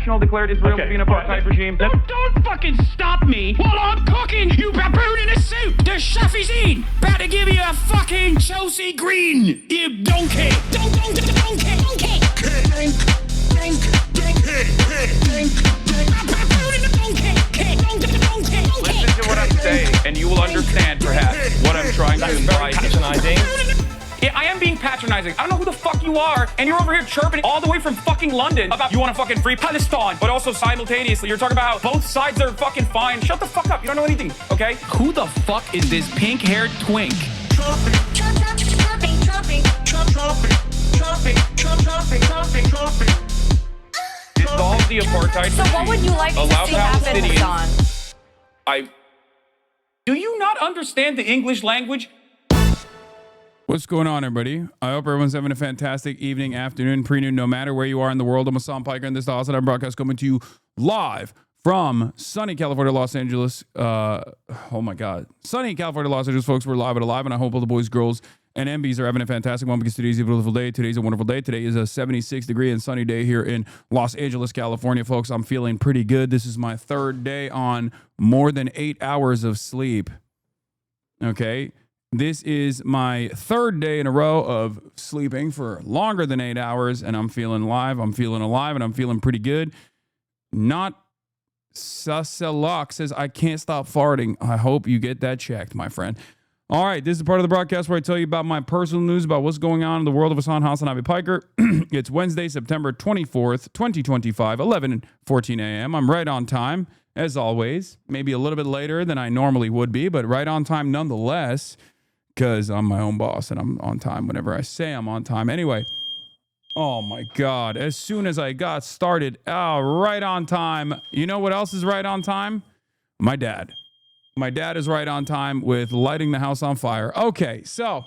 international declared Israel to be an apartheid regime. Don't fucking stop me while I'm cooking, you baboon in a suit! The chef is in! About to give you a fucking Chelsea Green, you donkey! Donkey! Listen to what I'm saying, and you will understand, perhaps, what I'm trying to imply. Patronizing. Yeah, I am being patronizing. I don't know who the fuck you are, and you're over here chirping all the way from fucking London about you want to fucking free Palestine, but also simultaneously you're talking about how both sides are fucking fine. Shut the fuck up. You don't know anything, okay? Who the fuck is this pink-haired twink? Dissolve the apartheid So what would you like to allow see happen, Palestinians. Hasan? Do you not understand the English language? What's going on, everybody? I hope everyone's having a fantastic evening, afternoon, pre-noon, no matter where you are in the world. I'm Hasan Piker, and this is the Hasanabi broadcast coming to you live from sunny California, Los Angeles. Oh my God. Sunny California, Los Angeles, folks. We're live and alive, and I hope all the boys, girls, and MBs are having a fantastic one because today's a beautiful day. Today's a wonderful day. Today is a 76-degree and sunny day here in Los Angeles, California, folks. I'm feeling pretty good. This is my third day on more than 8 hours of sleep. Okay. This is my third day in a row of sleeping for longer than 8 hours, and I'm feeling live. I'm feeling alive, and I'm feeling pretty good. Not Susalok says, I can't stop farting. I hope you get that checked, my friend. All right, this is part of the broadcast where I tell you about my personal news about what's going on in the world of Hasanabi Piker. It's Wednesday, September 24th, 2025, 11:14 a.m. I'm right on time, as always. Maybe a little bit later than I normally would be, but right on time nonetheless, because I'm my own boss and I'm on time whenever I say I'm on time. Anyway, oh my God, as soon as I got started, right on time. You know what else is right on time? My dad. My dad is right on time with lighting the house on fire. Okay, so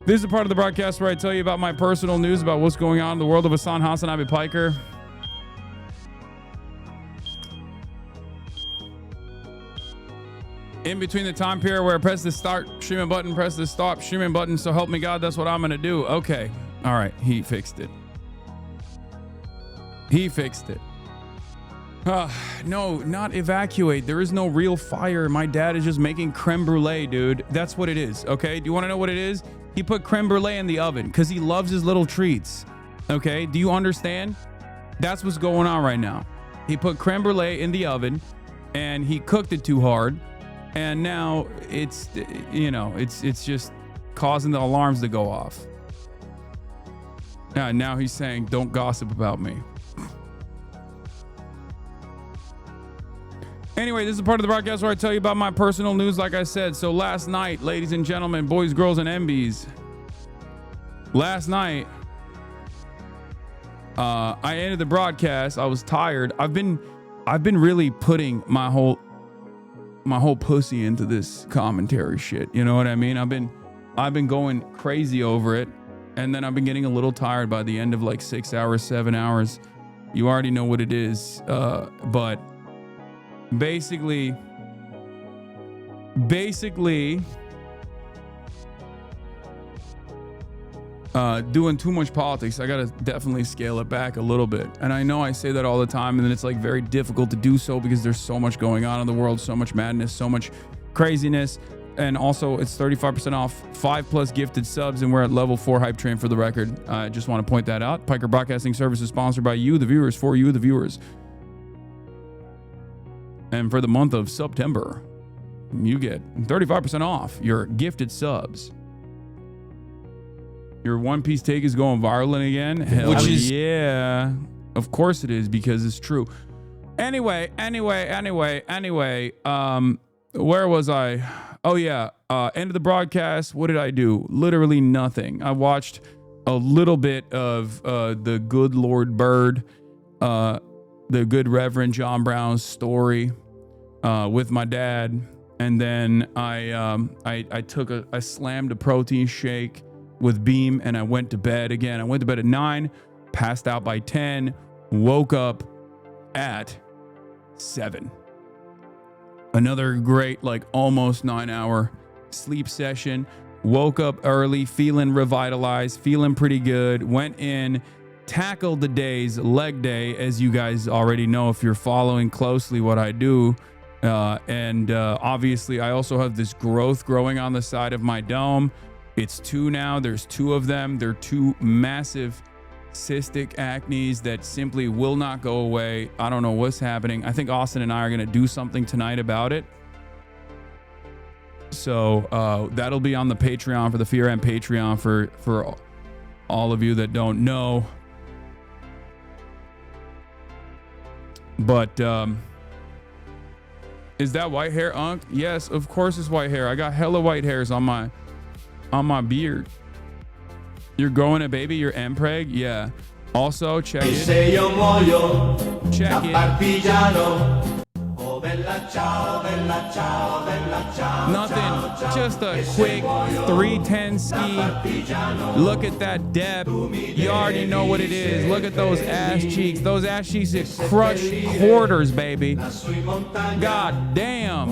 this is a part of the broadcast where I tell you about my personal news about what's going on in the world of Hasanabi Piker. In between the time period where I press the start streaming button, press the stop streaming button, so help me God, that's what I'm going to do. Okay, all right, he fixed it. He fixed it. No, not evacuate. There is no real fire. My dad is just making creme brulee, dude. That's what it is, okay? Do you want to know what it is? He put creme brulee in the oven because he loves his little treats, okay? Do you understand? That's what's going on right now. He put creme brulee in the oven, and he cooked it too hard, and now it's, you know, it's just causing the alarms to go off. Now he's saying, don't gossip about me. Anyway, this is part of the broadcast where I tell you about my personal news, like I said. So last night, ladies and gentlemen, boys, girls, and MBs, last night, I ended the broadcast. I was tired. I've been really putting my whole pussy into this commentary shit. You know what I mean? I've been going crazy over it, and then I've been getting a little tired by the end of like 6 hours, 7 hours. You already know what it is, but. Basically, doing too much politics. I gotta definitely scale it back a little bit. And I know I say that all the time, and then it's like very difficult to do so because there's so much going on in the world, so much madness, so much craziness. And also, it's 35% off 5+ gifted subs, and we're at level 4 hype train for the record. I just want to point that out. Piker Broadcasting Service is sponsored by you, the viewers, for you, the viewers. And for the month of September, you get 35% off your gifted subs. Your One Piece take is going viral again. Hell yeah. Of course it is, because it's true. Anyway. Where was I? Oh yeah. End of the broadcast. What did I do? Literally nothing. I watched a little bit of the Good Lord Bird, the Good Reverend John Brown's story. With my dad, and then I slammed a protein shake with Beam, and I went to bed again. I went to bed at 9, passed out by 10, woke up at 7. Another great, like almost 9-hour sleep session. Woke up early, feeling revitalized, feeling pretty good. Went in, tackle the day's leg day, as you guys already know if you're following closely what I do. Obviously, I also have this growth growing on the side of my dome. It's 2 now. There's 2 of them. They're 2 massive cystic acnes that simply will not go away. I don't know what's happening. I think Austin and I are going to do something tonight about it. So that'll be on the Patreon, for the Fear and Patreon, for all of you that don't know. But is that white hair, Unc? Yes, of course it's white hair. I got hella white hairs on my beard. You're growing a baby, you're MPreg? Yeah. Also, check it. Check it. Nothing, just a quick 310 ski. Look at that depth. You already know what it is. Look at those ass cheeks. Those ass cheeks that crush quarters, baby. God damn.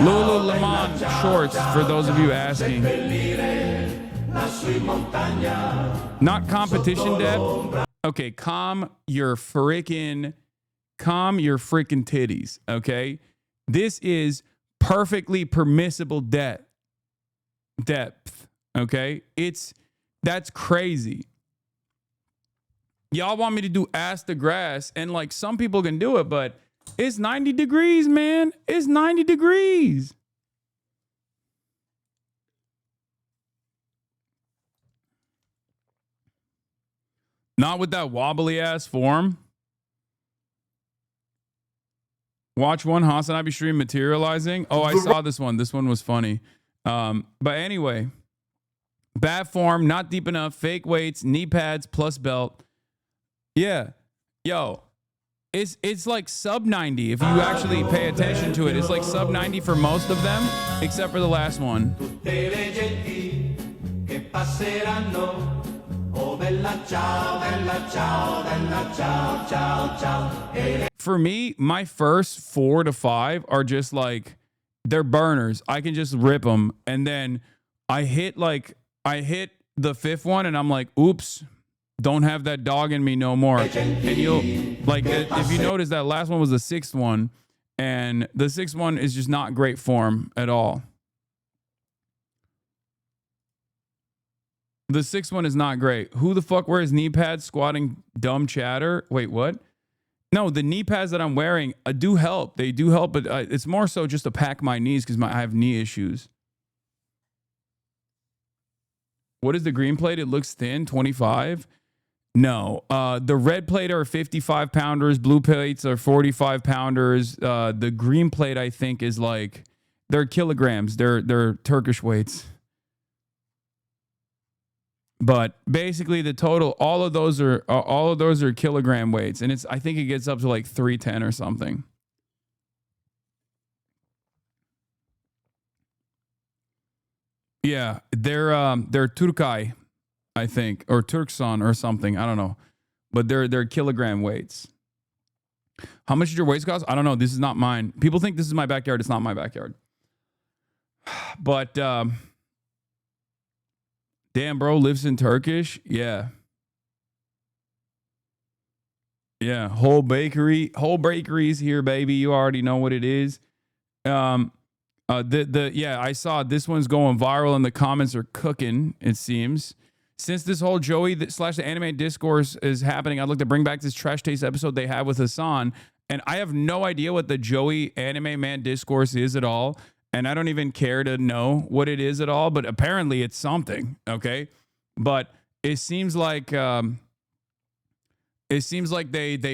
Lululemon shorts, for those of you asking. Not competition depth. Okay, calm your freaking titties, okay? This is perfectly permissible depth, okay? That's crazy. Y'all want me to do ass to grass, and like some people can do it, but it's 90 degrees, man. It's 90 degrees. Not with that wobbly ass form. Watch one Hasanabi stream materializing. Oh, I saw this one. This one was funny. But anyway, bad form, not deep enough, fake weights, knee pads plus belt. Yeah. Yo, it's like sub 90 if you actually pay attention to it. It's like sub 90 for most of them, except for the last one. For me, my first 4 to 5 are just like, they're burners. I can just rip them. And then I hit the 5th one and I'm like, oops, don't have that dog in me no more. And you'll like, if you notice, that last one was the 6th one, and the 6th one is just not great form at all. The 6th one is not great. Who the fuck wears knee pads squatting dumb chatter? Wait, what? No, the knee pads that I'm wearing do help. They do help, but it's more so just to pack my knees because I have knee issues. What is the green plate? It looks thin, 25. No, the red plate are 55 pounders. Blue plates are 45 pounders. The green plate, I think, is like, they're kilograms. They're Turkish weights. But basically, the total, all of those are kilogram weights, and I think it gets up to like 310 or something. Yeah, they're Turkai, I think, or Turkson or something. I don't know, but they're kilogram weights. How much did your weights cost? I don't know. This is not mine. People think this is my backyard. It's not my backyard. But damn, bro, lives in Turkish. Yeah. Yeah. Whole bakeries here, baby. You already know what it is. Yeah, I saw this one's going viral and the comments are cooking, it seems. Since this whole Joey / the anime discourse is happening, I'd like to bring back this Trash Taste episode they had with Hasan. And I have no idea what the Joey anime man discourse is at all. And I don't even care to know what it is at all, but apparently it's something, okay? But it seems like they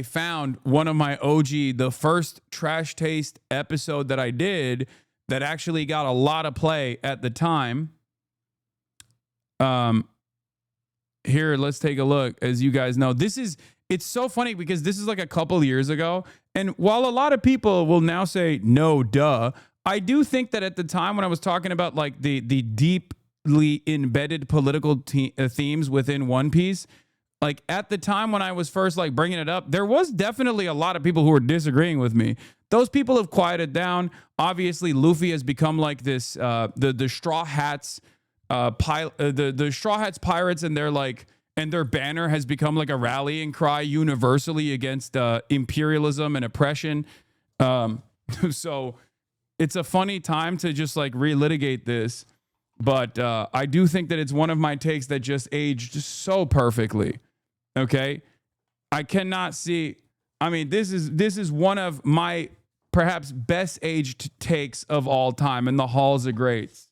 found one of my OG, the first Trash Taste episode that I did that actually got a lot of play at the time. Here, let's take a look. As you guys know, it's so funny because this is like a couple years ago. And while a lot of people will now say, no, duh, I do think that at the time when I was talking about like the deeply embedded political themes within One Piece, like at the time when I was first like bringing it up, there was definitely a lot of people who were disagreeing with me. Those people have quieted down. Obviously, Luffy has become like this the Straw Hats the Straw Hats pirates, and they're like, and their banner has become like a rallying cry universally against imperialism and oppression. So it's a funny time to just like relitigate this. But I do think that it's one of my takes that just aged so perfectly. Okay. I cannot see. I mean, this is one of my perhaps best aged takes of all time in the halls of greats.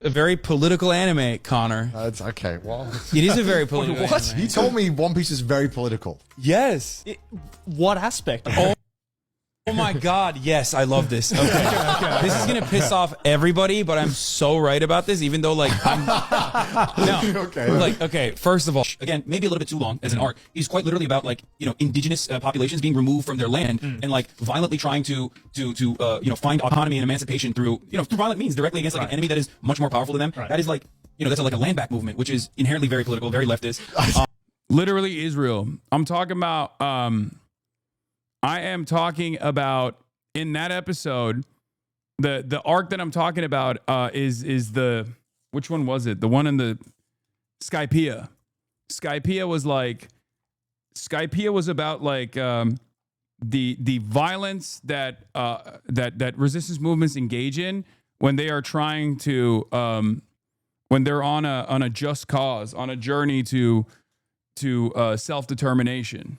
A very political anime, Connor. That's okay. Well, It is a very political anime. you told me One Piece is very political. Yes. What aspect? Oh my God, yes, I love this. Okay. This is going to piss off everybody, but I'm so right about this, even though, like, I'm... No. Okay. Like, okay, first of all, again, maybe a little bit too long as an arc. He's quite literally about, like, you know, indigenous populations being removed from their land and, like, violently trying to find autonomy and emancipation through violent means directly against, like, an enemy that is much more powerful than them. Right. That is, like, that's like a land back movement, which is inherently very political, very leftist. Literally Israel. I'm talking about... I am talking about in that episode, the arc that I'm talking about is the, which one was it? The one in the Skypiea. Skypiea was about like the violence that that resistance movements engage in when they are trying to when they're on a just cause, on a journey to self-determination.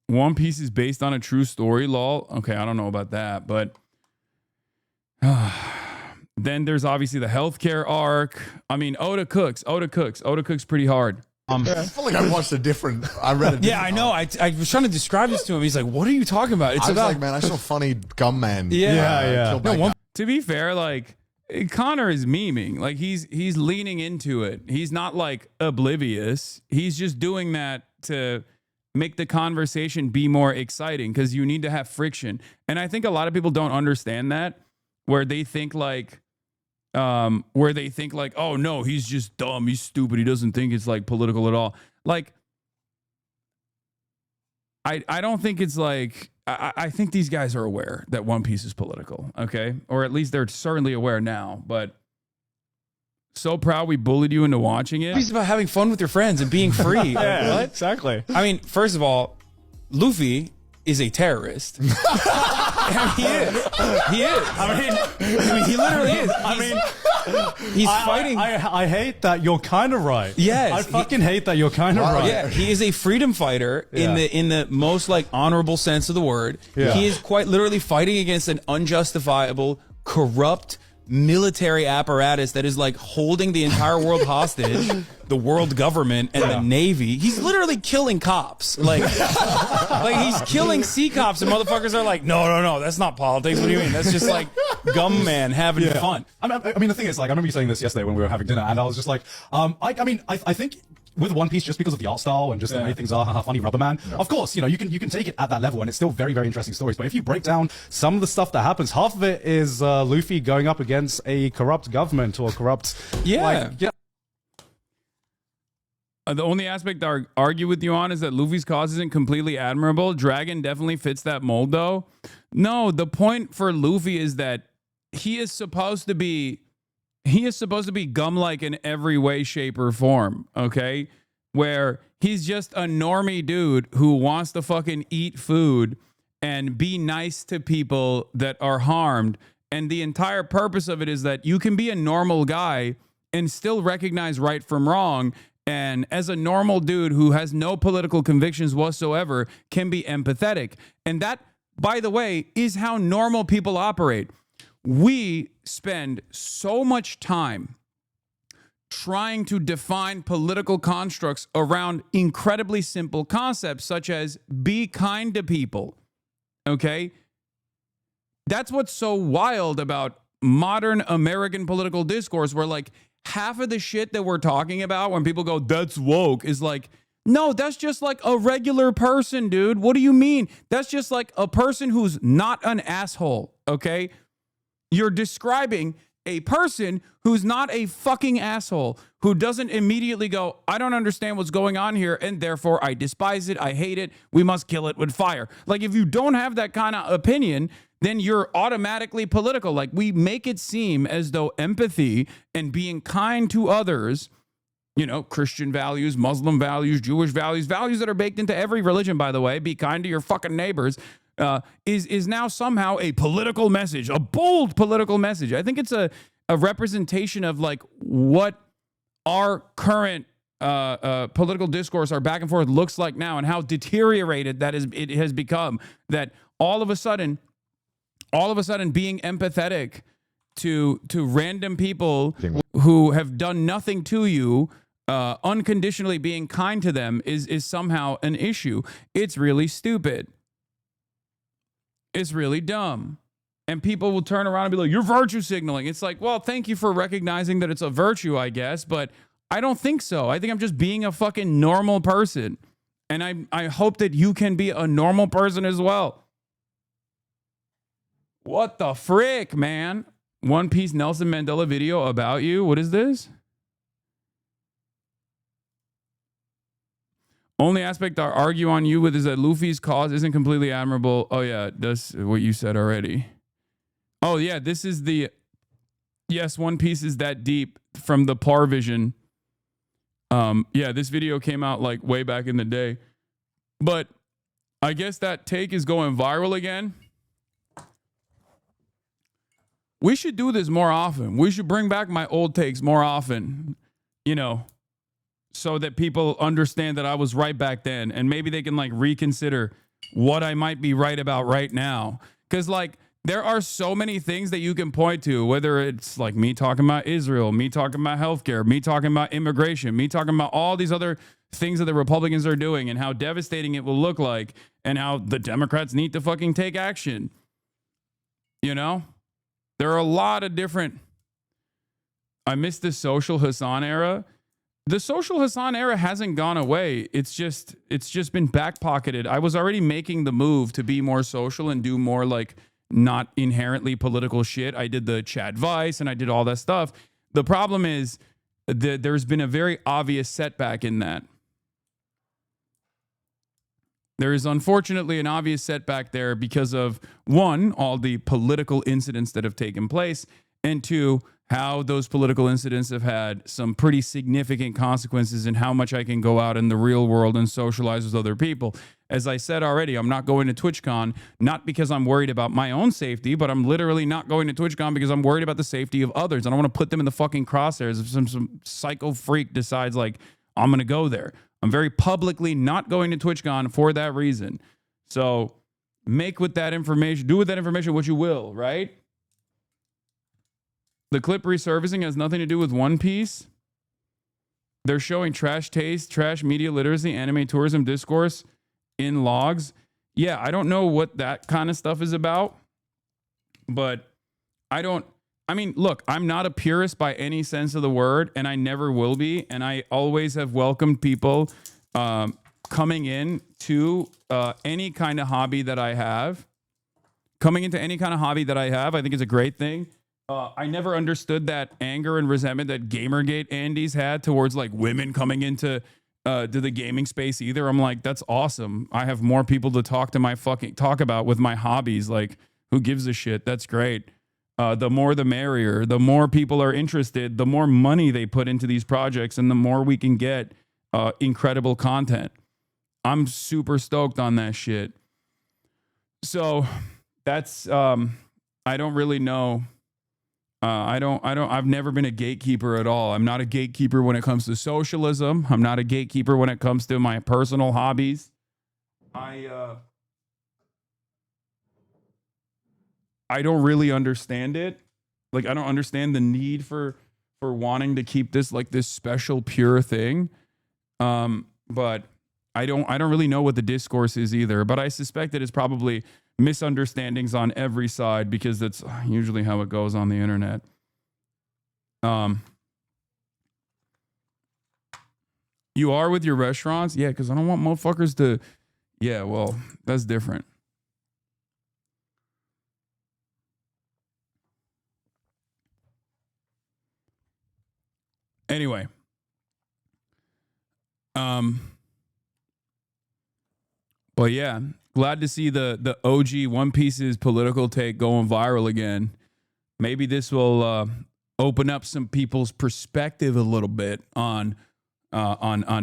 One Piece is based on a true story, lol. Okay, I don't know about that, but then there's obviously the healthcare arc. I mean, Oda cooks pretty hard. I feel like I watched a different. I read a different. Yeah, I know. I was trying to describe this to him. He's like, "What are you talking about?" It's I was about like, man, I saw funny gum man. Yeah. To be fair, like Connor is memeing. Like he's leaning into it. He's not like oblivious. He's just doing that to make the conversation be more exciting because you need to have friction. And I think a lot of people don't understand that, where they think like, oh no, he's just dumb, he's stupid, he doesn't think it's like political at all. Like, I don't think it's like, I think these guys are aware that One Piece is political, okay? Or at least they're certainly aware now, but so proud we bullied you into watching it. It's about having fun with your friends and being free. Yeah, What? exactly. I mean, first of all, Luffy is a terrorist. I mean, he is. I mean, he literally is. He's fighting. I hate that you're kind of right. Yes, I fucking hate that you're kind of right. Yeah, he is a freedom fighter in the most like honorable sense of the word. Yeah. He is quite literally fighting against an unjustifiable, corrupt military apparatus that is like holding the entire world hostage, the world government and the Navy. He's literally killing cops. Like he's killing sea cops, and motherfuckers are like, no, that's not politics. What do you mean? That's just like gum man having fun. I mean, the thing is, like, I remember you saying this yesterday when we were having dinner, and I was just like, I think with One Piece, just because of the art style and just the way things are, how funny Rubber Man, of course, you can take it at that level, and it's still very, very interesting stories. But if you break down some of the stuff that happens, half of it is Luffy going up against a corrupt government or corrupt, the only aspect I argue with you on is that Luffy's cause isn't completely admirable. Dragon definitely fits that mold, though. No, the point for Luffy is that he is supposed to be gum-like in every way, shape, or form, okay? Where he's just a normie dude who wants to fucking eat food and be nice to people that are harmed. And the entire purpose of it is that you can be a normal guy and still recognize right from wrong. And as a normal dude who has no political convictions whatsoever, can be empathetic. And that, by the way, is how normal people operate. We spend so much time trying to define political constructs around incredibly simple concepts, such as be kind to people, okay? That's what's so wild about modern American political discourse, where like half of the shit that we're talking about when people go, that's woke, is like, no, that's just like a regular person, dude. What do you mean? That's just like a person who's not an asshole, okay? You're describing a person who's not a fucking asshole, who doesn't immediately go, I don't understand what's going on here, and therefore I despise it, I hate it, we must kill it with fire. Like, if you don't have that kind of opinion, then you're automatically political. Like, we make it seem as though empathy and being kind to others, you know, Christian values, Muslim values, Jewish values, values that are baked into every religion, by the way, be kind to your fucking neighbors, is now somehow a political message, a bold political message. I think it's a representation of like what our current political discourse, our back and forth looks like now, and how deteriorated it has become. That all of a sudden being empathetic to random people who have done nothing to you, unconditionally being kind to them is somehow an issue. It's really stupid. It's really dumb. And people will turn around and be like, you're virtue signaling. It's like, well, thank you for recognizing that it's a virtue, I guess, but I don't think so. I think I'm just being a fucking normal person. And I hope that you can be a normal person as well. What the frick, man? One Piece Nelson Mandela video about you. What is this? Only aspect I argue on you with is that Luffy's cause isn't completely admirable. Oh, yeah, that's what you said already. Oh, yeah, this is the... Yes, One Piece is that deep from the Par Vision. Yeah, this video came out like way back in the day. But I guess that take is going viral again. We should do this more often. We should bring back my old takes more often, you know, so that people understand that I was right back then, and maybe they can like reconsider what I might be right about right now. Because like there are so many things that you can point to, whether it's like me talking about Israel, me talking about healthcare, me talking about immigration, me talking about all these other things that the Republicans are doing and how devastating it will look like, and how the Democrats need to fucking take action. You know? There are a lot of different... I miss the social Hasan era. The social Hasan era hasn't gone away. It's just been backpocketed. I was already making the move to be more social and do more like not inherently political shit. I did the Chad Vice and I did all that stuff. The problem is that there's been a very obvious setback in that. There is unfortunately an obvious setback there because of, one, all the political incidents that have taken place, and two, how those political incidents have had some pretty significant consequences in how much I can go out in the real world and socialize with other people. As I said already, I'm not going to TwitchCon, not because I'm worried about my own safety, but I'm literally not going to TwitchCon because I'm worried about the safety of others. I don't want to put them in the fucking crosshairs if some psycho freak decides like, I'm going to go there. I'm very publicly not going to TwitchCon for that reason. So make with that information, do with that information what you will, right? The clip resurfacing has nothing to do with One Piece. They're showing trash taste, trash media literacy, anime tourism discourse in logs. Yeah, I don't know what that kind of stuff is about, but I mean, look, I'm not a purist by any sense of the word, and I never will be. And I always have welcomed people coming in to any kind of hobby that I have. Coming into any kind of hobby that I have, I think is a great thing. I never understood that anger and resentment that Gamergate Andy's had towards like women coming into to the gaming space either. I'm like, that's awesome. I have more people to talk about with my hobbies. Like, who gives a shit? That's great. The more the merrier. The more people are interested, the more money they put into these projects, and the more we can get incredible content. I'm super stoked on that shit. So that's I don't really know. I've never been a gatekeeper at all. I'm not a gatekeeper when it comes to socialism. I'm not a gatekeeper when it comes to my personal hobbies. I don't really understand it. Like, I don't understand the need for wanting to keep this like this special pure thing. But I don't really know what the discourse is either. But I suspect that it's probably misunderstandings on every side, because that's usually how it goes on the internet. You are with your restaurants? Yeah, because I don't want motherfuckers to... Yeah, well, that's different. Anyway. But yeah, glad to see the OG One Piece's political take going viral again. Maybe this will open up some people's perspective a little bit on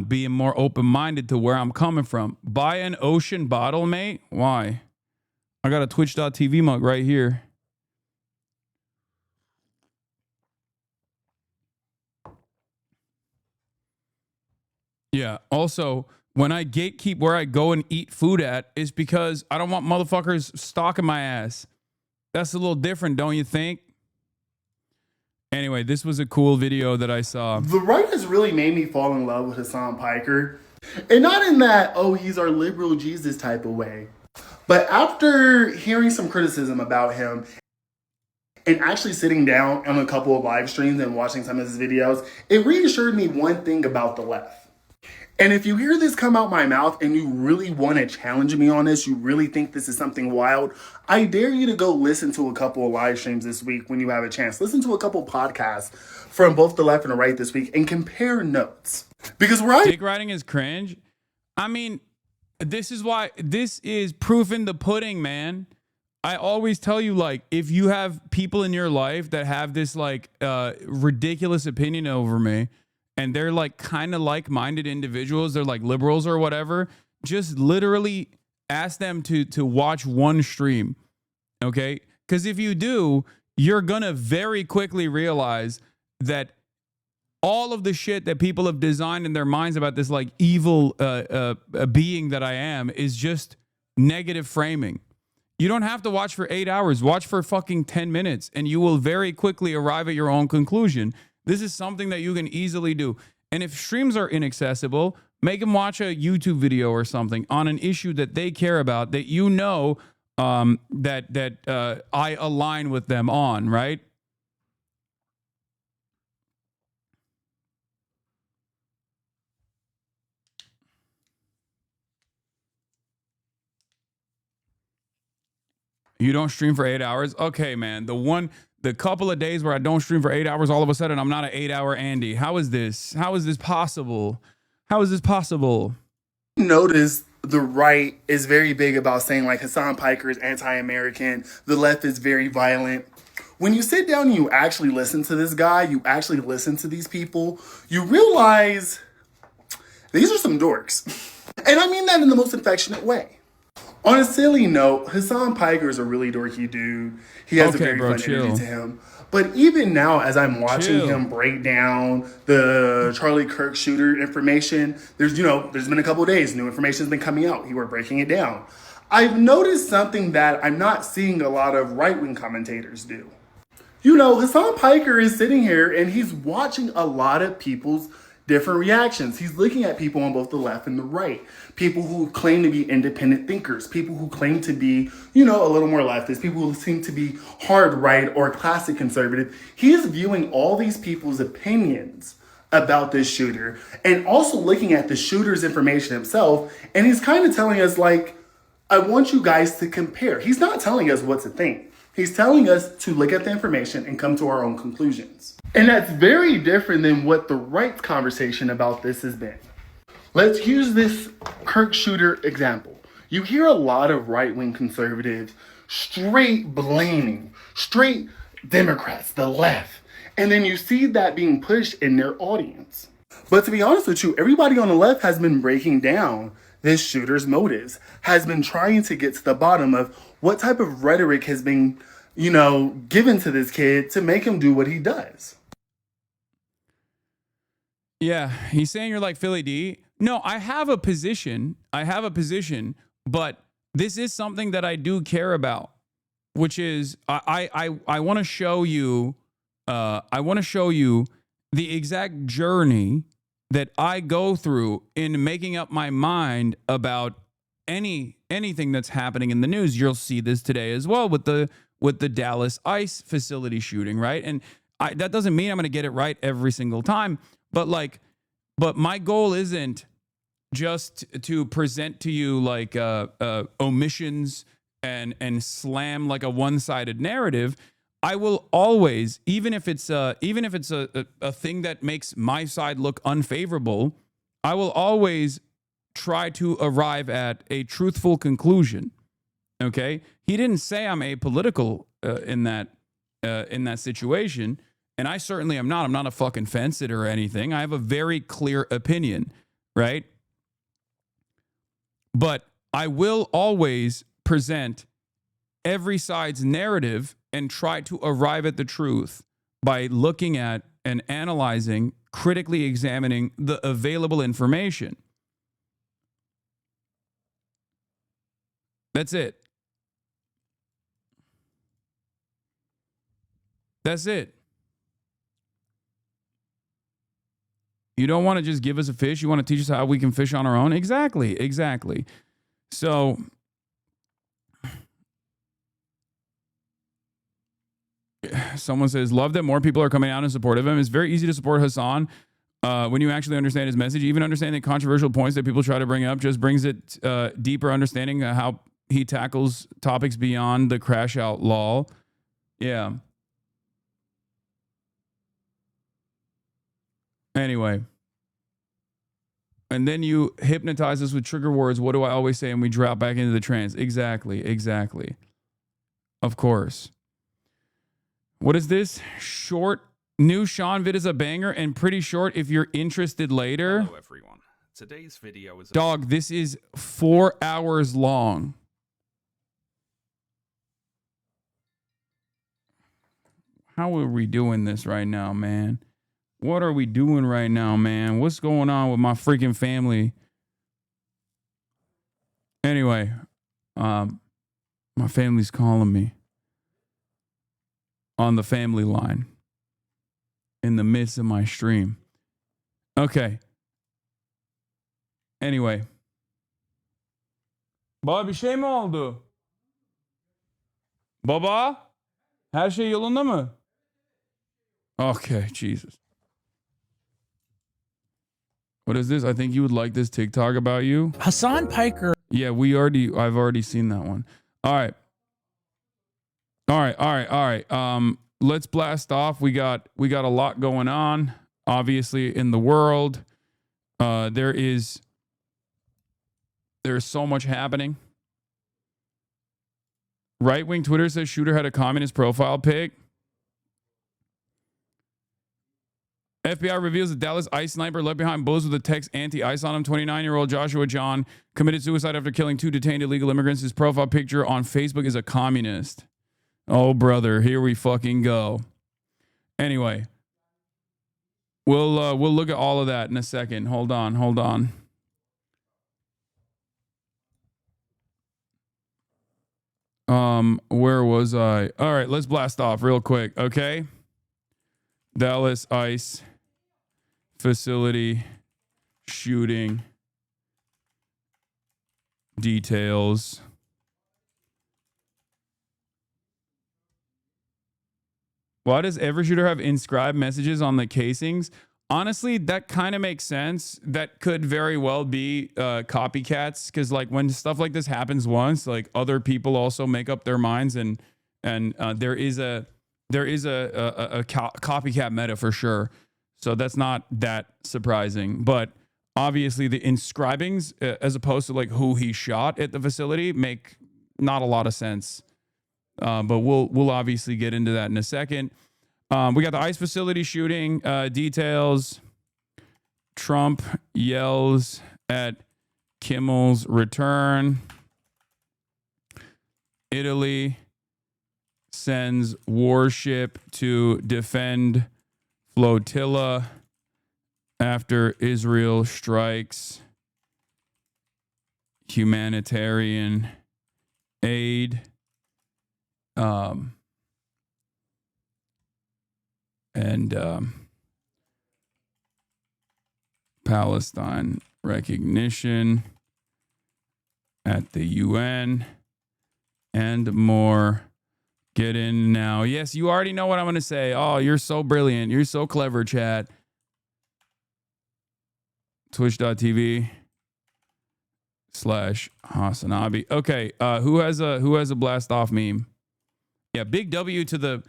being more open-minded to where I'm coming from. Buy an ocean bottle, mate? Why? I got a Twitch.tv mug right here. Yeah, also, when I gatekeep where I go and eat food at, is because I don't want motherfuckers stalking my ass. That's a little different, don't you think? Anyway, this was a cool video that I saw. The right has really made me fall in love with Hasan Piker. And not in that, oh, he's our liberal Jesus type of way. But after hearing some criticism about him and actually sitting down on a couple of live streams and watching some of his videos, it reassured me one thing about the left. And if you hear this come out my mouth and you really want to challenge me on this, you really think this is something wild, I dare you to go listen to a couple of live streams this week when you have a chance. Listen to a couple podcasts from both the left and the right this week and compare notes. Because dick riding is cringe. I mean, this is proof in the pudding, man. I always tell you, like, if you have people in your life that have this like ridiculous opinion over me, and they're like kind of like-minded individuals, they're like liberals or whatever, just literally ask them to watch one stream, okay? Because if you do, you're gonna very quickly realize that all of the shit that people have designed in their minds about this like evil being that I am is just negative framing. You don't have to watch for 8 hours. Watch for fucking 10 minutes, and you will very quickly arrive at your own conclusion. This is something that you can easily do. And if streams are inaccessible, make them watch a YouTube video or something on an issue that they care about, that you know that I align with them on, right? You don't stream for 8 hours? Okay, man. The couple of days where I don't stream for 8 hours, all of a sudden I'm not an 8-hour Andy. How is this? How is this possible? How is this possible? Notice the right is very big about saying like Hasan Piker is anti-American. The left is very violent. When you sit down and you actually listen to this guy, you actually listen to these people, you realize these are some dorks. And I mean that in the most affectionate way. On a silly note, Hasan Piker is a really dorky dude. He has a very fun energy to him. But even now, as I'm watching him break down the Charlie Kirk shooter information, there's been a couple of days, new information has been coming out. We're breaking it down. I've noticed something that I'm not seeing a lot of right-wing commentators do. Hasan Piker is sitting here and he's watching a lot of people's different reactions. He's looking at people on both the left and the right. People who claim to be independent thinkers. People who claim to be, a little more leftist. People who seem to be hard right or classic conservative. He is viewing all these people's opinions about this shooter and also looking at the shooter's information himself. And he's kind of telling us, like, I want you guys to compare. He's not telling us what to think. He's telling us to look at the information and come to our own conclusions. And that's very different than what the right's conversation about this has been. Let's use this Kirk shooter example. You hear a lot of right-wing conservatives straight blaming, straight Democrats, the left. And then you see that being pushed in their audience. But to be honest with you, everybody on the left has been breaking down this shooter's motives, has been trying to get to the bottom of what type of rhetoric has been, given to this kid to make him do what he does. Yeah, he's saying you're like Philly D. No, I have a position, but this is something that I do care about, which is I want to show you, the exact journey that I go through in making up my mind about anything that's happening in the news. You'll see this today as well with the Dallas ICE facility shooting, right? And that doesn't mean I'm going to get it right every single time, but my goal isn't just to present to you like omissions and slam like a one-sided narrative. I will always, even if it's a thing that makes my side look unfavorable, I will always try to arrive at a truthful conclusion. Okay, he didn't say I'm apolitical in that situation, and I certainly am not. I'm not a fucking fence sitter or anything. I have a very clear opinion, right? But I will always present every side's narrative and try to arrive at the truth by looking at and analyzing, critically examining the available information. That's it. That's it. You don't want to just give us a fish. You want to teach us how we can fish on our own? Exactly. So, someone says, love that more people are coming out in support of him. It's very easy to support Hasan when you actually understand his message. Even understanding the controversial points that people try to bring up just brings it deeper understanding of how he tackles topics beyond the crash out law. Yeah. Anyway. And then you hypnotize us with trigger words. What do I always say? And we drop back into the trance. Exactly. Of course. What is this? Short. New Sean vid is a banger and pretty short if you're interested later. Hello, everyone. Today's video is... Dog, this is 4 hours long. How are we doing this right now, man? What are we doing right now, man? What's going on with my freaking family? Anyway, my family's calling me on the family line in the midst of my stream. Okay. Anyway. Baba bir şey mi oldu? Baba? Her şey yolunda mı? Okay, Jesus. What is this? I think you would like this TikTok about you. Hasan Piker. Yeah, I've already seen that one. All right. Let's blast off. We got a lot going on, obviously, in the world. There's so much happening. Right-wing Twitter says shooter had a communist profile pic. FBI reveals that Dallas ICE sniper left behind bullets with a text anti-ICE on him. 29-year-old Joshua John committed suicide after killing 2 detained illegal immigrants. His profile picture on Facebook is a communist. Oh, brother, here we fucking go. Anyway, we'll look at all of that in a second. Hold on. Where was I? All right, let's blast off real quick, okay? Dallas ICE facility shooting details. Why does every shooter have inscribed messages on the casings? Honestly, that kind of makes sense. That could very well be copycats, because like when stuff like this happens once, like other people also make up their minds, and there is a copycat meta for sure. So that's not that surprising. But obviously the inscribings, as opposed to like who he shot at the facility, make not a lot of sense. But we'll obviously get into that in a second. We got the ICE facility shooting details. Trump yells at Kimmel's return. Italy sends warship to defend flotilla after Israel strikes humanitarian aid. Palestine recognition at the UN and more. Get in now. Yes, you already know what I'm going to say. Oh, you're so brilliant. You're so clever, chat. Twitch.tv/Hasanabi. Okay, who has a blast off meme? Yeah, big W to the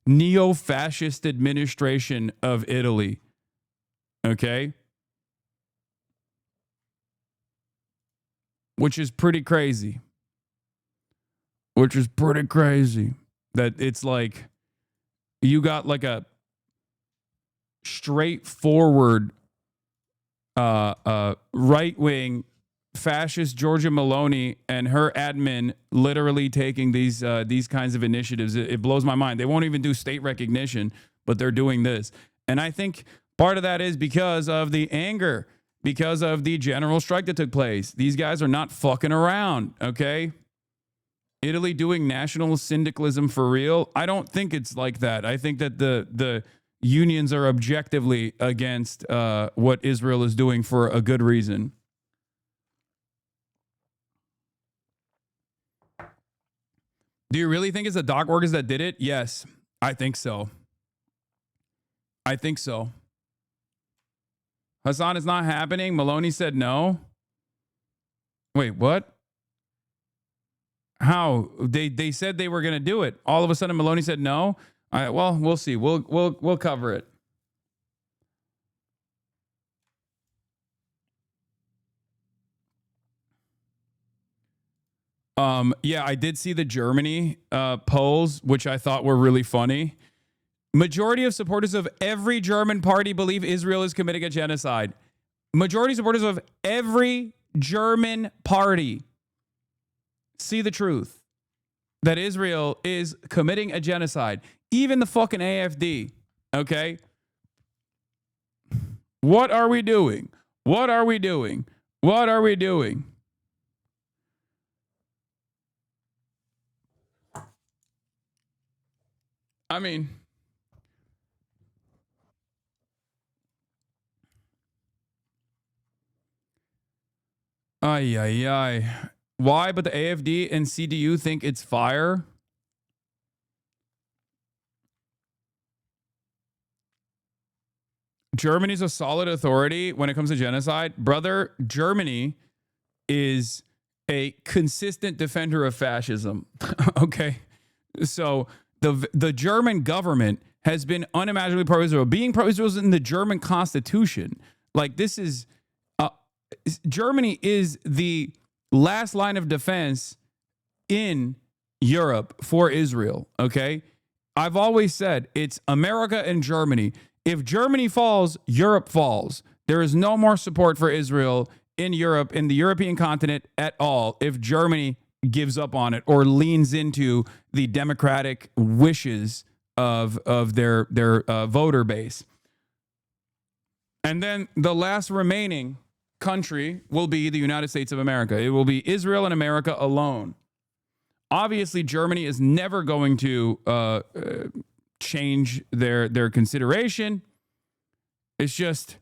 neo-fascist administration of Italy. Okay? Which is pretty crazy. That it's like you got like a straightforward right-wing fascist Giorgia Meloni and her admin literally taking these kinds of initiatives. It blows my mind. They won't even do state recognition, but they're doing this. And I think part of that is because of the anger, because of the general strike that took place. These guys are not fucking around, okay? Italy doing national syndicalism for real? I don't think it's like that. I think that the unions are objectively against what Israel is doing for a good reason. Do you really think it's the dock workers that did it? Yes, I think so. Hasan, it's not happening. Maloney said no. Wait, what? How? They said they were going to do it. All of a sudden, Maloney said no. All right, well, we'll see. We'll cover it. Yeah, I did see the Germany polls, which I thought were really funny. Majority of supporters of every German party believe Israel is committing a genocide. Majority supporters of every German party see the truth that Israel is committing a genocide. Even the fucking AFD, okay? What are we doing? What are we doing? What are we doing? I mean, ay. Why? But the AFD and CDU think it's fire? Germany's a solid authority when it comes to genocide. Brother, Germany is a consistent defender of fascism. Okay? So the German government has been unimaginably pro-Israel. Being pro-Israel is in the German constitution. Like, this is... Germany is the last line of defense in Europe for Israel, okay? I've always said it's America and Germany. If Germany falls, Europe falls. There is no more support for Israel in Europe, in the European continent at all, if Germany gives up on it or leans into the democratic wishes of their voter base. And then the last remaining country will be the United States of America. It will be Israel and America alone. Obviously, Germany is never going to change their consideration. It's just,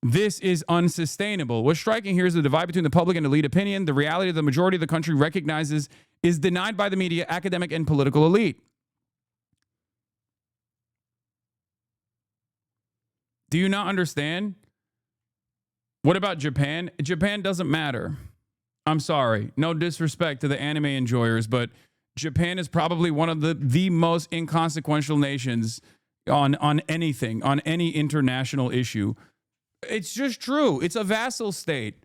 this is unsustainable. What's striking here is the divide between the public and elite opinion. The reality of the majority of the country recognizes is denied by the media, academic, and political elite. Do you not understand? What about Japan? Japan doesn't matter. I'm sorry. No disrespect to the anime enjoyers, but Japan is probably one of the most inconsequential nations on anything, on any international issue. It's just true. It's a vassal state.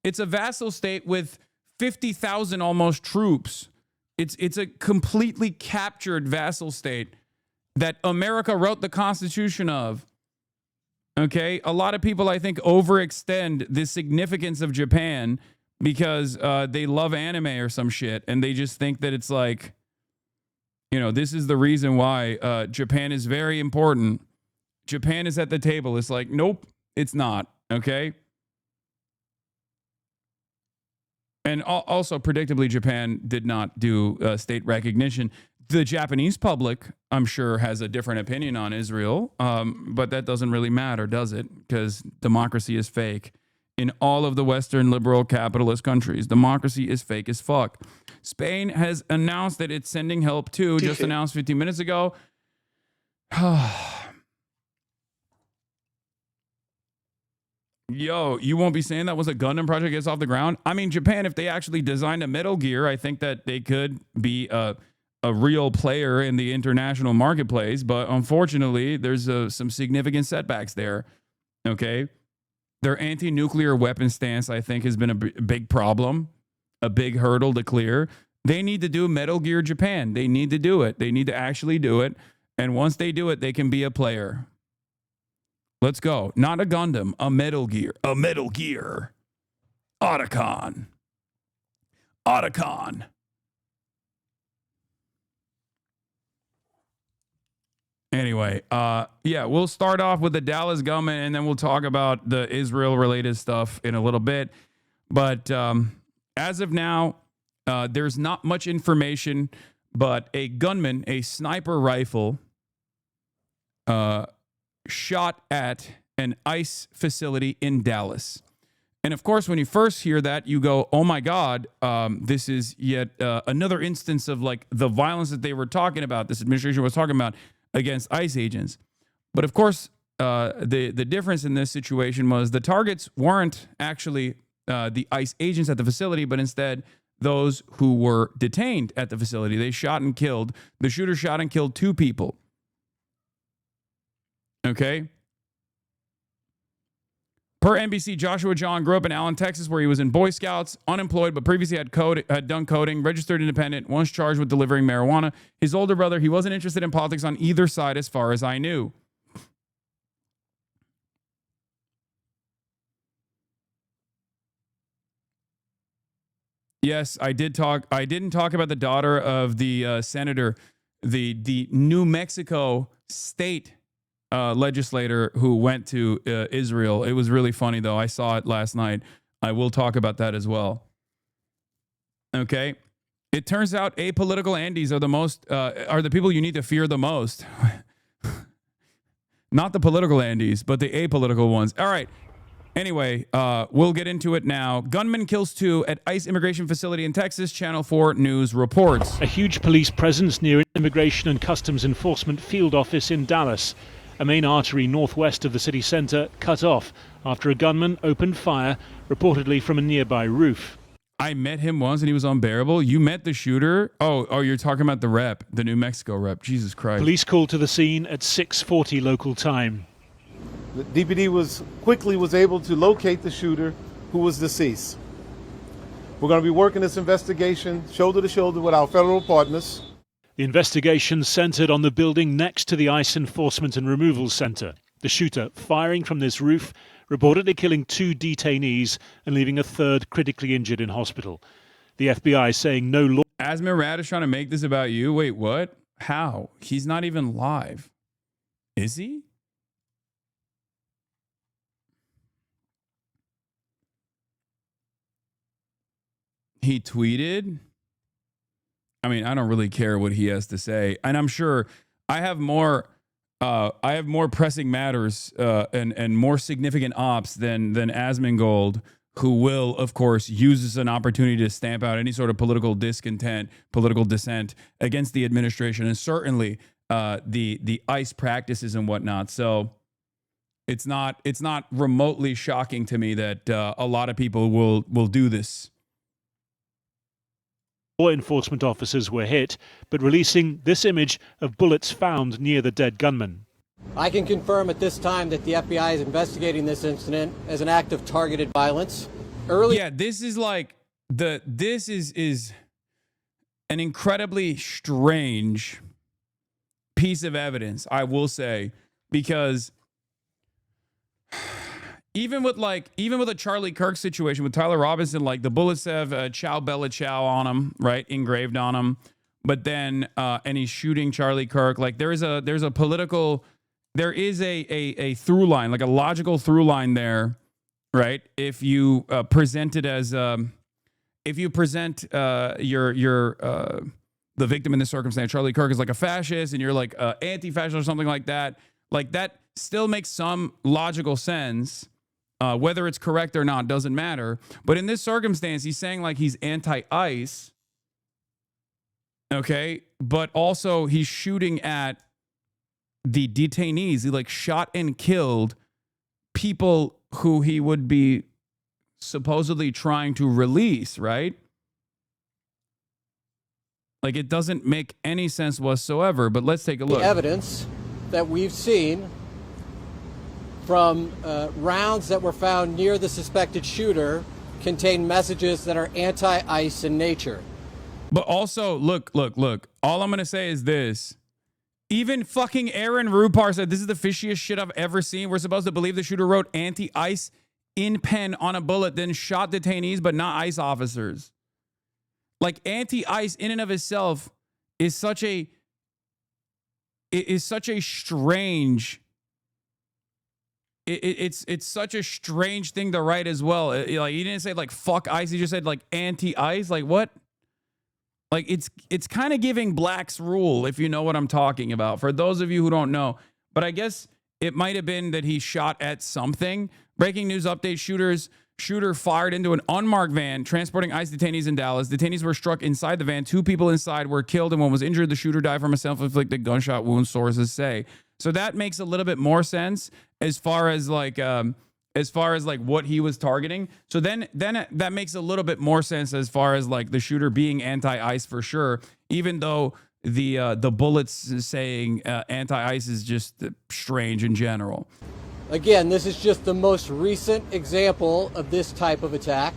It's a vassal state with 50,000 almost troops. It's a completely captured vassal state that America wrote the Constitution of. Okay? A lot of people, I think, overextend the significance of Japan because they love anime or some shit, and they just think that it's like, you know, this is the reason why Japan is very important. Japan is at the table. It's like, nope, it's not. Okay? And also, predictably, Japan did not do state recognition. The Japanese public, I'm sure, has a different opinion on Israel, but that doesn't really matter, does it? Because democracy is fake. In all of the Western liberal capitalist countries, democracy is fake as fuck. Spain has announced that it's sending help too, just announced 15 minutes ago. Yo, you won't be saying that was a Gundam project gets off the ground? I mean, Japan, if they actually designed a Metal Gear, I think that they could be a real player in the international marketplace, but unfortunately, there's some significant setbacks there. Okay, their anti-nuclear weapon stance, I think, has been a big problem, a big hurdle to clear. They need to do Metal Gear Japan. They need to do it. They need to actually do it. And once they do it, they can be a player. Let's go. Not a Gundam, a Metal Gear. A Metal Gear. Otacon. Otacon. Anyway, yeah, we'll start off with the Dallas gunman, and then we'll talk about the Israel-related stuff in a little bit. But as of now, there's not much information, but a gunman, a sniper rifle, shot at an ICE facility in Dallas. And of course, when you first hear that, you go, oh my God, this is yet another instance of like the violence that they were talking about, this administration was talking about against ICE agents. But of course, the difference in this situation was the targets weren't actually the ICE agents at the facility, but instead those who were detained at the facility. They shot and killed. The shooter shot and killed 2 people. Okay? Per NBC, Joshua John grew up in Allen, Texas, where he was in Boy Scouts, unemployed, but previously had done coding, registered independent, once charged with delivering marijuana. His older brother, he wasn't interested in politics on either side as far as I knew. Yes, I didn't talk about the daughter of the senator, the New Mexico state legislator who went to Israel. It was really funny, though. I saw it last night. I will talk about that as well. Okay. It turns out apolitical Andes are the people you need to fear the most. Not the political Andes, but the apolitical ones. All right. Anyway, we'll get into it now. Gunman kills 2 at ICE immigration facility in Texas. Channel 4 News reports. A huge police presence near an Immigration and Customs Enforcement field office in Dallas. A main artery northwest of the city center cut off after a gunman opened fire, reportedly from a nearby roof. I met him once and he was unbearable. You met the shooter? Oh, you're talking about the rep, the New Mexico rep. Jesus Christ. Police called to the scene at 6:40 local time. The DPD was able to locate the shooter, who was deceased. We're going to be working this investigation shoulder to shoulder with our federal partners. The investigation centered on the building next to the ICE Enforcement and Removal Center. The shooter firing from this roof, reportedly killing 2 detainees and leaving a 3rd critically injured in hospital. The FBI saying no law. Asmirad is trying to make this about you. Wait, what? How? He's not even live. Is he? He tweeted. I mean, I don't really care what he has to say, and I'm sure I have more pressing matters and more significant ops than Asmongold, who will, of course, use this as an opportunity to stamp out any sort of political discontent, political dissent against the administration, and certainly the ICE practices and whatnot. So it's not remotely shocking to me that a lot of people will do this. Law enforcement officers were hit, but releasing this image of bullets found near the dead gunman. I can confirm at this time that the FBI is investigating this incident as an act of targeted violence. Yeah, this is like this is an incredibly strange piece of evidence, I will say, because even with a Charlie Kirk situation with Tyler Robinson, like the bullets have Chow Bella Chow on them, right, engraved on them. But then and he's shooting Charlie Kirk. Like there is a through line, like a logical through line there, right? If you present it as if you present the victim in this circumstance, Charlie Kirk, is like a fascist, and you're like anti-fascist or something like that still makes some logical sense. Whether it's correct or not doesn't matter. But in this circumstance, he's saying like he's anti-ICE. Okay. But also he's shooting at the detainees. He like shot and killed people who he would be supposedly trying to release, right? Like, it doesn't make any sense whatsoever, but let's take a look. The evidence that we've seen from rounds that were found near the suspected shooter contain messages that are anti-ICE in nature. But also, look. All I'm going to say is this. Even fucking Aaron Rupar said, this is the fishiest shit I've ever seen. We're supposed to believe the shooter wrote anti-ICE in pen on a bullet, then shot detainees, but not ICE officers. Like, anti-ICE in and of itself is such a strange. It's such a strange thing to write as well. Like, he didn't say like fuck ICE. He just said like anti-ICE. Like, what? Like, it's kind of giving Black's Rule, if you know what I'm talking about. For those of you who don't know, but I guess it might have been that he shot at something. Breaking news update: shooter fired into an unmarked van transporting ICE detainees in Dallas. Detainees were struck inside the van. 2 people inside were killed and one was injured. The shooter died from a self-inflicted gunshot wound, sources say. So that makes a little bit more sense as far as like what he was targeting. So then that makes a little bit more sense as far as like the shooter being anti-ICE for sure, even though the bullets saying anti-ICE is just strange in general. Again, this is just the most recent example of this type of attack.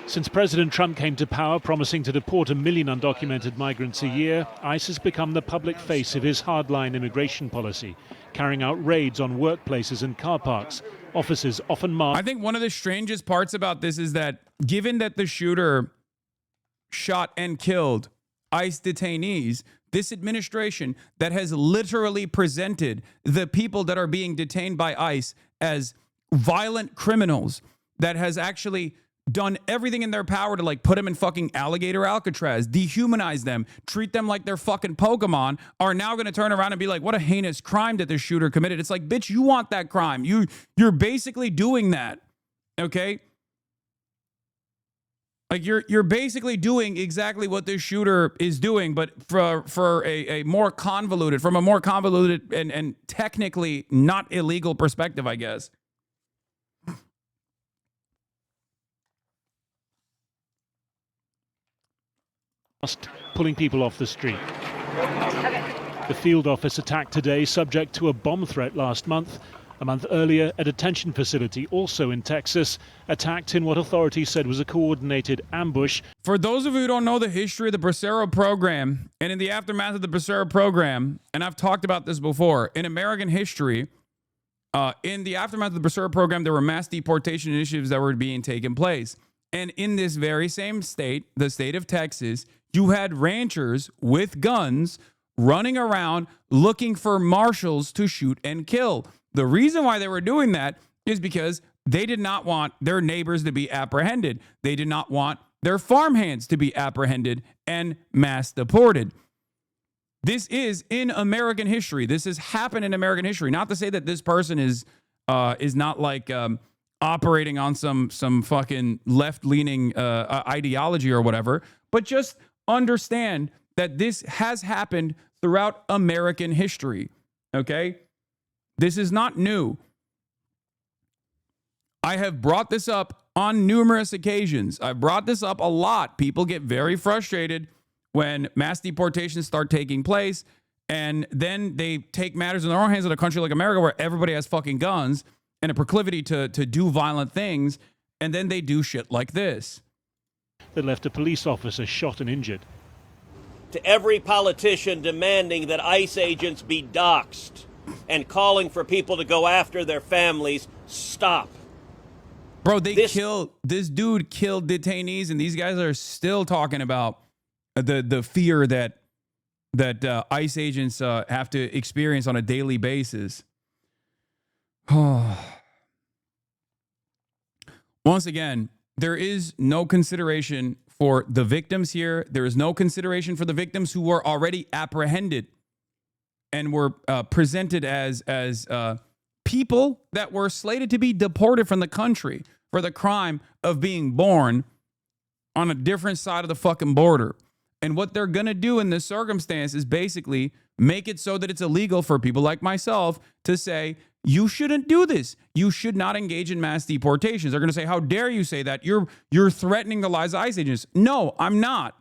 Since President Trump came to power promising to deport 1 million undocumented migrants a year, ICE has become the public face of his hardline immigration policy, carrying out raids on workplaces and car parks. Officers often marked. I think one of the strangest parts about this is that given that the shooter shot and killed ICE detainees, this administration that has literally presented the people that are being detained by ICE as violent criminals, that has actually done everything in their power to like put them in fucking alligator Alcatraz, dehumanize them, treat them like they're fucking Pokemon, are now going to turn around and be like, what a heinous crime that this shooter committed. It's like, bitch, you want that crime. You're basically doing that. Okay? Like you're basically doing exactly what this shooter is doing, but for a more convoluted, from a more convoluted and technically not illegal perspective, I guess. Pulling people off the street. The field office attacked today, subject to a bomb threat last month. A month earlier, a detention facility, also in Texas, attacked in what authorities said was a coordinated ambush. For those of you who don't know the history of the Bracero program, and in the aftermath of the Bracero program, and I've talked about this before, in American history, in the aftermath of the Bracero program, there were mass deportation initiatives that were being taken place. And in this very same state, the state of Texas, you had ranchers with guns running around looking for marshals to shoot and kill. The reason why they were doing that is because they did not want their neighbors to be apprehended. They did not want their farmhands to be apprehended and mass deported. This is in American history. This has happened in American history. Not to say that this person is not like operating on some fucking left-leaning ideology or whatever, but just understand that this has happened throughout American history. Okay? This is not new. I have brought this up on numerous occasions. I've brought this up a lot. People get very frustrated when mass deportations start taking place, and then they take matters in their own hands in a country like America where everybody has fucking guns and a proclivity to do violent things, and then they do shit like this. That left a police officer shot and injured. To every politician demanding that ICE agents be doxxed and calling for people to go after their families, stop. Bro, this dude killed detainees, and these guys are still talking about the fear that ICE agents have to experience on a daily basis. Once again, there is no consideration for the victims here. There is no consideration for the victims who were already apprehended and were presented as people that were slated to be deported from the country for the crime of being born on a different side of the fucking border. And what they're going to do in this circumstance is basically make it so that it's illegal for people like myself to say, you shouldn't do this. You should not engage in mass deportations. They're going to say, how dare you say that? You're threatening the lives of ICE agents. No, I'm not.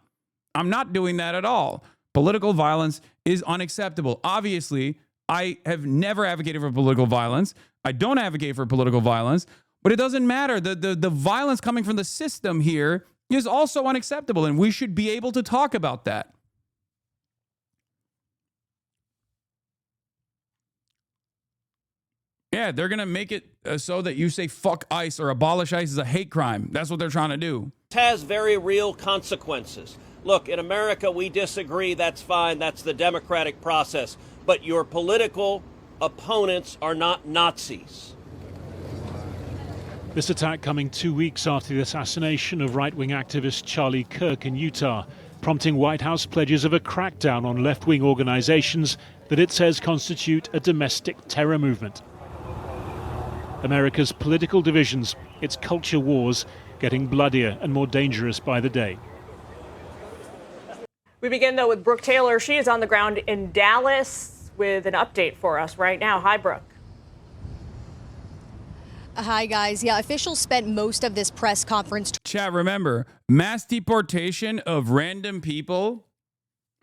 I'm not doing that at all. Political violence is unacceptable. Obviously, I have never advocated for political violence. I don't advocate for political violence, but it doesn't matter. The violence coming from the system here is also unacceptable, and we should be able to talk about that. Yeah, they're going to make it so that you say fuck ICE or abolish ICE is a hate crime. That's what they're trying to do. It has very real consequences. Look, in America, we disagree. That's fine. That's the democratic process. But your political opponents are not Nazis. This attack coming 2 weeks after the assassination of right-wing activist Charlie Kirk in Utah, prompting White House pledges of a crackdown on left-wing organizations that it says constitute a domestic terror movement. America's political divisions, its culture wars, getting bloodier and more dangerous by the day. We begin, though, with Brooke Taylor. She is on the ground in Dallas with an update for us right now. Hi, Brooke. Hi, guys. Yeah, officials spent most of this press conference. Chat, remember, mass deportation of random people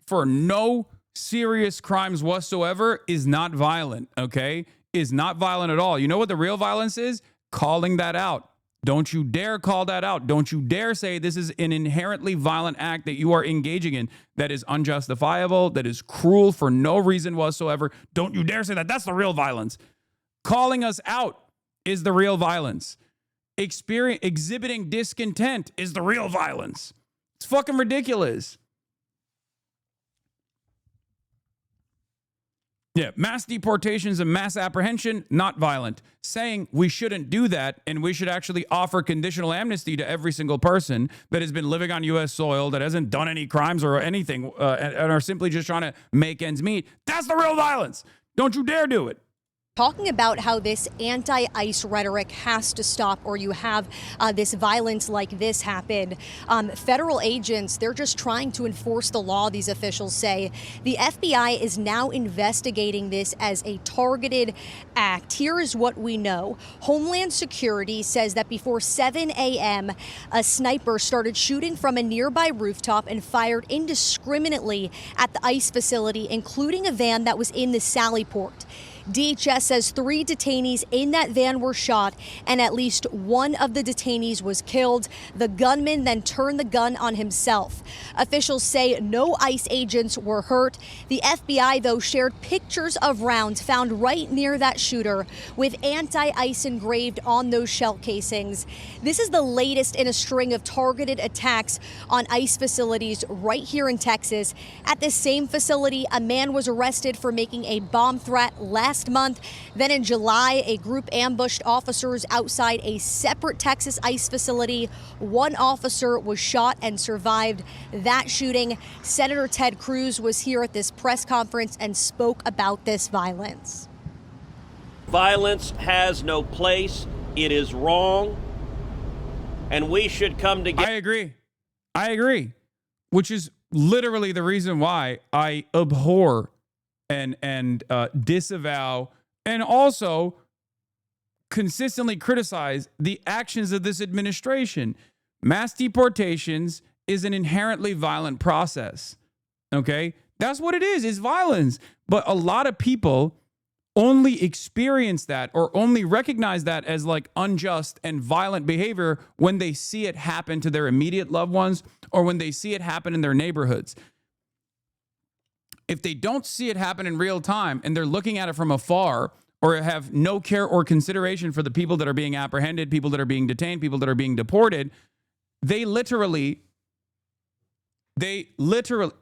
for no serious crimes whatsoever is not violent, okay? Is not violent at all. You know what the real violence is? Calling that out. Don't you dare call that out. Don't you dare say this is an inherently violent act that you are engaging in that is unjustifiable, that is cruel for no reason whatsoever. Don't you dare say that. That's the real violence. Calling us out is the real violence. Exhibiting discontent is the real violence. It's fucking ridiculous. Yeah, mass deportations and mass apprehension, not violent. Saying we shouldn't do that and we should actually offer conditional amnesty to every single person that has been living on U.S. soil, that hasn't done any crimes or anything, and are simply just trying to make ends meet. That's the real violence. Don't you dare do it. Talking about how this anti-ICE rhetoric has to stop, or you have this violence like this happen. Federal agents, they're just trying to enforce the law, these officials say. The FBI is now investigating this as a targeted act. Here is what we know. Homeland Security says that before 7 a.m., a sniper started shooting from a nearby rooftop and fired indiscriminately at the ICE facility, including a van that was in the Sallyport. DHS says 3 detainees in that van were shot, and at least one of the detainees was killed. The gunman then turned the gun on himself. Officials say no ICE agents were hurt. The FBI, though, shared pictures of rounds found right near that shooter with anti-ICE engraved on those shell casings. This is the latest in a string of targeted attacks on ICE facilities right here in Texas. At this same facility, a man was arrested for making a bomb threat last month. Then in July, a group ambushed officers outside a separate Texas ICE facility. One officer was shot and survived that shooting. Senator Ted Cruz was here at this press conference and spoke about this violence. Violence has no place. It is wrong. And we should come together. I agree. Which is literally the reason why I abhor and disavow and also consistently criticize the actions of this administration. Mass deportations is an inherently violent process. Okay? That's what it is violence. But a lot of people only experience that or only recognize that as like unjust and violent behavior when they see it happen to their immediate loved ones or when they see it happen in their neighborhoods. If they don't see it happen in real time and they're looking at it from afar or have no care or consideration for the people that are being apprehended, people that are being detained, people that are being deported, they literally,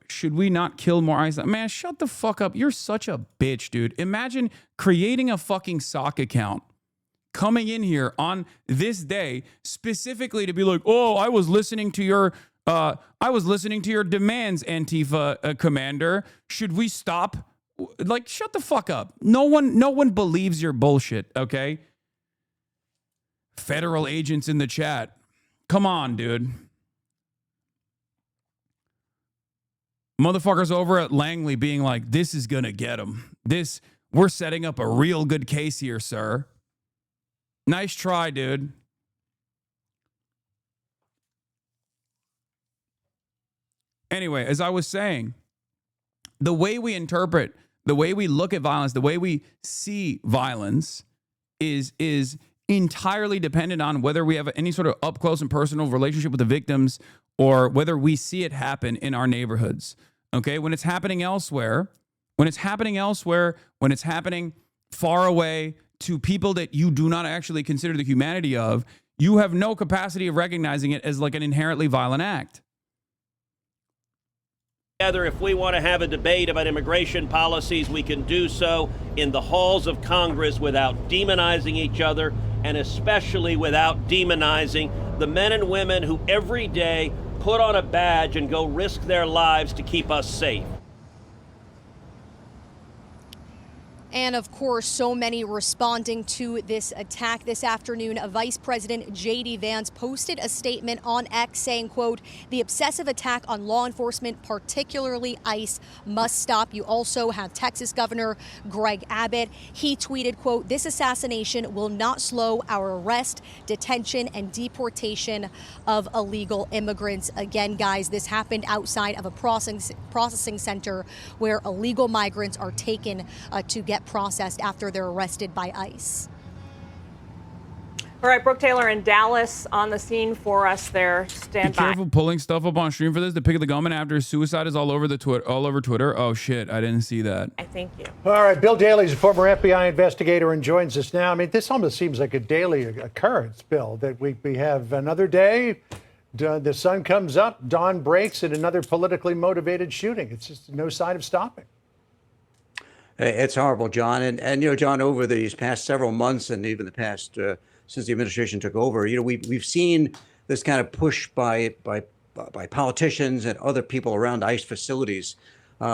should we not kill more ICE? Man, shut the fuck up. You're such a bitch, dude. Imagine creating a fucking sock account, coming in here on this day specifically to be like, oh, I was listening to your demands, Antifa commander. Should we stop? Like, shut the fuck up. No one believes your bullshit, okay? Federal agents in the chat. Come on, dude. Motherfuckers over at Langley being like, this is gonna get him. We're setting up a real good case here, sir. Nice try, dude. Anyway, as I was saying, the way we interpret, the way we look at violence, the way we see violence is entirely dependent on whether we have any sort of up close and personal relationship with the victims or whether we see it happen in our neighborhoods. Okay, when it's happening elsewhere, when it's happening far away to people that you do not actually consider the humanity of, you have no capacity of recognizing it as like an inherently violent act. If we want to have a debate about immigration policies, we can do so in the halls of Congress without demonizing each other, and especially without demonizing the men and women who every day put on a badge and go risk their lives to keep us safe. And of course, so many responding to this attack this afternoon. Vice President J.D. Vance posted a statement on X saying, quote, "The obsessive attack on law enforcement, particularly ICE, must stop." You also have Texas Governor Greg Abbott. He tweeted, quote, "This assassination will not slow our arrest, detention, and deportation of illegal immigrants." Again, guys, this happened outside of a processing center where illegal migrants are taken to get processed after they're arrested by ICE. All right, Brooke Taylor in Dallas on the scene for us there. Stand Be by. careful pulling stuff up on stream for this. The pick of the gunman after his suicide is all over Twitter. Oh shit, I didn't see that. I thank you. All right, Bill Daley's a former FBI investigator and joins us now. I mean, this almost seems like a daily occurrence, Bill, that we have another day, the sun comes up, dawn breaks, and another politically motivated shooting. It's just no sign of stopping. It's horrible, John. And you know, John, over these past several months and even the past since the administration took over, you know, we've seen this kind of push by politicians and other people around ICE facilities.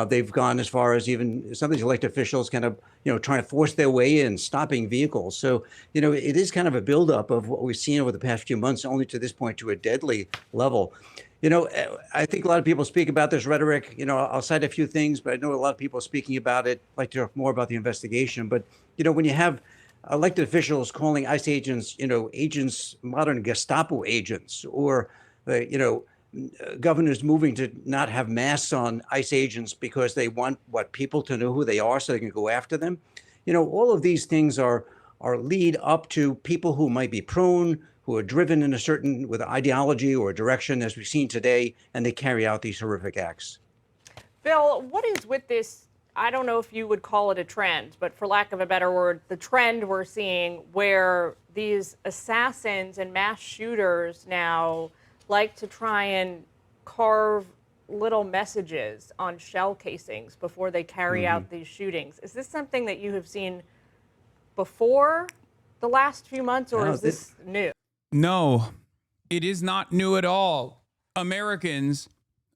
They've gone as far as even some of these elected officials kind of, you know, trying to force their way in, stopping vehicles. So, you know, it is kind of a buildup of what we've seen over the past few months, only to this point to a deadly level. You know, I think a lot of people speak about this rhetoric. You know, I'll cite a few things, but I know a lot of people speaking about it like to talk more about the investigation. But, you know, when you have elected officials calling ICE agents, you know, agents, modern Gestapo agents, or, you know, governors moving to not have masks on ICE agents because they want people to know who they are so they can go after them. You know, all of these things are lead up to people who might be prone, who are driven in a certain with ideology or direction, as we've seen today, and they carry out these horrific acts. Bill, what is with this? I don't know if you would call it a trend, but for lack of a better word, the trend we're seeing where these assassins and mass shooters now like to try and carve little messages on shell casings before they carry out these shootings. Is this something that you have seen before the last few months, or is this new? No, it is not new at all. Americans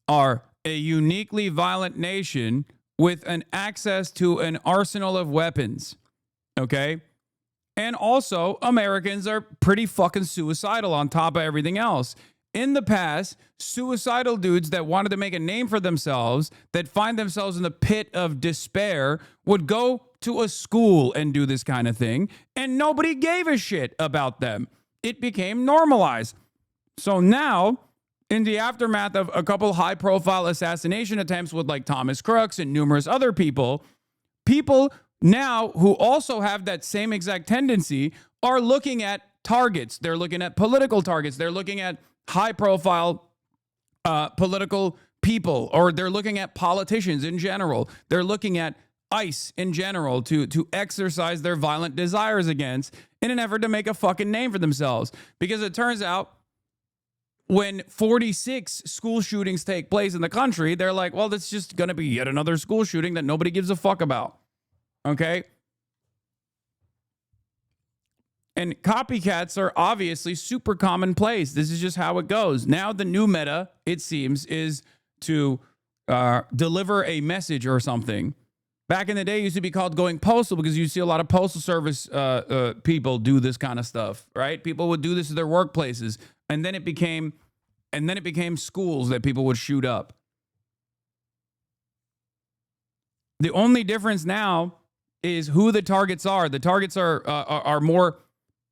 are a uniquely violent nation with an access to an arsenal of weapons, okay? And also, Americans are pretty fucking suicidal on top of everything else. In the past, suicidal dudes that wanted to make a name for themselves, that find themselves in the pit of despair, would go to a school and do this kind of thing, and nobody gave a shit about them. It became normalized. So now, in the aftermath of a couple high-profile assassination attempts with like Thomas Crooks and numerous other people now who also have that same exact tendency are looking at targets. They're looking at political targets. They're looking at high-profile political people, or they're looking at politicians in general. They're looking at ICE in general to exercise their violent desires against in an effort to make a fucking name for themselves. Because it turns out when 46 school shootings take place in the country, they're like, well, that's just going to be yet another school shooting that nobody gives a fuck about. Okay? And copycats are obviously super commonplace. This is just how it goes. Now the new meta, it seems, is to deliver a message or something. Back in the day, it used to be called going postal because you see a lot of postal service people do this kind of stuff, right? People would do this at their workplaces, and then it became schools that people would shoot up. The only difference now is who the targets are. The targets are more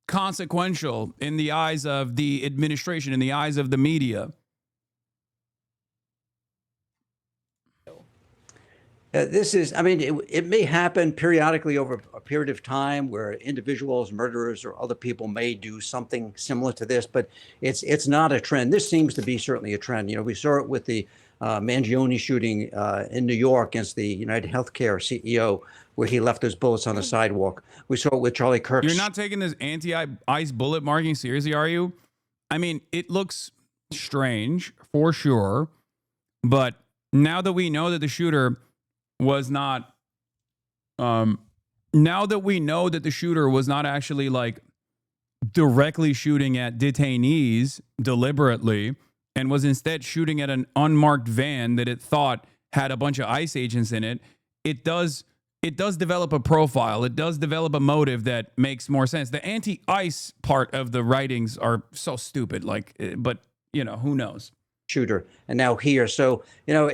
consequential in the eyes of the administration, in the eyes of the media. This is, I mean, it may happen periodically over a period of time where individuals, murderers, or other people may do something similar to this, but it's not a trend. This seems to be certainly a trend. You know, we saw it with the Mangione shooting in New York against the United Healthcare CEO, where he left those bullets on the sidewalk. We saw it with Charlie Kirk. You're not taking this anti-ice bullet marking seriously, are you? I mean, it looks strange for sure, but now that we know that the shooter was not, now that we know that the shooter was not actually like directly shooting at detainees deliberately and was instead shooting at an unmarked van that it thought had a bunch of ICE agents in it, it does develop a profile. It does develop a motive that makes more sense. The anti-ICE part of the writings are so stupid, like, but you know, who knows? Shooter, and now here. So, you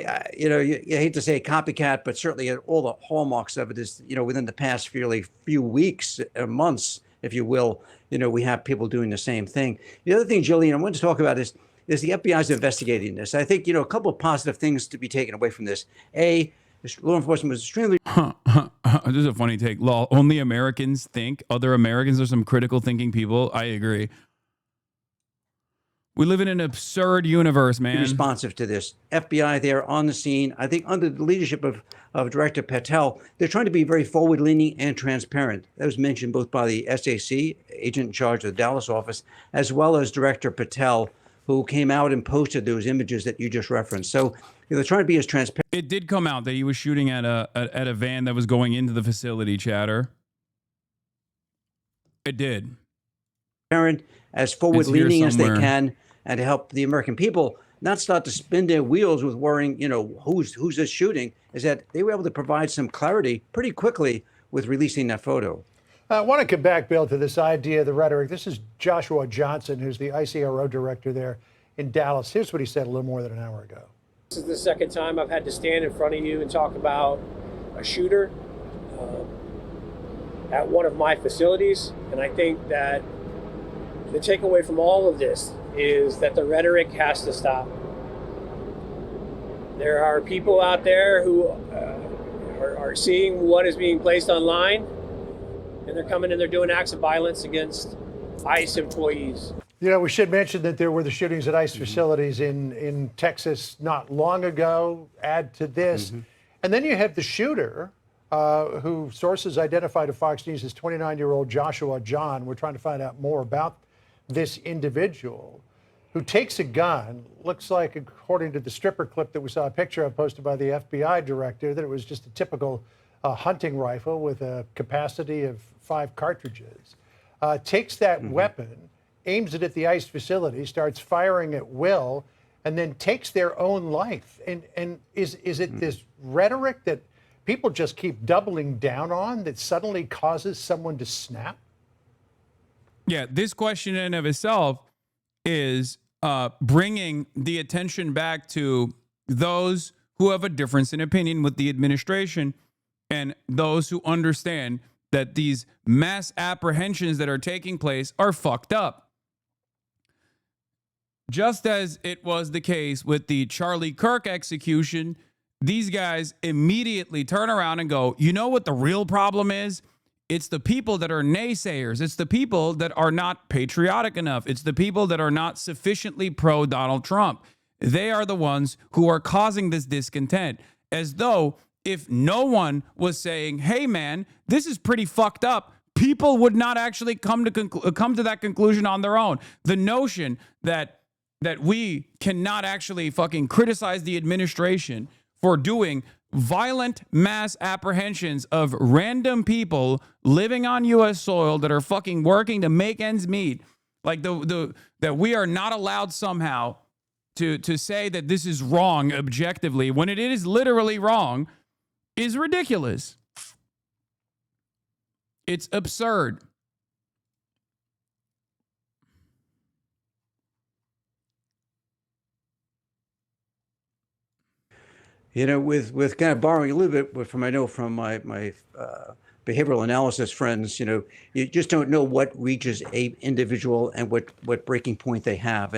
hate to say copycat, but certainly all the hallmarks of it is, within the past few weeks, months, if you will, we have people doing the same thing. The other thing, Jillian, I want to talk about is the FBI's investigating this. I think, a couple of positive things to be taken away from this. A, law enforcement was extremely... This is a funny take. Law, only Americans think. Other Americans are some critical thinking people. I agree. We live in an absurd universe, man. Responsive to this. FBI there on the scene, I think under the leadership of Director Patel, they're trying to be very forward-leaning and transparent. That was mentioned both by the SAC, agent in charge of the Dallas office, as well as Director Patel, who came out and posted those images that you just referenced. So they're trying to be as transparent. It did come out that he was shooting at a van that was going into the facility, Chatter. It did. As forward-leaning as they can, and to help the American people not start to spin their wheels with worrying, who's this shooting, is that they were able to provide some clarity pretty quickly with releasing that photo. I want to come back, Bill, to this idea, the rhetoric. This is Joshua Johnson, who's the ICRO director there in Dallas. Here's what he said a little more than an hour ago. This is the second time I've had to stand in front of you and talk about a shooter at one of my facilities. And I think that the takeaway from all of this is that the rhetoric has to stop. There are people out there who are seeing what is being placed online, and they're coming and they're doing acts of violence against ICE employees. We should mention that there were the shootings at ICE facilities in Texas not long ago. Add to this. And then you have the shooter, who sources identified at Fox News as 29-year-old Joshua John. We're trying to find out more about this individual who takes a gun, looks like, according to the stripper clip that we saw a picture of posted by the FBI director, that it was just a typical hunting rifle with a capacity of 5 cartridges. Takes that weapon, aims it at the ICE facility, starts firing at will, and then takes their own life. And is it this rhetoric that people just keep doubling down on that suddenly causes someone to snap? Yeah, this question in and of itself is bringing the attention back to those who have a difference in opinion with the administration and those who understand that these mass apprehensions that are taking place are fucked up. Just as it was the case with the Charlie Kirk execution, these guys immediately turn around and go, you know what the real problem is? It's the people that are naysayers. It's the people that are not patriotic enough. It's the people that are not sufficiently pro Donald Trump. They are the ones who are causing this discontent, as though if no one was saying, hey, man, this is pretty fucked up, people would not actually come to that conclusion on their own. The notion that we cannot actually fucking criticize the administration for doing violent mass apprehensions of random people living on U.S. soil that are fucking working to make ends meet, like that we are not allowed somehow to say that this is wrong objectively when it is literally wrong, is ridiculous. It's absurd. With kind of borrowing a little bit from my behavioral analysis friends, you just don't know what reaches a individual and what breaking point they have.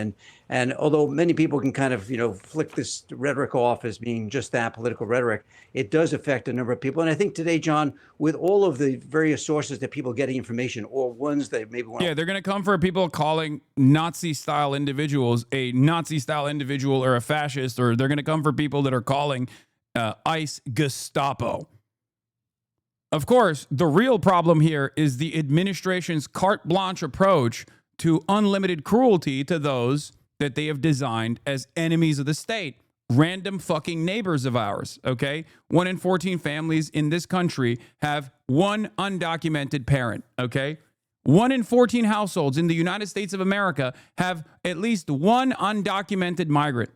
And although many people can kind of, flick this rhetoric off as being just that, political rhetoric, it does affect a number of people. And I think today, John, with all of the various sources that people getting information, or ones that maybe want Yeah, they're going to come for people calling Nazi-style individuals a Nazi-style individual or a fascist, or they're going to come for people that are calling ICE Gestapo. Of course, the real problem here is the administration's carte blanche approach to unlimited cruelty to those that they have designed as enemies of the state. Random fucking neighbors of ours, okay? 1 in 14 families in this country have one undocumented parent, okay? 1 in 14 households in the United States of America have at least one undocumented migrant.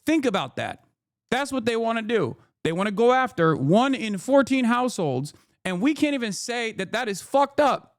Think about that. That's what they want to do. They want to go after 1 in 14 households, and we can't even say that that is fucked up.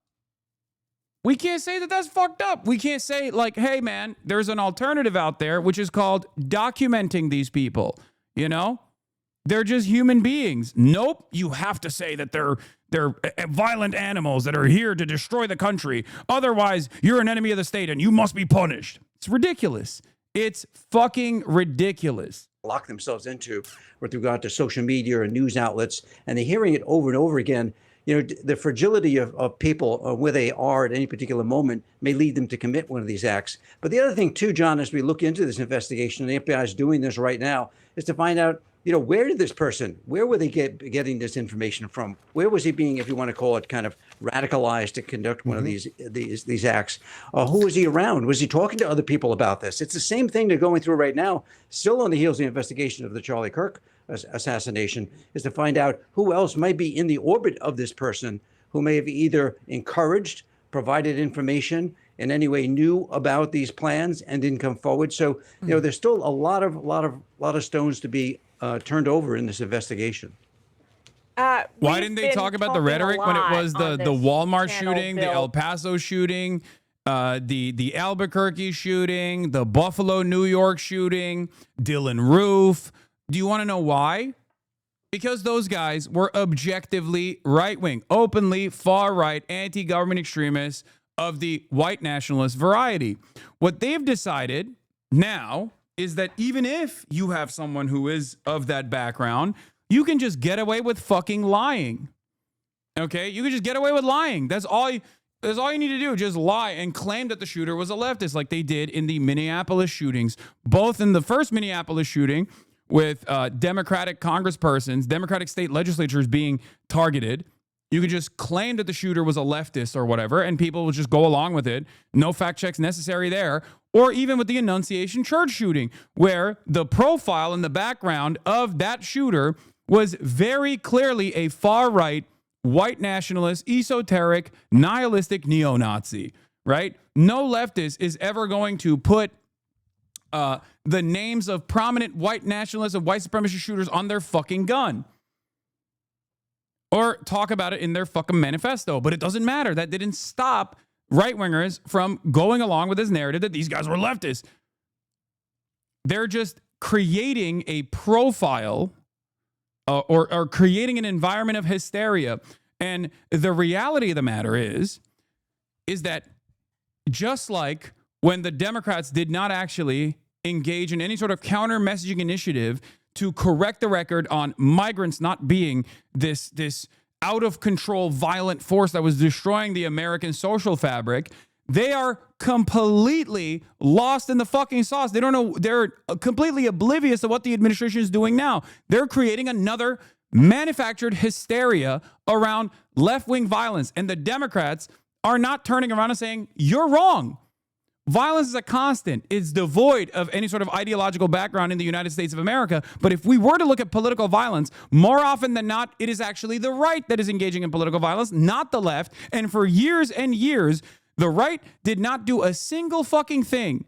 We can't say that that's fucked up. We can't say, like, hey, man, there's an alternative out there, which is called documenting these people. They're just human beings. Nope. You have to say that they're violent animals that are here to destroy the country. Otherwise, you're an enemy of the state and you must be punished. It's ridiculous. It's fucking ridiculous. Lock themselves into with regard to social media and news outlets, and they're hearing it over and over again. The fragility of people where they are at any particular moment may lead them to commit one of these acts. But the other thing, too, John, as we look into this investigation, and the FBI is doing this right now, is to find out, where did this person, where were they getting this information from? Where was he being, if you want to call it, kind of radicalized to conduct one of these acts? Who was he around? Was he talking to other people about this? It's the same thing they're going through right now, still on the heels of the investigation of the Charlie Kirk assassination, is to find out who else might be in the orbit of this person who may have either encouraged, provided information, in any way knew about these plans and didn't come forward. So, there's still a lot of stones to be turned over in this investigation. Why didn't they talk about the rhetoric when it was the Walmart shooting, the El Paso shooting, the Albuquerque shooting, the Buffalo, New York shooting, Dylan Roof? Do you want to know why? Because those guys were objectively right-wing, openly far-right, anti-government extremists of the white nationalist variety. What they've decided now is that even if you have someone who is of that background, you can just get away with fucking lying. Okay? You can just get away with lying. That's all you need to do. Just lie and claim that the shooter was a leftist, like they did in the Minneapolis shootings. Both in the first Minneapolis shooting, with Democratic congresspersons, Democratic state legislatures being targeted, you could just claim that the shooter was a leftist or whatever, and people would just go along with it. No fact checks necessary there. Or even with the Annunciation Church shooting, where the profile in the background of that shooter was very clearly a far-right, white nationalist, esoteric, nihilistic neo-Nazi, right? No leftist is ever going to put the names of prominent white nationalists and white supremacist shooters on their fucking gun. Or talk about it in their fucking manifesto. But it doesn't matter. That didn't stop right-wingers from going along with this narrative that these guys were leftists. They're just creating a profile or creating an environment of hysteria. And the reality of the matter is that just like when the Democrats did not actually engage in any sort of counter-messaging initiative to correct the record on migrants not being this out-of-control violent force that was destroying the American social fabric, they are completely lost in the fucking sauce. They don't know. They're completely oblivious of what the administration is doing now. They're creating another manufactured hysteria around left-wing violence. And the Democrats are not turning around and saying, you're wrong. Violence is a constant. It's devoid of any sort of ideological background in the United States of America. But if we were to look at political violence, more often than not, it is actually the right that is engaging in political violence, not the left. And for years and years, the right did not do a single fucking thing.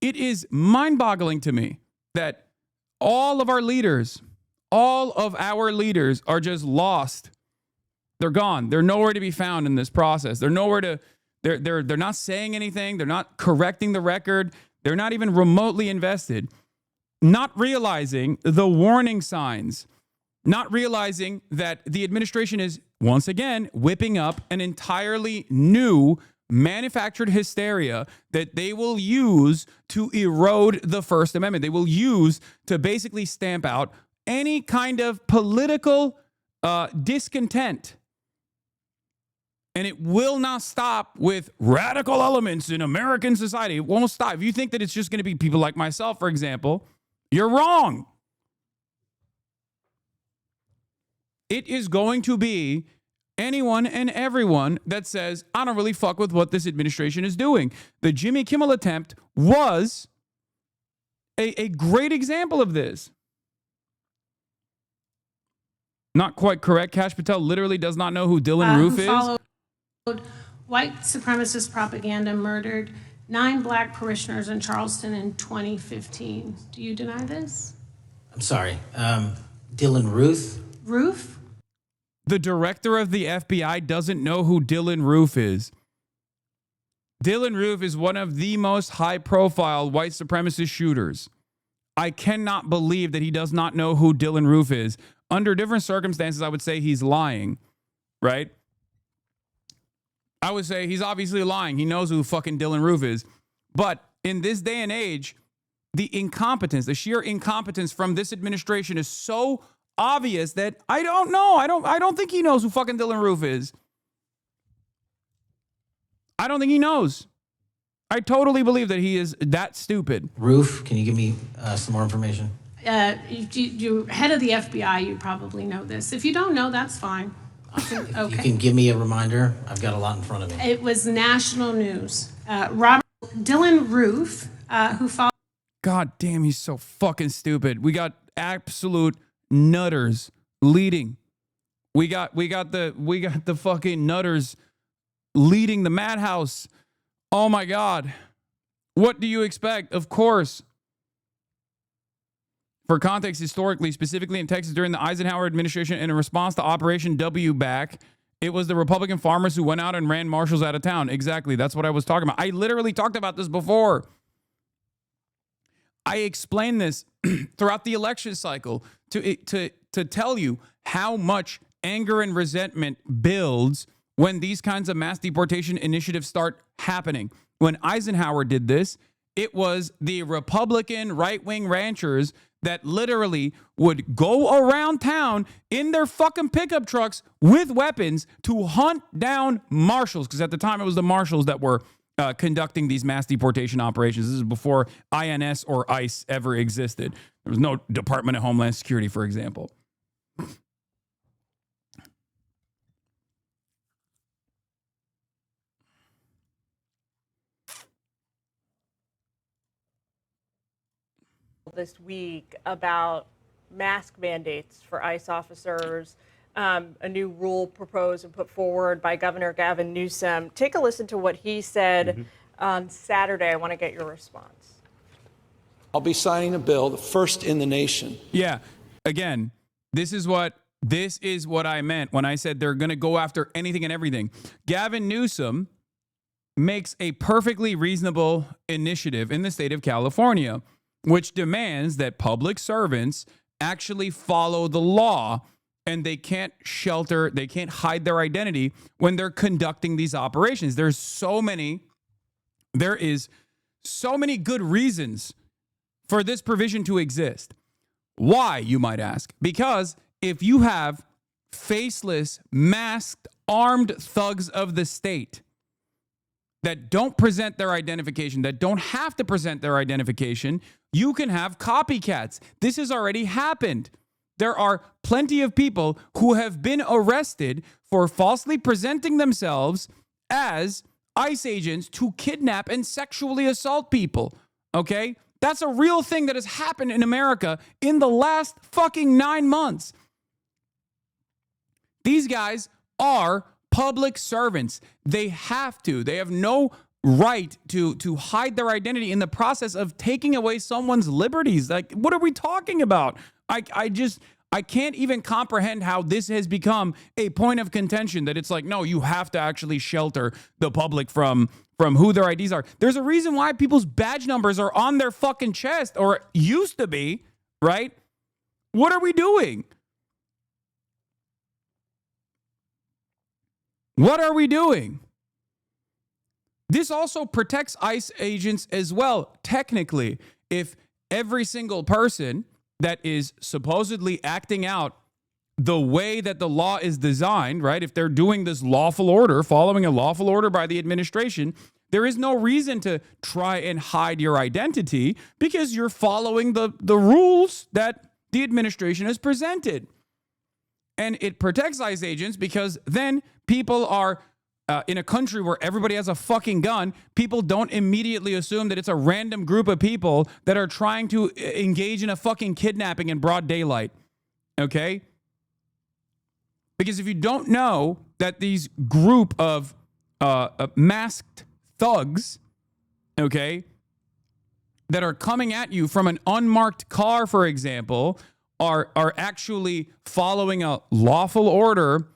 It is mind-boggling to me that all of our leaders are just lost. They're gone. They're nowhere to be found in this process. They're nowhere to, they're not saying anything. They're not correcting the record. They're not even remotely invested. not realizing the warning signs, not realizing that the administration is once again whipping up an entirely new manufactured hysteria that they will use to erode the First Amendment. They will use to basically stamp out any kind of political discontent. And it will not stop with radical elements in American society. It won't stop. If you think that it's just going to be people like myself, for example, you're wrong. It is going to be anyone and everyone that says, I don't really fuck with what this administration is doing. The Jimmy Kimmel attempt was a great example of this. Not quite correct. Kash Patel literally does not know who Dylan Roof is. Followed white supremacist propaganda, murdered 9 black parishioners in Charleston in 2015. Do you deny this? I'm sorry. Dylan Roof? Roof? The director of the FBI doesn't know who Dylan Roof is. Dylan Roof is one of the most high-profile white supremacist shooters. I cannot believe that he does not know who Dylan Roof is. Under different circumstances, I would say he's lying, right? I would say he's obviously lying. He knows who fucking Dylan Roof is. But in this day and age, the incompetence, the sheer incompetence from this administration is so obvious that I don't know. I don't think he knows who fucking Dylan Roof is. I don't think he knows. I totally believe that he is that stupid. Roof, can you give me some more information? You're head of the FBI, you probably know this. If you don't know, that's fine. You can give me a reminder. I've got a lot in front of me. It was national news. Dylan Roof, who followed. God damn, he's so fucking stupid. We got absolute nutters leading. We got the fucking nutters leading the madhouse. Oh my God. What do you expect? Of course. For context, historically, specifically in Texas during the Eisenhower administration in response to Operation W Back, it was the Republican farmers who went out and ran marshals out of town. Exactly. That's what I was talking about. I literally talked about this before. I explained this throughout the election cycle to tell you how much anger and resentment builds when these kinds of mass deportation initiatives start happening. When Eisenhower did this, it was the Republican right-wing ranchers that literally would go around town in their fucking pickup trucks with weapons to hunt down marshals. Because at the time, it was the marshals that were conducting these mass deportation operations. This is before INS or ICE ever existed. There was no Department of Homeland Security, for example. This week about mask mandates for ICE officers, a new rule proposed and put forward by Governor Gavin Newsom. Take a listen to what he said on Saturday. I want to get your response. I'll be signing a bill, the first in the nation. Yeah. Again, this is what I meant when I said they're going to go after anything and everything. Gavin Newsom makes a perfectly reasonable initiative in the state of California, which demands that public servants actually follow the law, and they can't hide their identity when they're conducting these operations. There is so many good reasons for this provision to exist. Why, you might ask? Because if you have faceless, masked, armed thugs of the state that don't present their identification, that don't have to present their identification, you can have copycats. This has already happened. There are plenty of people who have been arrested for falsely presenting themselves as ICE agents to kidnap and sexually assault people. Okay? That's a real thing that has happened in America in the last fucking 9 months. These guys are public servants. They have no right to hide their identity in the process of taking away someone's liberties. Like, what are we talking about? I can't even comprehend how this has become a point of contention, that it's like, no, you have to actually shelter the public from who their IDs are. There's a reason why people's badge numbers are on their fucking chest, or used to be, right? What are we doing? What are we doing? This also protects ICE agents as well. Technically, if every single person that is supposedly acting out the way that the law is designed, right? If they're doing this lawful order, following a lawful order by the administration, there is no reason to try and hide your identity, because you're following the rules that the administration has presented. And it protects ICE agents because then people are in a country where everybody has a fucking gun. People don't immediately assume that it's a random group of people that are trying to engage in a fucking kidnapping in broad daylight. Okay? Because if you don't know that these group of masked thugs, okay, that are coming at you from an unmarked car, for example, are actually following a lawful order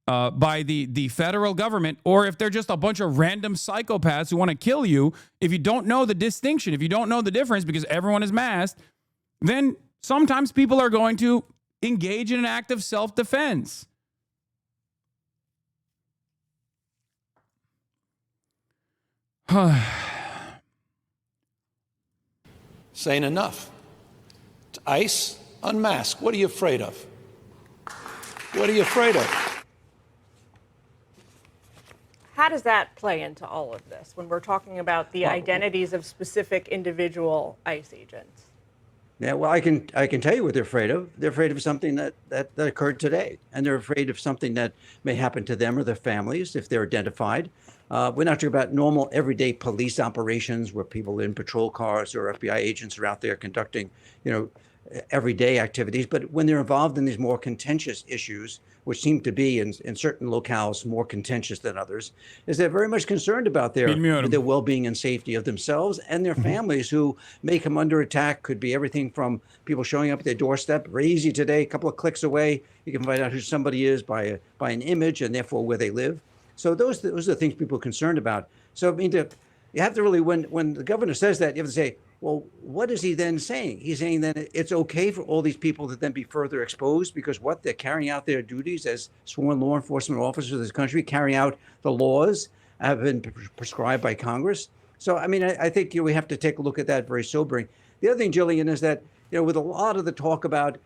by the federal government, or if they're just a bunch of random psychopaths who want to kill you, if you don't know the distinction, if you don't know the difference because everyone is masked, then sometimes people are going to engage in an act of self-defense. Saying enough. ICE, unmask. What are you afraid of? What are you afraid of? How does that play into all of this when we're talking about the identities of specific individual ICE agents? Yeah, well, I can tell you what they're afraid of. They're afraid of something that occurred today, and they're afraid of something that may happen to them or their families if they're identified. We're not talking about normal, everyday police operations where people in patrol cars or FBI agents are out there conducting, everyday activities. But when they're involved in these more contentious issues, which seem to be in certain locales more contentious than others, is they're very much concerned about their well-being and safety of themselves and their families, who may come under attack. Could be everything from people showing up at their doorstep. Very easy today, a couple of clicks away, you can find out who somebody is by an image and therefore where they live. So those are the things people are concerned about. So I mean, you have to really, when the governor says that, you have to say, well, what is he then saying? He's saying that it's okay for all these people to then be further exposed because they're carrying out their duties as sworn law enforcement officers of this country, carrying out the laws have been prescribed by Congress. So, I mean, I think we have to take a look at that very sobering. The other thing, Jillian, is that, with a lot of the talk about,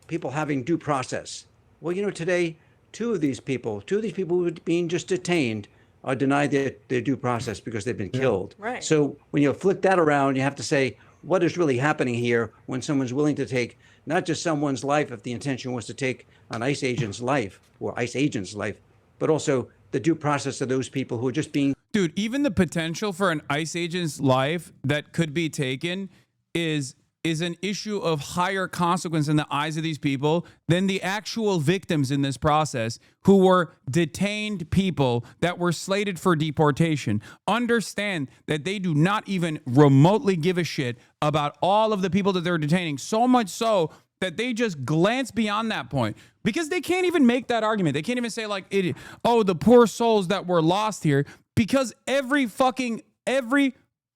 people having due process. Well, today, two of these people who are being just detained are denied their due process because they've been killed. Right. So when you flip that around, you have to say, what is really happening here when someone's willing to take not just someone's life, if the intention was to take an ICE agent's life or ICE agent's life, but also the due process of those people who are just being... Dude, even the potential for an ICE agent's life that could be taken is an issue of higher consequence in the eyes of these people than the actual victims in this process, who were detained people that were slated for deportation. Understand that they do not even remotely give a shit about all of the people that they're detaining, so much so that they just glance beyond that point, because they can't even make that argument. They can't even say the poor souls that were lost here, because every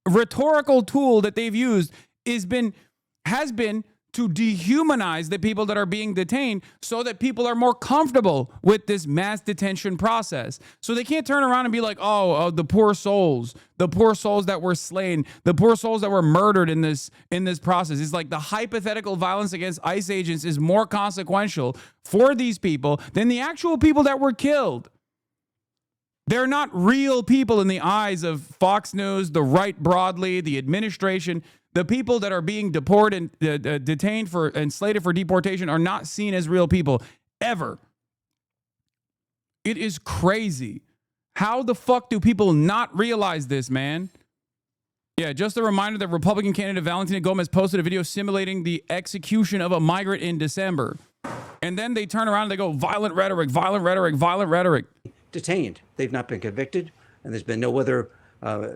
rhetorical tool that they've used has been to dehumanize the people that are being detained so that people are more comfortable with this mass detention process. So they can't turn around and be like, the poor souls that were slain, the poor souls that were murdered in this process. It's like the hypothetical violence against ICE agents is more consequential for these people than the actual people that were killed. They're not real people in the eyes of Fox News, the right broadly, the administration. The people that are being deported and detained and slated for deportation are not seen as real people, ever. It is crazy. How the fuck do people not realize this, man? Yeah, just a reminder that Republican candidate Valentina Gomez posted a video simulating the execution of a migrant in December. And then they turn around and they go, violent rhetoric, violent rhetoric, violent rhetoric. Detained. They've not been convicted, and there's been no other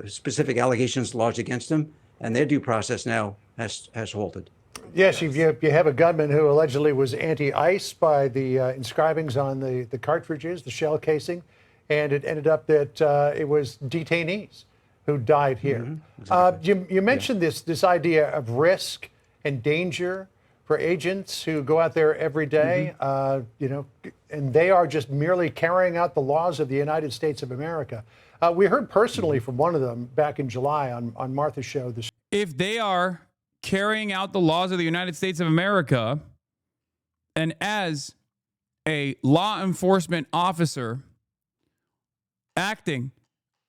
specific allegations lodged against them. And their due process now has halted. Yes, you have a gunman who allegedly was anti-ICE by the inscribings on the cartridges, the shell casing, and it ended up that it was detainees who died here. You mentioned this idea of risk and danger for agents who go out there every day, and they are just merely carrying out the laws of the United States of America. We heard personally from one of them back in July on Martha's show. If they are carrying out the laws of the United States of America, and as a law enforcement officer acting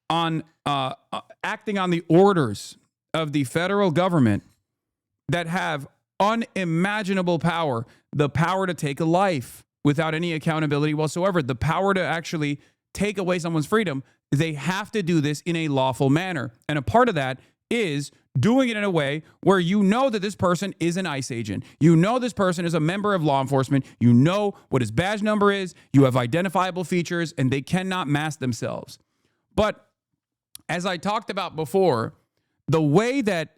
on the orders of the federal government that have unimaginable power, the power to take a life without any accountability whatsoever, the power to actually take away someone's freedom, they have to do this in a lawful manner. And a part of that is doing it in a way where you know that this person is an ICE agent. You know this person is a member of law enforcement. You know what his badge number is. You have identifiable features, and they cannot mask themselves. But as I talked about before, the way that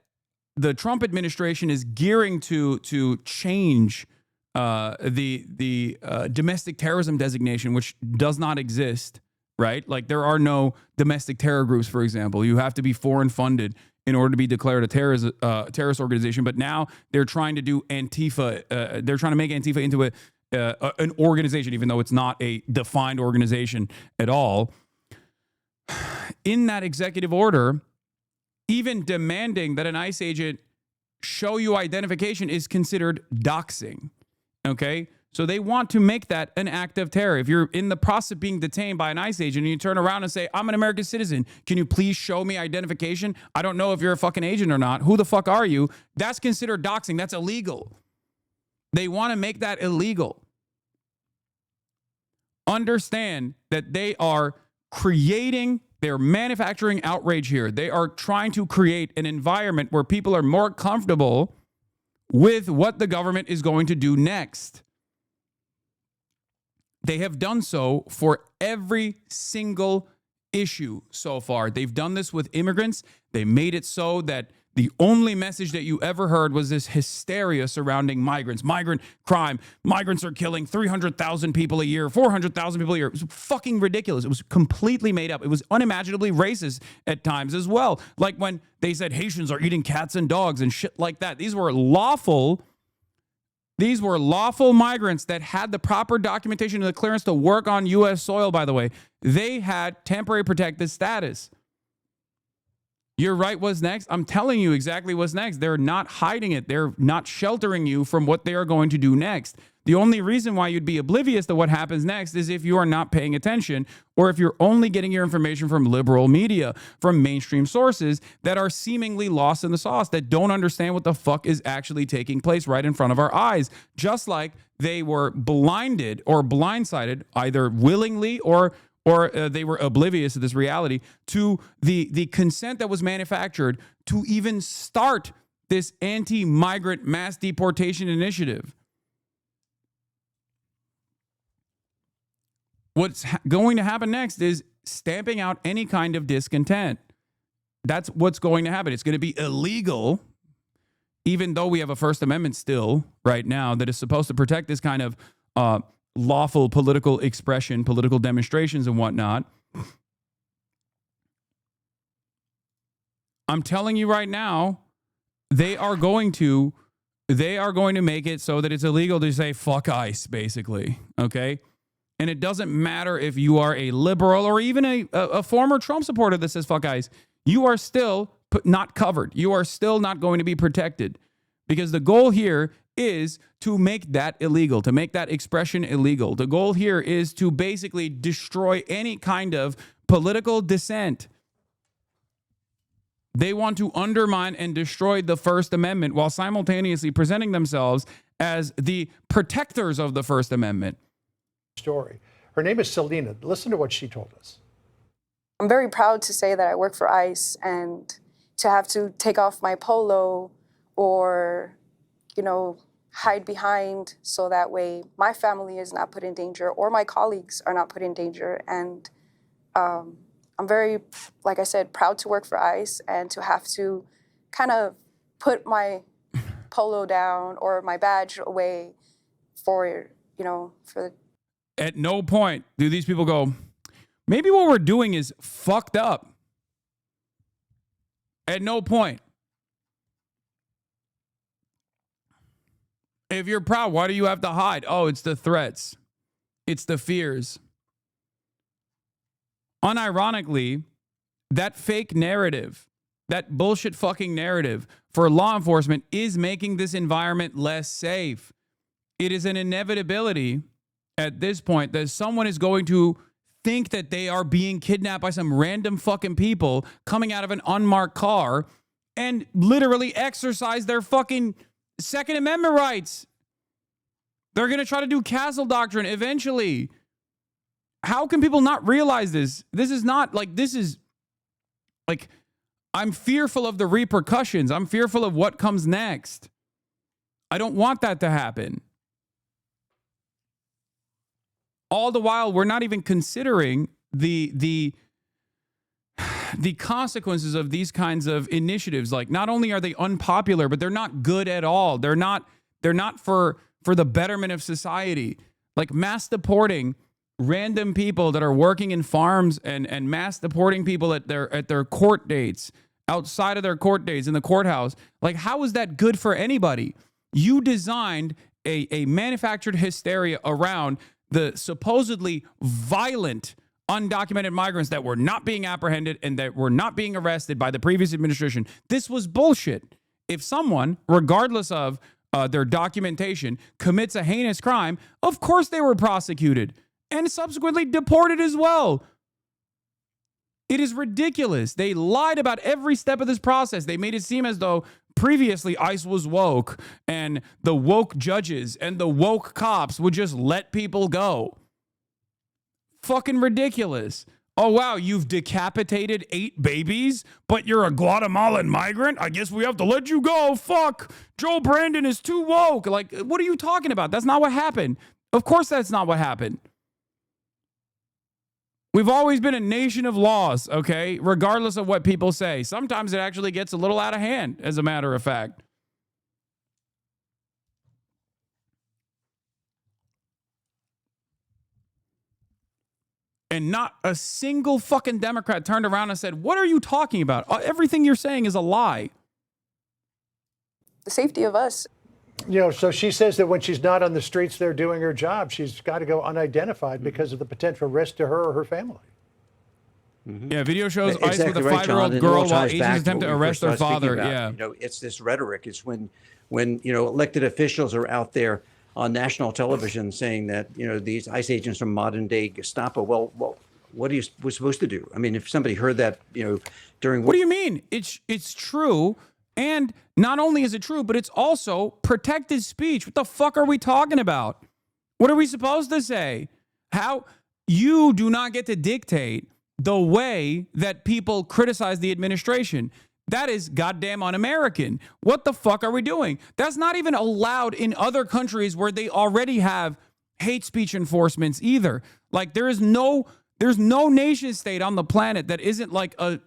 the Trump administration is gearing to change the domestic terrorism designation, which does not exist, right? Like there are no domestic terror groups, for example. You have to be foreign funded in order to be declared a terrorist organization. But now they're trying to do Antifa. They're trying to make Antifa into an organization, even though it's not a defined organization at all. In that executive order, even demanding that an ICE agent show you identification is considered doxing. Okay? So they want to make that an act of terror. If you're in the process of being detained by an ICE agent and you turn around and say, I'm an American citizen, can you please show me identification? I don't know if you're a fucking agent or not. Who the fuck are you? That's considered doxing. That's illegal. They want to make that illegal. Understand that they are they're manufacturing outrage here. They are trying to create an environment where people are more comfortable with what the government is going to do next. They have done so for every single issue so far. They've done this with immigrants. They made it so that the only message that you ever heard was this hysteria surrounding migrants, migrant crime. Migrants are killing 300,000 people a year, 400,000 people a year. It was fucking ridiculous. It was completely made up. It was unimaginably racist at times as well. Like when they said Haitians are eating cats and dogs and shit like that. These were lawful migrants that had the proper documentation and the clearance to work on U.S. soil, by the way. They had temporary protected status. You're right, what's next? I'm telling you exactly what's next. They're not hiding it. They're not sheltering you from what they are going to do next. The only reason why you'd be oblivious to what happens next is if you are not paying attention or if you're only getting your information from liberal media, from mainstream sources that are seemingly lost in the sauce, that don't understand what the fuck is actually taking place right in front of our eyes. Just like they were blinded or blindsided, either willingly or they were oblivious to this reality, to the consent that was manufactured to even start this anti-migrant mass deportation initiative. What's going to happen next is stamping out any kind of discontent. That's what's going to happen. It's going to be illegal, even though we have a First Amendment still right now that is supposed to protect this kind of lawful political expression, political demonstrations and whatnot. I'm telling you right now, they are going to make it so that it's illegal to say fuck ICE, basically. Okay? And it doesn't matter if you are a liberal or even a former Trump supporter that says fuck ICE. You are still not covered. You are still not going to be protected, because the goal here is to make that illegal, to make that expression illegal. The goal here is to basically destroy any kind of political dissent. They want to undermine and destroy the First Amendment while simultaneously presenting themselves as the protectors of the First Amendment. Story. Her name is Selena. Listen to what she told us. I'm very proud to say that I work for ICE, and to have to take off my polo or, hide behind so that way my family is not put in danger or my colleagues are not put in danger. And I'm very, like I said, proud to work for ICE and to have to kind of put my polo down or my badge away for, you know, for At no point do these people go, maybe what we're doing is fucked up. At no point. If you're proud, why do you have to hide? Oh, it's the threats. It's the fears. Unironically, that fake narrative, that bullshit fucking narrative for law enforcement is making this environment less safe. It is an inevitability at this point that someone is going to think that they are being kidnapped by some random fucking people coming out of an unmarked car and literally exercise their fucking Second Amendment rights. They're going to try to do castle doctrine eventually. How can people not realize this? This is not like, this is like, I'm fearful of the repercussions. I'm fearful of what comes next. I don't want that to happen. All the while, we're not even considering the consequences of these kinds of initiatives. Like, not only are they unpopular, but they're not good at all. They're not for the betterment of society. Like mass deporting random people that are working in farms and mass deporting people at their court dates, outside of their court dates in the courthouse. Like, how is that good for anybody? You designed a manufactured hysteria around the supposedly violent undocumented migrants that were not being apprehended and that were not being arrested by the previous administration. This was bullshit. If someone, regardless of their documentation, commits a heinous crime, of course they were prosecuted and subsequently deported as well. It is ridiculous. They lied about every step of this process. They made it seem as though previously ICE was woke and the woke judges and the woke cops would just let people go. Fucking ridiculous. Oh, wow, you've decapitated 8 babies, but you're a Guatemalan migrant? I guess we have to let you go. Fuck. Joe Brandon is too woke. Like, what are you talking about? That's not what happened. Of course that's not what happened. We've always been a nation of laws, okay? Regardless of what people say. Sometimes it actually gets a little out of hand, as a matter of fact. And not a single fucking Democrat turned around and said, what are you talking about? Everything you're saying is a lie. the safety of us. You know, so she says that when she's not on the streets there doing her job, she's got to go unidentified because of the potential risk to her or her family. Yeah, video shows ICE with a right, 5-year-old John, girl and it all while ties agents back to attempt to what we arrest first their started speaking father. about. Yeah. You know, it's this rhetoric. It's when you know, elected officials are out there on national television saying that, you know, these ICE agents are modern day Gestapo. Well, what are you supposed to do? I mean, if somebody heard that, you know, during What do you mean? It's true. And not only is it true, but it's also protected speech. What the fuck are we talking about? What are we supposed to say? How you do not get to dictate the way that people criticize the administration. That is goddamn un-American. What the fuck are we doing? That's not even allowed in other countries where they already have hate speech enforcements either. Like there's no nation state on the planet that isn't like a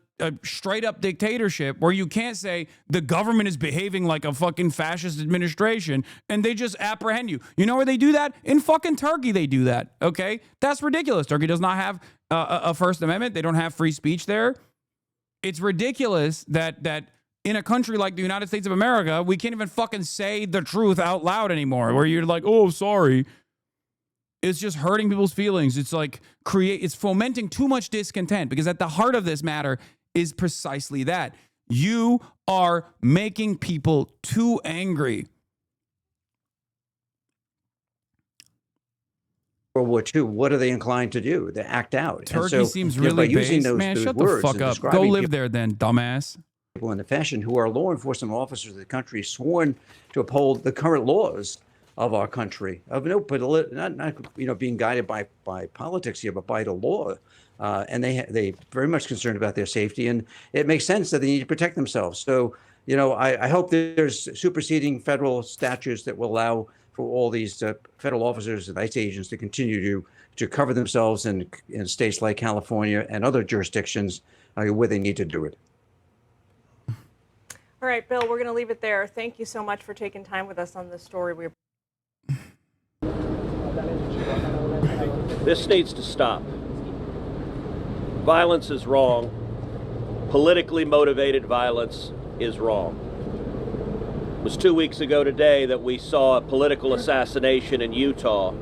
straight up dictatorship where you can't say the government is behaving like a fucking fascist administration and they just apprehend you. You know where they do that? In fucking Turkey they do that, okay? That's ridiculous. Turkey does not have a First Amendment. They don't have free speech there. It's ridiculous that in a country like the United States of America, we can't even fucking say the truth out loud anymore, where you're like, oh, sorry. It's just hurting people's feelings. It's like it's fomenting too much discontent, because at the heart of this matter is precisely that. You are making people too angry. World War II, what are they inclined to do? They act out. Turkey seems really based. Man, shut the fuck up. Go live there then, dumbass. People in the fashion who are law enforcement officers of the country, sworn to uphold the current laws of our country, of no, but not you know, being guided by politics here, but by the law. And they very much concerned about their safety, and it makes sense that they need to protect themselves. So, you know, I hope that there's superseding federal statutes that will allow for all these federal officers and ICE agents to continue to cover themselves in states like California and other jurisdictions where they need to do it. All All right, Bill, we're going to leave it there. Thank you so much for taking time with us on this story. This needs to stop. Violence is wrong. Politically motivated violence is wrong. It was 2 weeks ago today that we saw a political assassination in Utah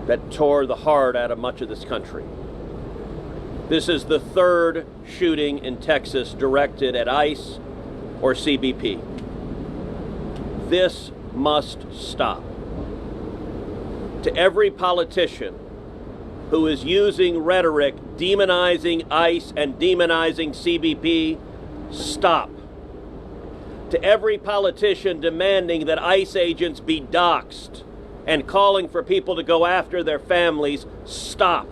that tore the heart out of much of this country. This is the third shooting in Texas directed at ICE or CBP. This must stop. To every politician who is using rhetoric demonizing ICE and demonizing CBP, stop. To every politician demanding that ICE agents be doxxed and calling for people to go after their families, stop.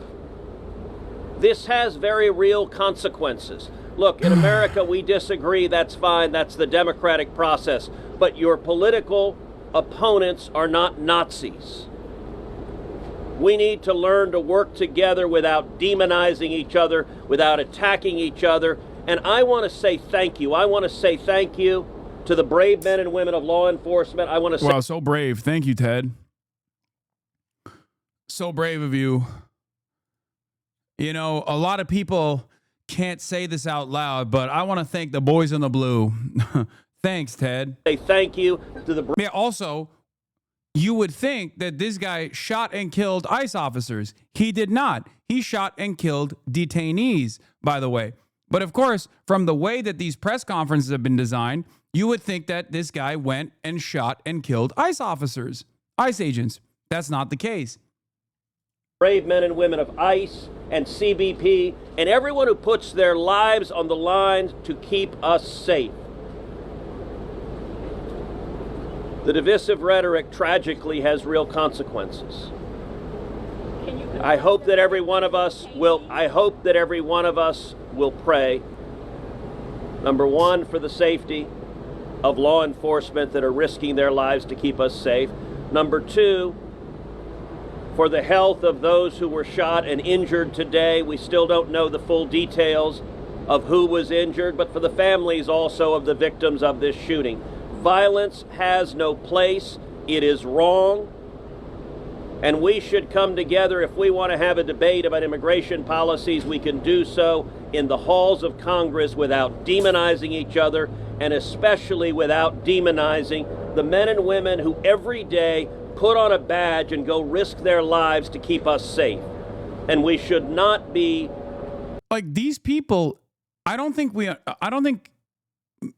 This has very real consequences. Look, in America, we disagree. That's fine. That's the democratic process. But your political opponents are not Nazis. We need to learn to work together without demonizing each other, without attacking each other. And I want to say thank you. I want to say thank you to the brave men and women of law enforcement. I want to say... Wow, so brave. Thank you, Ted. So brave of you. You know, a lot of people can't say this out loud, but I want to thank the boys in the blue. Thanks, Ted. Say thank you to the... Yeah, also, you would think that this guy shot and killed ICE officers. He did not. He shot and killed detainees, by the way. But of course, from the way that these press conferences have been designed, you would think that this guy went and shot and killed ICE officers, ICE agents. That's not the case. Brave men and women of ICE and CBP and everyone who puts their lives on the line to keep us safe. The divisive rhetoric tragically has real consequences. I hope that every one of us will pray, number one, for the safety of law enforcement that are risking their lives to keep us safe. Number two, for the health of those who were shot and injured today. We still don't know the full details of who was injured, but for the families also of the victims of this shooting. Violence has no place. It is wrong. And we should come together. If we want to have a debate about immigration policies, we can do so in the halls of Congress without demonizing each other, and especially without demonizing the men and women who every day put on a badge and go risk their lives to keep us safe. And we should not be... Like, these people, I don't think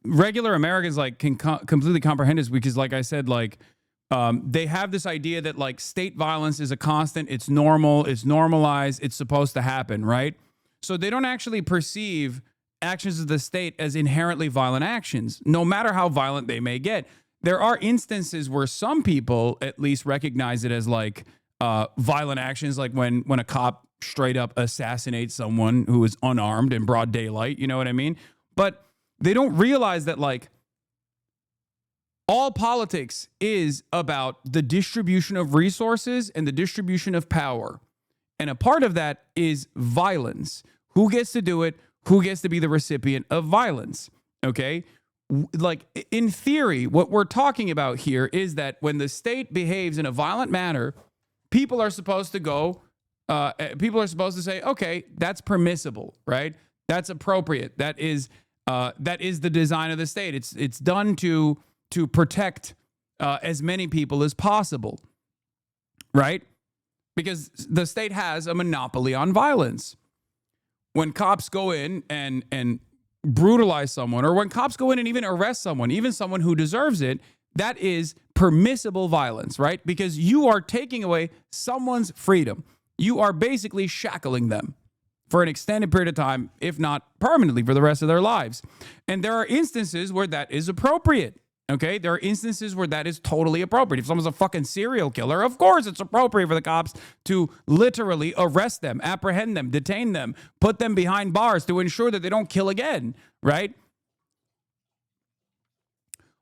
regular Americans can completely comprehend this, because like I said, they have this idea that state violence is a constant, it's normal, it's normalized, it's supposed to happen, right? So they don't actually perceive actions of the state as inherently violent actions, no matter how violent they may get. There are instances where some people at least recognize it as violent actions, like when a cop straight up assassinates someone who is unarmed in broad daylight, you know what I mean? But they don't realize that all politics is about the distribution of resources and the distribution of power. And a part of that is violence. Who gets to do it? Who gets to be the recipient of violence? Okay? In theory, what we're talking about here is that when the state behaves in a violent manner, people are supposed to say, okay, that's permissible, right? That's appropriate. That is the design of the state. It's done to protect as many people as possible, right? Because the state has a monopoly on violence. When cops go in and brutalize someone, or when cops go in and even arrest someone, even someone who deserves it, that is permissible violence, right? Because you are taking away someone's freedom. You are basically shackling them for an extended period of time, if not permanently for the rest of their lives. And there are instances where that is appropriate. Okay, there are instances where that is totally appropriate. If someone's a fucking serial killer, of course it's appropriate for the cops to literally arrest them, apprehend them, detain them, put them behind bars to ensure that they don't kill again, right?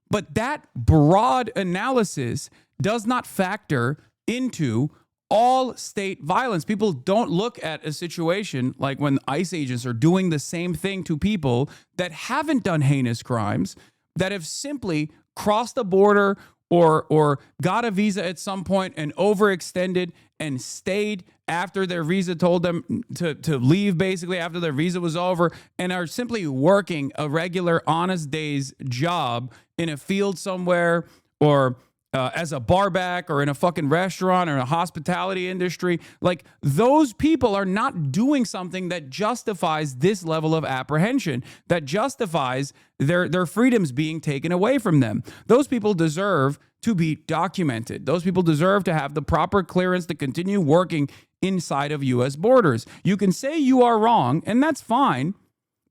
But that broad analysis does not factor into all state violence. People don't look at a situation like when ICE agents are doing the same thing to people that haven't done heinous crimes, that have simply crossed the border or got a visa at some point and overextended and stayed after their visa told them to leave, basically after their visa was over, and are simply working a regular honest day's job in a field somewhere, or as a barback, or in a fucking restaurant, or in a hospitality industry. Like, those people are not doing something that justifies this level of apprehension, that justifies their freedoms being taken away from them. Those people deserve to be documented. Those people deserve to have the proper clearance to continue working inside of U.S. borders. You can say you are wrong, and that's fine,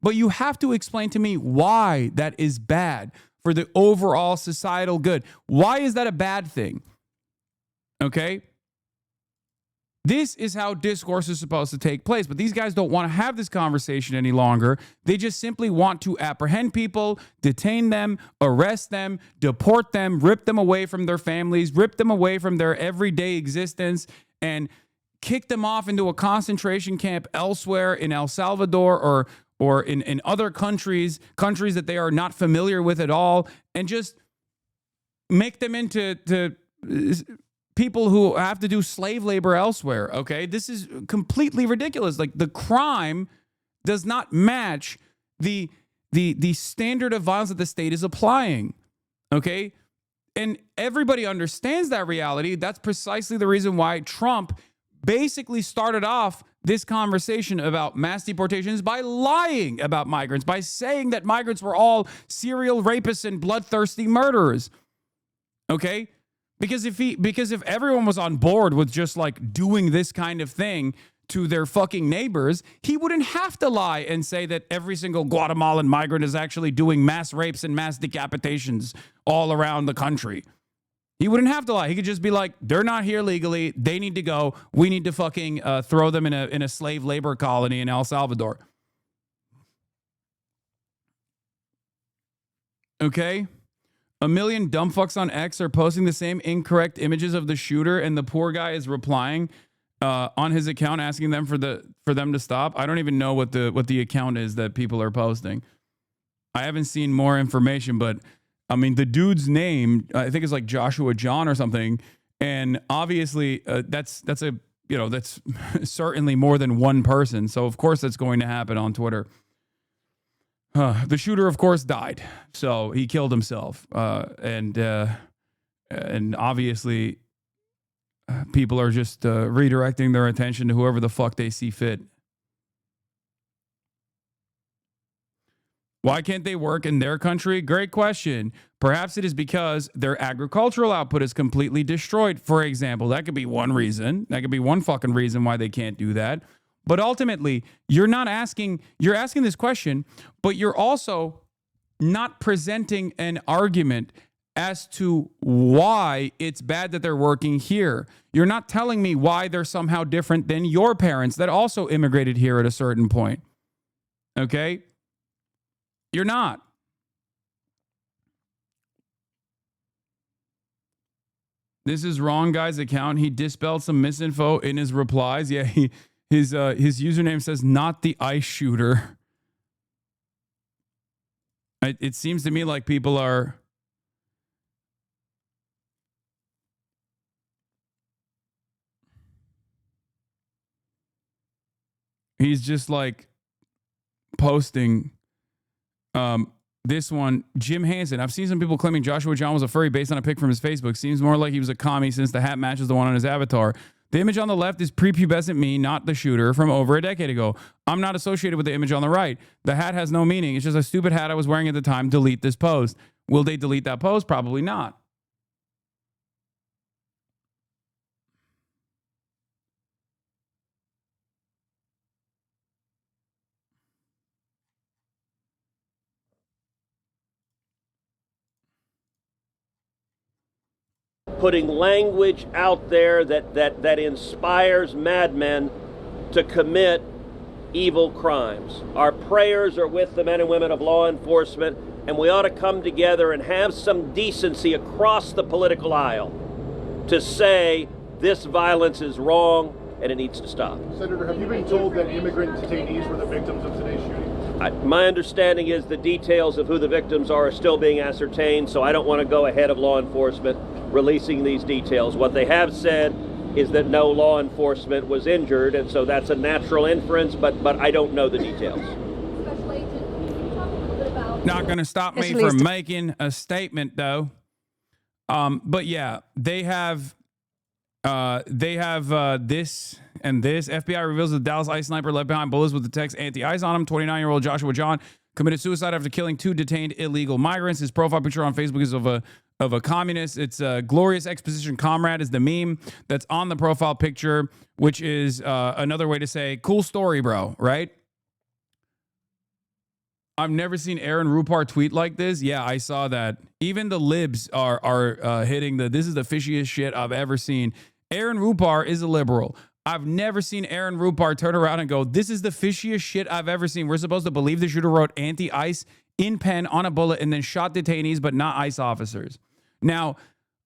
but you have to explain to me why that is bad for the overall societal good. Why is that a bad thing? Okay? This is how discourse is supposed to take place, but these guys don't want to have this conversation any longer. They just simply want to apprehend people, detain them, arrest them, deport them, rip them away from their families, rip them away from their everyday existence, and kick them off into a concentration camp elsewhere in El Salvador or in other countries that they are not familiar with at all, and just make them into people who have to do slave labor elsewhere, okay? This is completely ridiculous. Like, the crime does not match the standard of violence that the state is applying, okay? And everybody understands that reality. That's precisely the reason why Trump basically started off this conversation about mass deportations by lying about migrants, by saying that migrants were all serial rapists and bloodthirsty murderers. Okay? Because if everyone was on board with just like doing this kind of thing to their fucking neighbors, he wouldn't have to lie and say that every single Guatemalan migrant is actually doing mass rapes and mass decapitations all around the country. He wouldn't have to lie. He could just be like, they're not here legally. They need to go. We need to fucking throw them in a slave labor colony in El Salvador. Okay? A million dumb fucks on X are posting the same incorrect images of the shooter, and the poor guy is replying on his account asking them for them to stop. I don't even know what the account is that people are posting. I haven't seen more information, but I mean, the dude's name, I think, is like Joshua John or something. And obviously, that's certainly more than one person. So, of course, that's going to happen on Twitter. The shooter, of course, died. So he killed himself. And obviously, people are just redirecting their attention to whoever the fuck they see fit. Why can't they work in their country? Great question. Perhaps it is because their agricultural output is completely destroyed, for example. That could be one reason. That could be one fucking reason why they can't do that. But ultimately, you're asking this question, but you're also not presenting an argument as to why it's bad that they're working here. You're not telling me why they're somehow different than your parents that also immigrated here at a certain point. Okay? You're not. This is wrong guy's account. He dispelled some misinfo in his replies. Yeah, his username says not the ICE shooter. It seems to me like people are he's just like posting this one, Jim Hansen. I've seen some people claiming Joshua John was a furry based on a pic from his Facebook. Seems more like he was a commie since the hat matches the one on his avatar. The image on the left is prepubescent me, not the shooter, from over a decade ago. I'm not associated with the image on the right. The hat has no meaning. It's just a stupid hat I was wearing at the time. Delete this post. Will they delete that post? Probably not. Putting language out there that inspires madmen to commit evil crimes. Our prayers are with the men and women of law enforcement, and we ought to come together and have some decency across the political aisle to say This violence is wrong, and it needs to stop. Senator, have you been told that immigrant detainees were the victims of today's shooting? My understanding is the details of who the victims are still being ascertained, so I don't want to go ahead of law enforcement releasing these details. What they have said is that no law enforcement was injured, and so that's a natural inference, but I don't know the details. Not going to stop me from making a statement, though. But yeah, they have this and this. FBI reveals the Dallas ICE sniper left behind bullets with the text anti-ICE on him. 29-year-old Joshua John committed suicide after killing 2 detained illegal migrants. His profile picture on Facebook is of a communist. It's a glorious exposition comrade is the meme that's on the profile picture, which is another way to say cool story, bro, right? I've never seen Aaron Rupar tweet like this. Yeah, I saw that. Even the libs are hitting this is the fishiest shit I've ever seen. Aaron Rupar is a liberal. I've never seen Aaron Rupar turn around and go, this is the fishiest shit I've ever seen. We're supposed to believe the shooter wrote anti-ICE in pen on a bullet and then shot detainees, but not ICE officers. Now,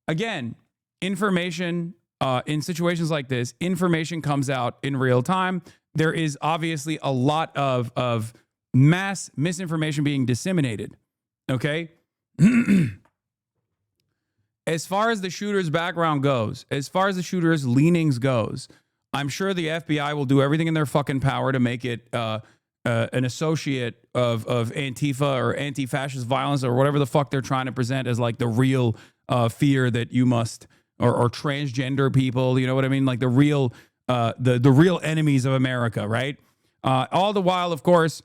again, information in situations like this, information comes out in real time. There is obviously a lot of mass misinformation being disseminated. Okay? As far as the shooter's background goes, as far as the shooter's leanings goes, I'm sure the FBI will do everything in their fucking power to make it an associate of Antifa or anti-fascist violence or whatever the fuck they're trying to present as like the real fear that you must, or transgender people, you know what I mean? Like the real real enemies of America, right? All the while, of course,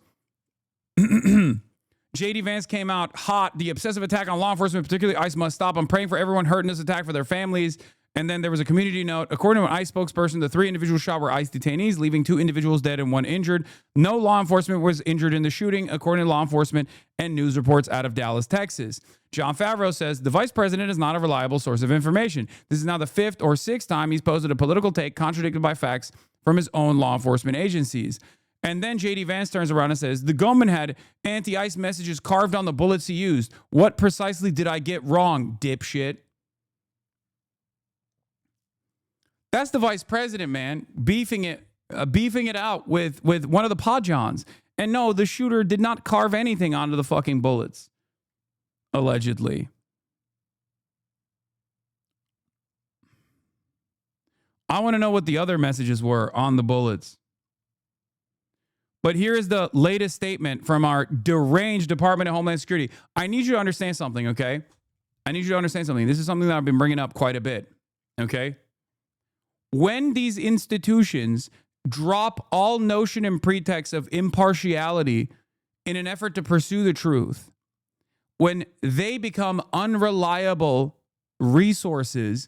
J.D. Vance came out hot. The obsessive attack on law enforcement, particularly ICE, must stop. I'm praying for everyone hurt in this attack, for their families. And then there was a community note. According to an ICE spokesperson, the 3 individuals shot were ICE detainees, leaving 2 individuals dead and 1 injured. No law enforcement was injured in the shooting, according to law enforcement and news reports out of Dallas, Texas. John Favreau says the vice president is not a reliable source of information. This is now the 5th or 6th time he's posted a political take contradicted by facts from his own law enforcement agencies. And then J.D. Vance turns around and says, the gunman had anti-ICE messages carved on the bullets he used. What precisely did I get wrong, dipshit? That's the vice president, man, beefing it out with one of the podjons. And no, the shooter did not carve anything onto the fucking bullets, allegedly. I want to know what the other messages were on the bullets. But here is the latest statement from our deranged Department of Homeland Security. I need you to understand something, okay? I need you to understand something. This is something that I've been bringing up quite a bit, okay? When these institutions drop all notion and pretext of impartiality in an effort to pursue the truth, when they become unreliable resources,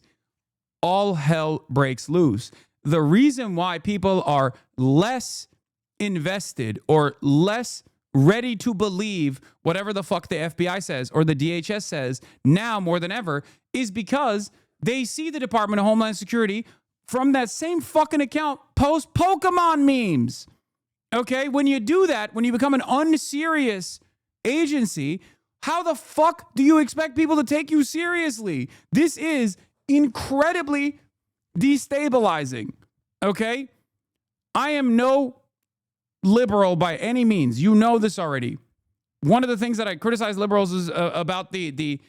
all hell breaks loose. The reason why people are less invested or less ready to believe whatever the fuck the FBI says or the DHS says now more than ever is because they see the Department of Homeland Security from that same fucking account post Pokemon memes. Okay? When you do that, when you become an unserious agency, how the fuck do you expect people to take you seriously? This is incredibly destabilizing. Okay? I am no liberal by any means. You know this already. One of the things that I criticize liberals is about the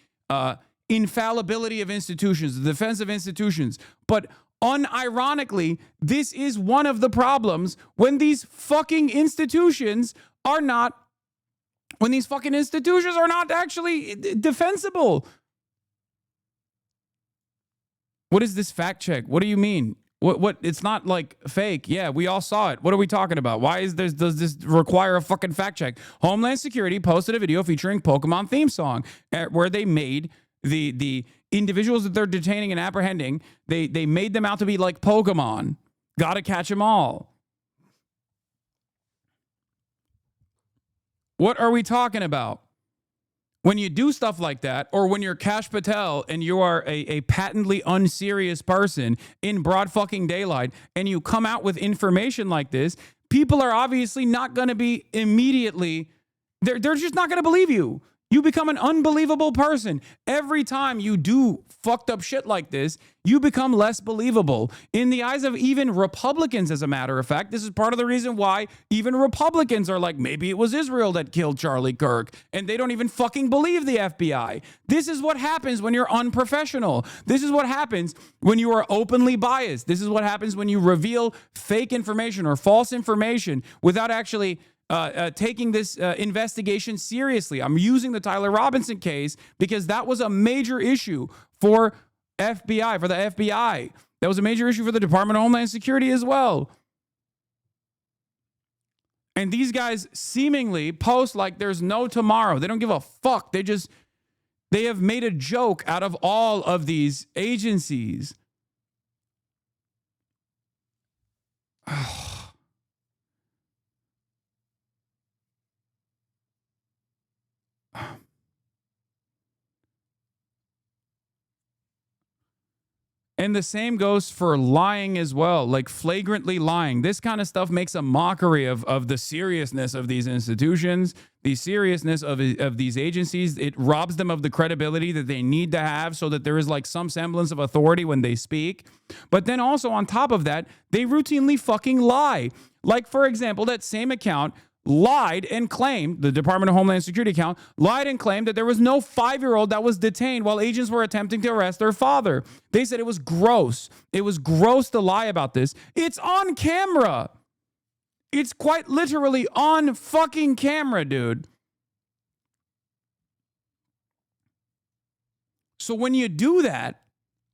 infallibility of institutions, the defense of institutions. But unironically, this is one of the problems when these fucking institutions are not actually defensible. What is this fact check? What do you mean? What? It's not like fake. Yeah, we all saw it. What are we talking about? Why does this require a fucking fact check? Homeland Security posted a video featuring Pokemon theme song where they made the individuals that they're detaining and apprehending, they made them out to be like Pokemon. Gotta catch them all. What are we talking about? When you do stuff like that, or when you're Kash Patel and you are a patently unserious person in broad fucking daylight and you come out with information like this, people are obviously not going to be immediately, they're just not going to believe you. You become an unbelievable person. Every time you do fucked up shit like this, you become less believable in the eyes of even Republicans, as a matter of fact. This is part of the reason why even Republicans are like, maybe it was Israel that killed Charlie Kirk, and they don't even fucking believe the FBI. This is what happens when you're unprofessional. This is what happens when you are openly biased. This is what happens when you reveal fake information or false information without actually taking this investigation seriously. I'm using the Tyler Robinson case because that was a major issue for the FBI. That was a major issue for the Department of Homeland Security as well. And these guys seemingly post like there's no tomorrow. They don't give a fuck. They have made a joke out of all of these agencies. And the same goes for lying as well, like flagrantly lying. This kind of stuff makes a mockery of the seriousness of these institutions, the seriousness of these agencies. It robs them of the credibility that they need to have so that there is like some semblance of authority when they speak. But then also on top of that, they routinely fucking lie. Like, for example, that same account lied and claimed, the Department of Homeland Security account, lied and claimed that there was no 5-year-old that was detained while agents were attempting to arrest their father. They said it was gross. It was gross to lie about this. It's on camera. It's quite literally on fucking camera, dude. So when you do that,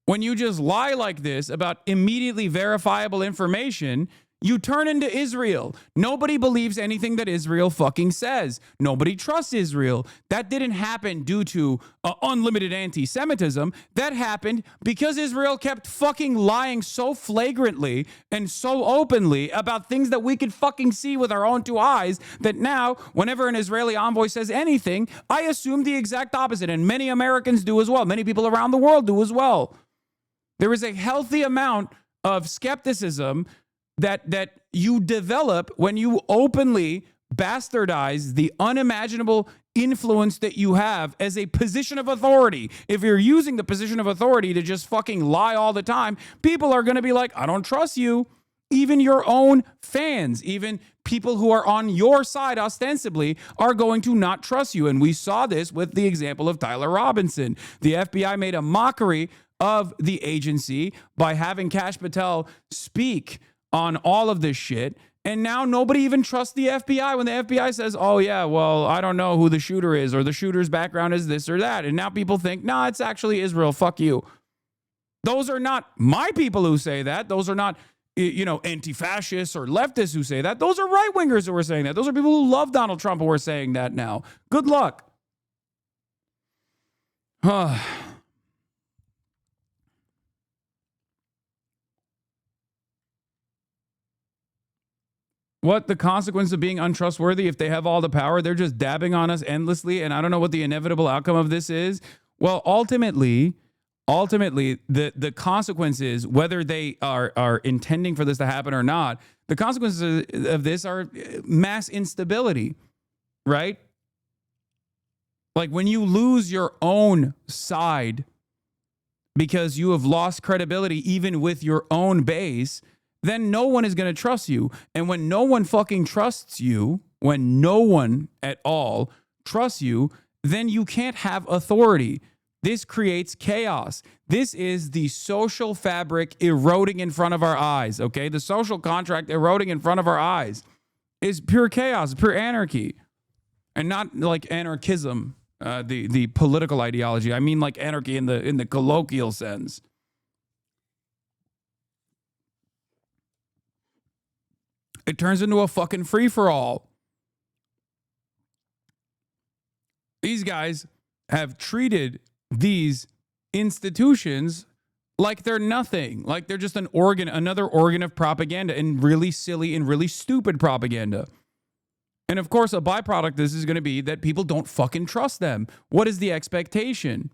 when you just lie like this about immediately verifiable information, you turn into Israel. Nobody believes anything that Israel fucking says. Nobody trusts Israel. That didn't happen due to unlimited anti-Semitism. That happened because Israel kept fucking lying so flagrantly and so openly about things that we could fucking see with our own 2 eyes that now, whenever an Israeli envoy says anything, I assume the exact opposite. And many Americans do as well. Many people around the world do as well. There is a healthy amount of skepticism that you develop when you openly bastardize the unimaginable influence that you have as a position of authority. If you're using the position of authority to just fucking lie all the time, people are going to be like, I don't trust you. Even your own fans, even people who are on your side ostensibly are going to not trust you. And we saw this with the example of Tyler Robinson. The FBI made a mockery of the agency by having Kash Patel speak on all of this shit. And now nobody even trusts the FBI when the FBI says, oh yeah, well, I don't know who the shooter is, or the shooter's background is this or that. And now people think, nah, it's actually Israel. Fuck you. Those are not my people who say that. Those are not, anti-fascists or leftists who say that. Those are right-wingers who are saying that. Those are people who love Donald Trump who are saying that now. Good luck. What the consequence of being untrustworthy if they have all the power? They're just dabbing on us endlessly, and I don't know what the inevitable outcome of this is. Well, ultimately, the consequence is, whether they are intending for this to happen or not, the consequences of this are mass instability, right? Like when you lose your own side because you have lost credibility even with your own base, then no one is going to trust you. And when no one fucking trusts you, when no one at all trusts you, then you can't have authority. This creates chaos. This is the social fabric eroding in front of our eyes, okay? The social contract eroding in front of our eyes is pure chaos, pure anarchy. And not like anarchism, the political ideology. I mean like anarchy in the colloquial sense. It turns into a fucking free-for-all. These guys have treated these institutions like they're nothing, like they're just another organ of propaganda, and really silly and really stupid propaganda. And of course, a byproduct of this is going to be that people don't fucking trust them. What is the expectation?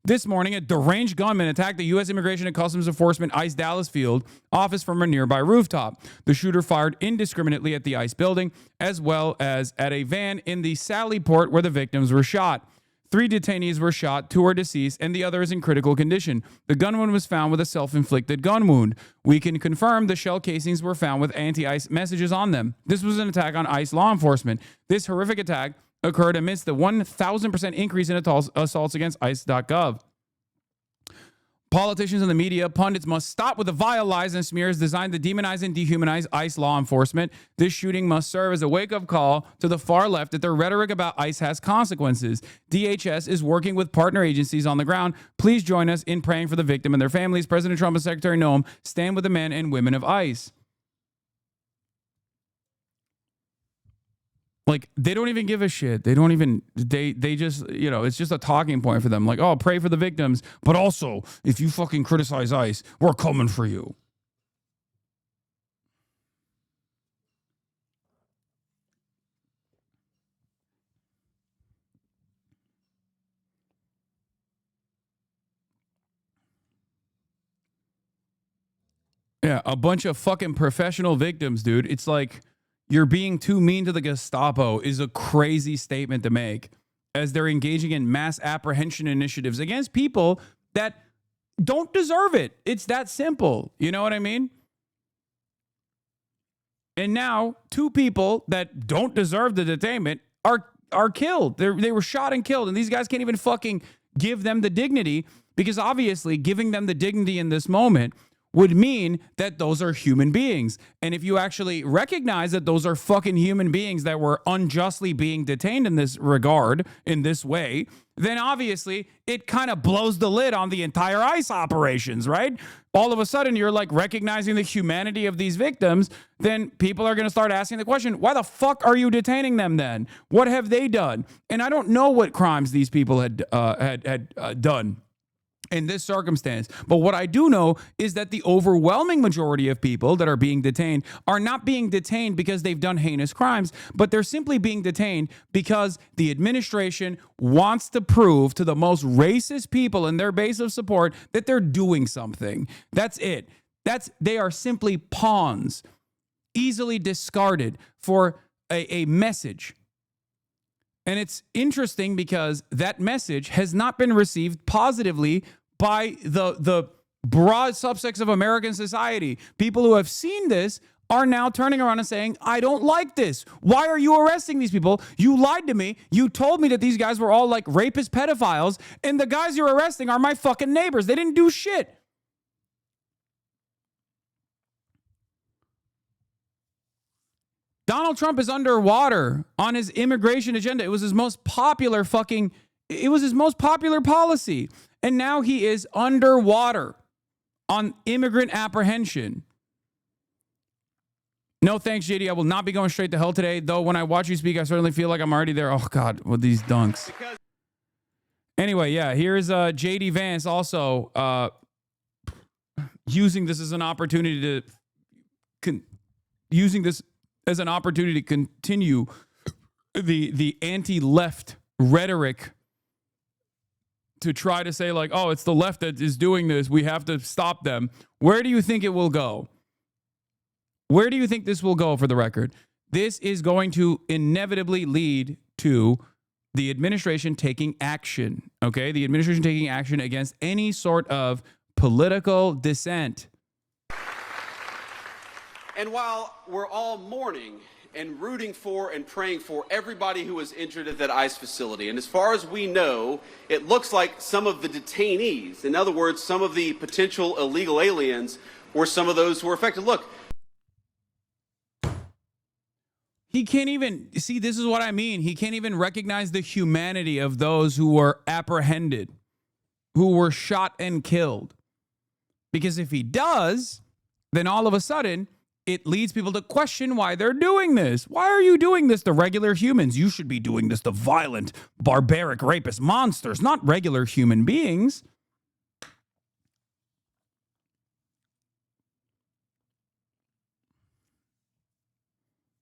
This morning, a deranged gunman attacked the U.S. Immigration and Customs Enforcement ICE Dallas field office from a nearby rooftop. The shooter fired indiscriminately at the ICE building, as well as at a van in the Sally Port where the victims were shot. 3 detainees were shot, 2 are deceased, and the other is in critical condition. The gun wound was found with a self-inflicted gun wound. We can confirm the shell casings were found with anti-ICE messages on them. This was an attack on ICE law enforcement. This horrific attack occurred amidst the 1,000% increase in assaults against ICE.gov. Politicians and the media, pundits must stop with the vile lies and smears designed to demonize and dehumanize ICE law enforcement. This shooting must serve as a wake-up call to the far left that their rhetoric about ICE has consequences. DHS is working with partner agencies on the ground. Please join us in praying for the victim and their families. President Trump and Secretary Noem stand with the men and women of ICE. Like, they don't even give a shit. They don't even, they just, you know, it's just a talking point for them. Like, oh, pray for the victims. But also, if you fucking criticize ICE, we're coming for you. Yeah, a bunch of fucking professional victims, dude. It's like, you're being too mean to the Gestapo is a crazy statement to make as they're engaging in mass apprehension initiatives against people that don't deserve it. It's that simple. You know what I mean? And now 2 people that don't deserve the detainment are killed. They were shot and killed. And these guys can't even fucking give them the dignity, because obviously giving them the dignity in this moment would mean that those are human beings. And if you actually recognize that those are fucking human beings that were unjustly being detained in this regard, in this way, then obviously it kind of blows the lid on the entire ICE operations, right? All of a sudden you're like recognizing the humanity of these victims, then people are going to start asking the question, why the fuck are you detaining them then? What have they done? And I don't know what crimes these people had done in this circumstance. But what I do know is that the overwhelming majority of people that are being detained are not being detained because they've done heinous crimes, but they're simply being detained because the administration wants to prove to the most racist people in their base of support that they're doing something. That's it. They are simply pawns, easily discarded for a message. And it's interesting because that message has not been received positively by the broad subsects of American society. People who have seen this are now turning around and saying, I don't like this. Why are you arresting these people? You lied to me. You told me that these guys were all like rapist pedophiles, and the guys you're arresting are my fucking neighbors. They didn't do shit. Donald Trump is underwater on his immigration agenda. It was his most popular policy. And now he is underwater on immigrant apprehension. No thanks, JD. I will not be going straight to hell today. Though when I watch you speak, I certainly feel like I'm already there. Oh, God, with these dunks. Anyway, yeah, here's JD Vance also using this as an opportunity to continue the anti-left rhetoric to try to say like, oh, it's the left that is doing this. We have to stop them. Where do you think it will go? Where do you think this will go, for the record? This is going to inevitably lead to the administration taking action, okay? The administration taking action against any sort of political dissent. And while we're all mourning and rooting for and praying for everybody who was injured at that ICE facility, and as far as we know, it looks like some of the detainees, in other words, some of the potential illegal aliens, were some of those who were affected. Look. He can't even, see, this is what I mean. He can't even recognize the humanity of those who were apprehended, who were shot and killed. Because if he does, then all of a sudden, it leads people to question why they're doing this. Why are you doing this to regular humans? You should be doing this to violent, barbaric, rapist monsters, not regular human beings.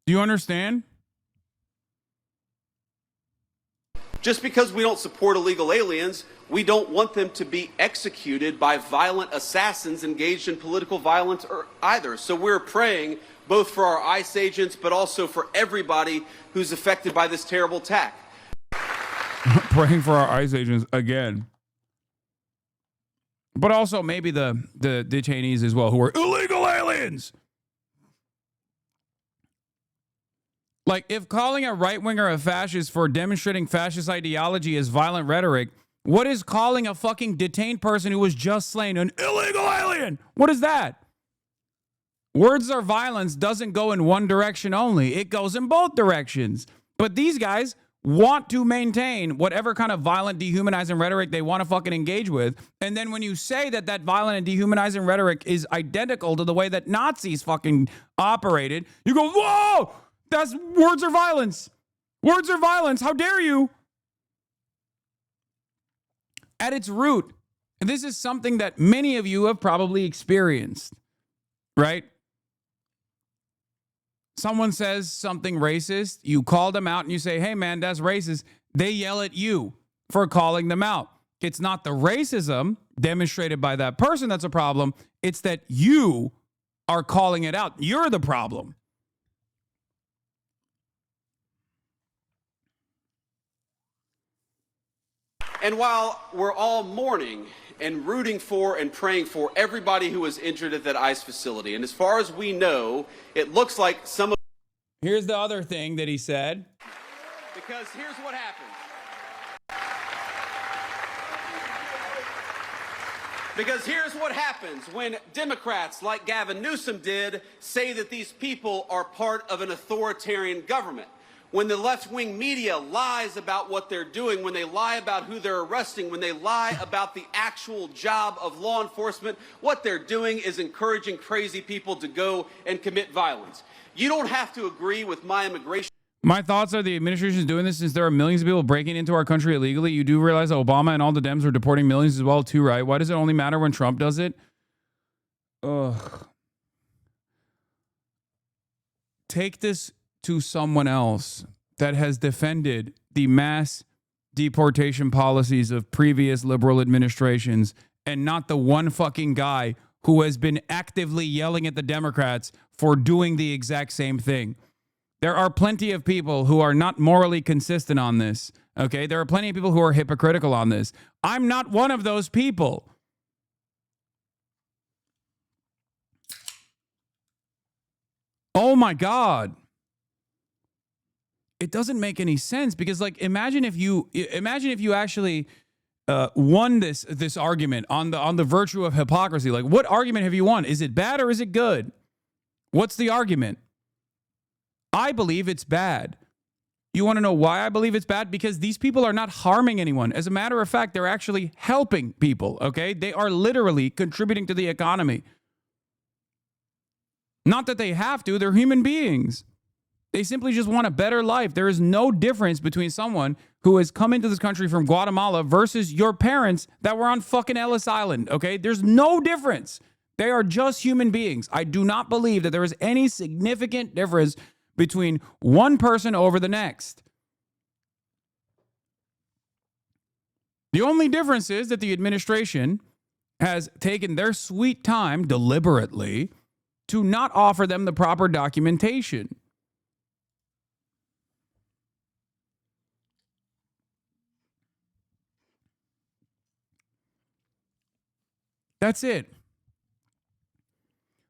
Do you understand? Just because we don't support illegal aliens, we don't want them to be executed by violent assassins engaged in political violence either. So we're praying both for our ICE agents, but also for everybody who's affected by this terrible attack. praying for our ICE agents again. But also maybe the detainees as well, who are illegal aliens. Like, if calling a right-winger a fascist for demonstrating fascist ideology is violent rhetoric, what is calling a fucking detained person who was just slain an illegal alien? What is that? Words or violence doesn't go in one direction only. It goes in both directions. But these guys want to maintain whatever kind of violent, dehumanizing rhetoric they want to fucking engage with. And then when you say that that violent and dehumanizing rhetoric is identical to the way that Nazis fucking operated, you go, whoa, that's words are violence. Words are violence. How dare you? At its root, this is something that many of you have probably experienced, right? Someone says something racist, you call them out and you say, hey man, that's racist. They yell at you for calling them out. It's not the racism demonstrated by that person that's a problem. It's that you are calling it out. You're the problem. And while we're all mourning and rooting for and praying for everybody who was injured at that ICE facility, and as far as we know, it looks like some of... Here's the other thing that he said. Because here's what happens. Because here's what happens when Democrats like Gavin Newsom did say that these people are part of an authoritarian government. When the left-wing media lies about what they're doing, when they lie about who they're arresting, when they lie about the actual job of law enforcement, what they're doing is encouraging crazy people to go and commit violence. You don't have to agree with my immigration. My thoughts are the administration is doing this since there are millions of people breaking into our country illegally. You do realize that Obama and all the Dems are deporting millions as well too, right? Why does it only matter when Trump does it? Ugh. Take this to someone else that has defended the mass deportation policies of previous liberal administrations and not the one fucking guy who has been actively yelling at the Democrats for doing the exact same thing. There are plenty of people who are not morally consistent on this, okay? There are plenty of people who are hypocritical on this. I'm not one of those people. Oh my God. It doesn't make any sense because, like, imagine if you actually won this argument on the virtue of hypocrisy. Like, what argument have you won? Is it bad or is it good? What's the argument? I believe it's bad. You want to know why I believe it's bad? Because these people are not harming anyone. As a matter of fact, they're actually helping people, okay? They are literally contributing to the economy. Not that they have to, they're human beings. They simply just want a better life. There is no difference between someone who has come into this country from Guatemala versus your parents that were on fucking Ellis Island, okay? There's no difference. They are just human beings. I do not believe that there is any significant difference between one person over the next. The only difference is that the administration has taken their sweet time deliberately to not offer them the proper documentation. That's it.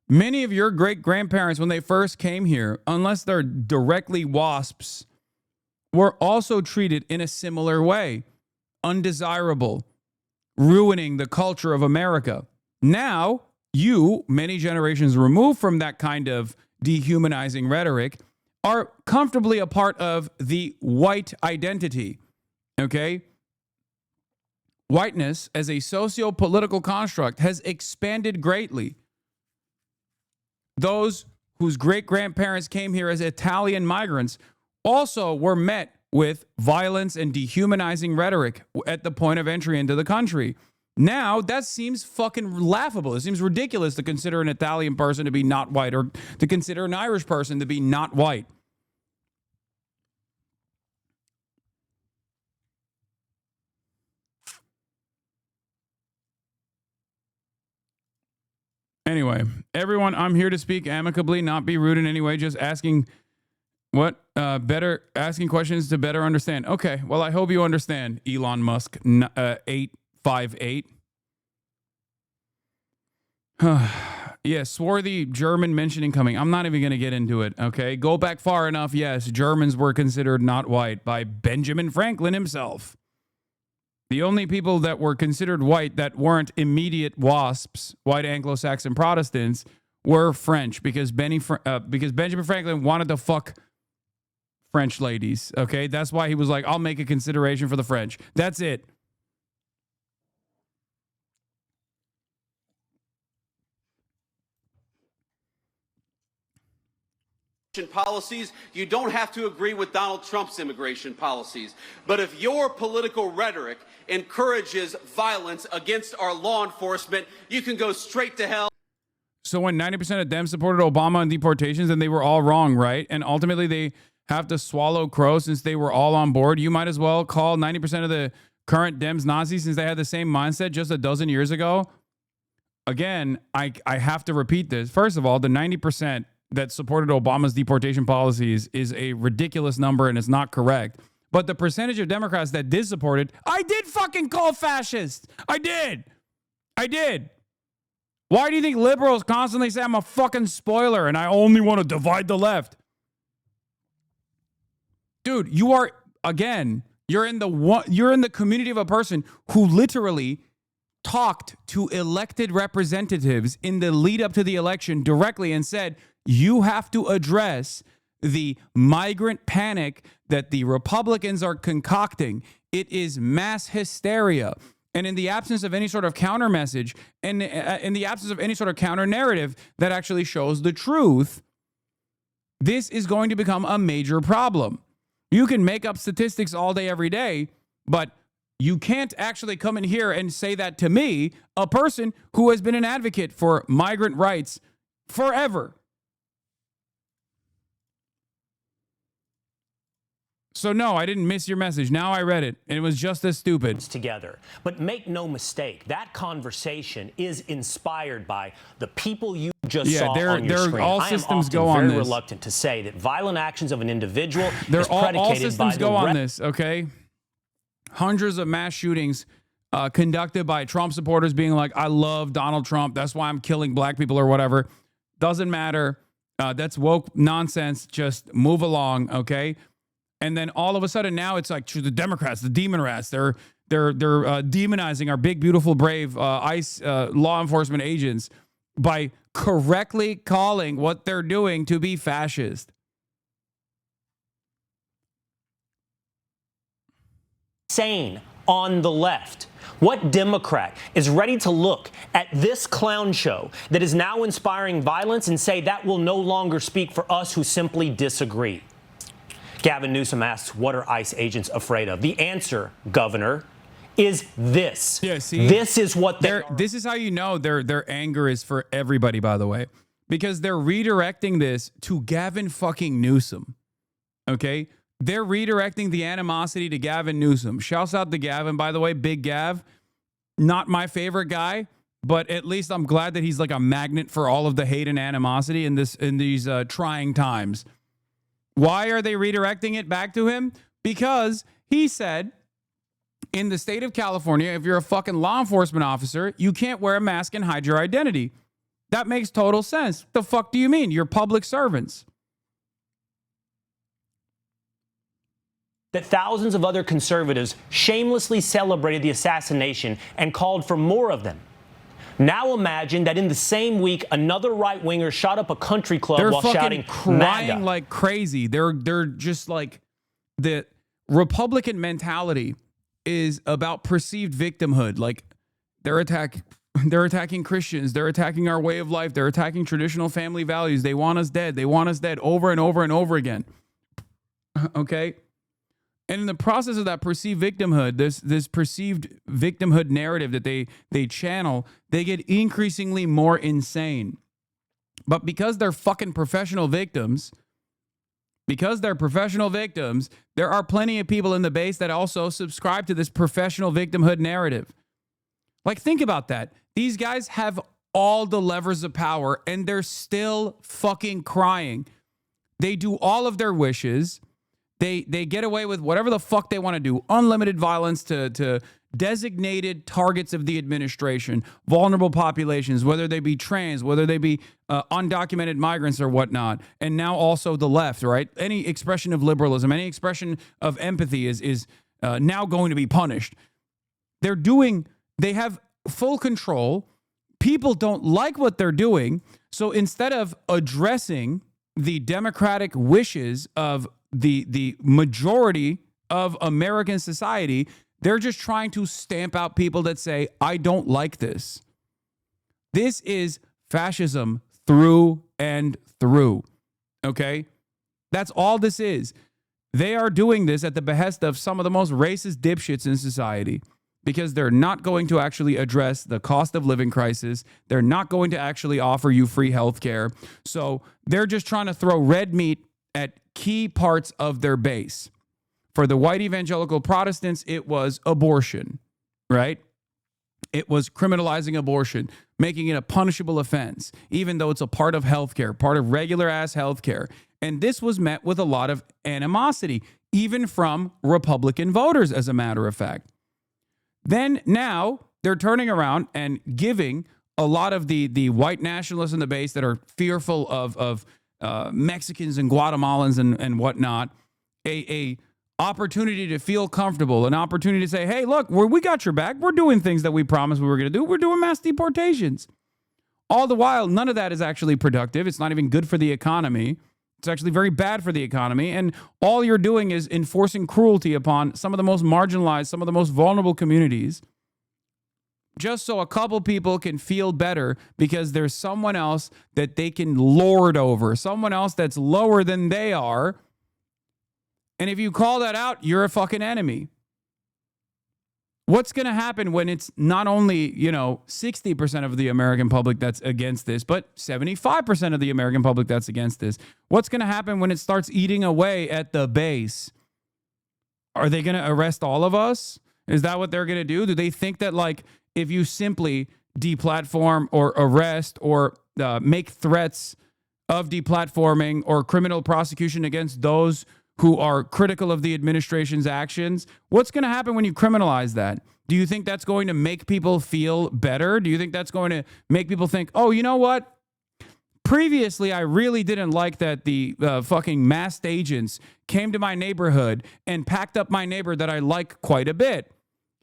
Many of your great-grandparents, when they first came here, unless they're directly WASPs, were also treated in a similar way. Undesirable, ruining the culture of America. Now, you, many generations removed from that kind of dehumanizing rhetoric, are comfortably a part of the white identity, okay? Whiteness as a socio-political construct has expanded greatly. Those whose great-grandparents came here as Italian migrants also were met with violence and dehumanizing rhetoric at the point of entry into the country. Now, that seems fucking laughable. It seems ridiculous to consider an Italian person to be not white or to consider an Irish person to be not white. Anyway, everyone, I'm here to speak amicably, not be rude in any way, just asking what Better asking questions to better understand. Okay, well, I hope you understand, Elon Musk 858. Yeah, swarthy German mentioning coming. I'm not even going to get into it, okay? Go back far enough, yes, Germans were considered not white by Benjamin Franklin himself. The only people that were considered white that weren't immediate WASPs, white Anglo-Saxon Protestants, were French because Benjamin Franklin wanted to fuck French ladies, okay? That's why he was like, I'll make a consideration for the French. That's it. Policies, you don't have to agree with Donald Trump's immigration policies. But if your political rhetoric encourages violence against our law enforcement, you can go straight to hell. So when 90% of them supported Obama on deportations, then they were all wrong, right? And ultimately they have to swallow crow since they were all on board. You might as well call 90% of the current Dems Nazis since they had the same mindset just a dozen years ago. Again, I have to repeat this. First of all, the 90% that supported Obama's deportation policies is a ridiculous number and it's not correct. But the percentage of Democrats that did support it, I did fucking call fascist. I did. Why do you think liberals constantly say I'm a fucking spoiler and I only want to divide the left? Dude, you are, again, you're in the community of a person who literally talked to elected representatives in the lead up to the election directly and said, you have to address the migrant panic that the Republicans are concocting. It is mass hysteria. And in the absence of any sort of counter message and in the absence of any sort of counter narrative that actually shows the truth, this is going to become a major problem. You can make up statistics all day, every day, but you can't actually come in here and say that to me, a person who has been an advocate for migrant rights forever. So no, I didn't miss your message. Now I read it, and it was just as stupid. Together. But make no mistake, that conversation is inspired by the people you just saw on your screen. All I am systems often go on very this. reluctant to say that violent actions of an individual is All predicated systems by go on this, okay? Hundreds of mass shootings conducted by Trump supporters being like, I love Donald Trump, that's why I'm killing black people or whatever. Doesn't matter. That's woke nonsense. Just move along, okay? And then all of a sudden now it's like the Democrats, the demon rats, they're demonizing our big, beautiful, brave ICE law enforcement agents by correctly calling what they're doing to be fascist. Sane on the left. What Democrat is ready to look at this clown show that is now inspiring violence and say that will no longer speak for us who simply disagree? Gavin Newsom asks, what are ICE agents afraid of? The answer, Governor, is this. Yeah, see, this is what this is how you know their anger is for everybody, by the way, because they're redirecting this to Gavin fucking Newsom. Okay? They're redirecting the animosity to Gavin Newsom. Shouts out to Gavin, by the way, Big Gav. Not my favorite guy, but at least I'm glad that he's like a magnet for all of the hate and animosity in these trying times. Why are they redirecting it back to him? Because he said in the state of California, if you're a fucking law enforcement officer, you can't wear a mask and hide your identity. That makes total sense. The fuck do you mean? You're public servants. that thousands of other conservatives shamelessly celebrated the assassination and called for more of them. Now imagine that in the same week, another right-winger shot up a country club They're while fucking shouting crying MAGA. like crazy. They're just like, the Republican mentality is about perceived victimhood. Like they're attacking Christians. They're attacking our way of life. They're attacking traditional family values. They want us dead. They want us dead over and over and over again. Okay? And in the process of that perceived victimhood, this perceived victimhood narrative that they channel, they get increasingly more insane. But because they're fucking professional victims, there are plenty of people in the base that also subscribe to this professional victimhood narrative. Like, think about that. These guys have all the levers of power and they're still fucking crying. They do all of their wishes. They get away with whatever the fuck they want to do. Unlimited violence to designated targets of the administration, vulnerable populations, whether they be trans, whether they be undocumented migrants or whatnot. And now also the left, right? Any expression of liberalism, any expression of empathy is now going to be punished. They have full control. People don't like what they're doing. So instead of addressing the democratic wishes of the majority of American society, they're just trying to stamp out people that say, I don't like this. This is fascism through and through. Okay? That's all this is. They are doing this at the behest of some of the most racist dipshits in society because they're not going to actually address the cost of living crisis. They're not going to actually offer you free health care. So they're just trying to throw red meat at key parts of their base. For the white evangelical Protestants, it was abortion, right? It was criminalizing abortion, making it a punishable offense, even though it's a part of healthcare, part of regular ass healthcare. And this was met with a lot of animosity, even from Republican voters, as a matter of fact. Then now they're turning around and giving a lot of the white nationalists in the base that are fearful of Mexicans and Guatemalans and whatnot, a opportunity to feel comfortable, an opportunity to say, hey, look, we got your back. We're doing things that we promised we were going to do. We're doing mass deportations. All the while, none of that is actually productive. It's not even good for the economy. It's actually very bad for the economy. And all you're doing is enforcing cruelty upon some of the most marginalized, some of the most vulnerable communities, just so a couple people can feel better because there's someone else that they can lord over, someone else that's lower than they are. And if you call that out, you're a fucking enemy. What's going to happen when it's not only, 60% of the American public that's against this, but 75% of the American public that's against this? What's going to happen when it starts eating away at the base? Are they going to arrest all of us? Is that what they're going to do? Do they think that, like, if you simply deplatform or arrest or make threats of deplatforming or criminal prosecution against those who are critical of the administration's actions, what's going to happen when you criminalize that? Do you think that's going to make people feel better? Do you think that's going to make people think, oh, you know what? Previously, I really didn't like that the fucking masked agents came to my neighborhood and packed up my neighbor that I like quite a bit.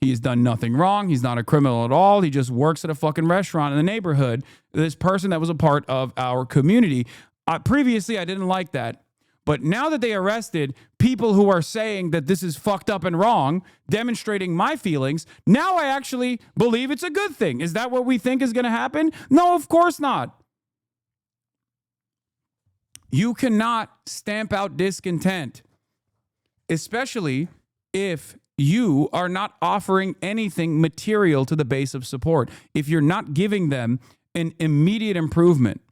He's done nothing wrong. He's not a criminal at all. He just works at a fucking restaurant in the neighborhood. This person that was a part of our community. Previously, I didn't like that. But now that they arrested people who are saying that this is fucked up and wrong, demonstrating my feelings, now I actually believe it's a good thing. Is that what we think is going to happen? No, of course not. You cannot stamp out discontent, especially if you are not offering anything material to the base of support. If you're not giving them an immediate improvement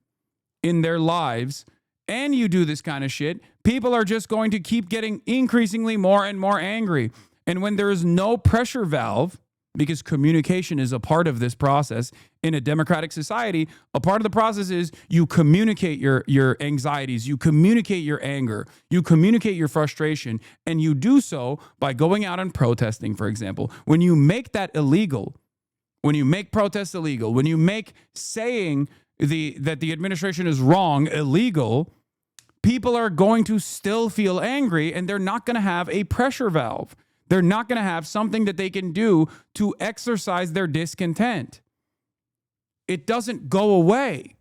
in their lives, and you do this kind of shit, people are just going to keep getting increasingly more and more angry. And when there is no pressure valve, because communication is a part of this process in a democratic society, a part of the process is you communicate your anxieties, you communicate your anger, you communicate your frustration, and you do so by going out and protesting, for example. When you make that illegal, when you make protests illegal, when you make saying that the administration is wrong illegal, people are going to still feel angry, and they're not going to have a pressure valve. They're not going to have something that they can do to exercise their discontent. It doesn't go away.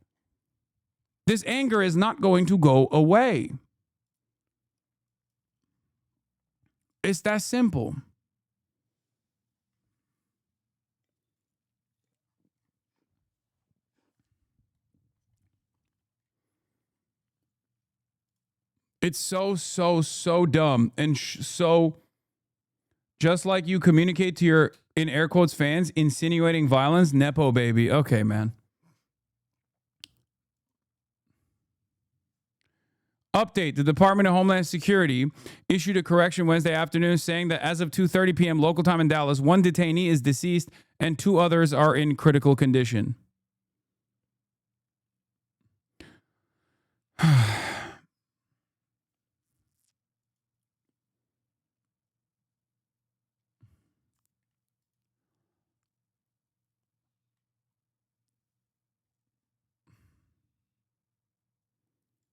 This anger is not going to go away. It's that simple. It's so dumb and so just like you communicate to your, in air quotes, fans, insinuating violence, Nepo baby. Okay, man. Update. The Department of Homeland Security issued a correction Wednesday afternoon saying that as of 2:30 p.m. local time in Dallas, one detainee is deceased and two others are in critical condition.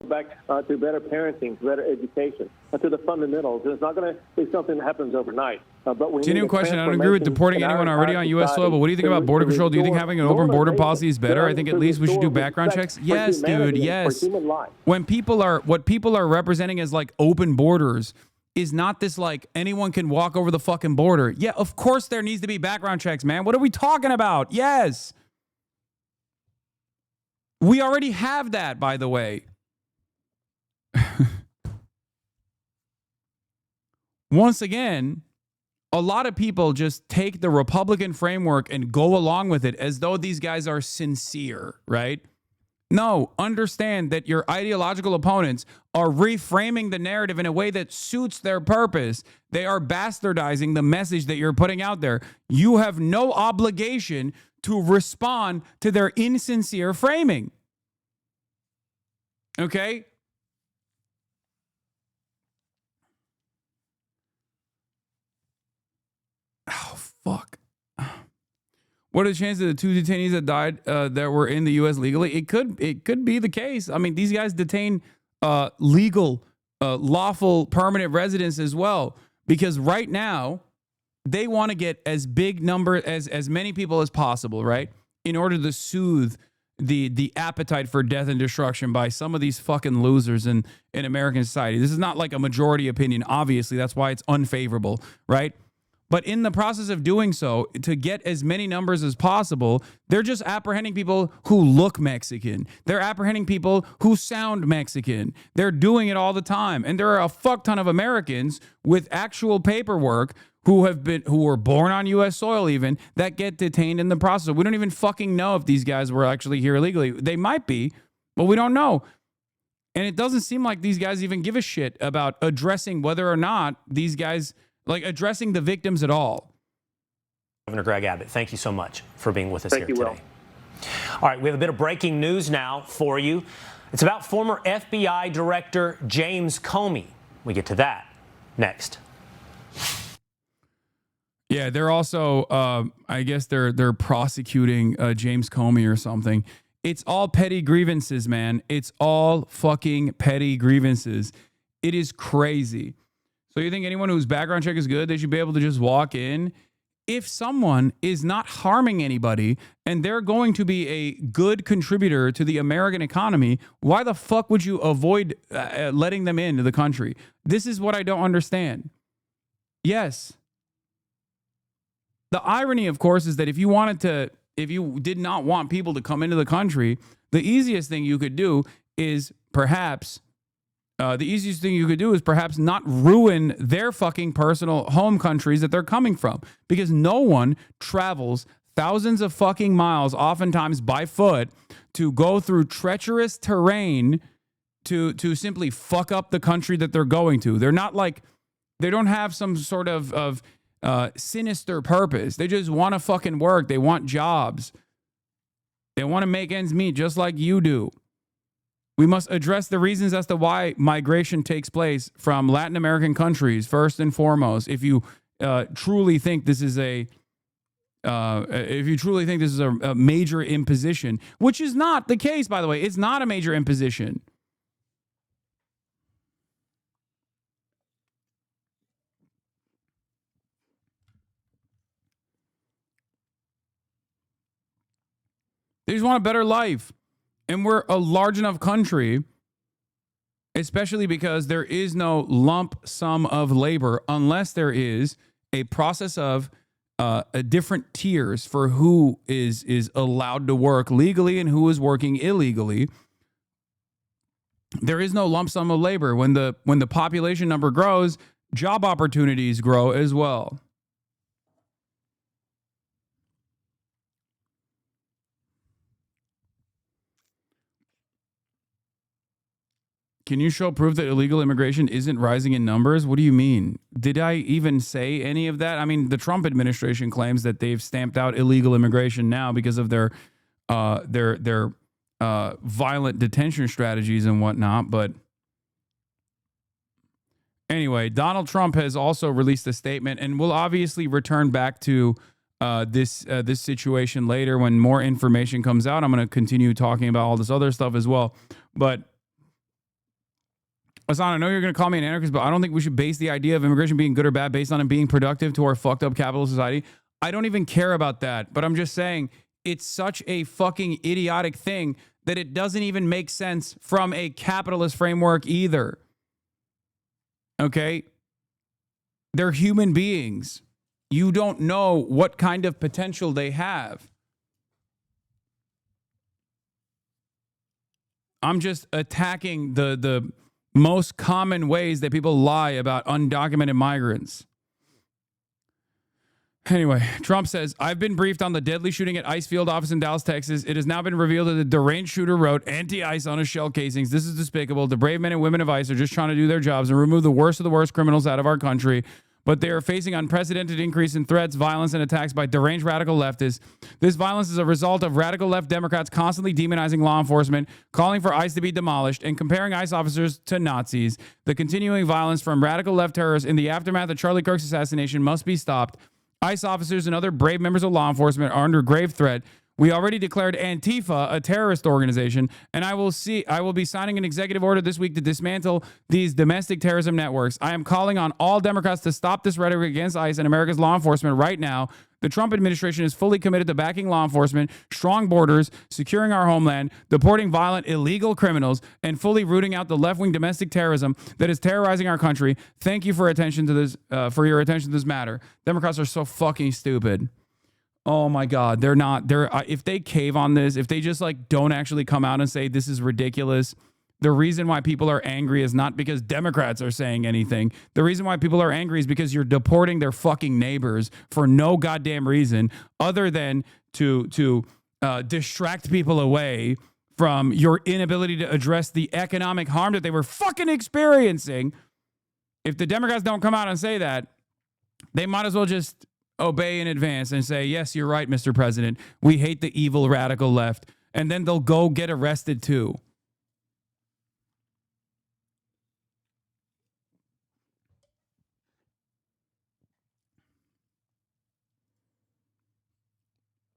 Back to better parenting, to better education, to the fundamentals. And it's not going to be something that happens overnight. But we Genuine need a question. I don't agree with deporting anyone already on U.S. soil, but what do you think about border control? Do you think having an open border policy is better? I think at least we should do background checks. Yes, dude. Yes. When what people are representing as like open borders is not this like anyone can walk over the fucking border. Yeah, of course there needs to be background checks, man. What are we talking about? Yes. We already have that, by the way. Once again, a lot of people just take the Republican framework and go along with it as though these guys are sincere, right? No, understand that your ideological opponents are reframing the narrative in a way that suits their purpose. They are bastardizing the message that you're putting out there. You have no obligation to respond to their insincere framing. Okay? Oh, fuck. What are the chances of the 2 detainees that died that were in the U.S. legally? It could be the case. I mean, these guys detain legal, lawful, permanent residents as well, because right now they want to get as big number as many people as possible, right? In order to soothe the appetite for death and destruction by some of these fucking losers in American society. This is not like a majority opinion. Obviously, that's why it's unfavorable, right? But in the process of doing so, to get as many numbers as possible, they're just apprehending people who look Mexican. They're apprehending people who sound Mexican. They're doing it all the time. And there are a fuck ton of Americans with actual paperwork who were born on U.S. soil even, that get detained in the process. We don't even fucking know if these guys were actually here illegally. They might be, but we don't know. And it doesn't seem like these guys even give a shit about addressing whether or not these guys... like addressing the victims at all. Governor Greg Abbott, thank you so much for being with us here Will. today. All right, we have a bit of breaking news now for you. It's about former FBI Director James Comey. We get to that next. Yeah, they're also, I guess they're prosecuting James Comey or something. It's all petty grievances, man. It's all fucking petty grievances. It is crazy. So you think anyone whose background check is good, they should be able to just walk in? If someone is not harming anybody and they're going to be a good contributor to the American economy, why the fuck would you avoid letting them into the country? This is what I don't understand. Yes. The irony, of course, is that if you did not want people to come into the country, the easiest thing you could do is perhaps not ruin their fucking personal home countries that they're coming from, because no one travels thousands of fucking miles, oftentimes by foot, to go through treacherous terrain to simply fuck up the country that they're going to. They're not like, they don't have some sort of sinister purpose. They just want to fucking work. They want jobs. They want to make ends meet just like you do. We must address the reasons as to why migration takes place from Latin American countries first and foremost. If you truly think this is a major imposition, which is not the case, by the way, it's not a major imposition. They just want a better life. And we're a large enough country, especially because there is no lump sum of labor unless there is a process of different tiers for who is allowed to work legally and who is working illegally. There is no lump sum of labor. When the population number grows, job opportunities grow as well. Can you show proof that illegal immigration isn't rising in numbers? What do you mean? Did I even say any of that? I mean, the Trump administration claims that they've stamped out illegal immigration now because of their violent detention strategies and whatnot. But anyway, Donald Trump has also released a statement, and we'll obviously return back to this situation later when more information comes out. I'm going to continue talking about all this other stuff as well. But Hasan, I know you're going to call me an anarchist, but I don't think we should base the idea of immigration being good or bad based on it being productive to our fucked up capitalist society. I don't even care about that, but I'm just saying it's such a fucking idiotic thing that it doesn't even make sense from a capitalist framework either. Okay? They're human beings. You don't know what kind of potential they have. I'm just attacking the most common ways that people lie about undocumented migrants. Anyway, Trump says, I've been briefed on the deadly shooting at ICE field office in Dallas, Texas. It has now been revealed that the deranged shooter wrote anti-ICE on his shell casings. This is despicable. The brave men and women of ICE are just trying to do their jobs and remove the worst of the worst criminals out of our country. But they are facing unprecedented increase in threats, violence, and attacks by deranged radical leftists. This violence is a result of radical left Democrats constantly demonizing law enforcement, calling for ICE to be demolished, and comparing ICE officers to Nazis. The continuing violence from radical left terrorists in the aftermath of Charlie Kirk's assassination must be stopped. ICE officers and other brave members of law enforcement are under grave threat. We already declared Antifa a terrorist organization, and I will be signing an executive order this week to dismantle these domestic terrorism networks. I am calling on all Democrats to stop this rhetoric against ICE and America's law enforcement right now. The Trump administration is fully committed to backing law enforcement, strong borders, securing our homeland, deporting violent, illegal criminals, and fully rooting out the left-wing domestic terrorism that is terrorizing our country. Thank you for your attention to this matter. Democrats are so fucking stupid. Oh my God, if they cave on this, if they just like don't actually come out and say this is ridiculous, the reason why people are angry is not because Democrats are saying anything. The reason why people are angry is because you're deporting their fucking neighbors for no goddamn reason other than to distract people away from your inability to address the economic harm that they were fucking experiencing. If the Democrats don't come out and say that, they might as well just obey in advance and say, yes, you're right, Mr. President. We hate the evil radical left. And then they'll go get arrested too.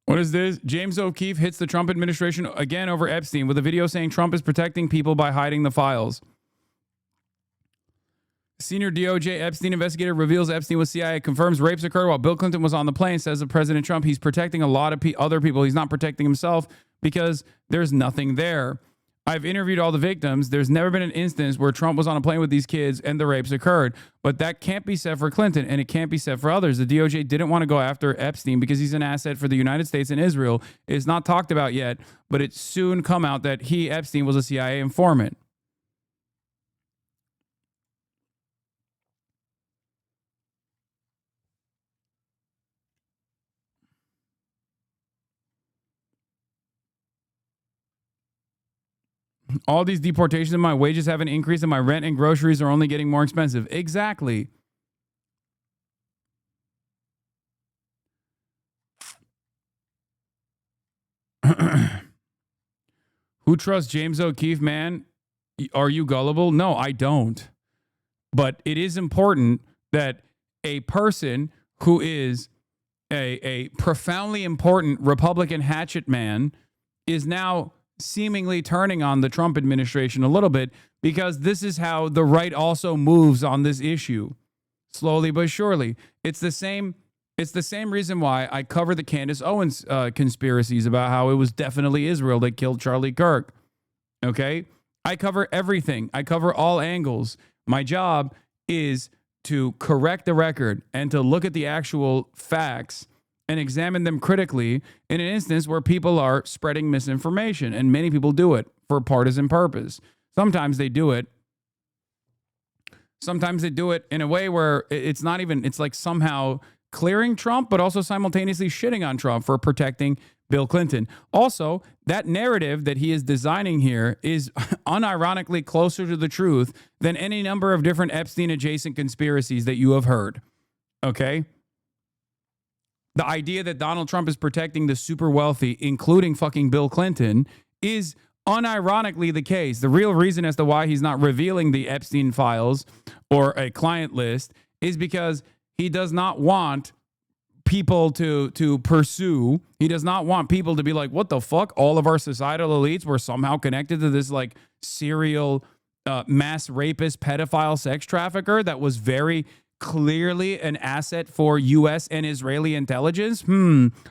What is this? James O'Keefe hits the Trump administration again over Epstein with a video saying Trump is protecting people by hiding the files. Senior DOJ Epstein investigator reveals Epstein was CIA, confirms rapes occurred while Bill Clinton was on the plane, says of President Trump, he's protecting a lot of other people. He's not protecting himself because there's nothing there. I've interviewed all the victims. There's never been an instance where Trump was on a plane with these kids and the rapes occurred. But that can't be said for Clinton, and it can't be said for others. The DOJ didn't want to go after Epstein because he's an asset for the United States and Israel. It's not talked about yet, but it soon come out that Epstein, was a CIA informant. All these deportations and my wages haven't increased and my rent and groceries are only getting more expensive. Exactly. Who trusts James O'Keefe, man? Are you gullible? No, I don't. But it is important that a person who is a profoundly important Republican hatchet man is now seemingly turning on the Trump administration a little bit, because this is how the right also moves on this issue, slowly but surely. It's the same reason why I cover the Candace Owens conspiracies about how it was definitely Israel that killed Charlie Kirk. Okay? I cover everything. I cover all angles. My job is to correct the record and to look at the actual facts and examine them critically in an instance where people are spreading misinformation, and many people do it for partisan purpose. Sometimes they do it in a way where it's like somehow clearing Trump, but also simultaneously shitting on Trump for protecting Bill Clinton. Also, that narrative that he is designing here is unironically closer to the truth than any number of different Epstein adjacent conspiracies that you have heard. Okay? The idea that Donald Trump is protecting the super wealthy, including fucking Bill Clinton, is unironically the case. The real reason as to why he's not revealing the Epstein files or a client list is because he does not want people to pursue. He does not want people to be like, what the fuck? All of our societal elites were somehow connected to this like serial mass rapist, pedophile, sex trafficker that was very clearly an asset for U.S. and Israeli intelligence?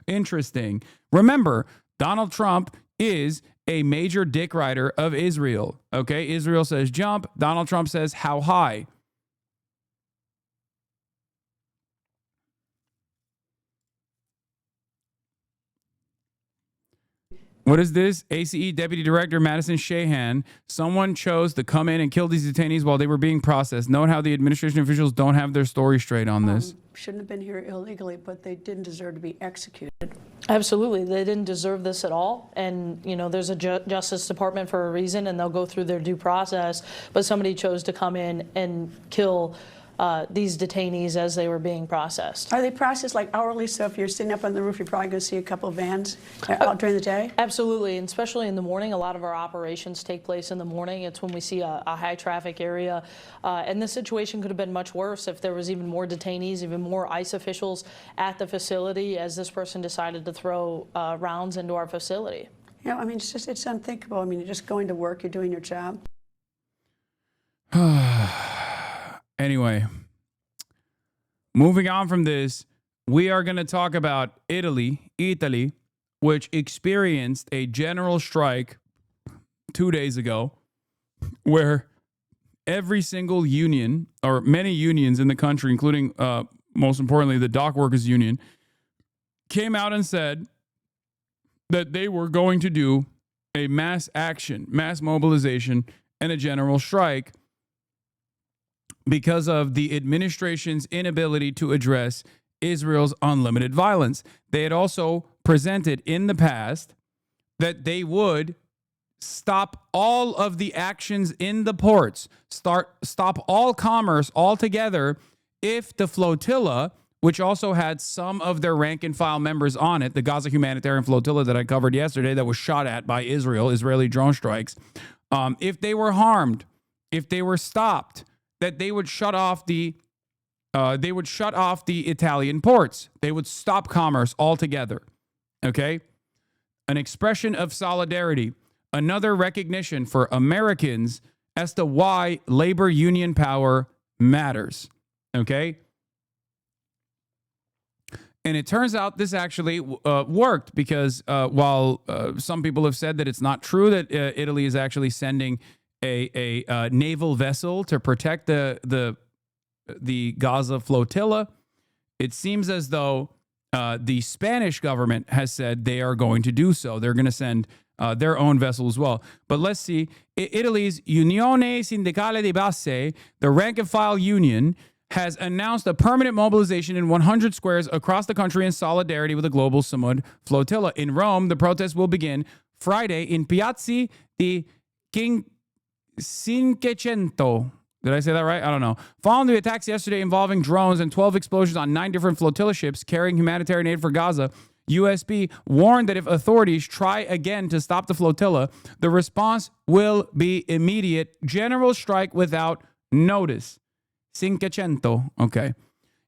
Interesting. Remember, Donald Trump is a major dick rider of Israel. Okay, Israel says jump. Donald Trump says how high. What is this? ACE Deputy Director Madison Shahan. Someone chose to come in and kill these detainees while they were being processed. Note how the administration officials don't have their story straight on this. Shouldn't have been here illegally, but they didn't deserve to be executed. Absolutely. They didn't deserve this at all. And, you know, there's a Justice Department for a reason, and they'll go through their due process. But somebody chose to come in and kill these detainees as they were being processed. Are they processed like hourly? So if you're sitting up on the roof, you're probably going to see a couple of vans out during the day? Absolutely, and especially in the morning. A lot of our operations take place in the morning. It's when we see a high traffic area. And the situation could have been much worse if there was even more detainees, even more ICE officials at the facility as this person decided to throw rounds into our facility. You know, I mean, it's unthinkable. I mean, you're just going to work, you're doing your job. Anyway, moving on from this, we are going to talk about Italy, which experienced a general strike 2 days ago where every single union, or many unions in the country, including, most importantly, the dock workers union, came out and said that they were going to do a mass action, mass mobilization, and a general strike because of the administration's inability to address Israel's unlimited violence. They had also presented in the past that they would stop all of the actions in the ports, stop all commerce altogether if the flotilla, which also had some of their rank and file members on it, the Gaza humanitarian flotilla that I covered yesterday that was shot at by Israeli drone strikes, if they were harmed, if they were stopped, that they would shut off the Italian ports. They would stop commerce altogether. Okay? An expression of solidarity, another recognition for Americans as to why labor union power matters. Okay? And it turns out this actually worked because while some people have said that it's not true that Italy is actually sending a naval vessel to protect the Gaza flotilla, it seems as though the Spanish government has said they are going to do so. They're going to send their own vessel as well. But let's see. Italy's Unione Sindacale di Base, the rank and file union, has announced a permanent mobilization in 100 squares across the country in solidarity with the global Samud flotilla. In Rome, the protest will begin Friday in Piazzi di Cinquecento. Did I say that right? I don't know. Following the attacks yesterday involving drones and 12 explosions on 9 different flotilla ships carrying humanitarian aid for Gaza, USB warned that if authorities try again to stop the flotilla, the response will be immediate general strike without notice. Cinquecento. Okay.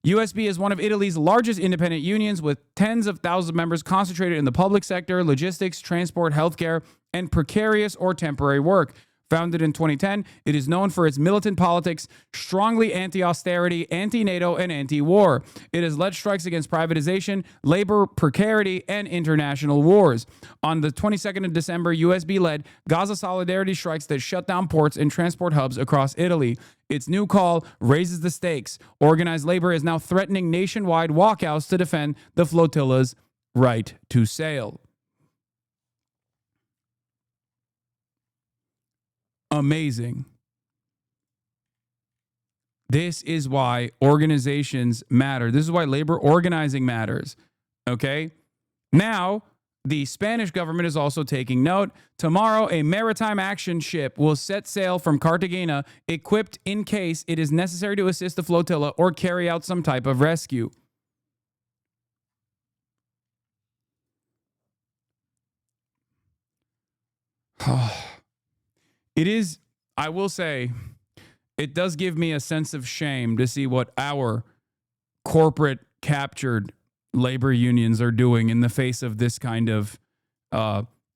USB is one of Italy's largest independent unions with tens of thousands of members concentrated in the public sector, logistics, transport, healthcare, and precarious or temporary work. Founded in 2010, it is known for its militant politics, strongly anti-austerity, anti-NATO, and anti-war. It has led strikes against privatization, labor precarity, and international wars. On the 22nd of December, USB led Gaza solidarity strikes that shut down ports and transport hubs across Italy. Its new call raises the stakes. Organized labor is now threatening nationwide walkouts to defend the flotilla's right to sail. Amazing. This is why organizations matter. This is why labor organizing matters. Okay? Now, the Spanish government is also taking note. Tomorrow, a maritime action ship will set sail from Cartagena, equipped in case it is necessary to assist the flotilla or carry out some type of rescue. It is, I will say, it does give me a sense of shame to see what our corporate captured labor unions are doing in the face of this kind of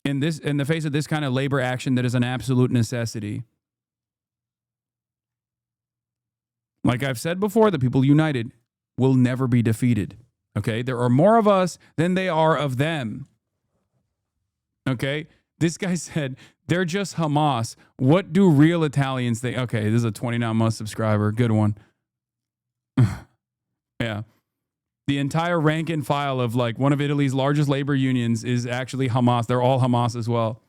in the face of this kind of labor action that is an absolute necessity. Like I've said before, the people united will never be defeated. Okay? There are more of us than they are of them. Okay? This guy said, they're just Hamas. What do real Italians think? Okay, this is a 29-month subscriber. Good one. Yeah. The entire rank and file of like one of Italy's largest labor unions is actually Hamas. They're all Hamas as well.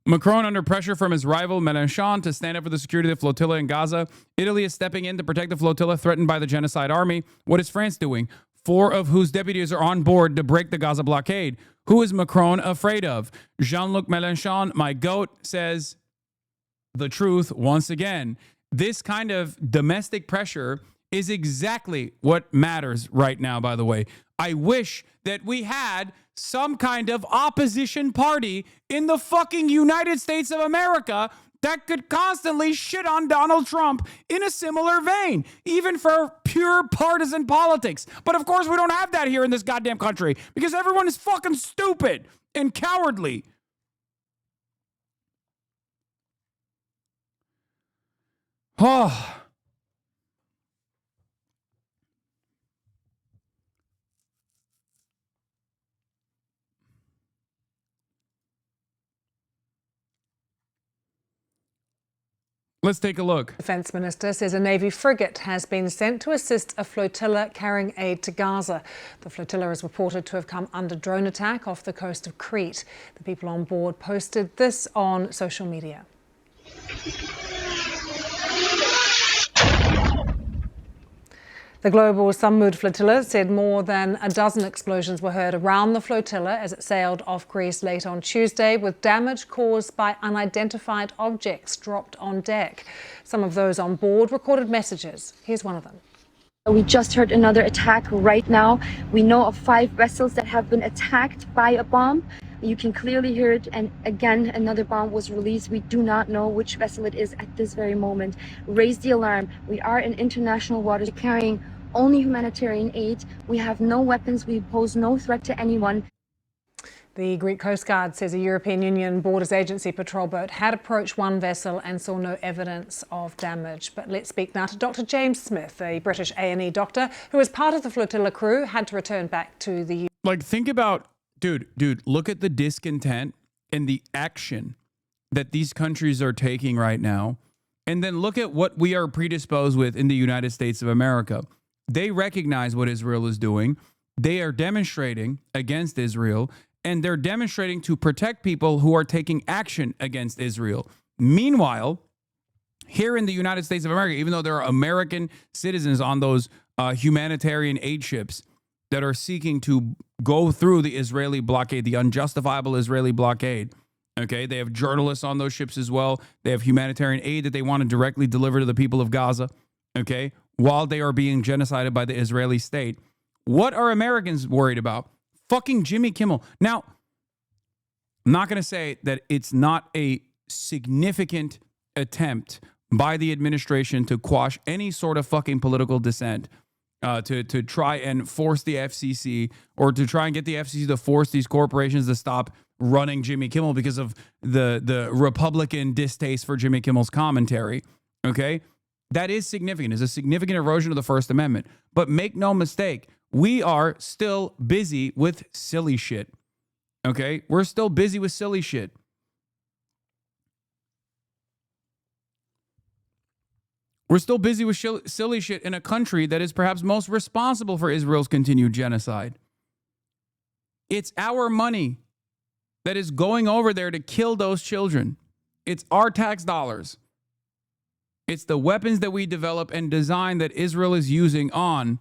Macron under pressure from his rival Mélenchon to stand up for the security of the flotilla in Gaza. Italy is stepping in to protect the flotilla threatened by the genocide army. What is France doing? 4 of whose deputies are on board to break the Gaza blockade. Who is Macron afraid of? Jean-Luc Mélenchon, my goat, says the truth once again. This kind of domestic pressure is exactly what matters right now, by the way. I wish that we had some kind of opposition party in the fucking United States of America that could constantly shit on Donald Trump in a similar vein, even for pure partisan politics. But of course, we don't have that here in this goddamn country because everyone is fucking stupid and cowardly. Oh. Let's take a look. Defense Minister says a Navy frigate has been sent to assist a flotilla carrying aid to Gaza. The flotilla is reported to have come under drone attack off the coast of Crete. The people on board posted this on social media. The global Samud flotilla said more than a dozen explosions were heard around the flotilla as it sailed off Greece late on Tuesday, with damage caused by unidentified objects dropped on deck. Some of those on board recorded messages. Here's one of them. We just heard another attack right now. We know of 5 vessels that have been attacked by a bomb. You can clearly hear it, and again, another bomb was released. We do not know which vessel it is at this very moment. Raise the alarm. We are in international waters carrying only humanitarian aid. We have no weapons. We pose no threat to anyone. The Greek Coast Guard says a European Union Borders Agency patrol boat had approached one vessel and saw no evidence of damage. But let's speak now to Dr. James Smith, a British A&E doctor who, as part of the flotilla crew, had to return back to the UK. Like, think about, dude, look at the discontent and the action that these countries are taking right now. And then look at what we are predisposed with in the United States of America. They recognize what Israel is doing. They are demonstrating against Israel, and they're demonstrating to protect people who are taking action against Israel. Meanwhile, here in the United States of America, even though there are American citizens on those humanitarian aid ships that are seeking to go through the Israeli blockade, the unjustifiable Israeli blockade, okay, they have journalists on those ships as well. They have humanitarian aid that they want to directly deliver to the people of Gaza, okay, while they are being genocided by the Israeli state. What are Americans worried about? Fucking Jimmy Kimmel. Now, I'm not going to say that it's not a significant attempt by the administration to quash any sort of fucking political dissent, to try and force the FCC, or to try and get the FCC to force these corporations to stop running Jimmy Kimmel because of the Republican distaste for Jimmy Kimmel's commentary. Okay? That is significant. It's a significant erosion of the First Amendment. But make no mistake, we are still busy with silly shit. Okay? We're still busy with silly shit. We're still busy with silly shit in a country that is perhaps most responsible for Israel's continued genocide. It's our money that is going over there to kill those children. It's our tax dollars. It's the weapons that we develop and design that Israel is using on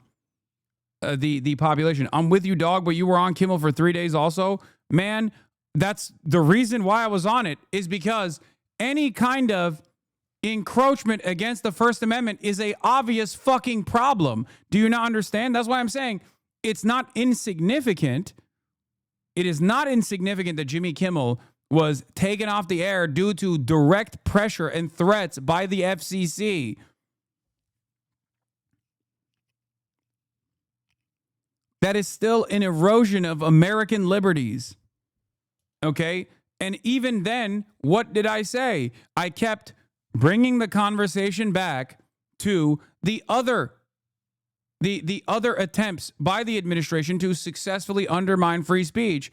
the population. I'm with you, dog, but you were on Kimmel for 3 days also. Man, that's the reason why I was on it, is because any kind of encroachment against the First Amendment is a obvious fucking problem. Do you not understand? That's why I'm saying it's not insignificant. It is not insignificant that Jimmy Kimmel was taken off the air due to direct pressure and threats by the FCC. that is still an erosion of American liberties. Okay? And even then, what did I say? I kept bringing the conversation back to the other attempts by the administration to successfully undermine free speech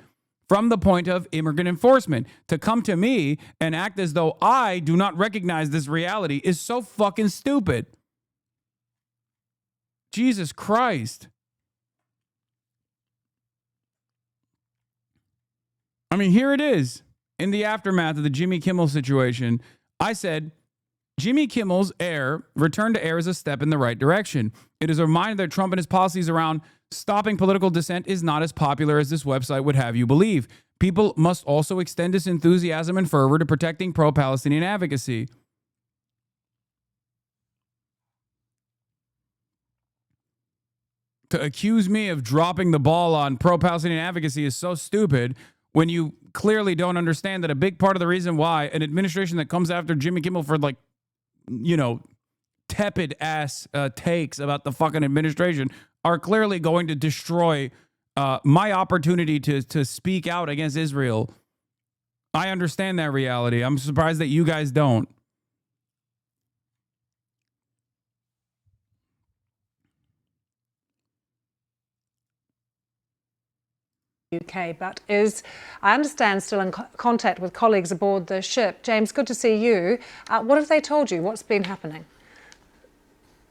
from the point of immigrant enforcement. To come to me and act as though I do not recognize this reality is so fucking stupid. Jesus Christ. I mean, here it is in the aftermath of the Jimmy Kimmel situation. I said, Jimmy Kimmel's return to air is a step in the right direction. It is a reminder that Trump and his policies around stopping political dissent is not as popular as this website would have you believe. People must also extend this enthusiasm and fervor to protecting pro-Palestinian advocacy. To accuse me of dropping the ball on pro-Palestinian advocacy is so stupid when you clearly don't understand that a big part of the reason why an administration that comes after Jimmy Kimmel for, like, you know, tepid ass takes about the fucking administration are clearly going to destroy my opportunity to speak out against Israel. I understand that reality. I'm surprised that you guys don't. UK, but is, I understand, still in contact with colleagues aboard the ship. James, good to see you. What have they told you? What's been happening?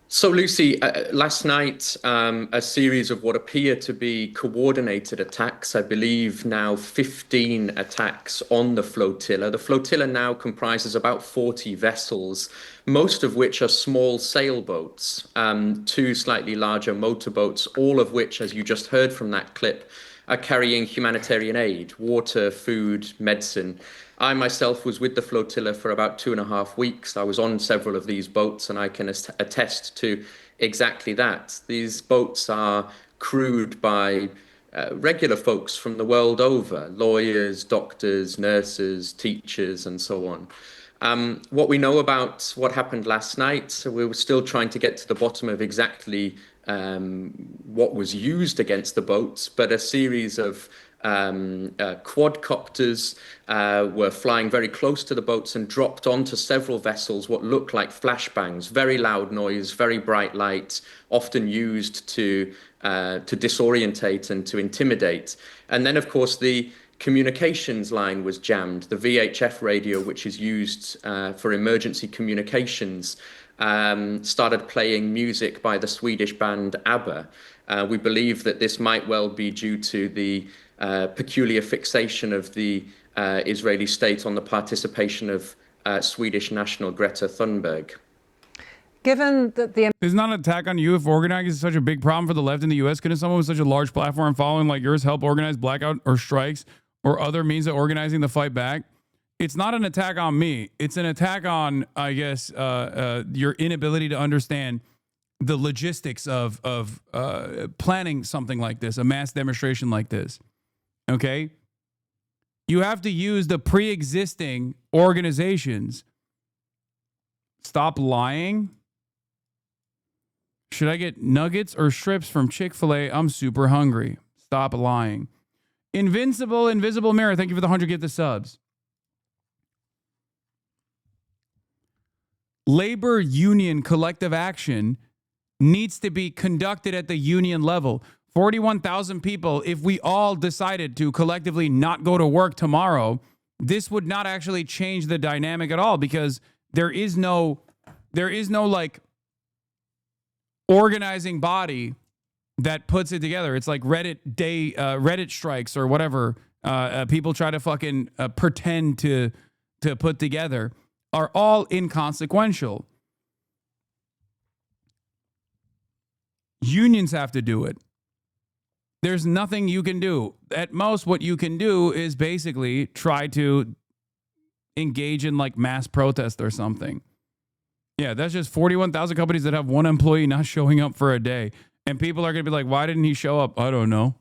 So, Lucy, last night, a series of what appear to be coordinated attacks, I believe now 15 attacks on the flotilla. The flotilla now comprises about 40 vessels, most of which are small sailboats, 2 slightly larger motorboats, all of which, as you just heard from that clip, are carrying humanitarian aid, water, food, medicine. I myself was with the flotilla for about 2.5 weeks. I was on several of these boats, and I can attest to exactly that. These boats are crewed by regular folks from the world over, lawyers, doctors, nurses, teachers, and so on. What we know about what happened last night, so we were still trying to get to the bottom of exactly what was used against the boats, but a series of quadcopters were flying very close to the boats and dropped onto several vessels what looked like flashbangs, very loud noise, very bright light, often used to disorientate and to intimidate. And then, of course, the communications line was jammed. The VHF radio, which is used for emergency communications, started playing music by the Swedish band ABBA. We believe that this might well be due to the peculiar fixation of the Israeli state on the participation of Swedish national Greta Thunberg. Given that the Is not an attack on you if organizing is such a big problem for the left in the U.S. Couldn't someone with such a large platform following like yours help organize blackout or strikes or other means of organizing the fight back? It's not an attack on me. It's an attack on, I guess, your inability to understand the logistics of planning something like this, a mass demonstration like this. Okay? You have to use the pre-existing organizations. Stop lying. Should I get nuggets or strips from Chick-fil-A? I'm super hungry. Stop lying. Invisible Mirror, thank you for the 100 gifted subs. Labor union collective action needs to be conducted at the union level. 41,000 people, if we all decided to collectively not go to work tomorrow, this would not actually change the dynamic at all because there is no like organizing body that puts it together. It's like Reddit strikes or whatever people try to fucking pretend to put together are all inconsequential. Unions have to do it. There's nothing you can do. At most, what you can do is basically try to engage in like mass protest or something. Yeah, that's just 41,000 companies that have one employee not showing up for a day. And people are going to be like, why didn't he show up? I don't know.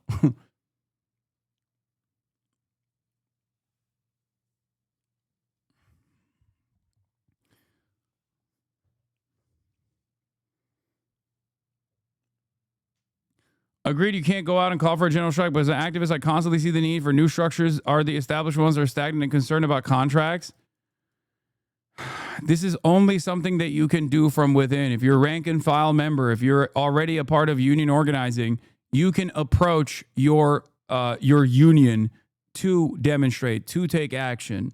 Agreed, you can't go out and call for a general strike, but as an activist, I constantly see the need for new structures. Are the established ones that are stagnant and concerned about contracts? This is only something that you can do from within. If you're a rank and file member, if you're already a part of union organizing, you can approach your union to demonstrate, to take action.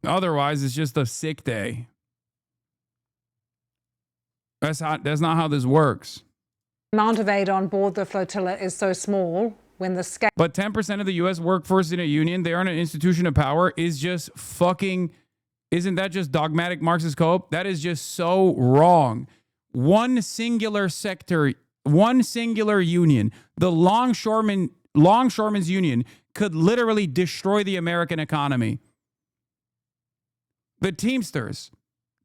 Otherwise, it's just a sick day. That's not how this works. The amount of aid on board the flotilla is so small when the scale. But 10% of the U.S. workforce in a union, they are an institution of power, is just fucking. Isn't that just dogmatic Marxist cope? That is just so wrong. One singular sector, one singular union, the longshoremen's union, could literally destroy the American economy. The Teamsters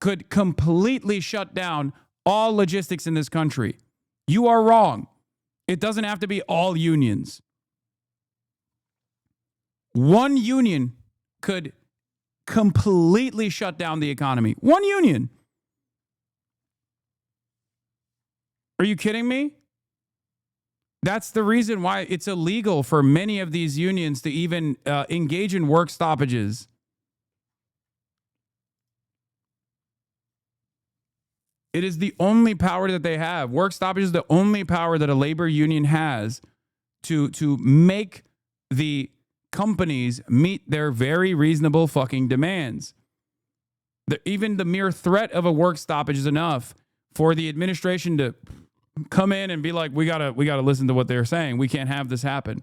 could completely shut down all logistics in this country. You are wrong. It doesn't have to be all unions. One union could completely shut down the economy. One union. Are you kidding me? That's the reason why it's illegal for many of these unions to even engage in work stoppages. It is the only power that they have. Work stoppage is the only power that a labor union has to make the companies meet their very reasonable fucking demands. Even the mere threat of a work stoppage is enough for the administration to come in and be like, we gotta listen to what they're saying. We can't have this happen.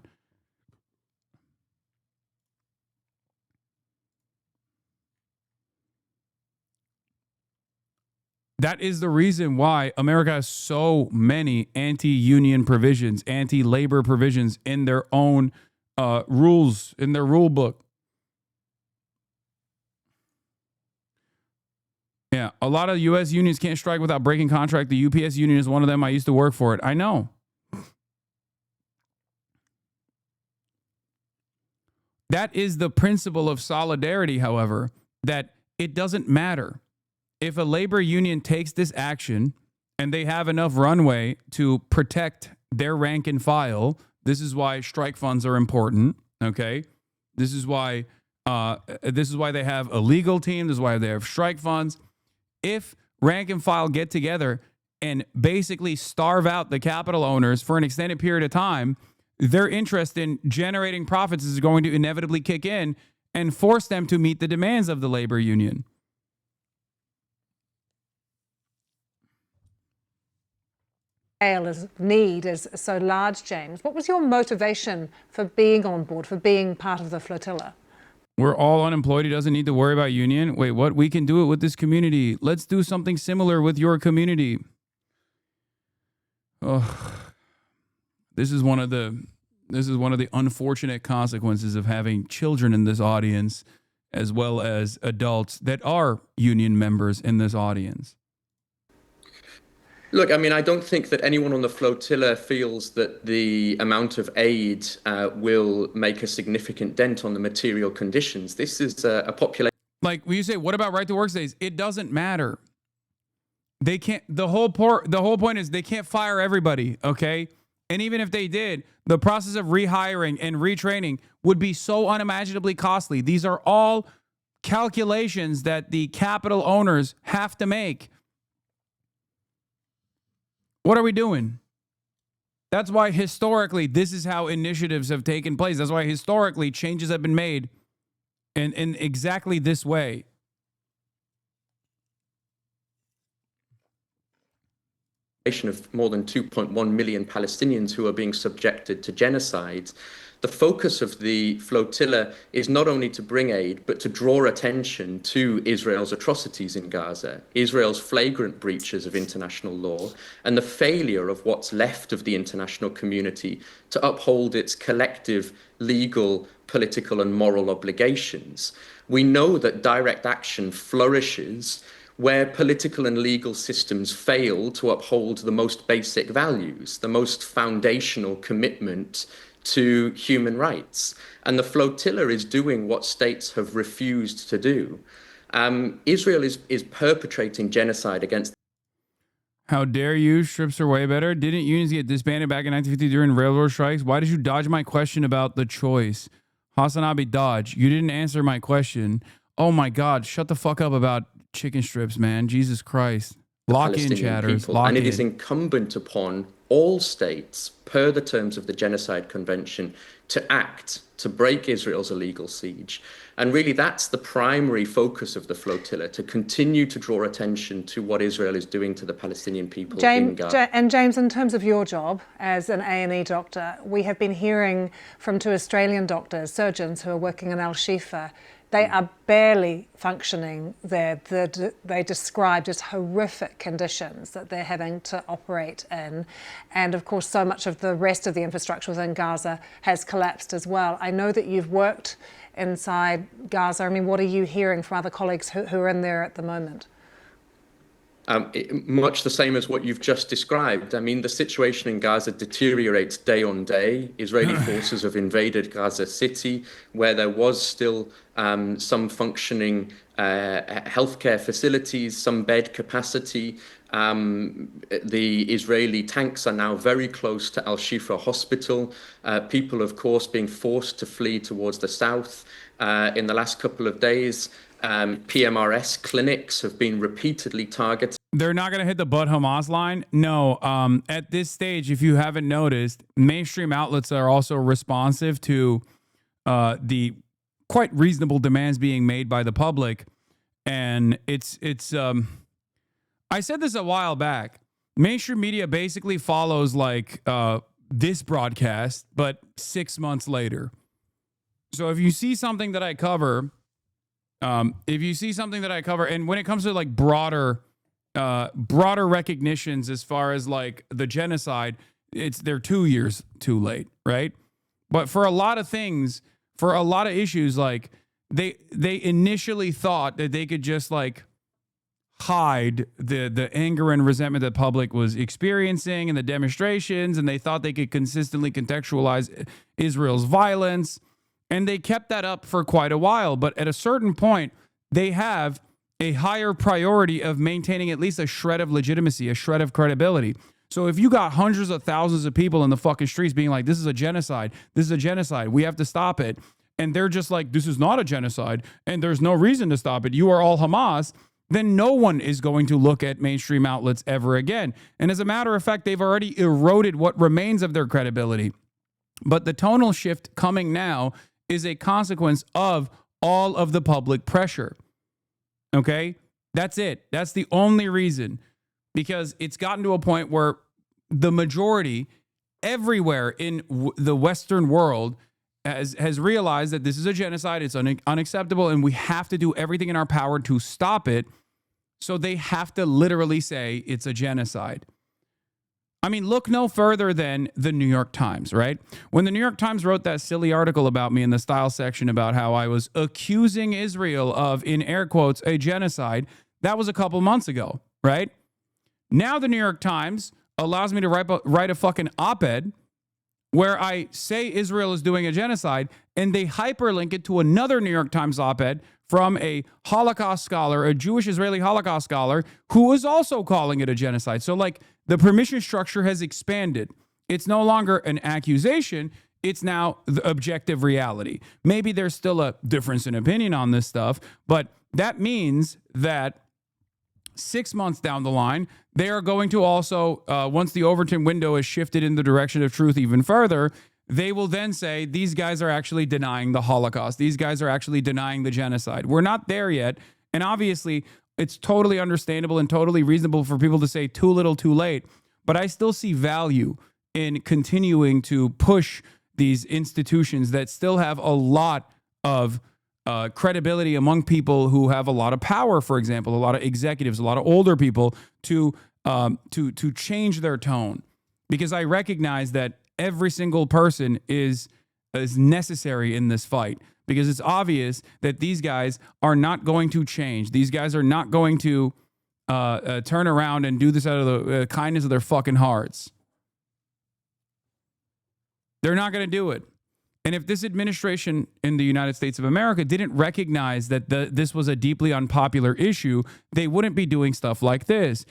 That is the reason why America has so many anti-union provisions, anti-labor provisions in their own rules, in their rule book. Yeah, a lot of U.S. unions can't strike without breaking contract. The UPS union is one of them. I used to work for it. I know. That is the principle of solidarity, however, that it doesn't matter. If a labor union takes this action and they have enough runway to protect their rank and file, this is why strike funds are important, okay? This is why they have a legal team. This is why they have strike funds. If rank and file get together and basically starve out the capital owners for an extended period of time, their interest in generating profits is going to inevitably kick in and force them to meet the demands of the labor union. Need is so large, James. What was your motivation for being on board, for being part of the flotilla? We're all unemployed. He doesn't need to worry about union. Wait, what? We can do it with this community. Let's do something similar with your community. Oh, this is one of the unfortunate consequences of having children in this audience, as well as adults that are union members in this audience. Look, I mean, I don't think that anyone on the flotilla feels that the amount of aid will make a significant dent on the material conditions. This is a population. Like when you say, what about right to work days? It doesn't matter. They can't. The whole point is they can't fire everybody. Okay. And even if they did, the process of rehiring and retraining would be so unimaginably costly. These are all calculations that the capital owners have to make. What are we doing? That's why historically, this is how initiatives have taken place. That's why historically changes have been made in exactly this way. Of more than 2.1 million Palestinians who are being subjected to genocide. The focus of the flotilla is not only to bring aid, but to draw attention to Israel's atrocities in Gaza, Israel's flagrant breaches of international law, and the failure of what's left of the international community to uphold its collective legal, political, and moral obligations. We know that direct action flourishes where political and legal systems fail to uphold the most basic values, the most foundational commitment to human rights. And the flotilla is doing what states have refused to do. Israel is perpetrating genocide against. How dare you? Strips are way better. Didn't unions get disbanded back in 1950 during railroad strikes? Why did you dodge my question about the choice? Hasanabi dodge. You didn't answer my question. Oh my God. Shut the fuck up about chicken strips, man. Jesus Christ. Lock in, Palestinian chatters. people. Lock And it in. is incumbent upon all states, per the terms of the Genocide Convention, to act to break Israel's illegal siege. And really, that's the primary focus of the flotilla, to continue to draw attention to what Israel is doing to the Palestinian people in Gaza. James, in terms of your job as an A&E doctor, we have been hearing from 2 Australian doctors, surgeons who are working in Al-Shifa. They are barely functioning there. They describe just horrific conditions that they're having to operate in. And of course, so much of the rest of the infrastructure within Gaza has collapsed as well. I know that you've worked inside Gaza. I mean, what are you hearing from other colleagues who are in there at the moment? Much the same as what you've just described. I mean, the situation in Gaza deteriorates day on day. Israeli forces have invaded Gaza City, where there was still some functioning healthcare facilities, some bed capacity. The Israeli tanks are now very close to Al-Shifa hospital. People, of course, being forced to flee towards the south. In the last couple of days, PMRS clinics have been repeatedly targeted. They're not going to hit the but Hamas line. No, at this stage, if you haven't noticed, mainstream outlets are also responsive to the quite reasonable demands being made by the public. And it's I said this a while back. Mainstream media basically follows like this broadcast, but 6 months later. So if you see something that I cover, and when it comes to like broader recognitions as far as like the genocide, they're 2 years too late, right? But for a lot of things, for a lot of issues, like they initially thought that they could just like hide the anger and resentment that the public was experiencing and the demonstrations, and they thought they could consistently contextualize Israel's violence. And they kept that up for quite a while. But at a certain point, they have a higher priority of maintaining at least a shred of legitimacy, a shred of credibility. So if you got hundreds of thousands of people in the fucking streets being like, this is a genocide, we have to stop it. And they're just like, this is not a genocide, and there's no reason to stop it. You are all Hamas. Then no one is going to look at mainstream outlets ever again. And as a matter of fact, they've already eroded what remains of their credibility. But the tonal shift coming now is a consequence of all of the public pressure. Okay? That's it. That's the only reason. Because it's gotten to a point where the majority everywhere in the Western world has realized that this is a genocide. It's unacceptable, and we have to do everything in our power to stop it. So they have to literally say it's a genocide. I mean, look no further than the New York Times, right? When the New York Times wrote that silly article about me in the style section about how I was accusing Israel of, in air quotes, a genocide, that was a couple months ago, right? Now the New York Times allows me to write a fucking op-ed where I say Israel is doing a genocide, and they hyperlink it to another New York Times op-ed from a Holocaust scholar, a Jewish Israeli Holocaust scholar, who is also calling it a genocide. So, like, the permission structure has expanded. It's no longer an accusation. It's now the objective reality. Maybe there's still a difference in opinion on this stuff, but that means that 6 months down the line, they are going to also, once the Overton window is shifted in the direction of truth even further, they will then say, these guys are actually denying the Holocaust. These guys are actually denying the genocide. We're not there yet. And obviously, it's totally understandable and totally reasonable for people to say too little, too late. But I still see value in continuing to push these institutions that still have a lot of credibility among people who have a lot of power, for example, a lot of executives, a lot of older people, to change their tone. Because I recognize that every single person is necessary in this fight, because it's obvious that these guys are not going to change. These guys are not going to turn around and do this out of the kindness of their fucking hearts. They're not going to do it. And if this administration in the United States of America didn't recognize that this was a deeply unpopular issue, they wouldn't be doing stuff like this.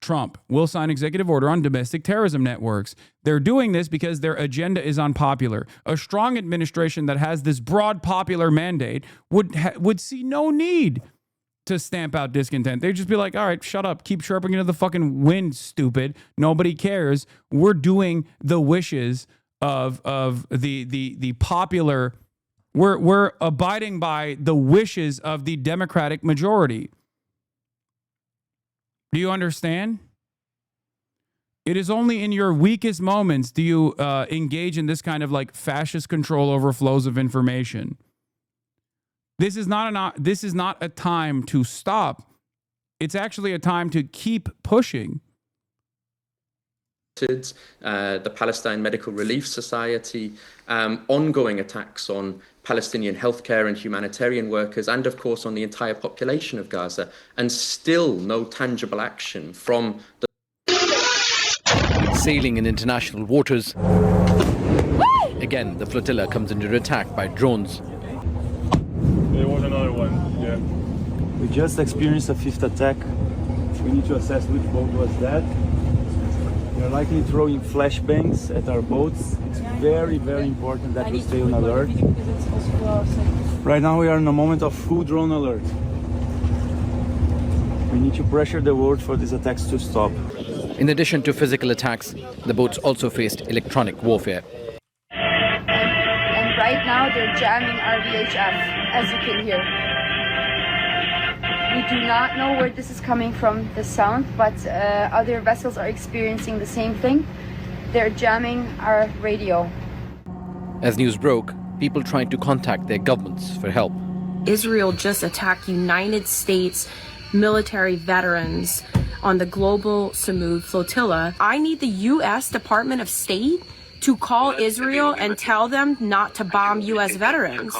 Trump will sign executive order on domestic terrorism networks. They're doing this because their agenda is unpopular. A strong administration that has this broad popular mandate would see no need to stamp out discontent. They'd just be like, all right, shut up. Keep chirping into the fucking wind, stupid. Nobody cares. We're doing the wishes of the popular. We're abiding by the wishes of the Democratic majority. Do you understand? It is only in your weakest moments do you engage in this kind of like fascist control over flows of information. This is not a time to stop. It's actually a time to keep pushing. The Palestine Medical Relief Society, ongoing attacks on Palestinian healthcare and humanitarian workers, and of course on the entire population of Gaza, and still no tangible action from the... Sailing in international waters. Again, the flotilla comes under attack by drones. There was another one, yeah. We just experienced a fifth attack. We need to assess which boat was that. They're likely throwing flashbangs at our boats. It's very, very important that we stay on alert. Right now we are in a moment of full drone alert. We need to pressure the world for these attacks to stop. In addition to physical attacks, the boats also faced electronic warfare. And right now they're jamming our VHF, as you can hear. We do not know where this is coming from, the sound, but other vessels are experiencing the same thing. They're jamming our radio. As news broke, people tried to contact their governments for help. Israel just attacked United States military veterans on the global Samud flotilla. I need the U.S. Department of State to call Israel and tell them not to bomb U.S. veterans.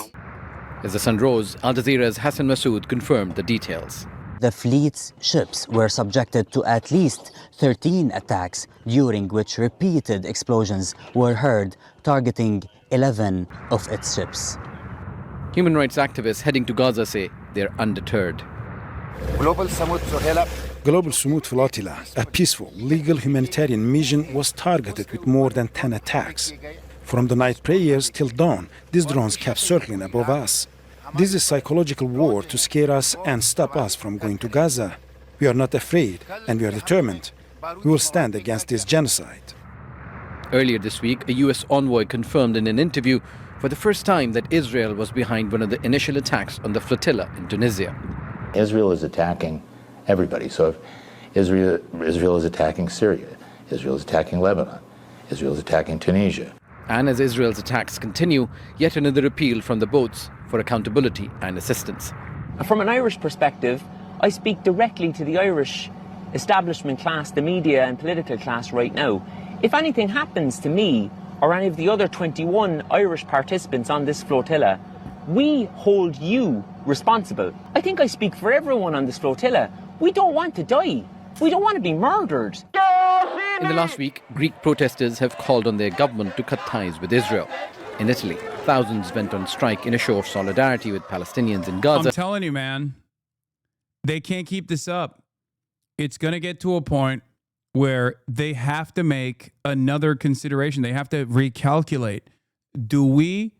As the sun rose, Al Jazeera's Hassan Masood confirmed the details. The fleet's ships were subjected to at least 13 attacks, during which repeated explosions were heard, targeting 11 of its ships. Human rights activists heading to Gaza say they're undeterred. Global Samud Flotilla, a peaceful, legal humanitarian mission, was targeted with more than 10 attacks. From the night prayers till dawn, these drones kept circling above us. This is psychological war to scare us and stop us from going to Gaza. We are not afraid, and we are determined. We will stand against this genocide. Earlier this week, a U.S. envoy confirmed in an interview for the first time that Israel was behind one of the initial attacks on the flotilla in Tunisia. Israel is attacking everybody. So if Israel is attacking Syria, Israel is attacking Lebanon, Israel is attacking Tunisia. And as Israel's attacks continue, yet another appeal from the boats for accountability and assistance. From an Irish perspective, I speak directly to the Irish establishment class, the media and political class right now. If anything happens to me or any of the other 21 Irish participants on this flotilla, we hold you responsible. I think I speak for everyone on this flotilla. We don't want to die. We don't want to be murdered. In the last week, Greek protesters have called on their government to cut ties with Israel. In Italy, thousands went on strike in a show of solidarity with Palestinians in Gaza. I'm telling you, man, they can't keep this up. It's going to get to a point where they have to make another consideration. They have to recalculate. Do we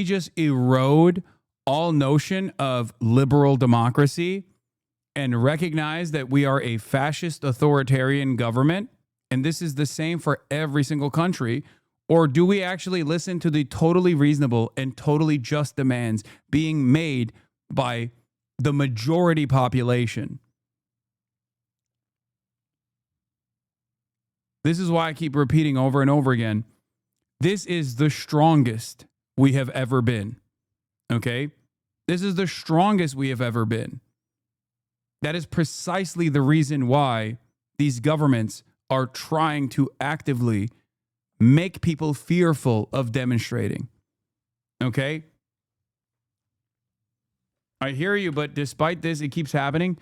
just erode all notion of liberal democracy and recognize that we are a fascist authoritarian government, and this is the same for every single country? Or do we actually listen to the totally reasonable and totally just demands being made by the majority population? This is why I keep repeating over and over again. This is the strongest we have ever been. Okay? This is the strongest we have ever been. That is precisely the reason why these governments are trying to actively make people fearful of demonstrating. Okay? I hear you, but despite this, it keeps happening.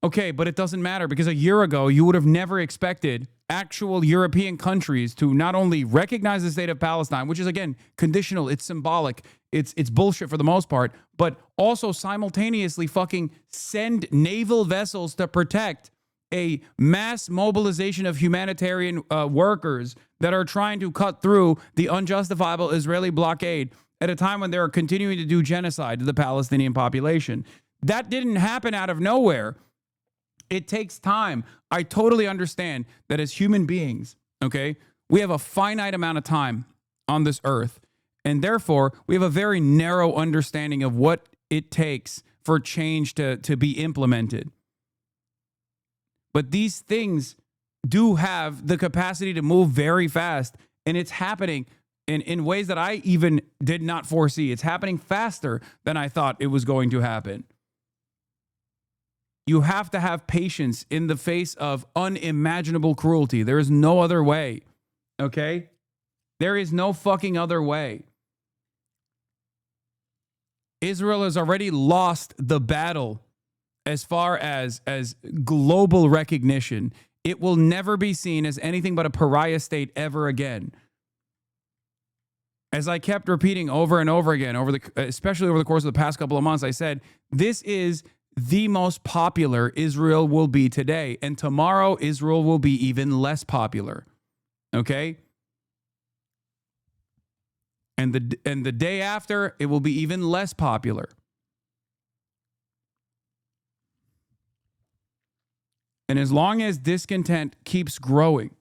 Okay, but it doesn't matter because a year ago, you would have never expected actual European countries to not only recognize the state of Palestine, which is, again, conditional, it's symbolic, it's bullshit for the most part, but also simultaneously fucking send naval vessels to protect a mass mobilization of humanitarian workers that are trying to cut through the unjustifiable Israeli blockade at a time when they are continuing to do genocide to the Palestinian population. That didn't happen out of nowhere. It takes time. I totally understand that as human beings, okay, we have a finite amount of time on this earth, and therefore we have a very narrow understanding of what it takes for change to be implemented. But these things do have the capacity to move very fast, and it's happening in ways that I even did not foresee. It's happening faster than I thought it was going to happen. You have to have patience in the face of unimaginable cruelty. There is no other way, okay? There is no fucking other way. Israel has already lost the battle as far as global recognition. It will never be seen as anything but a pariah state ever again. As I kept repeating over and over again, especially over the course of the past couple of months, I said, this is the most popular Israel will be today. And tomorrow, Israel will be even less popular. Okay? And the day after, it will be even less popular. And as long as discontent keeps growing,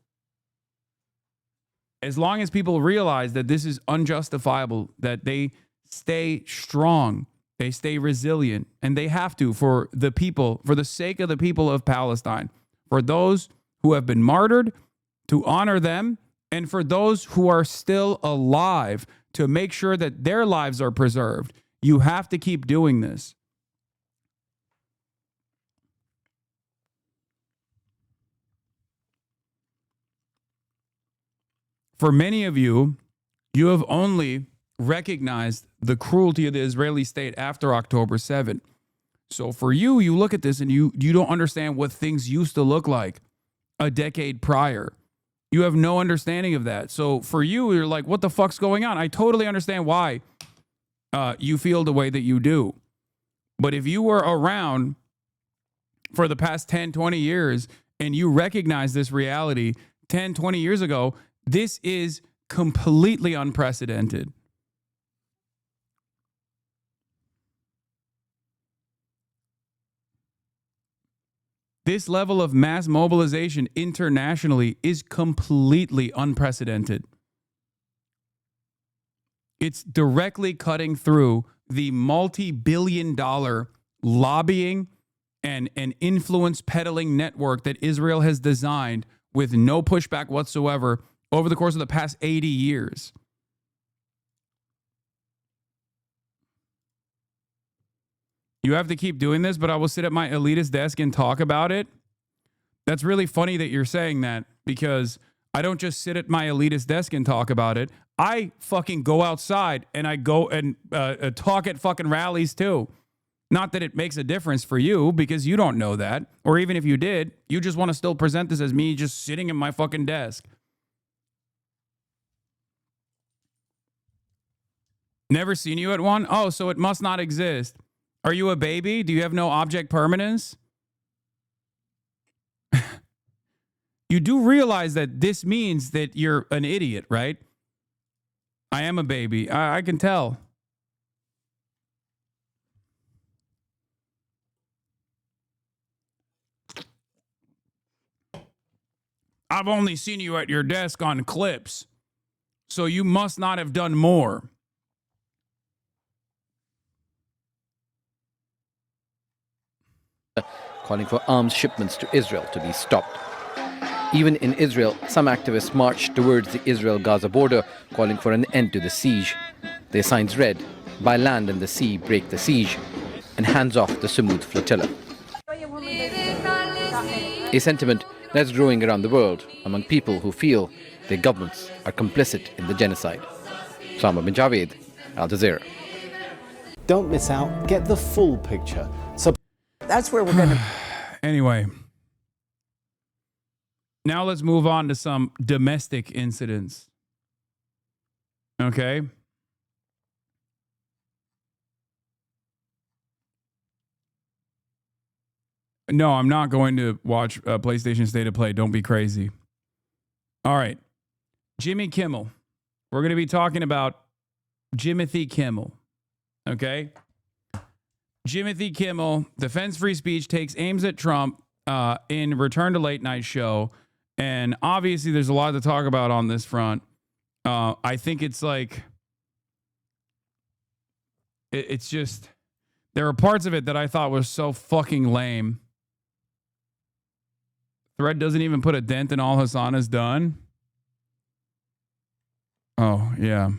as long as people realize that this is unjustifiable, that they stay strong, they stay resilient, and they have to for the people, for the sake of the people of Palestine, for those who have been martyred, to honor them, and for those who are still alive, to make sure that their lives are preserved. You have to keep doing this. For many of you, you have only recognized the cruelty of the Israeli state after October 7th. So for you, you look at this and you don't understand what things used to look like a decade prior. You have no understanding of that. So for you, you're like, what the fuck's going on? I totally understand why you feel the way that you do. But if you were around for the past 10, 20 years and you recognize this reality 10, 20 years ago, this is completely unprecedented. This level of mass mobilization internationally is completely unprecedented. It's directly cutting through the multi-billion-dollar lobbying and influence peddling network that Israel has designed with no pushback whatsoever over the course of the past 80 years. You have to keep doing this, but I will sit at my elitist desk and talk about it. That's really funny that you're saying that, because I don't just sit at my elitist desk and talk about it. I fucking go outside and I go and talk at fucking rallies too. Not that it makes a difference for you, because you don't know that. Or even if you did, you just want to still present this as me just sitting at my fucking desk. Never seen you at one? Oh, so it must not exist. Are you a baby? Do you have no object permanence? You do realize that this means that you're an idiot, right? I am a baby. I can tell. I've only seen you at your desk on clips, so you must not have done more. Calling for arms shipments to Israel to be stopped. Even in Israel, some activists marched towards the Israel-Gaza border, calling for an end to the siege. Their signs read, "By land and the sea break the siege," and "Hands off the Samud flotilla." A sentiment that's growing around the world among people who feel their governments are complicit in the genocide. Sama bin Javed, Al Jazeera. Don't miss out. Get the full picture. That's where we're going to... Anyway. Now let's move on to some domestic incidents. Okay? No, I'm not going to watch PlayStation State of Play. Don't be crazy. All right. Jimmy Kimmel. We're going to be talking about Jimothy Kimmel. Okay? Jimothy Kimmel defends free speech, takes aims at Trump in Return to Late Night show. And obviously, there's a lot to talk about on this front. I think it's like, it's just, there are parts of it that I thought was so fucking lame. Thread doesn't even put a dent in all Hasan has done. Oh, yeah.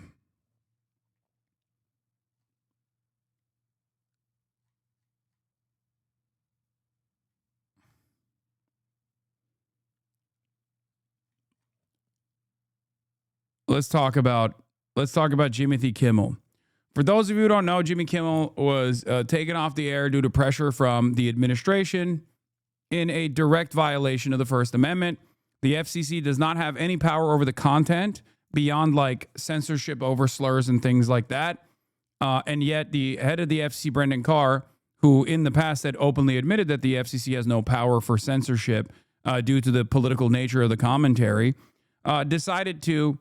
Let's talk about Jimothy Kimmel. For those of you who don't know, Jimmy Kimmel was taken off the air due to pressure from the administration in a direct violation of the First Amendment. The FCC does not have any power over the content beyond like censorship over slurs and things like that. And yet the head of the FCC, Brendan Carr, who in the past had openly admitted that the FCC has no power for censorship due to the political nature of the commentary, decided to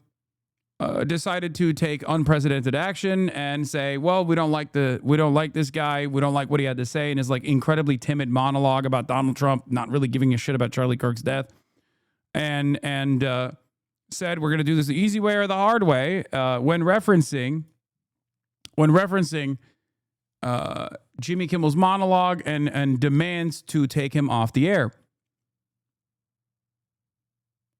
take unprecedented action and say, well, we don't like this guy. We don't like what he had to say. And his like incredibly timid monologue about Donald Trump, not really giving a shit about Charlie Kirk's death. And said, we're going to do this the easy way or the hard way. When referencing Jimmy Kimmel's monologue and demands to take him off the air.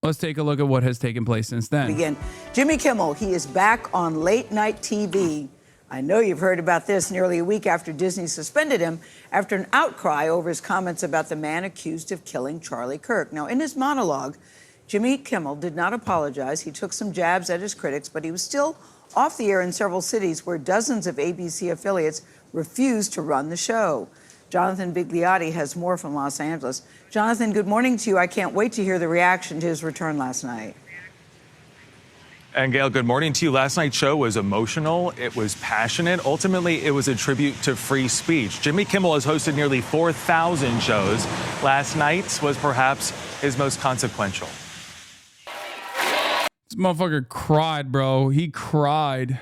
Let's take a look at what has taken place since then. Again, Jimmy Kimmel, he is back on late night TV. I know you've heard about this nearly a week after Disney suspended him after an outcry over his comments about the man accused of killing Charlie Kirk. Now, in his monologue, Jimmy Kimmel did not apologize. He took some jabs at his critics, but he was still off the air in several cities where dozens of ABC affiliates refused to run the show. Jonathan Bigliotti has more from Los Angeles. Jonathan, good morning to you. I can't wait to hear the reaction to his return last night. And Gail, good morning to you. Last night's show was emotional. It was passionate. Ultimately, it was a tribute to free speech. Jimmy Kimmel has hosted nearly 4,000 shows. Last night's was perhaps his most consequential. This motherfucker cried, bro. He cried.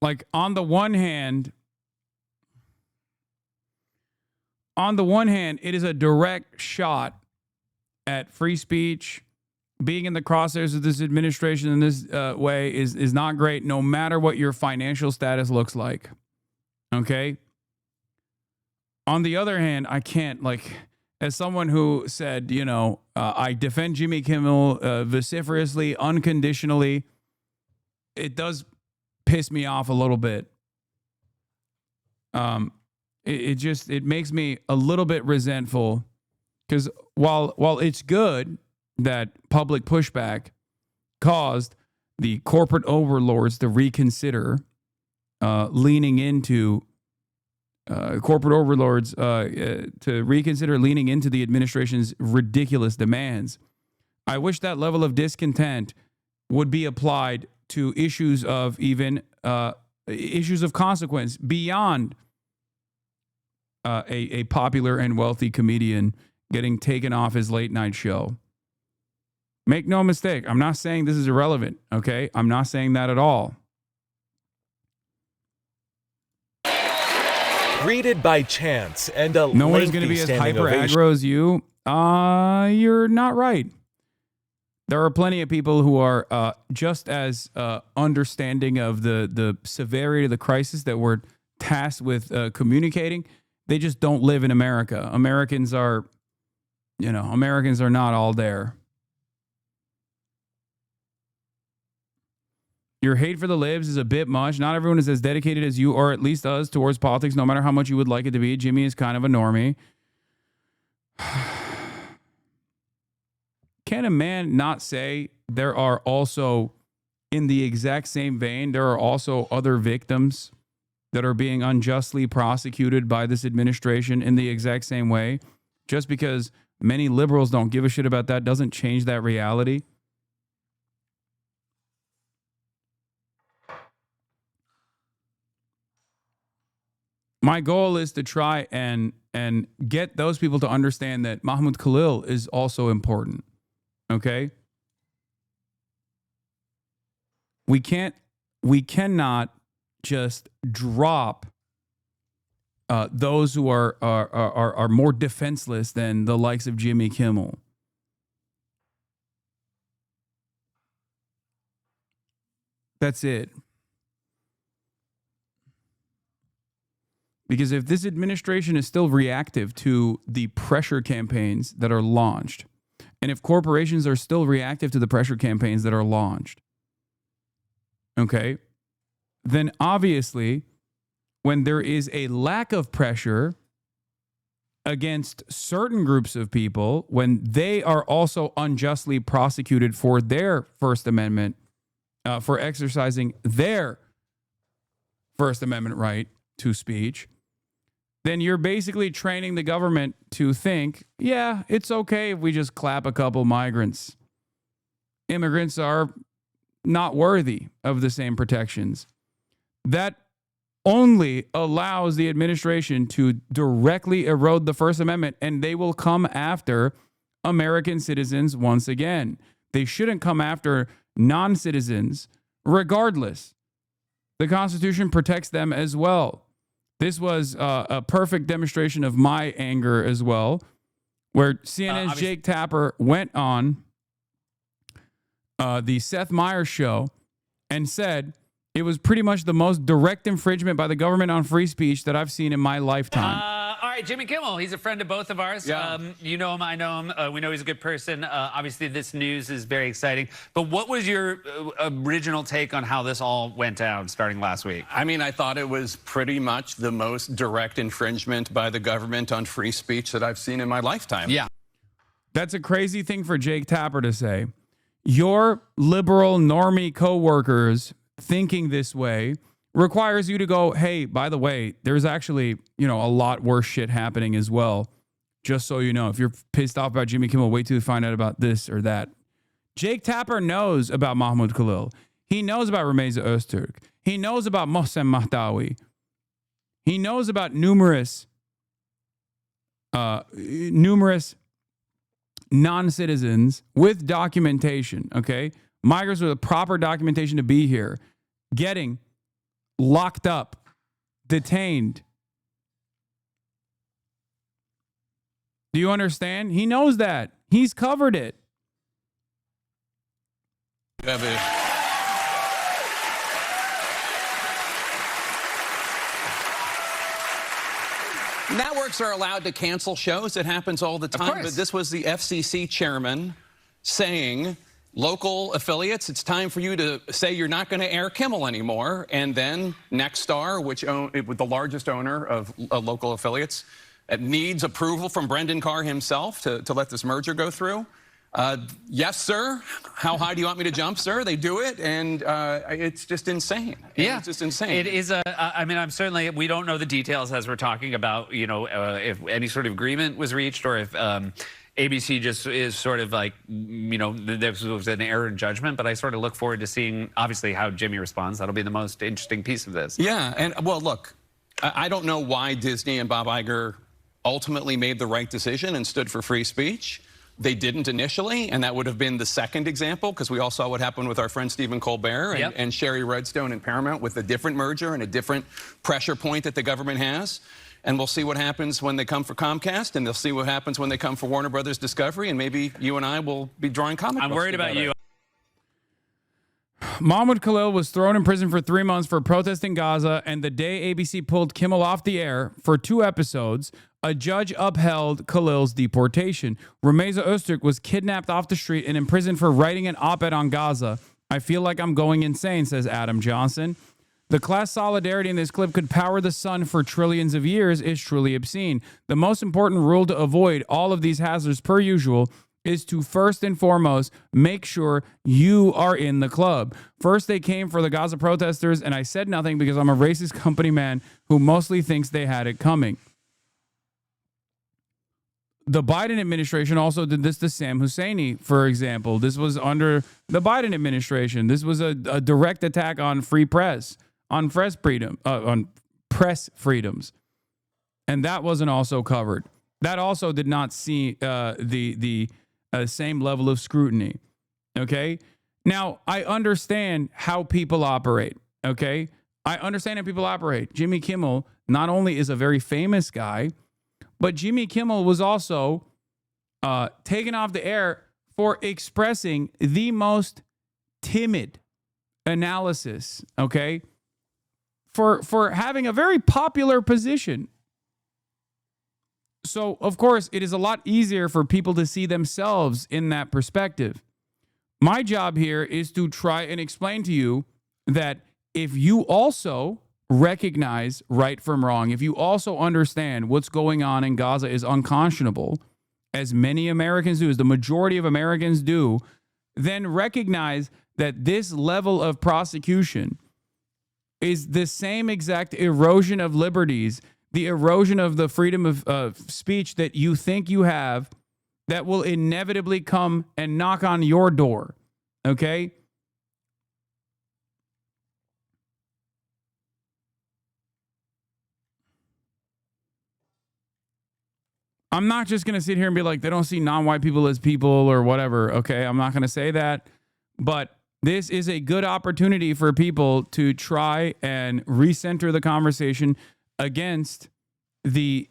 Like on the one hand, it is a direct shot at free speech. Being in the crosshairs of this administration in this way is not great, no matter what your financial status looks like. Okay? On the other hand, I can't, as someone who said, I defend Jimmy Kimmel vociferously, unconditionally, it does piss me off a little bit. It makes me a little bit resentful because while it's good that public pushback caused the corporate overlords to reconsider leaning into the administration's ridiculous demands. I wish that level of discontent would be applied to issues of issues of consequence beyond a popular and wealthy comedian getting taken off his late night show. Make no mistake, I'm not saying this is irrelevant, okay? I'm not saying that at all. Greeted by chants and a no one's going to be as hyper aggro as you. You're not right. There are plenty of people who are just as understanding of the severity of the crisis that we're tasked with communicating. They just don't live in America. Americans are not all there. Your hate for the libs is a bit much. Not everyone is as dedicated as you, or at least us, towards politics, no matter how much you would like it to be. Jimmy is kind of a normie. Can a man not say there are also, in the exact same vein, there are also other victims that are being unjustly prosecuted by this administration in the exact same way? Just because many liberals don't give a shit about that doesn't change that reality. My goal is to try and get those people to understand that Mahmoud Khalil is also important. Okay? We cannot just drop those who are more defenseless than the likes of Jimmy Kimmel. That's it. Because if this administration is still reactive to the pressure campaigns that are launched, and if corporations are still reactive to the pressure campaigns that are launched, okay, then obviously when there is a lack of pressure against certain groups of people, when they are also unjustly prosecuted for their First Amendment, for exercising their First Amendment right to speech, then you're basically training the government to think, yeah, it's okay if we just clap a couple migrants. Immigrants are not worthy of the same protections. That only allows the administration to directly erode the First Amendment, and they will come after American citizens once again. They shouldn't come after non-citizens regardless. The Constitution protects them as well. This was a perfect demonstration of my anger as well, where CNN's Jake Tapper went on the Seth Meyers show and said it was pretty much the most direct infringement by the government on free speech that I've seen in my lifetime. All right, Jimmy Kimmel, he's a friend of both of ours. Yeah. You know him, I know him. We know he's a good person. Obviously, this news is very exciting. But what was your original take on how this all went down starting last week? I mean, I thought it was pretty much the most direct infringement by the government on free speech that I've seen in my lifetime. Yeah. That's a crazy thing for Jake Tapper to say. Your liberal normie coworkers thinking this way requires you to go, hey, by the way, there's actually, a lot worse shit happening as well. Just so you know, if you're pissed off about Jimmy Kimmel, wait till you find out about this or that. Jake Tapper knows about Mahmoud Khalil. He knows about Rumeysa Öztürk. He knows about Mohsen Mahdawi. He knows about numerous non-citizens with documentation, okay? Migrants with a proper documentation to be here, getting locked up, detained. Do you understand? He knows that. He's covered it. Networks are allowed to cancel shows. It happens all the time. But this was the FCC chairman saying, local affiliates, it's time for you to say you're not going to air Kimmel anymore. And then Nexstar, which the largest owner of local affiliates, needs approval from Brendan Carr himself to let this merger go through. Yes, sir. How high do you want me to jump, sir? They do it, and it's just insane. Yeah, it's just insane. It is we don't know the details as we're talking about, if any sort of agreement was reached or if ABC just is sort of like, there was an error in judgment, but I sort of look forward to seeing, obviously, how Jimmy responds. That'll be the most interesting piece of this. Yeah, and, well, look, I don't know why Disney and Bob Iger ultimately made the right decision and stood for free speech. They didn't initially, and that would have been the second example, because we all saw what happened with our friend Stephen Colbert and Sherry Redstone and Paramount with a different merger and a different pressure point that the government has. And we'll see what happens when they come for Comcast, and they'll see what happens when they come for Warner Brothers Discovery, and maybe you and I will be drawing comic books. I'm worried about you. Mahmoud Khalil was thrown in prison for 3 months for protesting Gaza, and the day ABC pulled Kimmel off the air for 2 episodes, a judge upheld Khalil's deportation. Rumeysa Öztürk was kidnapped off the street and imprisoned for writing an op-ed on Gaza. I feel like I'm going insane, says Adam Johnson. The class solidarity in this clip could power the sun for trillions of years is truly obscene. The most important rule to avoid all of these hazards per usual is to first and foremost make sure you are in the club. First, they came for the Gaza protesters, and I said nothing because I'm a racist company man who mostly thinks they had it coming. The Biden administration also did this to Sam Husseini, for example. This was under the Biden administration. This was a direct attack on free press, on press freedom, on press freedoms. And that wasn't also covered. That also did not see the same level of scrutiny. Okay. Now, I understand how people operate. Okay. I understand how people operate. Jimmy Kimmel not only is a very famous guy, but Jimmy Kimmel was also taken off the air for expressing the most timid analysis, okay? For having a very popular position. So, of course, it is a lot easier for people to see themselves in that perspective. My job here is to try and explain to you that if you also recognize right from wrong, if you also understand what's going on in Gaza is unconscionable, as many Americans do, as the majority of Americans do, then recognize that this level of prosecution is the same exact erosion of liberties, the erosion of the freedom of speech that you think you have, that will inevitably come and knock on your door. Okay? I'm not just going to sit here and be like, they don't see non-white people as people or whatever. Okay, I'm not going to say that. But this is a good opportunity for people to try and recenter the conversation against the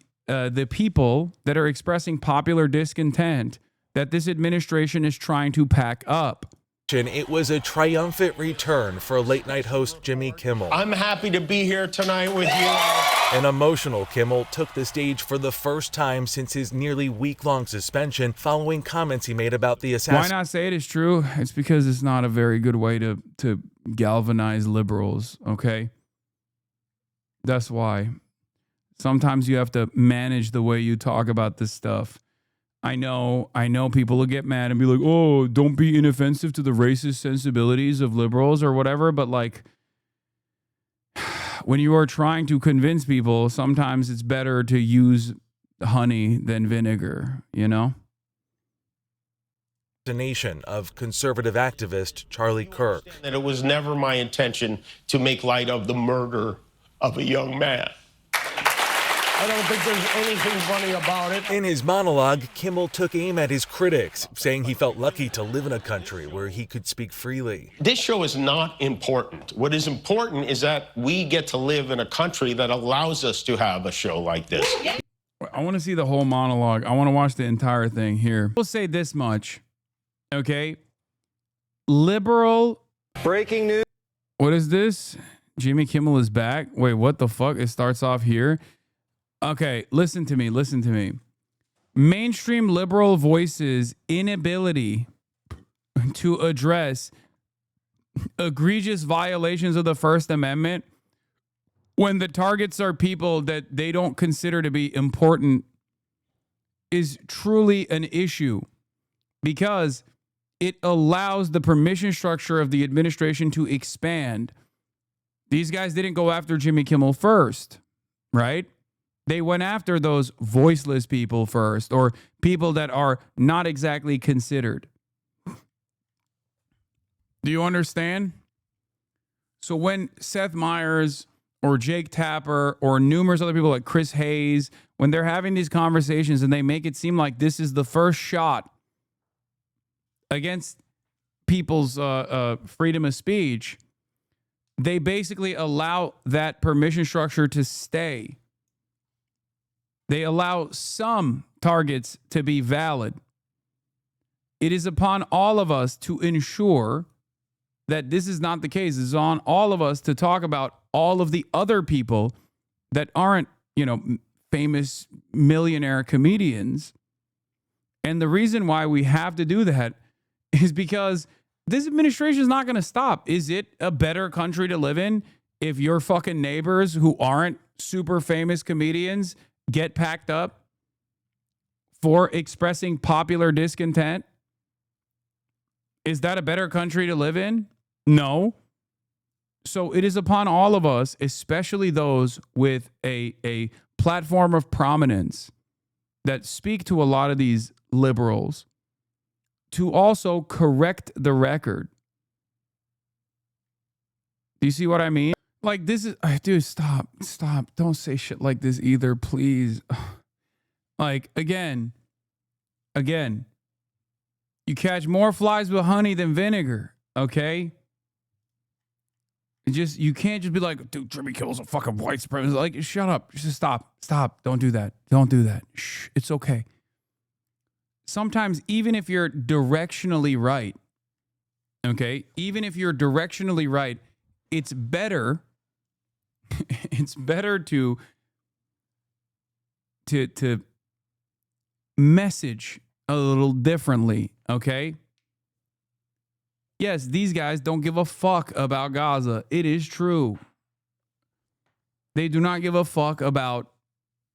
people that are expressing popular discontent that this administration is trying to pack up. It was a triumphant return for late night host Jimmy Kimmel. I'm happy to be here tonight with you. An emotional Kimmel took the stage for the first time since his nearly week-long suspension following comments he made about the assassination. Why not say it is true? It's because it's not a very good way to galvanize liberals, okay? That's why. Sometimes you have to manage the way you talk about this stuff. I know people will get mad and be like, oh, don't be inoffensive to the racist sensibilities of liberals or whatever. But like, when you are trying to convince people, sometimes it's better to use honey than vinegar, you know? Assassination of conservative activist Charlie Kirk. That it was never my intention to make light of the murder of a young man. I don't think there's anything funny about it. In his monologue, Kimmel took aim at his critics, saying he felt lucky to live in a country where he could speak freely. This show is not important. What is important is that we get to live in a country that allows us to have a show like this. I want to see the whole monologue. I want to watch the entire thing here. We'll say this much, okay? Liberal. Breaking news. What is this? Jimmy Kimmel is back. Wait, what the fuck? It starts off here. Okay, listen to me. Mainstream liberal voices' inability to address egregious violations of the First Amendment when the targets are people that they don't consider to be important is truly an issue, because it allows the permission structure of the administration to expand. These guys didn't go after Jimmy Kimmel first, right? They went after those voiceless people first, or people that are not exactly considered. Do you understand? So when Seth Meyers or Jake Tapper or numerous other people like Chris Hayes, when they're having these conversations and they make it seem like this is the first shot against people's freedom of speech, they basically allow that permission structure to stay. They allow some targets to be valid. It is upon all of us to ensure that this is not the case. It's on all of us to talk about all of the other people that aren't, famous millionaire comedians. And the reason why we have to do that is because this administration is not going to stop. Is it a better country to live in if your fucking neighbors who aren't super famous comedians get packed up for expressing popular discontent? Is that a better country to live in? No. So it is upon all of us, especially those with a platform of prominence that speak to a lot of these liberals, to also correct the record. Do you see what I mean? Like, this is, dude, stop. Don't say shit like this either, please. Like, again, you catch more flies with honey than vinegar, okay? You can't just be like, dude, Jimmy Kimmel's a fucking white supremacist. Like, shut up. Just stop. Don't do that. Shh, it's okay. Sometimes, even if you're directionally right, okay? Even if you're directionally right, it's better to message a little differently, okay? Yes, these guys don't give a fuck about Gaza. It is true. They do not give a fuck about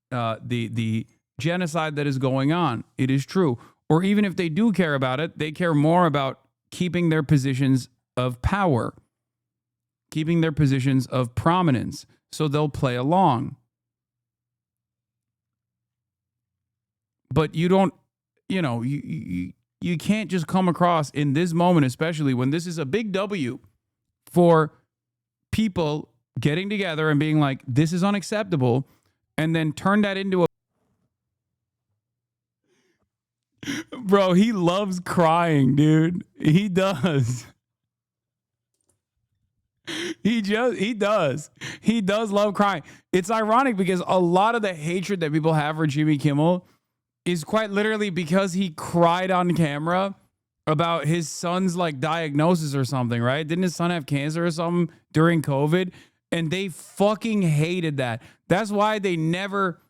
the genocide that is going on. It is true. Or even if they do care about it, they care more about keeping their positions of power, keeping their positions of prominence. So they'll play along. But you don't, you can't just come across in this moment, especially when this is a big W for people getting together and being like, this is unacceptable, and then turn that into a... Bro, he loves crying, dude. He does. He does. He does love crying. It's ironic because a lot of the hatred that people have for Jimmy Kimmel is quite literally because he cried on camera about his son's like diagnosis or something, right? Didn't his son have cancer or something during COVID? And they fucking hated that. That's why they never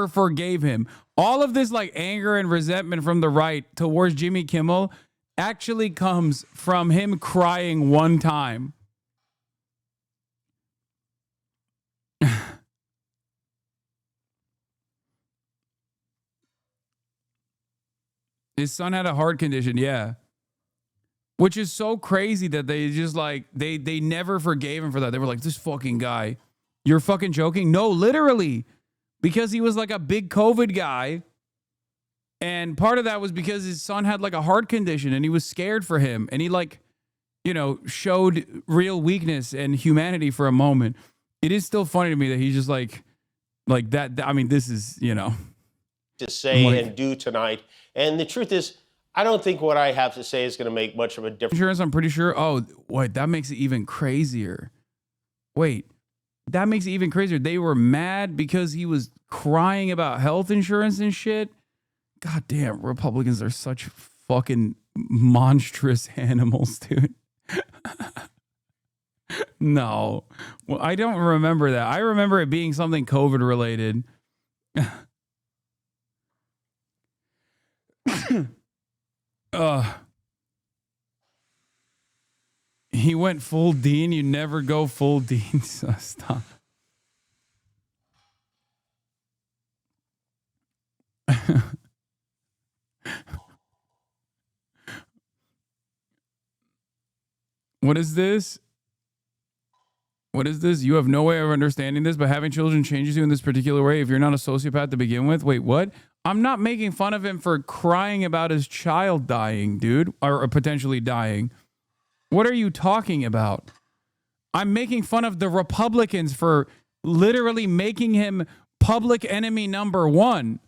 forgave him. All of this like anger and resentment from the right towards Jimmy Kimmel actually comes from him crying one time. His son had a heart condition, yeah. Which is so crazy that they just like, they never forgave him for that. They were like, this fucking guy, you're fucking joking? No, literally. Because he was like a big COVID guy. And part of that was because his son had like a heart condition and he was scared for him. And he like, showed real weakness and humanity for a moment. It is still funny to me that he's just like that. I mean, this is, to say and do tonight. And the truth is, I don't think what I have to say is going to make much of a difference. Insurance, I'm pretty sure. Oh, wait, that makes it even crazier. Wait, that makes it even crazier. They were mad because he was crying about health insurance and shit. God damn, Republicans are such fucking monstrous animals, dude. No. Well, I don't remember that. I remember it being something COVID related. He went full Dean. You never go full Dean. So stop. What is this? What is this? You have no way of understanding this, but having children changes you in this particular way if you're not a sociopath to begin with. Wait, what? I'm not making fun of him for crying about his child dying, dude, or potentially dying. What are you talking about? I'm making fun of the Republicans for literally making him public enemy number one.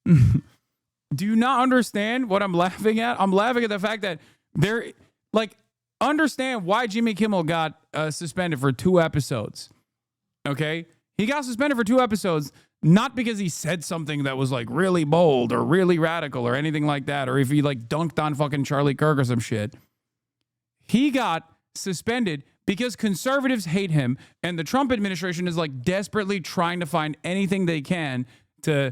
Do you not understand what I'm laughing at? I'm laughing at the fact that they're like, understand why Jimmy Kimmel got suspended for 2 episodes. Okay? He got suspended for 2 episodes, not because he said something that was like really bold or really radical or anything like that, or if he like dunked on fucking Charlie Kirk or some shit. He got suspended because conservatives hate him, and the Trump administration is like desperately trying to find anything they can to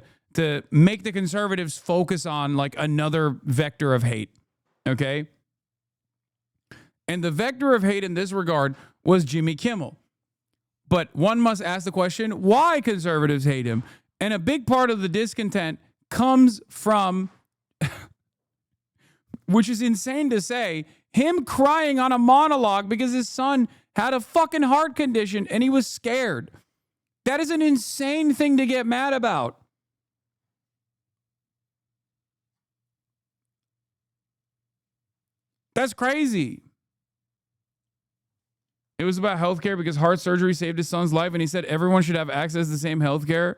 make the conservatives focus on like another vector of hate. Okay? And the vector of hate in this regard was Jimmy Kimmel. But one must ask the question, why conservatives hate him? And a big part of the discontent comes from, which is insane to say, him crying on a monologue because his son had a fucking heart condition and he was scared. That is an insane thing to get mad about. That's crazy. It was about healthcare because heart surgery saved his son's life, and he said everyone should have access to the same healthcare.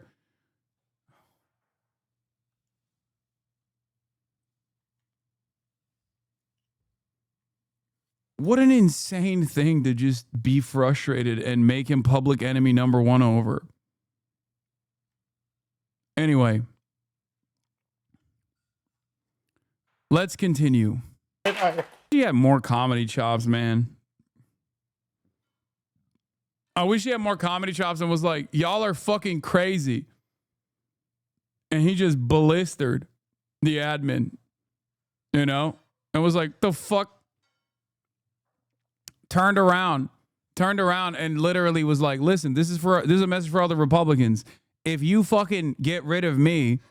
What an insane thing to just be frustrated and make him public enemy number one over. Anyway, let's continue. He had more comedy chops, man. I wish he had more comedy chops and was like, y'all are fucking crazy. And he just blistered the admin, you know? And was like, the fuck? Turned around and literally was like, listen, this is a message for all the Republicans. If you fucking get rid of me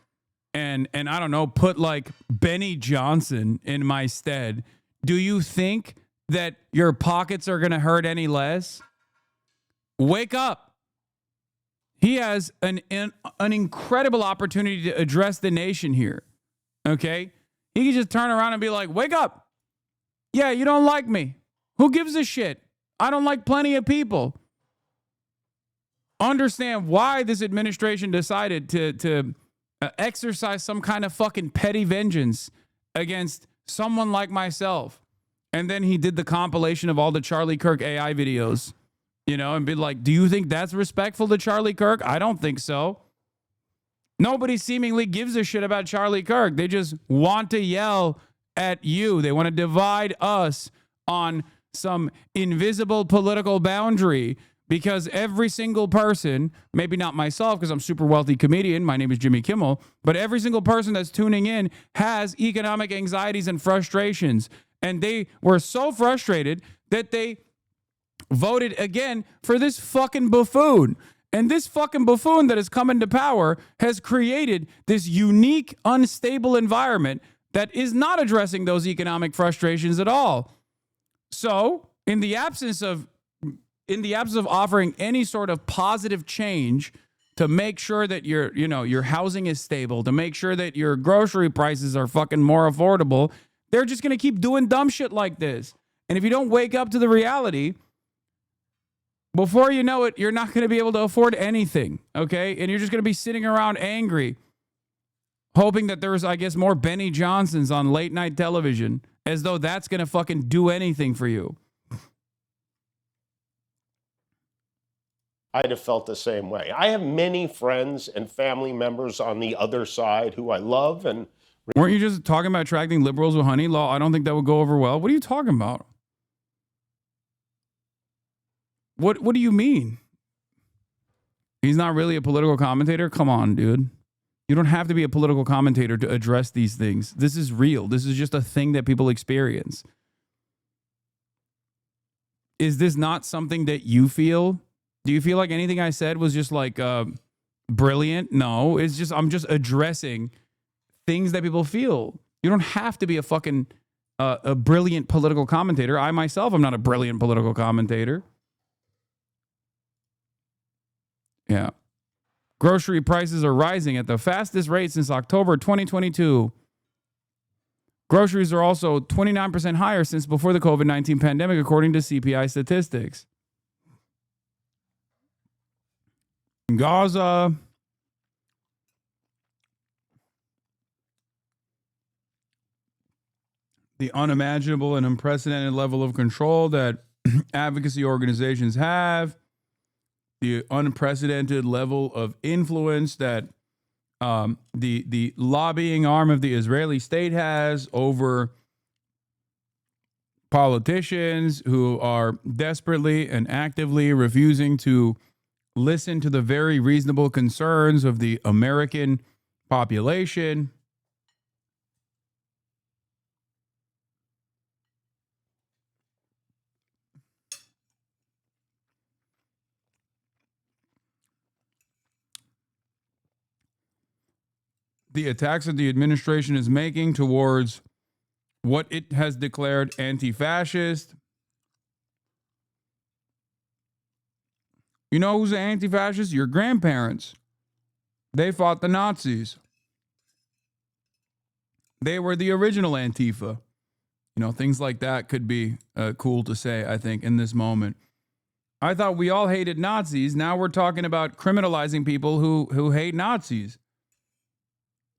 and I don't know, put like Benny Johnson in my stead, do you think that your pockets are going to hurt any less? Wake up. He has an incredible opportunity to address the nation here. Okay? He can just turn around and be like, wake up. Yeah, you don't like me. Who gives a shit? I don't like plenty of people. Understand why this administration decided to exercise some kind of fucking petty vengeance against someone like myself. And then he did the compilation of all the Charlie Kirk AI videos, you know, and be like, do you think that's respectful to Charlie Kirk? I don't think so. Nobody seemingly gives a shit about Charlie Kirk. They just want to yell at you. They want to divide us on some invisible political boundary because every single person, maybe not myself because I'm a super wealthy comedian, my name is Jimmy Kimmel, but every single person that's tuning in has economic anxieties and frustrations. And they were so frustrated that they voted again for this fucking buffoon. And this fucking buffoon that has come into power has created this unique, unstable environment that is not addressing those economic frustrations at all. So, in the absence of offering any sort of positive change to make sure that your housing is stable, to make sure that your grocery prices are fucking more affordable, they're just going to keep doing dumb shit like this. And if you don't wake up to the reality, before you know it, you're not going to be able to afford anything, okay? And you're just going to be sitting around angry, hoping that there's, I guess, more Benny Johnsons on late night television, as though that's going to fucking do anything for you. I'd have felt the same way. I have many friends and family members on the other side who I love. And weren't you just talking about attracting liberals with honey law? I don't think that would go over well. What are you talking about? What do you mean? He's not really a political commentator? Come on, dude. You don't have to be a political commentator to address these things. This is real. This is just a thing that people experience. Is this not something that you feel? Do you feel like anything I said was just like brilliant? No, it's just I'm just addressing things that people feel. You don't have to be a fucking a brilliant political commentator. I myself am not a brilliant political commentator. Yeah. Grocery prices are rising at the fastest rate since October 2022. Groceries are also 29% higher since before the COVID-19 pandemic, according to CPI statistics. In Gaza, the unimaginable and unprecedented level of control that advocacy organizations have, the unprecedented level of influence that the lobbying arm of the Israeli state has over politicians who are desperately and actively refusing to listen to the very reasonable concerns of the American population. The attacks that the administration is making towards what it has declared anti-fascist. You know who's an anti-fascist? Your grandparents. They fought the Nazis. They were the original Antifa. You know, things like that could be cool to say, I think, in this moment. I thought we all hated Nazis. Now we're talking about criminalizing people who hate Nazis.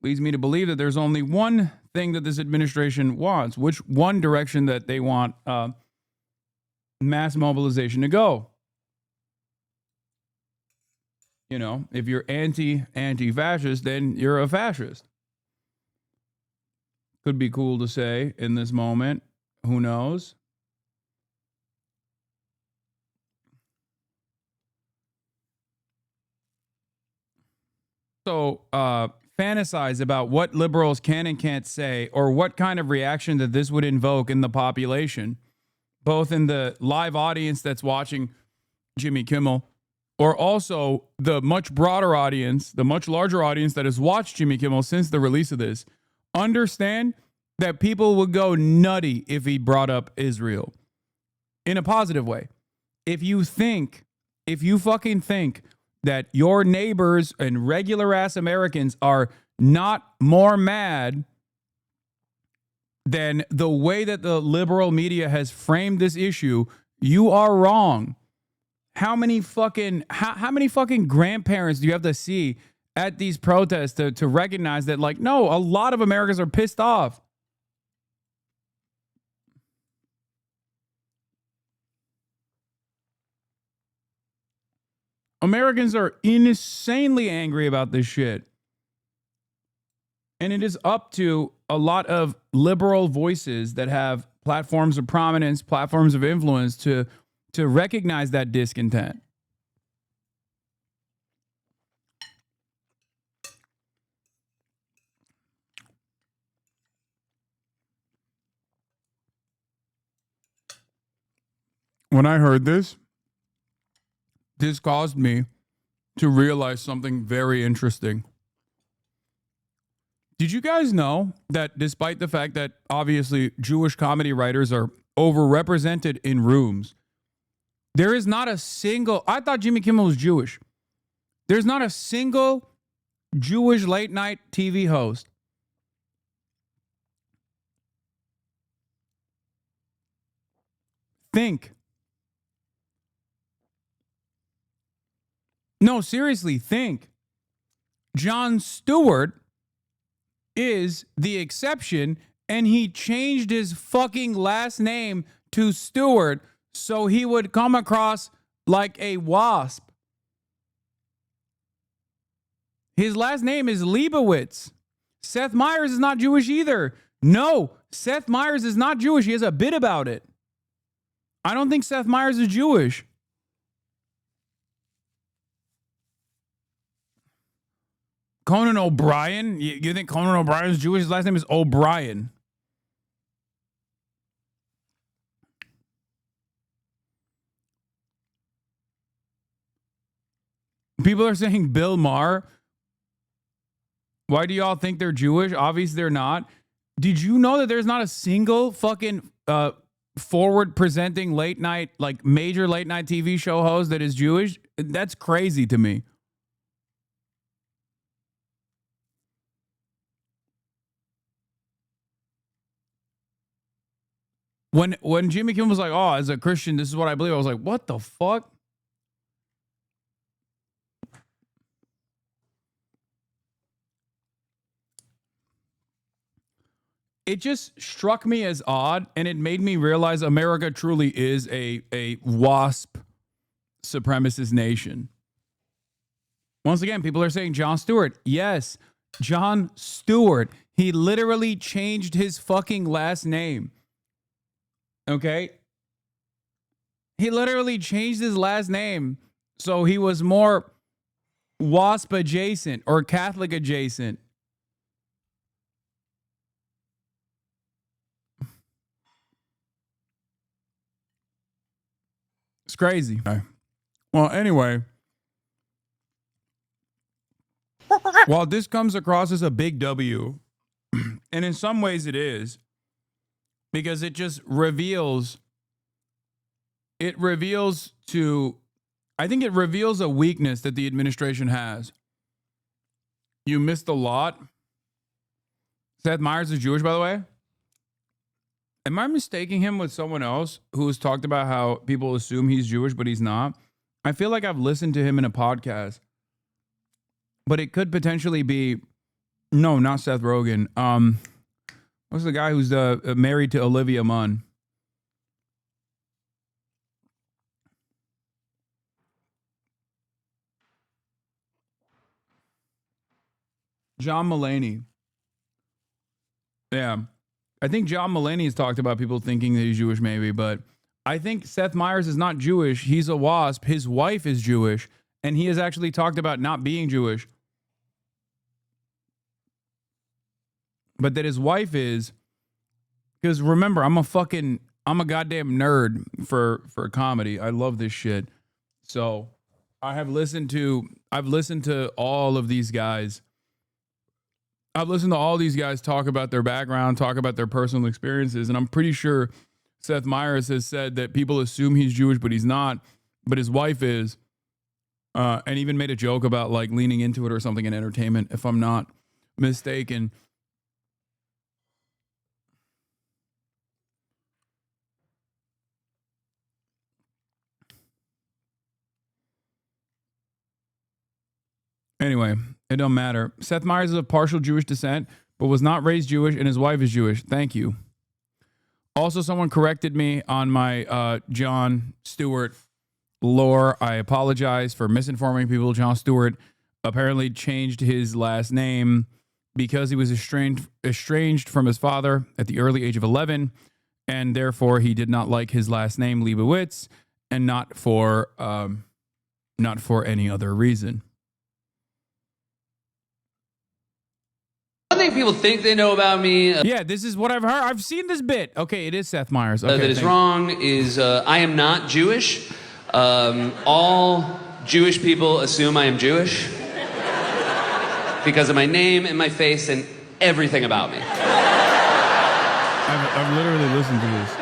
Leads me to believe that there's only one thing that this administration wants, which one direction that they want mass mobilization to go. You know, if you're anti-fascist, then you're a fascist. Could be cool to say in this moment. Who knows? So, fantasize about what liberals can and can't say, or what kind of reaction that this would invoke in the population, both in the live audience that's watching Jimmy Kimmel, or also the much broader audience, the much larger audience that has watched Jimmy Kimmel since the release of this. Understand that people would go nutty if he brought up Israel in a positive way. If you fucking think that your neighbors and regular ass Americans are not more mad than the way that the liberal media has framed this issue, you are wrong. How many fucking grandparents do you have to see at these protests to recognize that, like, no, a lot of Americans are pissed off? Americans are insanely angry about this shit. And it is up to a lot of liberal voices that have platforms of prominence, platforms of influence to recognize that discontent. When I heard this caused me to realize something very interesting. Did you guys know that despite the fact that obviously Jewish comedy writers are overrepresented in rooms, there is not a single, I thought Jimmy Kimmel was Jewish. There's not a single Jewish late night TV host No, seriously, think. Jon Stewart is the exception, and he changed his fucking last name to Stewart so he would come across like a wasp. His last name is Leibowitz. Seth Meyers is not Jewish either. No, Seth Meyers is not Jewish. He has a bit about it. I don't think Seth Meyers is Jewish. Conan O'Brien? You think Conan O'Brien is Jewish? His last name is O'Brien. People are saying Bill Maher. Why do y'all think they're Jewish? Obviously they're not. Did you know that there's not a single fucking forward presenting late night, like major late night TV show host that is Jewish? That's crazy to me. When Jimmy Kimmel was like, oh, as a Christian, this is what I believe, I was like, what the fuck? It just struck me as odd, and it made me realize America truly is a WASP supremacist nation. Once again, people are saying Jon Stewart. Yes, Jon Stewart. He literally changed his fucking last name. Okay? He literally changed his last name so he was more WASP adjacent or Catholic adjacent. It's crazy. Well, anyway, while this comes across as a big W, and in some ways it is, because it just reveals, I think it reveals a weakness that the administration has. You missed a lot. Seth Meyers is Jewish, by the way. Am I mistaking him with someone else who has talked about how people assume he's Jewish, but he's not? I feel like I've listened to him in a podcast, but it could potentially be, no, not Seth Rogen. What's the guy who's married to Olivia Munn? John Mulaney. Yeah. I think John Mulaney has talked about people thinking that he's Jewish maybe, but I think Seth Meyers is not Jewish. He's a WASP. His wife is Jewish, and he has actually talked about not being Jewish. But that his wife is, because remember, I'm a goddamn nerd for comedy. I love this shit. So I've listened to all of these guys. I've listened to all these guys talk about their background, talk about their personal experiences, and I'm pretty sure Seth Meyers has said that people assume he's Jewish, but he's not, but his wife is, and even made a joke about like leaning into it or something in entertainment, if I'm not mistaken. Anyway, it don't matter. Seth Meyers is of partial Jewish descent, but was not raised Jewish, and his wife is Jewish. Thank you. Also, someone corrected me on my Jon Stewart lore. I apologize for misinforming people. Jon Stewart apparently changed his last name because he was estranged from his father at the early age of 11, and therefore he did not like his last name, Leibowitz, and not for any other reason. One thing people think they know about me. Yeah, this is what I've heard. I've seen this bit. Okay, it is Seth Meyers. Okay, That is wrong is I am not Jewish. All Jewish people assume I am Jewish because of my name and my face and everything about me. I've literally listened to this.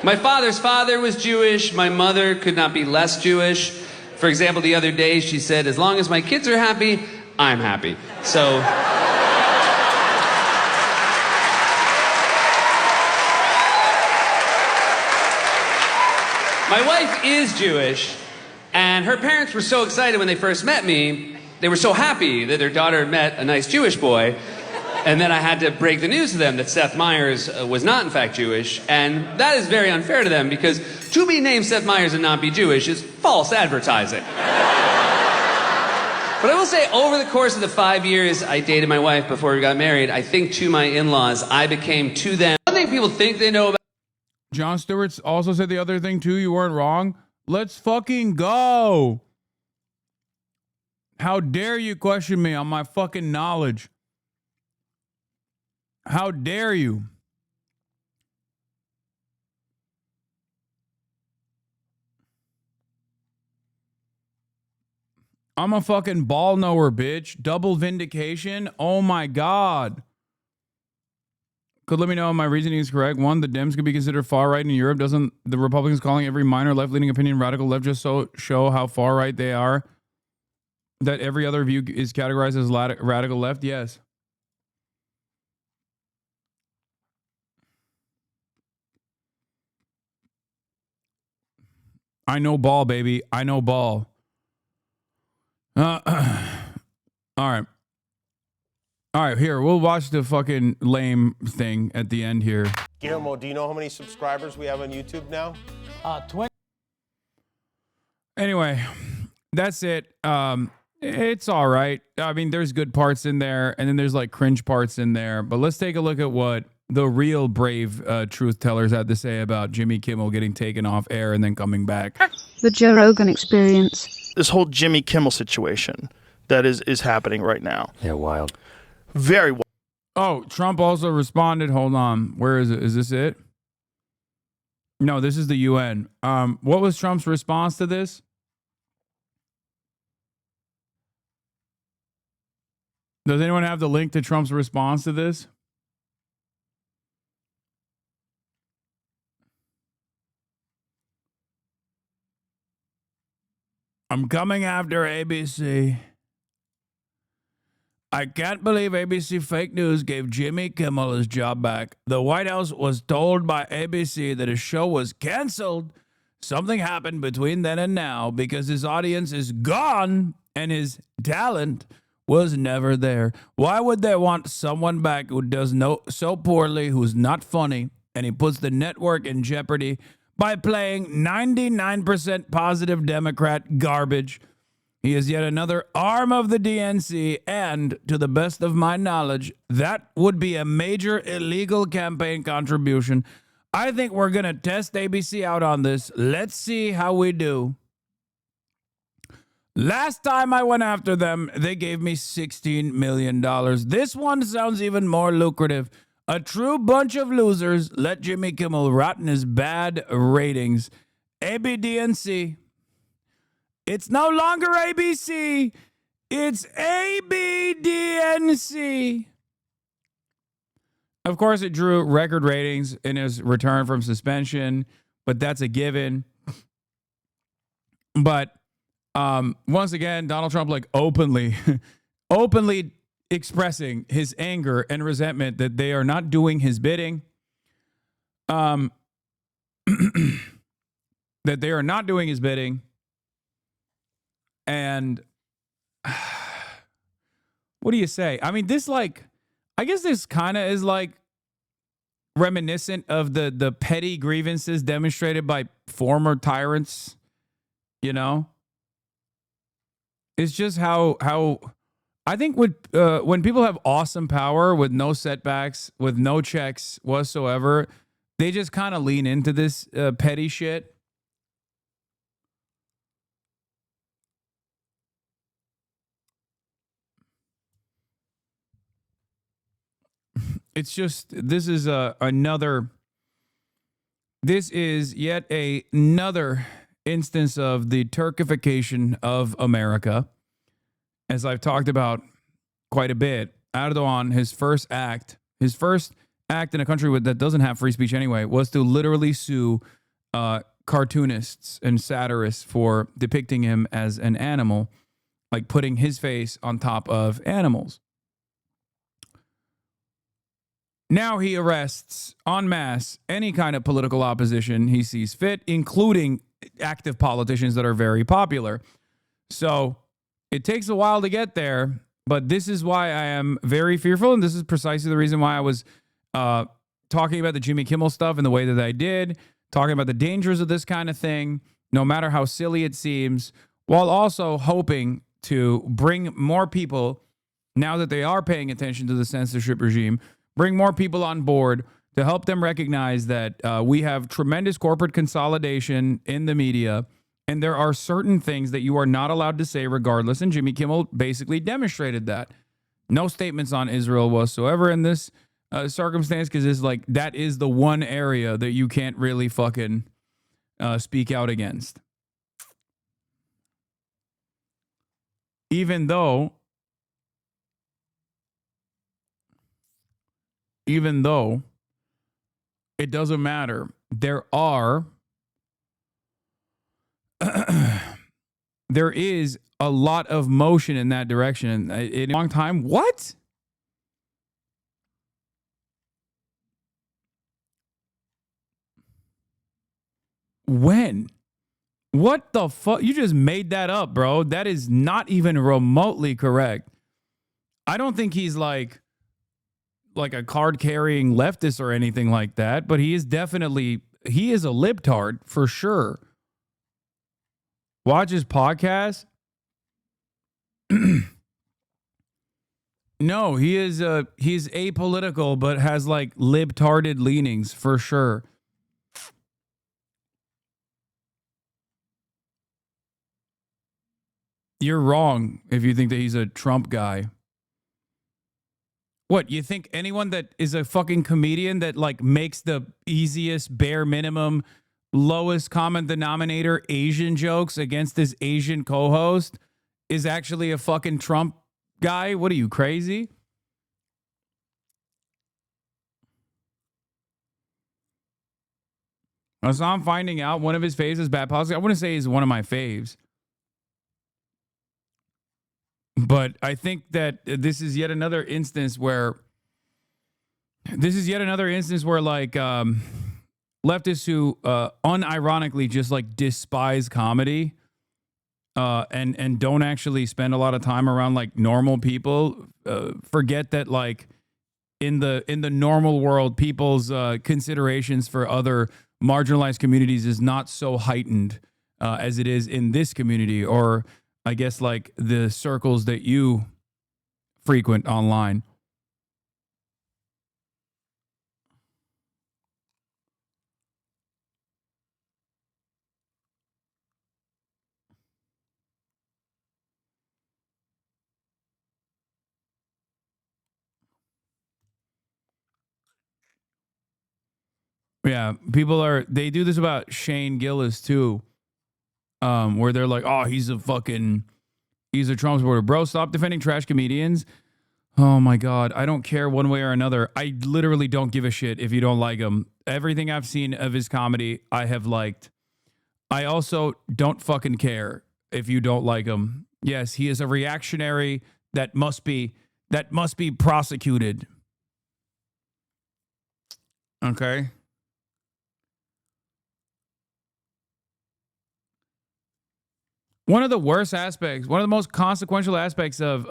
My father's father was Jewish. My mother could not be less Jewish. For example, the other day she said, as long as my kids are happy, I'm happy. So... my wife is Jewish, and her parents were so excited when they first met me. They were so happy that their daughter had met a nice Jewish boy. And then I had to break the news to them that Seth Meyers was not, in fact, Jewish. And that is very unfair to them because to be named Seth Meyers and not be Jewish is false advertising. But I will say, over the course of the 5 years I dated my wife before we got married, I think to my in-laws, I became to them. One thing people think they know about... Jon Stewart also said the other thing too. You weren't wrong. Let's fucking go. How dare you question me on my fucking knowledge? How dare you? I'm a fucking ball knower, bitch. Double vindication. Oh my God. Could let me know if my reasoning is correct. One, the Dems could be considered far right in Europe. Doesn't the Republicans calling every minor left-leaning opinion radical left just show how far right they are? That every other view is categorized as radical left? Yes. I know ball, baby. I know ball. All right. All right, here, we'll watch the fucking lame thing at the end here. Guillermo, do you know how many subscribers we have on YouTube now? 20. Anyway, that's it. It's all right. I mean, there's good parts in there, and then there's like cringe parts in there. But let's take a look at what the real brave truth tellers had to say about Jimmy Kimmel getting taken off air and then coming back. The Joe Rogan Experience. This whole Jimmy Kimmel situation that is happening right now. Yeah, wild. Very wild. Oh, Trump also responded. Hold on. Where is it? Is this it? No, this is the UN. What was Trump's response to this? Does anyone have the link to Trump's response to this? I'm coming after ABC. I can't believe ABC fake news gave Jimmy Kimmel his job back. The White House was told by ABC that his show was canceled. Something happened between then and now because his audience is gone and his talent was never there. Why would they want someone back who does so poorly, who's not funny, and he puts the network in jeopardy by playing 99% positive Democrat garbage? He is yet another arm of the DNC, and to the best of my knowledge, that would be a major illegal campaign contribution. I think we're going to test ABC out on this. Let's see how we do. Last time I went after them, they gave me $16 million. This one sounds even more lucrative. A true bunch of losers. Let Jimmy Kimmel rot in his bad ratings. ABDNC. It's no longer ABC. It's ABDNC. Of course, it drew record ratings in his return from suspension, but that's a given. But once again, Donald Trump openly expressing his anger and resentment that they are not doing his bidding. That they are not doing his bidding. And what do you say? I mean, this I guess this kind of is reminiscent of the petty grievances demonstrated by former tyrants, you know? It's just how I think when people have awesome power with no setbacks, with no checks whatsoever, they just kind of lean into this petty shit. It's just, this is yet another instance of the Turkification of America. As I've talked about quite a bit, Erdogan, his first act in a country that doesn't have free speech anyway, was to literally sue cartoonists and satirists for depicting him as an animal, like putting his face on top of animals. Now he arrests en masse any kind of political opposition he sees fit, including active politicians that are very popular. So it takes a while to get there, but this is why I am very fearful, and this is precisely the reason why I was talking about the Jimmy Kimmel stuff in the way that I did, talking about the dangers of this kind of thing, no matter how silly it seems, while also hoping to bring more people, now that they are paying attention to the censorship regime, bring more people on board to help them recognize that we have tremendous corporate consolidation in the media, and there are certain things that you are not allowed to say regardless, and Jimmy Kimmel basically demonstrated that. No statements on Israel whatsoever in this circumstance, because it's that is the one area that you can't really fucking speak out against. Even though it doesn't matter. There is a lot of motion in that direction in a long time. What? When? What the fuck? You just made that up, bro. That is not even remotely correct. I don't think he's like a card-carrying leftist or anything like that, but he is a libtard for sure. Watch his podcast. No, he's apolitical, but has libtarded leanings for sure. You're wrong if you think that he's a Trump guy. What, you think anyone that is a fucking comedian that makes the easiest, bare minimum, lowest common denominator Asian jokes against his Asian co-host is actually a fucking Trump guy? What are you, crazy? So I'm finding out one of his faves is bad policy. I wouldn't say he's one of my faves. But I think that this is yet another instance where like leftists who unironically just like despise comedy and don't actually spend a lot of time around like normal people forget that like in the normal world, people's considerations for other marginalized communities is not so heightened as it is in this community, or I guess like the circles that you frequent online. Yeah, they do this about Shane Gillis too, where they're like, oh, he's a Trump supporter. Bro, stop defending trash comedians. Oh my God, I don't care one way or another. I literally don't give a shit if you don't like him. Everything I've seen of his comedy, I have liked. I also don't fucking care if you don't like him. Yes, he is a reactionary that must be prosecuted. Okay. One of the worst aspects, one of the most consequential aspects of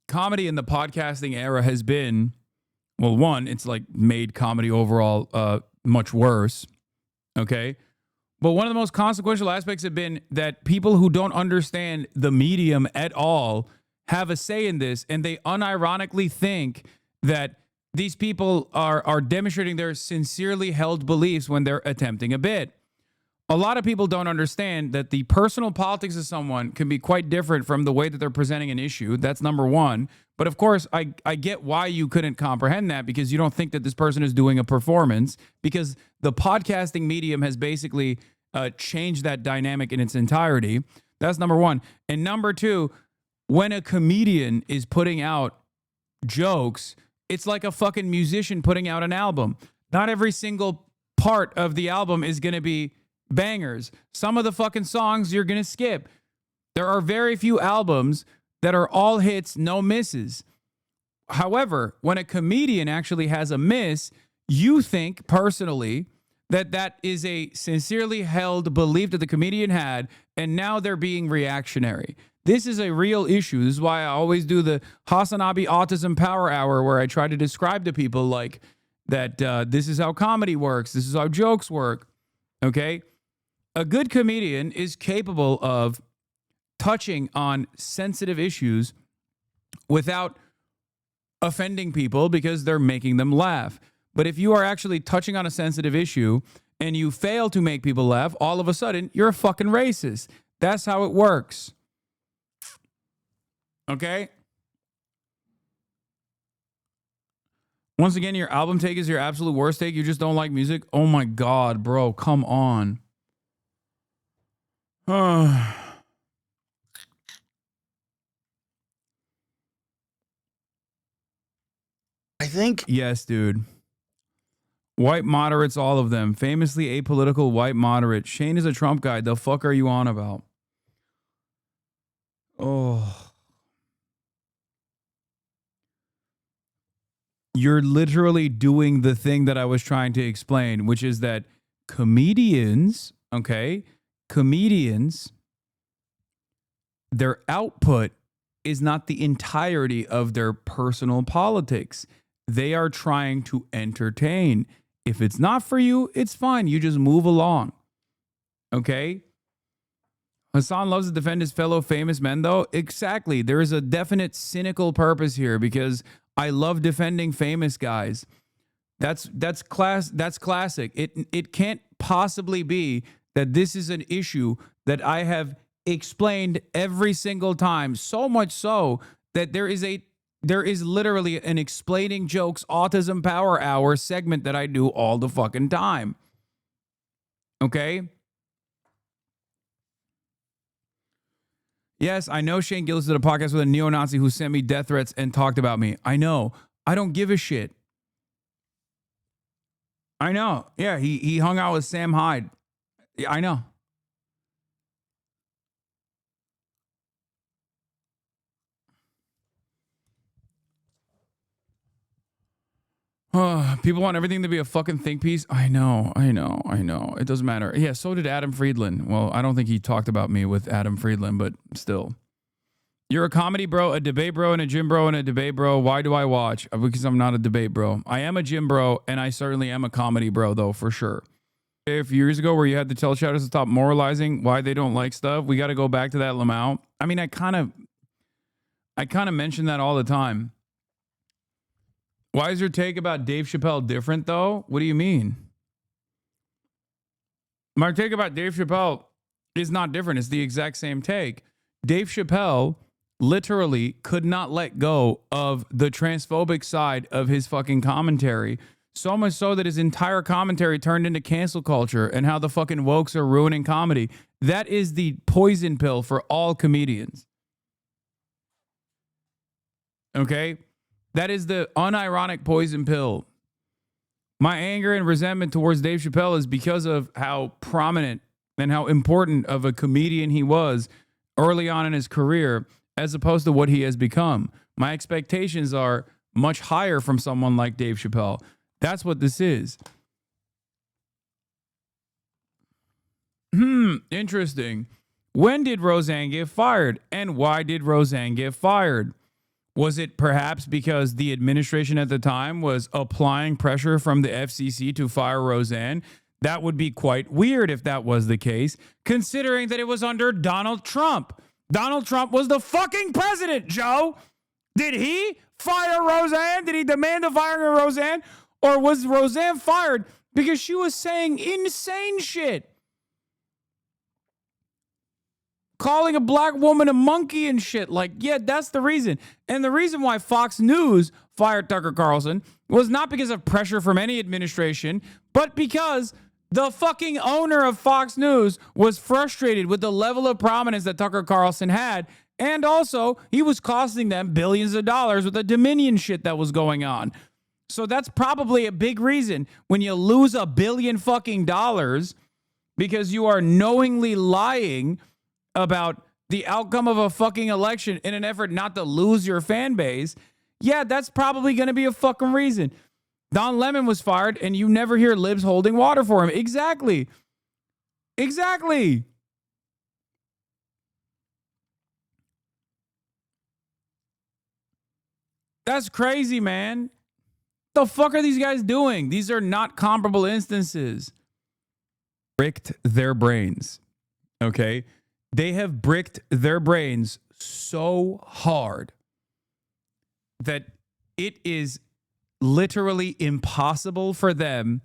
comedy in the podcasting era has been, well, one, it's like made comedy overall much worse. Okay. But one of the most consequential aspects have been that people who don't understand the medium at all have a say in this, and they unironically think that these people are demonstrating their sincerely held beliefs when they're attempting a bit. A lot of people don't understand that the personal politics of someone can be quite different from the way that they're presenting an issue. That's number one. But of course, I get why you couldn't comprehend that, because you don't think that this person is doing a performance, because the podcasting medium has basically changed that dynamic in its entirety. That's number one. And number two, when a comedian is putting out jokes, it's like a fucking musician putting out an album. Not every single part of the album is going to be bangers. Some of the fucking songs you're going to skip. There are very few albums that are all hits, no misses. However, when a comedian actually has a miss, you think personally that is a sincerely held belief that the comedian had, and now they're being reactionary. This is a real issue. This is why I always do the Hasanabi Autism Power Hour, where I try to describe to people like that this is how comedy works. This is how jokes work. Okay? A good comedian is capable of touching on sensitive issues without offending people because they're making them laugh. But if you are actually touching on a sensitive issue and you fail to make people laugh, all of a sudden you're a fucking racist. That's how it works. Okay? Once again, your album take is your absolute worst take. You just don't like music. Oh my God, bro. Come on. I think. Yes, dude. White moderates, all of them. Famously apolitical white moderate. Shane is a Trump guy. The fuck are you on about? Oh. You're literally doing the thing that I was trying to explain, which is that comedians, their output is not the entirety of their personal politics. They are trying to entertain. If it's not for you, it's fine. You just move along. Okay? Hasan loves to defend his fellow famous men, though. Exactly. There is a definite cynical purpose here, because I love defending famous guys. That's classic. It can't possibly be that this is an issue that I have explained every single time, so much so that there is literally an explaining jokes autism power hour segment that I do all the fucking time. Okay? Yes, I know Shane Gillis did a podcast with a neo-Nazi who sent me death threats and talked about me. I know. I don't give a shit. I know. Yeah, he hung out with Sam Hyde. I know. People want everything to be a fucking think piece. I know. It doesn't matter. Yeah, so did Adam Friedland. Well, I don't think he talked about me with Adam Friedland, but still. You're a comedy bro, a debate bro, and a gym bro, and a debate bro. Why do I watch? Because I'm not a debate bro. I am a gym bro, and I certainly am a comedy bro, though, for sure. A few years ago where you had to tell chatters to stop moralizing why they don't like stuff, we got to go back to that Lamau. I mean, I kind of mention that all the time. Why is your take about Dave Chappelle different, though? What do you mean? My take about Dave Chappelle is not different. It's the exact same take. Dave Chappelle literally could not let go of the transphobic side of his fucking commentary. So much so that his entire commentary turned into cancel culture and how the fucking wokes are ruining comedy. That is the poison pill for all comedians. Okay? That is the unironic poison pill. My anger and resentment towards Dave Chappelle is because of how prominent and how important of a comedian he was early on in his career, as opposed to what he has become. My expectations are much higher from someone like Dave Chappelle. That's what this is. Interesting. When did Roseanne get fired? And why did Roseanne get fired? Was it perhaps because the administration at the time was applying pressure from the FCC to fire Roseanne? That would be quite weird if that was the case, considering that it was under Donald Trump. Donald Trump was the fucking president, Joe. Did he fire Roseanne? Did he demand the firing of Roseanne? Or was Roseanne fired because she was saying insane shit? Calling a black woman a monkey and shit. Like, yeah, that's the reason. And the reason why Fox News fired Tucker Carlson was not because of pressure from any administration, but because the fucking owner of Fox News was frustrated with the level of prominence that Tucker Carlson had. And also, he was costing them billions of dollars with the Dominion shit that was going on. So that's probably a big reason when you lose $1 billion fucking dollars because you are knowingly lying about the outcome of a fucking election in an effort not to lose your fan base. Yeah, that's probably going to be a fucking reason. Don Lemon was fired and you never hear libs holding water for him. Exactly. That's crazy, man. The fuck are these guys doing? These are not comparable instances. Bricked their brains. Okay? They have bricked their brains so hard that it is literally impossible for them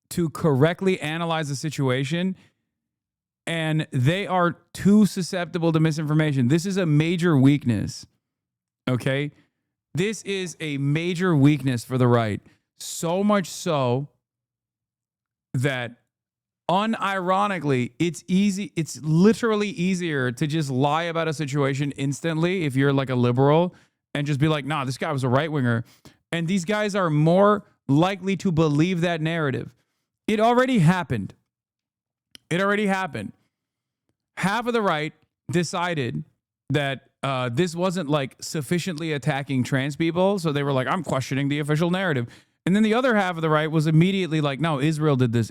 to correctly analyze the situation, and they are too susceptible to misinformation. This is a major weakness. Okay? This is a major weakness for the right. So much so that unironically, it's literally easier to just lie about a situation instantly if you're like a liberal and just be like, nah, this guy was a right-winger. And these guys are more likely to believe that narrative. It already happened. Half of the right decided that this wasn't like sufficiently attacking trans people. So they were like, I'm questioning the official narrative. And then the other half of the right was immediately like, no, Israel did this.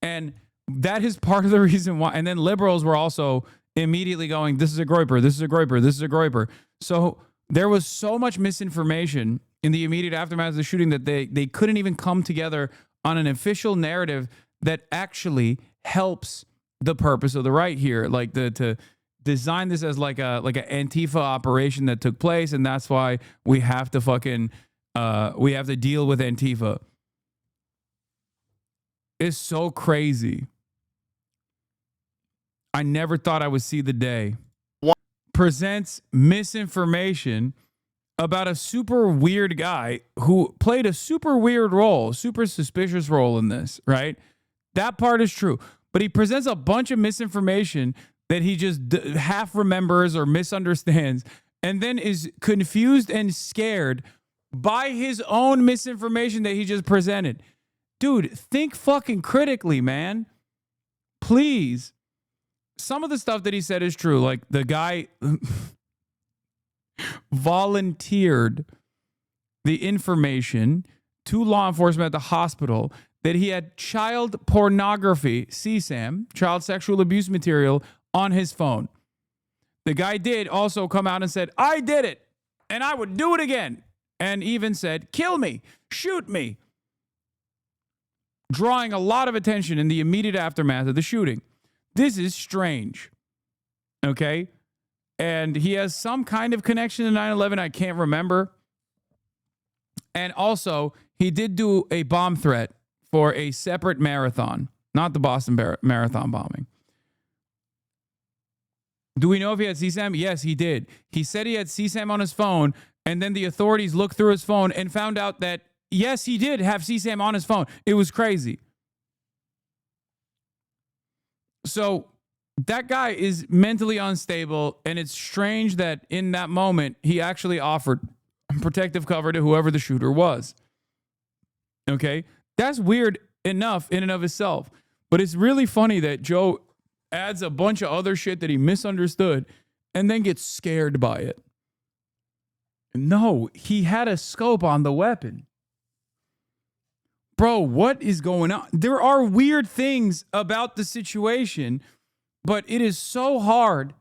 And that is part of the reason why. And then liberals were also immediately going, this is a groiper. So there was so much misinformation in the immediate aftermath of the shooting that they couldn't even come together on an official narrative that actually helps the purpose of the right here. Like to design this as like an Antifa operation that took place. And that's why we have to fucking... we have to deal with Antifa. It's so crazy. I never thought I would see the day. Presents misinformation about a super weird guy who played a super weird role, super suspicious role in this, right? That part is true. But he presents a bunch of misinformation that he just half remembers or misunderstands, and then is confused and scared by his own misinformation that he just presented. Dude, think fucking critically, man. Please. Some of the stuff that he said is true. Like, the guy volunteered the information to law enforcement at the hospital that he had child pornography, CSAM, child sexual abuse material, on his phone. The guy did also come out and said, I did it, and I would do it again. And even said, kill me, shoot me. Drawing a lot of attention in the immediate aftermath of the shooting. This is strange. Okay? And he has some kind of connection to 9/11. I can't remember. And also, he did do a bomb threat for a separate marathon, not the Boston Marathon bombing. Do we know if he had CSAM? Yes, he did. He said he had CSAM on his phone, and then the authorities looked through his phone and found out that, yes, he did have CSAM on his phone. It was crazy. So that guy is mentally unstable, and it's strange that in that moment, he actually offered protective cover to whoever the shooter was. Okay? That's weird enough in and of itself. But it's really funny that Joe adds a bunch of other shit that he misunderstood and then gets scared by it. No, he had a scope on the weapon. Bro, what is going on? There are weird things about the situation, but it is so hard.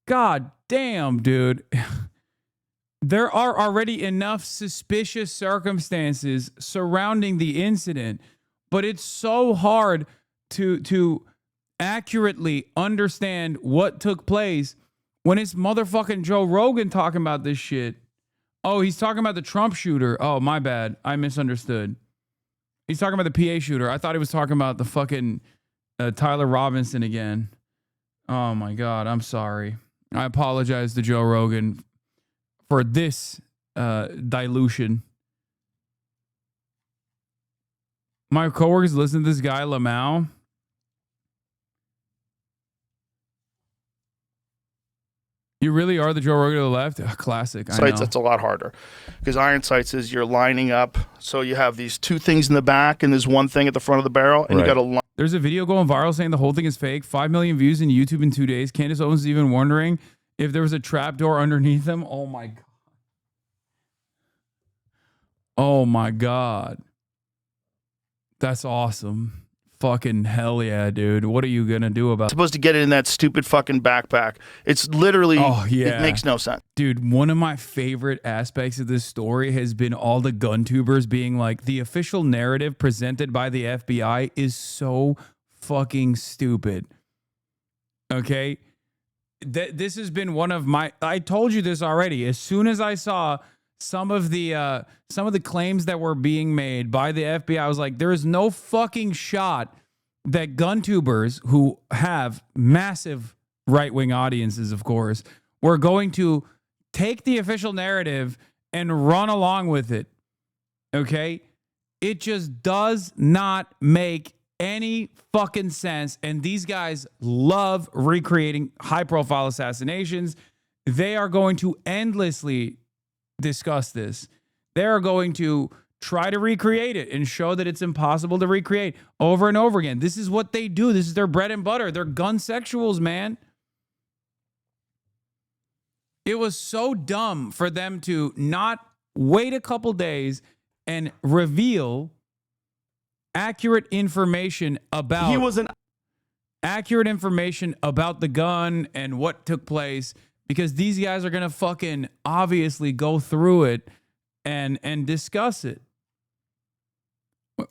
God damn, dude. There are already enough suspicious circumstances surrounding the incident, but it's so hard to accurately understand what took place when it's motherfucking Joe Rogan talking about this shit. Oh, he's talking about the Trump shooter. Oh, my bad. I misunderstood. He's talking about the PA shooter. I thought he was talking about the fucking Tyler Robinson again. Oh, my God. I'm sorry. I apologize to Joe Rogan for this dilution. My coworkers listen to this guy, Lamau. You really are the Joe Rogan to the left? Classic. I know. Sights, that's a lot harder. Because iron sights is you're lining up. So you have these two things in the back and there's one thing at the front of the barrel. And you got to line. There's a video going viral saying the whole thing is fake. 5 million views in YouTube in 2 days. Candace Owens is even wondering if there was a trapdoor underneath them. Oh, my God. Oh, my God. That's awesome. Fucking hell yeah, dude. What are you going to do about it? Supposed to get it in that stupid fucking backpack. It's literally, it makes no sense. Dude, one of my favorite aspects of this story has been all the gun tubers being like, the official narrative presented by the FBI is so fucking stupid. Okay? This has been one of my, I told you this already. As soon as I saw some of the claims that were being made by the FBI, I was like, there is no fucking shot that gun tubers, who have massive right-wing audiences, of course, were going to take the official narrative and run along with it. Okay? It just does not make any fucking sense. And these guys love recreating high-profile assassinations. They are going to endlessly discuss this. They're going to try to recreate it and show that it's impossible to recreate over and over again. This is what they do. This is their bread and butter. They're gun sexuals, man. It was so dumb for them to not wait a couple days and reveal accurate information about accurate information about the gun and what took place, because these guys are going to fucking obviously go through it and discuss it.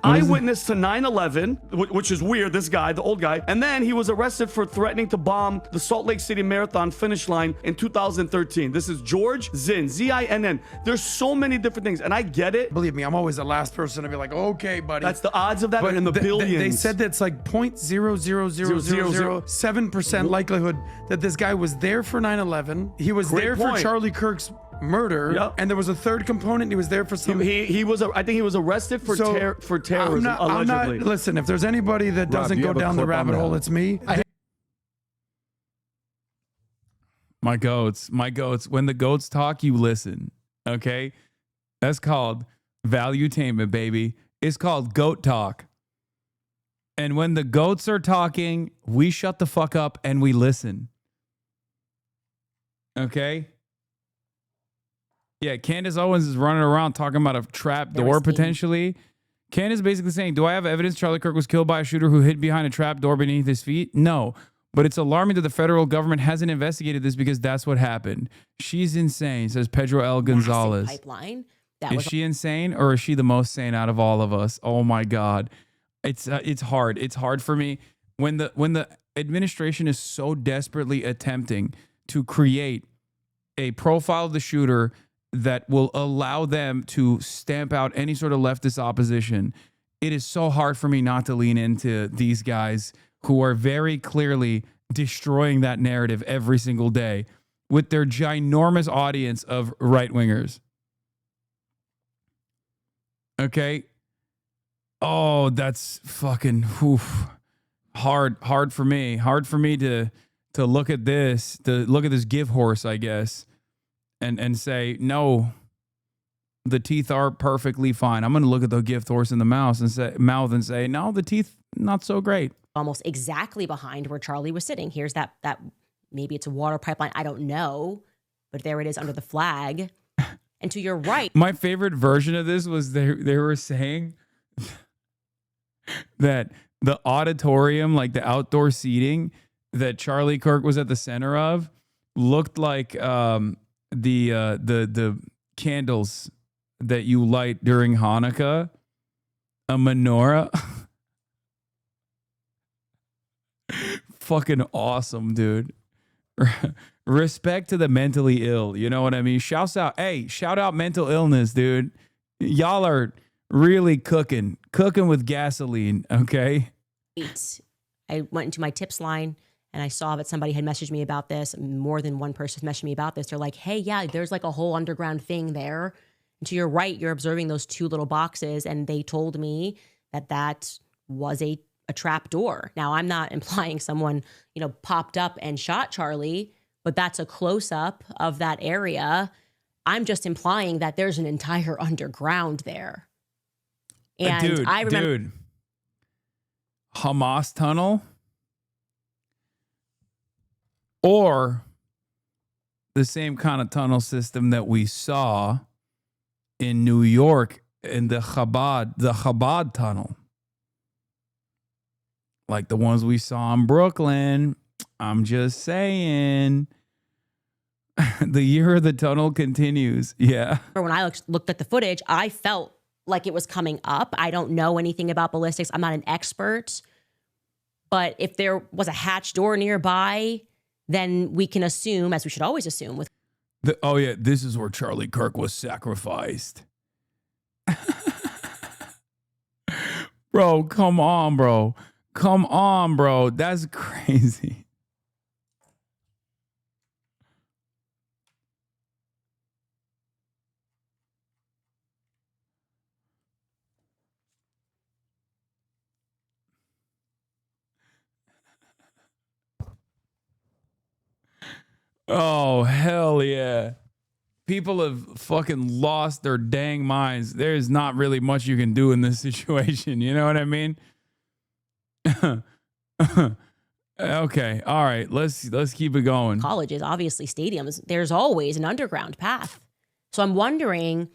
Eyewitness to 9/11, which is weird, this guy, the old guy. And then he was arrested for threatening to bomb the Salt Lake City Marathon finish line in 2013. This is George Zinn, Z-I-N-N. There's so many different things, and I get it. Believe me, I'm always the last person to be like, okay, buddy. That's the odds of that are in the billions. They said that's like 0.00007% likelihood that this guy was there for 9/11. He was there for Charlie Kirk's murder, and there was a third component. He was there for some. He was. I think he was arrested for terrorism. Allegedly. Listen, if there's anybody that doesn't go down the rabbit hole, it's me. My goats. When the goats talk, you listen. Okay, that's called valuetainment, baby. It's called goat talk. And when the goats are talking, we shut the fuck up and we listen. Okay. Yeah, Candace Owens is running around talking about a trap door potentially. Candace basically saying, do I have evidence Charlie Kirk was killed by a shooter who hid behind a trap door beneath his feet? No. But it's alarming that the federal government hasn't investigated this because that's what happened. She's insane, says Pedro L. Gonzalez. Pipeline. Is she insane or is she the most sane out of all of us? Oh my God. It's hard. It's hard for me when the administration is so desperately attempting to create a profile of the shooter that will allow them to stamp out any sort of leftist opposition. It is so hard for me not to lean into these guys who are very clearly destroying that narrative every single day with their ginormous audience of right-wingers. Okay. Oh, that's fucking hard for me. Hard for me to look at this, give horse, I guess, and say, no, the teeth are perfectly fine. I'm going to look at the gift horse in the mouth and say, no, the teeth, not so great. Almost exactly behind where Charlie was sitting. Here's that maybe it's a water pipeline. I don't know, but there it is under the flag. And to your right. My favorite version of this was they were saying that the auditorium, like the outdoor seating that Charlie Kirk was at the center of, looked like the candles that you light during Hanukkah, a menorah. Fucking awesome, dude. Respect to the mentally ill. You know what I mean? Shout out mental illness, dude. Y'all are really cooking with gasoline. Okay. I went into my tips line and I saw that somebody had messaged me about this. More than one person messaged me about this. They're like, hey, yeah, there's like a whole underground thing there. And to your right, you're observing those two little boxes. And they told me that was a trap door. Now, I'm not implying someone, popped up and shot Charlie, but that's a close up of that area. I'm just implying that there's an entire underground there. And I remember Hamas tunnel or the same kind of tunnel system that we saw in New York in the Chabad tunnel. Like the ones we saw in Brooklyn. I'm just saying. The year of the tunnel continues. Yeah. When I looked at the footage, I felt like it was coming up. I don't know anything about ballistics. I'm not an expert. But if there was a hatch door nearby, then we can assume, as we should always assume. This is where Charlie Kirk was sacrificed. Bro, come on, bro. Come on, bro. That's crazy. Oh, hell yeah. People have fucking lost their dang minds. There's not really much you can do in this situation. You know what I mean? Okay. All right. Let's keep it going. Colleges, obviously stadiums, there's always an underground path. So I'm wondering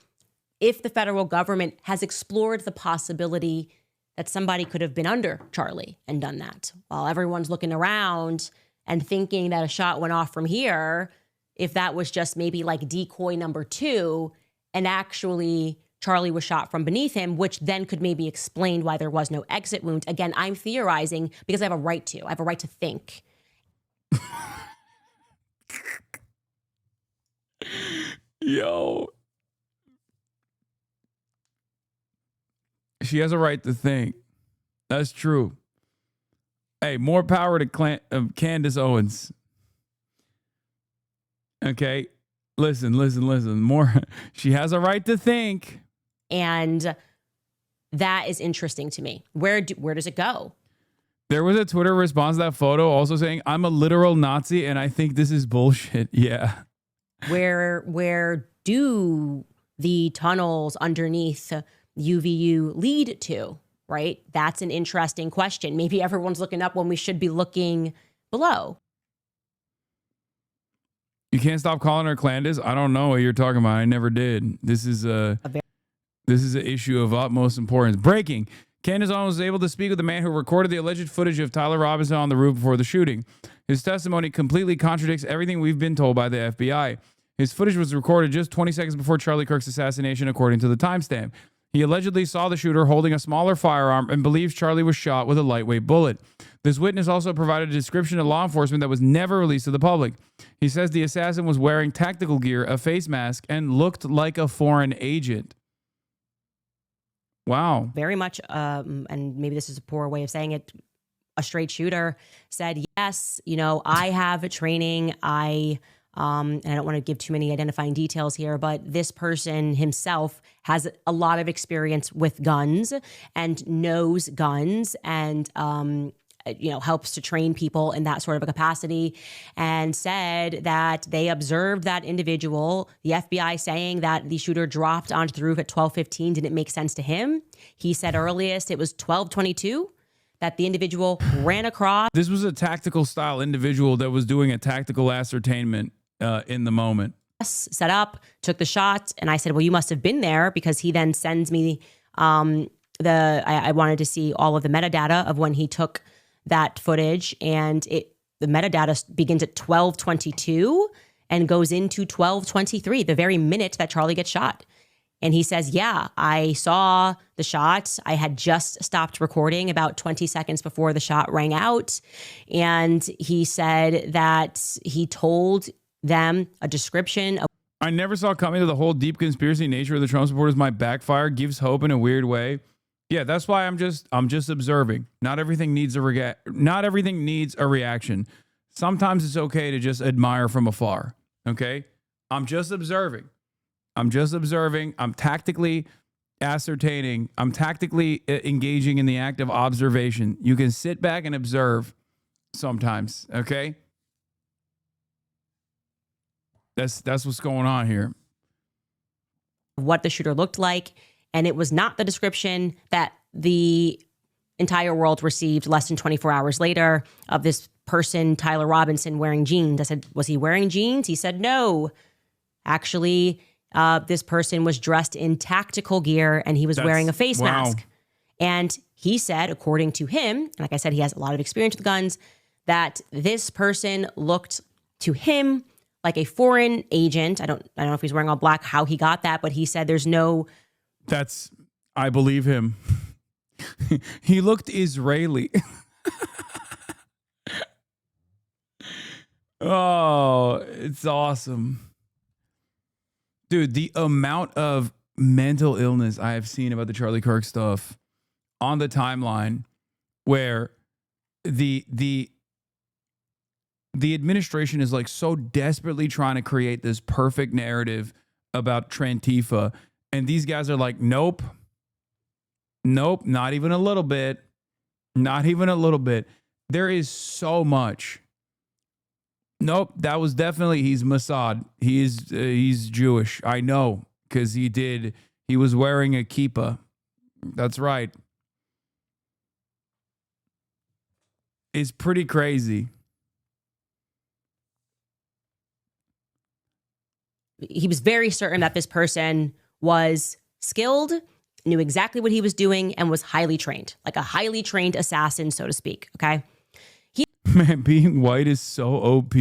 if the federal government has explored the possibility that somebody could have been under Charlie and done that while everyone's looking around and thinking that a shot went off from here, if that was just maybe like decoy number 2 and actually Charlie was shot from beneath him, which then could maybe explain why there was no exit wound. Again, I'm theorizing because I have a right to. I have a right to think. Yo. She has a right to think. That's true. Hey, more power to Candace Owens. Okay. Listen. More. She has a right to think. And that is interesting to me. Where does it go? There was a Twitter response to that photo also saying, I'm a literal Nazi and I think this is bullshit. Yeah. Where do the tunnels underneath UVU lead to, right? That's an interesting question. Maybe everyone's looking up when we should be looking below. You can't stop calling her Clandis. I don't know what you're talking about. I never did. This is an issue of utmost importance. Breaking. Candace Owens was able to speak with the man who recorded the alleged footage of Tyler Robinson on the roof before the shooting. His testimony completely contradicts everything we've been told by the FBI. His footage was recorded just 20 seconds before Charlie Kirk's assassination, according to the timestamp. He allegedly saw the shooter holding a smaller firearm and believes Charlie was shot with a lightweight bullet. This witness also provided a description to law enforcement that was never released to the public. He says the assassin was wearing tactical gear, a face mask, and looked like a foreign agent. Wow. Very much, and maybe this is a poor way of saying it, a straight shooter said, yes, you know, I have a training. And I don't want to give too many identifying details here, but this person himself has a lot of experience with guns and knows guns and, you know, helps to train people in that sort of a capacity, and said that they observed that individual, the FBI saying that the shooter dropped onto the roof at 12:15 didn't make sense to him. He said earliest it was 12:22 that the individual ran across. This was a tactical style individual that was doing a tactical ascertainment in the moment. Set up, took the shot, and I said, well, you must have been there, because he then sends me I wanted to see all of the metadata of when he took that footage, and the metadata begins at 12:22 and goes into 12:23, the very minute that Charlie gets shot. And he says, yeah, I saw the shot. I had just stopped recording about 20 seconds before the shot rang out. And he said that he told them a description of. I never saw coming to the whole deep conspiracy nature of the Trump supporters might backfire. Gives hope in a weird way. Yeah, that's why I'm just observing. Not everything needs a reaction. Sometimes it's okay to just admire from afar. Okay? I'm just observing. I'm tactically ascertaining. I'm tactically engaging in the act of observation. You can sit back and observe sometimes, okay? That's what's going on here. What the shooter looked like, and it was not the description that the entire world received less than 24 hours later of this person, Tyler Robinson, wearing jeans. I said, was he wearing jeans? He said, no. Actually, this person was dressed in tactical gear, and he was wearing a face mask. And he said, according to him, and like I said, he has a lot of experience with guns, that this person looked to him like a foreign agent. I don't know if he's wearing all black, how he got that, but he said there's no. I believe him. He looked Israeli. Oh, it's awesome. Dude, the amount of mental illness I have seen about the Charlie Kirk stuff on the timeline, where the administration is like so desperately trying to create this perfect narrative about Antifa, and these guys are like, nope, not even a little bit. There is so much. Nope, that was definitely, he's Mossad. He's Jewish. I know, because he was wearing a kippah. That's right. It's pretty crazy. He was very certain that this person was skilled, knew exactly what he was doing, and was highly trained, like a highly trained assassin, so to speak. Okay. Man, being white is so OP.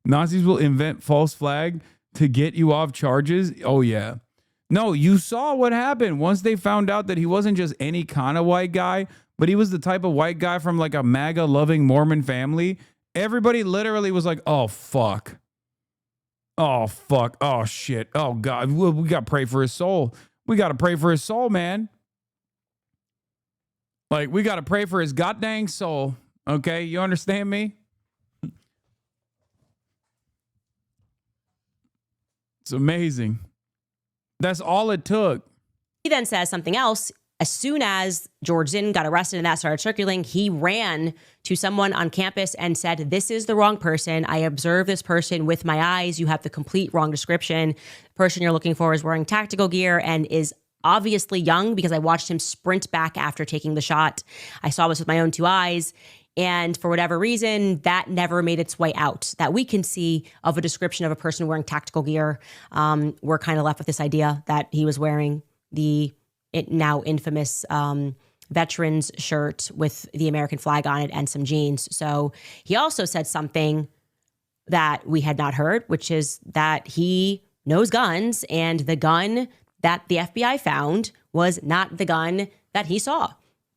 Nazis will invent false flag to get you off charges. Oh, yeah. No, you saw what happened once they found out that he wasn't just any kind of white guy, but he was the type of white guy from like a MAGA loving Mormon family. Everybody literally was like, oh, fuck. Oh, fuck. Oh, shit. Oh, God. We got to pray for his soul. We got to pray for his soul, man. Like, we got to pray for his goddamn soul. Okay, you understand me? It's amazing. That's all it took. He then says something else. As soon as George Zinn got arrested and that started circulating, he ran to someone on campus and said, this is the wrong person. I observed this person with my eyes. You have the complete wrong description. The person you're looking for is wearing tactical gear and is obviously young, because I watched him sprint back after taking the shot. I saw this with my own two eyes. And for whatever reason, that never made its way out that we can see of a description of a person wearing tactical gear. We're kind of left with this idea that he was wearing the now infamous veterans shirt with the American flag on it and some jeans. So he also said something that we had not heard, which is that he knows guns, and the gun that the FBI found was not the gun that he saw.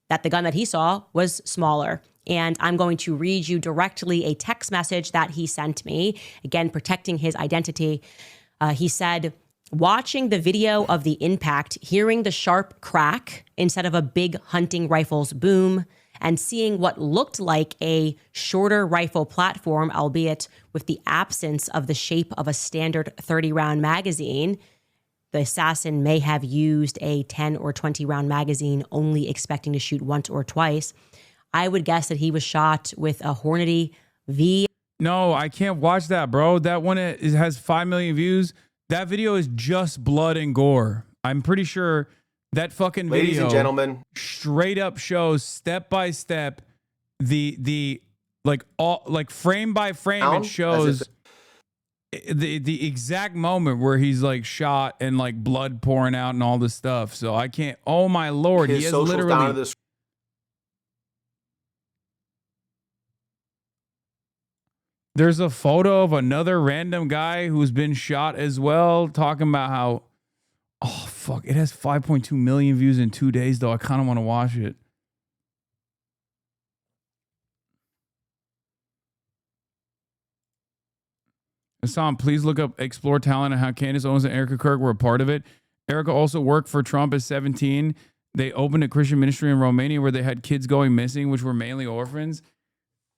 That the gun that he saw was smaller. And I'm going to read you directly a text message that he sent me, again, protecting his identity. He said, watching the video of the impact, hearing the sharp crack instead of a big hunting rifle's boom, and seeing what looked like a shorter rifle platform, albeit with the absence of the shape of a standard 30-round magazine, the assassin may have used a 10 or 20-round magazine, only expecting to shoot once or twice. I would guess that he was shot with a Hornady V. No, I can't watch that, bro. That one has 5 million views. That video is just blood and gore. I'm pretty sure that fucking video, ladies and gentlemen, straight up shows step by step the like frame by frame. It shows the exact moment where he's like shot and like blood pouring out and all this stuff. So I can't. Oh my lord, he has literally. There's a photo of another random guy who's been shot as well, talking about how, oh, fuck, it has 5.2 million views in 2 days, though. I kind of want to watch it. Hasan, please look up Explore Talent and how Candace Owens and Erica Kirk were a part of it. Erica also worked for Trump at 17. They opened a Christian ministry in Romania where they had kids going missing, which were mainly orphans.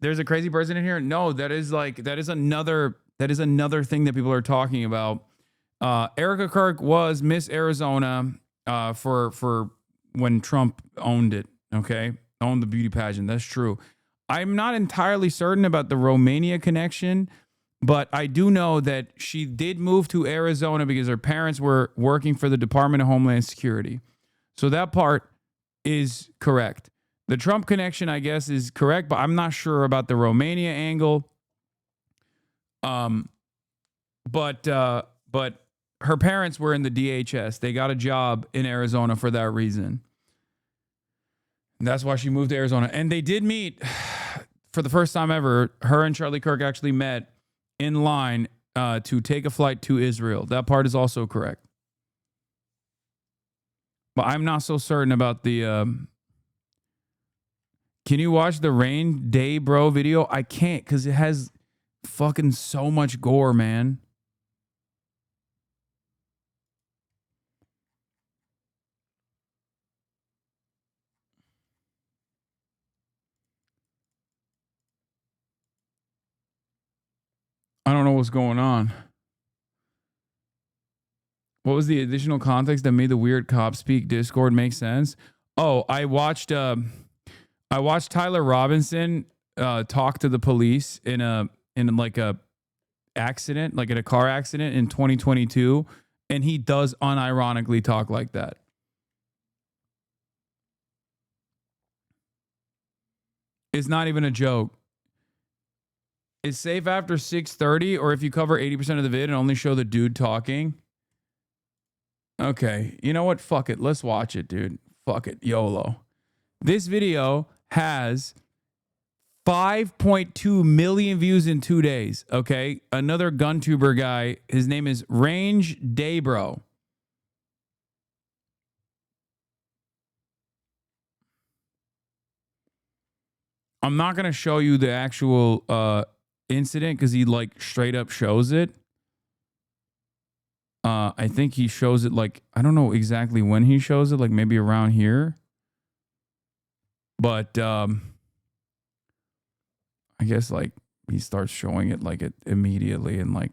There's a crazy person in here. No, that is another thing that people are talking about. Erica Kirk was Miss Arizona for when Trump owned it. Okay, owned the beauty pageant. That's true. I'm not entirely certain about the Romania connection, but I do know that she did move to Arizona because her parents were working for the Department of Homeland Security. So that part is correct. The Trump connection, I guess, is correct, but I'm not sure about the Romania angle. But her parents were in the DHS. They got a job in Arizona for that reason. And that's why she moved to Arizona. And they did meet for the first time ever. Her and Charlie Kirk actually met in line to take a flight to Israel. That part is also correct. But I'm not so certain about the... Can you watch the Rain Day Bro video? I can't because it has fucking so much gore, man. I don't know what's going on. What was the additional context that made the weird cop speak Discord make sense? Oh, I watched Tyler Robinson talk to the police in a accident, like in a car accident in 2022, and he does unironically talk like that. It's not even a joke. It's safe after 6:30, or if you cover 80% of the vid and only show the dude talking. Okay, you know what? Fuck it. Let's watch it, dude. Fuck it. YOLO. This video has 5.2 million views in 2 days. Okay. Another GunTuber guy. His name is Range Daybro. I'm not going to show you the actual incident because he like straight up shows it. I think he shows it like, I don't know exactly when he shows it, like maybe around here. But I guess like he starts showing it like it immediately in like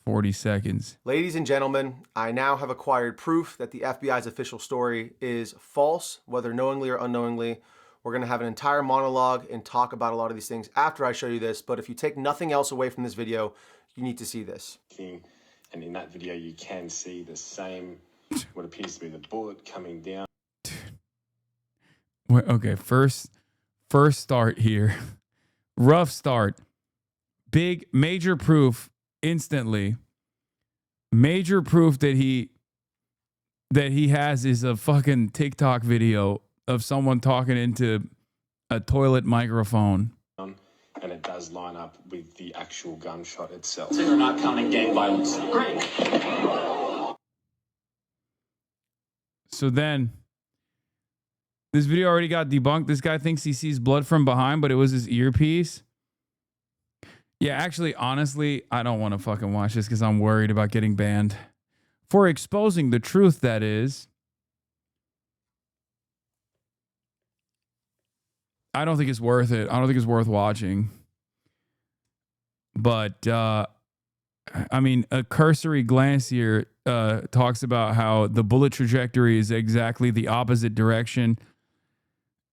40 seconds. Ladies and gentlemen, I now have acquired proof that the FBI's official story is false, whether knowingly or unknowingly. We're going to have an entire monologue and talk about a lot of these things after I show you this. But if you take nothing else away from this video, you need to see this. And in that video, you can see the same, what appears to be the bullet coming down. Okay, first First start here. Rough start. Big, major proof instantly. Major proof that he has is a fucking TikTok video of someone talking into a toilet microphone. And it does line up with the actual gunshot itself. So you're not counting gang violence. Great. So then, this video already got debunked. This guy thinks he sees blood from behind, but it was his earpiece. Yeah, actually, honestly, I don't want to fucking watch this because I'm worried about getting banned for exposing the truth, that is. I don't think it's worth it. I don't think it's worth watching. But, I mean, a cursory glance here talks about how the bullet trajectory is exactly the opposite direction.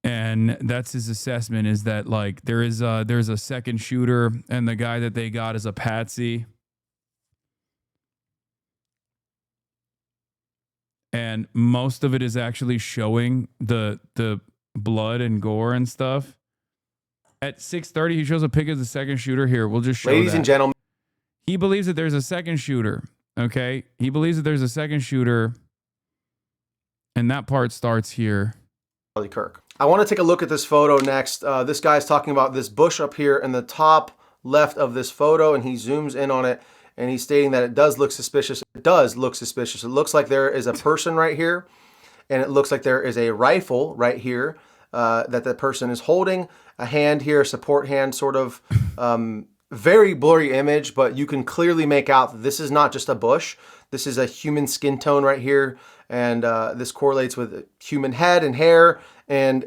And that's his assessment, is that, like, there's a second shooter, and the guy that they got is a patsy. And most of it is actually showing the blood and gore and stuff. At 6:30, he shows a pic of the second shooter here. We'll just show Ladies and gentlemen. He believes that there's a second shooter. Okay? He believes that there's a second shooter. And that part starts here. Charlie Kirk. I want to take a look at this photo next. This guy's talking about this bush up here in the top left of this photo, and he zooms in on it, and he's stating that it does look suspicious. It does look suspicious. It looks like there is a person right here, and it looks like there is a rifle right here that the person is holding. A hand here, support hand, sort of very blurry image, but you can clearly make out that this is not just a bush. This is a human skin tone right here, and this correlates with human head and hair. And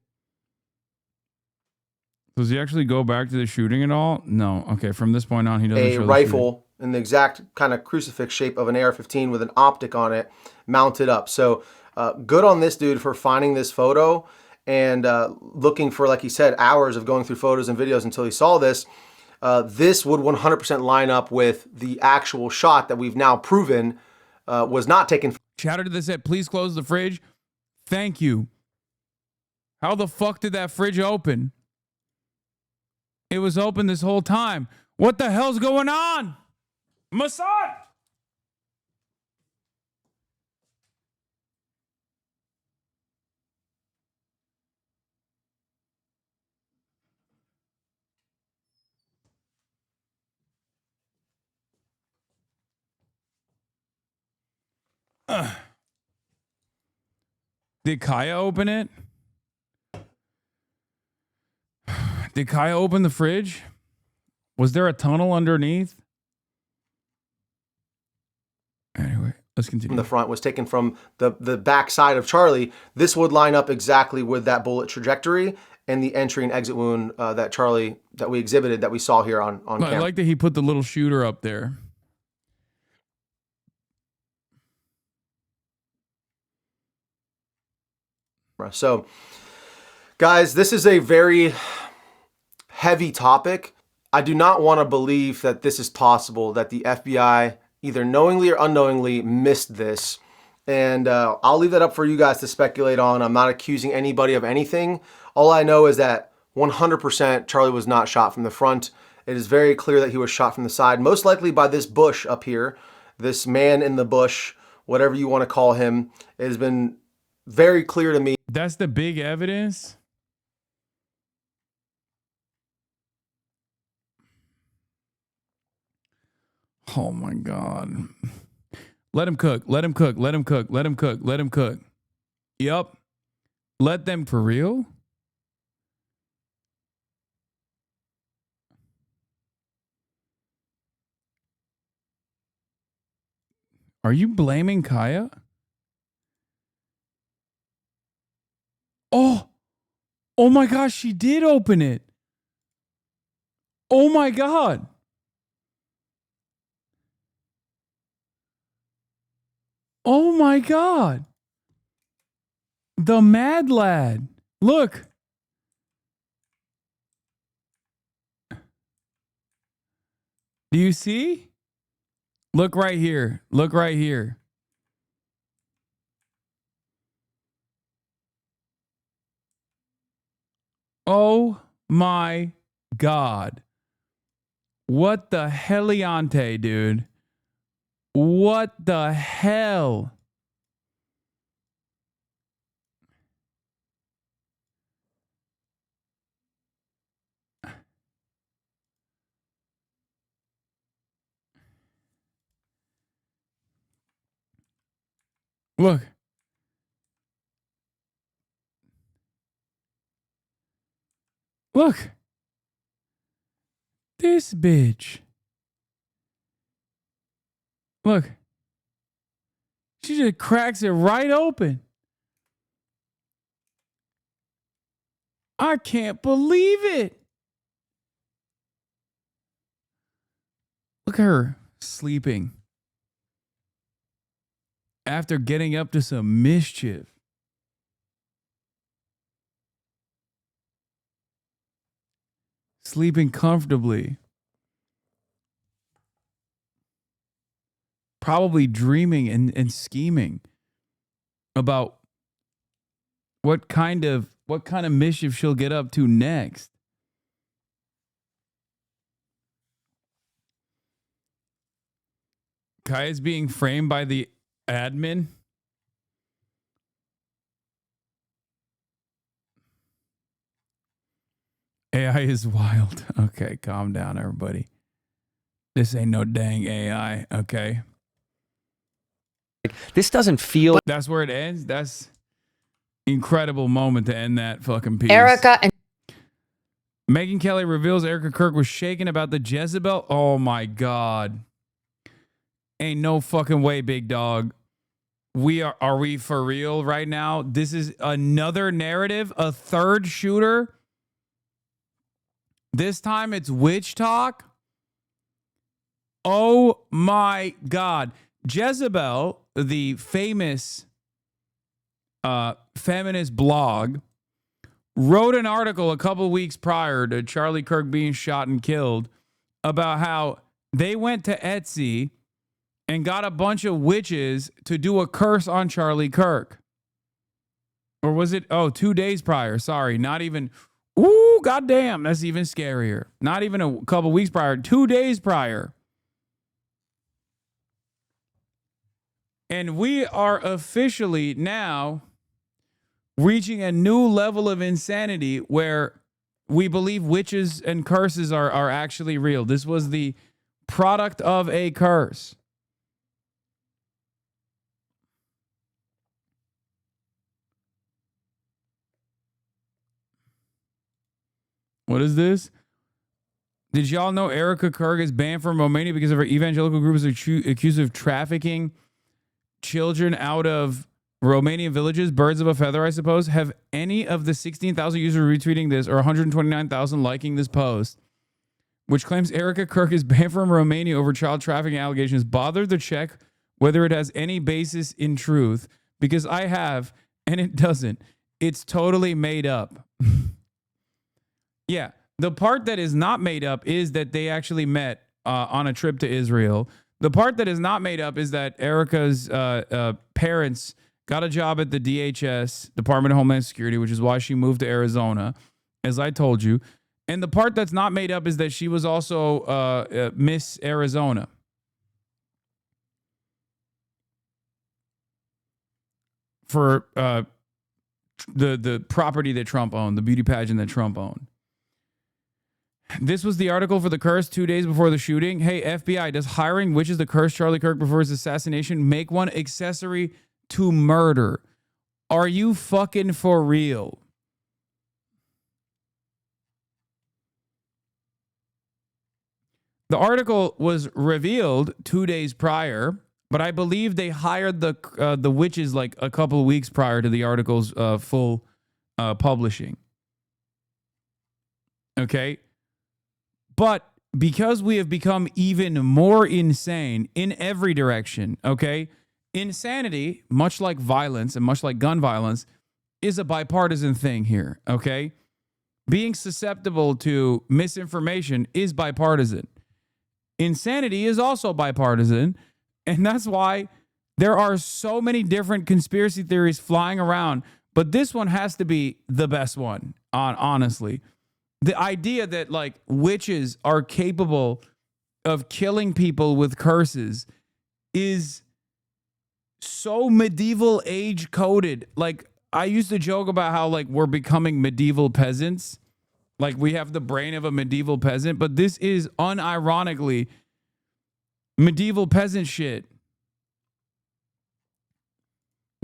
does he actually go back to the shooting at all? No. Okay, from this point on, he doesn't show a rifle in the exact kind of crucifix shape of an AR-15 with an optic on it mounted up. So good on this dude for finding this photo and looking for, like he said, hours of going through photos and videos until he saw this. This would 100% line up with the actual shot that we've now proven was not taken. Chatter to the set, please close the fridge. Thank you. How the fuck did that fridge open? It was open this whole time. What the hell's going on? Hasan! Did Kaya open it? Did Kaya open the fridge? Was there a tunnel underneath? Anyway, let's continue. From the front was taken from the back side of Charlie. This would line up exactly with that bullet trajectory and the entry and exit wound that we exhibited, that we saw here on camera. I like that he put the little shooter up there. So, guys, this is a very heavy topic. I do not want to believe that this is possible, that the FBI either knowingly or unknowingly missed this. And I'll leave that up for you guys to speculate on. I'm not accusing anybody of anything. All I know is that 100% Charlie was not shot from the front. It is very clear that he was shot from the side, most likely by this bush up here, this man in the bush, whatever you want to call him. It has been very clear to me. That's the big evidence? Oh my God. Let him cook. Let him cook. Let him cook. Let him cook. Let him cook. Yup. Let them for real? Are you blaming Kaya? Oh my gosh, she did open it. Oh my God. Oh my God. The mad lad. Look. Do you see? Look right here. Look right here. Oh my God. What the heliante, dude? What the hell? Look. Look. This bitch. Look. She just cracks it right open. I can't believe it. Look at her sleeping after getting up to some mischief. Sleeping comfortably. Probably dreaming and scheming about what kind of mischief she'll get up to next. Kai is being framed by the admin. AI is wild. Okay, calm down, everybody. This ain't no dang AI, okay? This doesn't feel... That's where it ends? That's incredible moment to end that fucking piece. Erica and... Megyn Kelly reveals Erica Kirk was shaken about the Jezebel. Oh my God. Ain't no fucking way, big dog. Are we for real right now? This is another narrative, a third shooter. This time it's witch talk. Oh my God. Jezebel, the famous feminist blog, wrote an article a couple weeks prior to Charlie Kirk being shot and killed about how they went to Etsy and got a bunch of witches to do a curse on Charlie Kirk. Or was it, 2 days prior? Sorry, not even, ooh, goddamn, that's even scarier. Not even a couple weeks prior, 2 days prior. And we are officially now reaching a new level of insanity where we believe witches and curses are actually real. This was the product of a curse. What is this? Did y'all know Erica Kirk is banned from Romania because of her evangelical group is accused of trafficking children out of Romanian villages? Birds of a feather, I suppose. Have any of the 16,000 users retweeting this or 129,000 liking this post, which claims Erica Kirk is banned from Romania over child trafficking allegations, bothered to check whether it has any basis in truth? Because I have, and it doesn't. It's totally made up. Yeah, the part that is not made up is that they actually met on a trip to Israel. The part that is not made up is that Erica's parents got a job at the DHS, Department of Homeland Security, which is why she moved to Arizona, as I told you. And the part that's not made up is that she was also Miss Arizona. For the property that Trump owned, the beauty pageant that Trump owned. This was the article for the curse 2 days before the shooting. Hey, FBI, does hiring witches to curse Charlie Kirk before his assassination make one accessory to murder? Are you fucking for real? The article was revealed 2 days prior, but I believe they hired the witches like a couple of weeks prior to the article's full publishing. Okay? But because we have become even more insane in every direction, okay? Insanity, much like violence and much like gun violence, is a bipartisan thing here, okay? Being susceptible to misinformation is bipartisan. Insanity is also bipartisan, and that's why there are so many different conspiracy theories flying around, but this one has to be the best one. honestly. The idea that like witches are capable of killing people with curses is so medieval age coded. Like I used to joke about how like we're becoming medieval peasants. Like we have the brain of a medieval peasant, but this is unironically medieval peasant shit.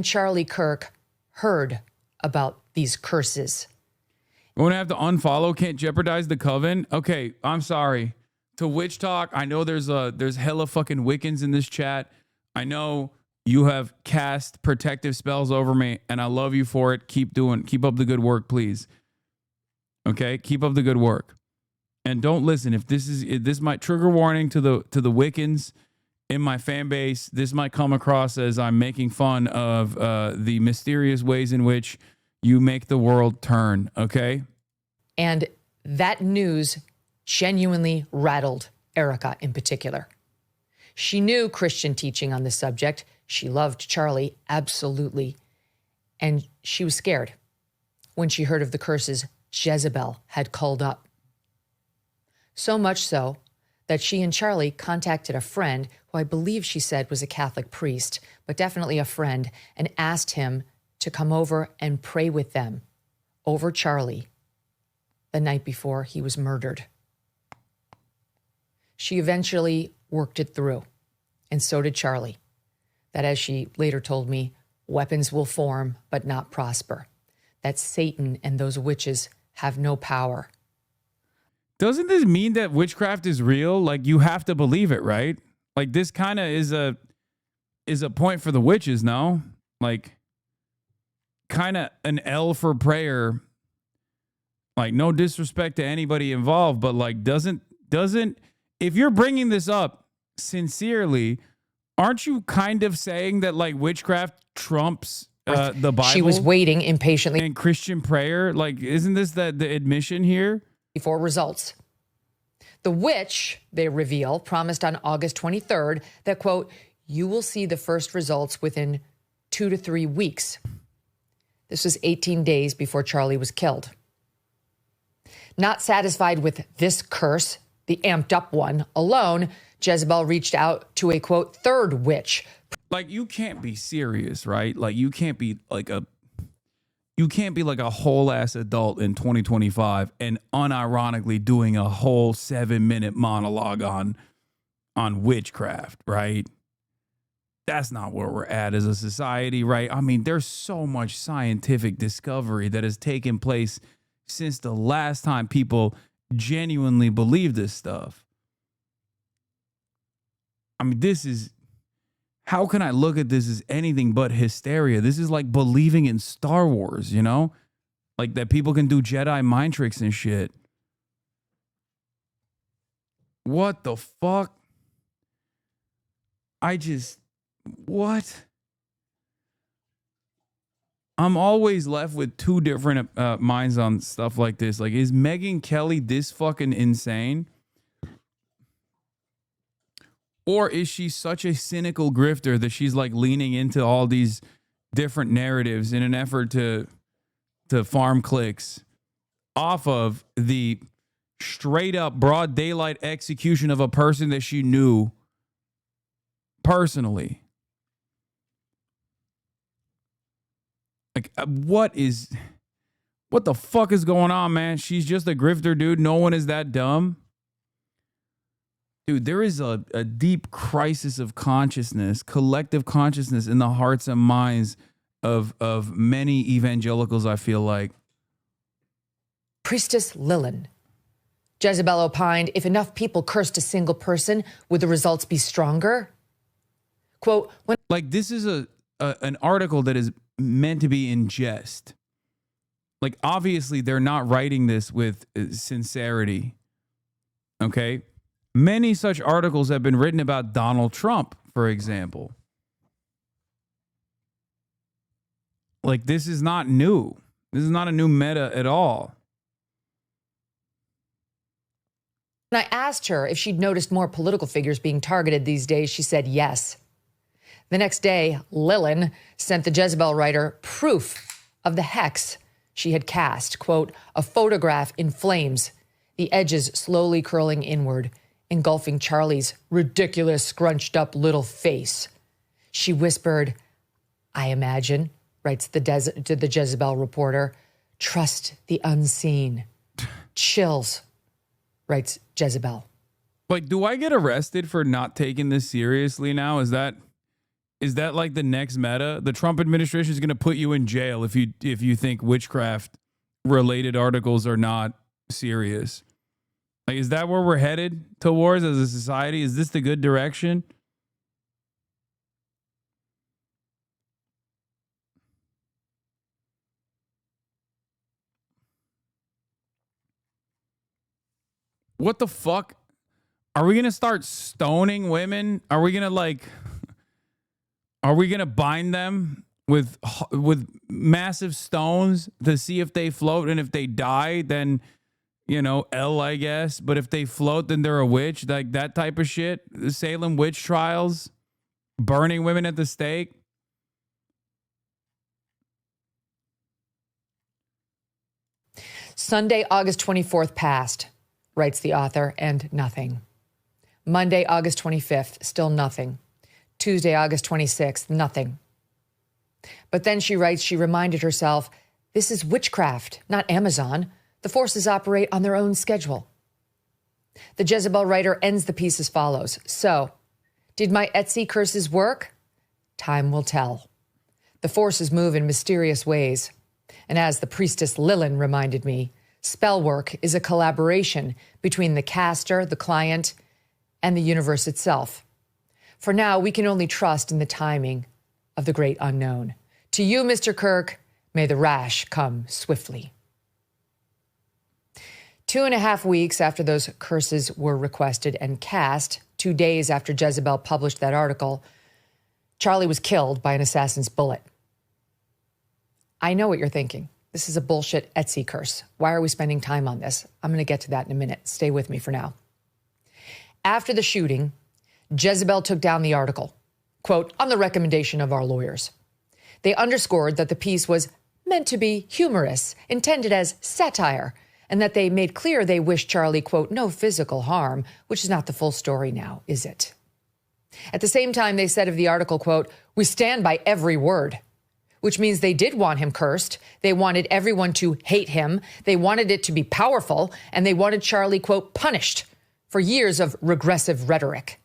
Charlie Kirk heard about these curses. We're gonna have to unfollow. Can't jeopardize the coven. Okay, I'm sorry. To witch talk, I know there's hella fucking Wiccans in this chat. I know you have cast protective spells over me, and I love you for it. Keep up the good work, please. Okay, keep up the good work, and don't listen. If this might trigger warning to the Wiccans in my fan base. This might come across as I'm making fun of the mysterious ways in which you make the world turn. Okay, and that news genuinely rattled Erica in particular. She knew Christian teaching on this subject. She loved Charlie, absolutely. And she was scared when she heard of the curses Jezebel had called up. So much so that she and Charlie contacted a friend who I believe she said was a Catholic priest, but definitely a friend, and asked him to come over and pray with them over Charlie the night before he was murdered. She eventually worked it through, and so did Charlie. That, as she later told me, weapons will form but not prosper. That Satan and those witches have no power. Doesn't this mean that witchcraft is real? Like you have to believe it, right? Like this kind of is a point for the witches, no? Like kind of an L for prayer. Like no disrespect to anybody involved, but like doesn't if you're bringing this up sincerely, aren't you kind of saying that like witchcraft trumps the Bible? She was waiting impatiently. And Christian prayer? Like, isn't this the admission here? Before results. The witch, they reveal, promised on August 23rd that, quote, you will see the first results within 2 to 3 weeks. This was 18 days before Charlie was killed. Not satisfied with this curse, the amped up one alone, Jezebel reached out to a, quote, third witch. Like, you can't be serious, right? Like, you can't be like a whole ass adult in 2025 and unironically doing a whole 7-minute monologue on witchcraft, right? That's not where we're at as a society, right? I mean, there's so much scientific discovery that has taken place since the last time people genuinely believed this stuff. I mean, how can I look at this as anything but hysteria? This is like believing in Star Wars, you know? Like that people can do Jedi mind tricks and shit. What the fuck? What? I'm always left with two different minds on stuff like this. Like, is Megyn Kelly this fucking insane? Or is she such a cynical grifter that she's like leaning into all these different narratives in an effort to farm clicks off of the straight up broad daylight execution of a person that she knew personally? Like, what the fuck is going on, man? She's just a grifter, dude. No one is that dumb. Dude, there is a deep crisis of consciousness, collective consciousness in the hearts and minds of many evangelicals, I feel like. Priestess Lilin. Jezebel opined, if enough people cursed a single person, would the results be stronger? Quote, like, this is an article that is meant to be in jest. Like, obviously, they're not writing this with sincerity. Okay? Many such articles have been written about Donald Trump, for example. Like, this is not new. This is not a new meta at all. When I asked her if she'd noticed more political figures being targeted these days, she said yes. The next day, Lilin sent the Jezebel writer proof of the hex she had cast, quote, a photograph in flames, the edges slowly curling inward, engulfing Charlie's ridiculous, scrunched up little face. She whispered, I imagine, writes the Jezebel reporter, trust the unseen. Chills, writes Jezebel. Like, do I get arrested for not taking this seriously now? Is that like the next meta? The Trump administration is going to put you in jail if you think witchcraft related articles are not serious. Like, is that where we're headed towards as a society? Is this the good direction? What the fuck? Are we going to start stoning women? Are we going to bind them with massive stones to see if they float? And if they die, then, I guess. But if they float, then they're a witch. Like that type of shit. The Salem witch trials, burning women at the stake. Sunday, August 24th passed, writes the author, and nothing. Monday, August 25th, still nothing. Tuesday, August 26th, nothing. But then she writes, she reminded herself, this is witchcraft, not Amazon. The forces operate on their own schedule. The Jezebel writer ends the piece as follows. So, did my Etsy curses work? Time will tell. The forces move in mysterious ways. And as the priestess Lilin reminded me, spell work is a collaboration between the caster, the client, and the universe itself. For now, we can only trust in the timing of the great unknown. To you, Mr. Kirk, may the rash come swiftly. 2.5 weeks after those curses were requested and cast, 2 days after Jezebel published that article, Charlie was killed by an assassin's bullet. I know what you're thinking. This is a bullshit Etsy curse. Why are we spending time on this? I'm going to get to that in a minute. Stay with me for now. After the shooting, Jezebel took down the article, quote, on the recommendation of our lawyers. They underscored that the piece was meant to be humorous, intended as satire, and that they made clear they wished Charlie, quote, no physical harm, which is not the full story now, is it? At the same time, they said of the article, quote, we stand by every word, which means they did want him cursed. They wanted everyone to hate him. They wanted it to be powerful, and they wanted Charlie, quote, punished for years of regressive rhetoric.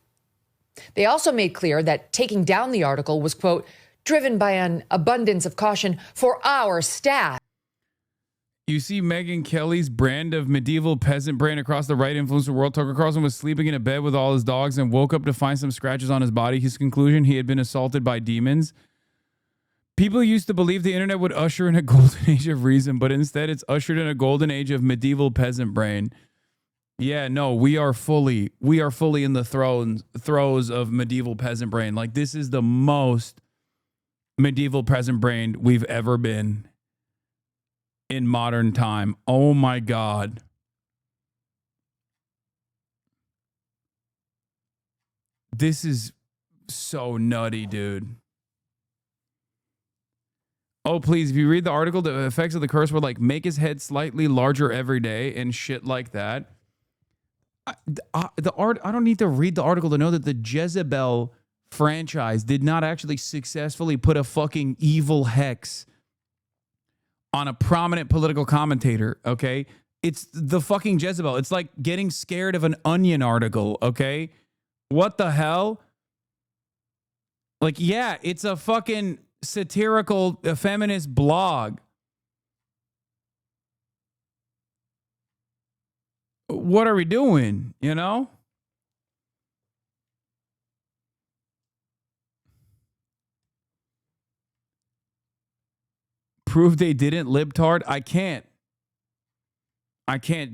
They also made clear that taking down the article was, quote, driven by an abundance of caution for our staff. You see Megyn Kelly's brand of medieval peasant brain across the right influencer world. Tucker Carlson was sleeping in a bed with all his dogs and woke up to find some scratches on his body. His conclusion, he had been assaulted by demons. People used to believe the internet would usher in a golden age of reason, but instead it's ushered in a golden age of medieval peasant brain. Yeah, no, we are fully in the throes of medieval peasant brain. Like, this is the most medieval peasant brain we've ever been in modern time. Oh my God. This is so nutty, dude. Oh, please, if you read the article, the effects of the curse were like make his head slightly larger every day and shit like that. I don't need to read the article to know that the Jezebel franchise did not actually successfully put a fucking evil hex on a prominent political commentator, okay? It's the fucking Jezebel. It's like getting scared of an Onion article, okay? What the hell? Like, yeah, it's a fucking satirical feminist blog. What are we doing, you know? Prove they didn't, libtard? I can't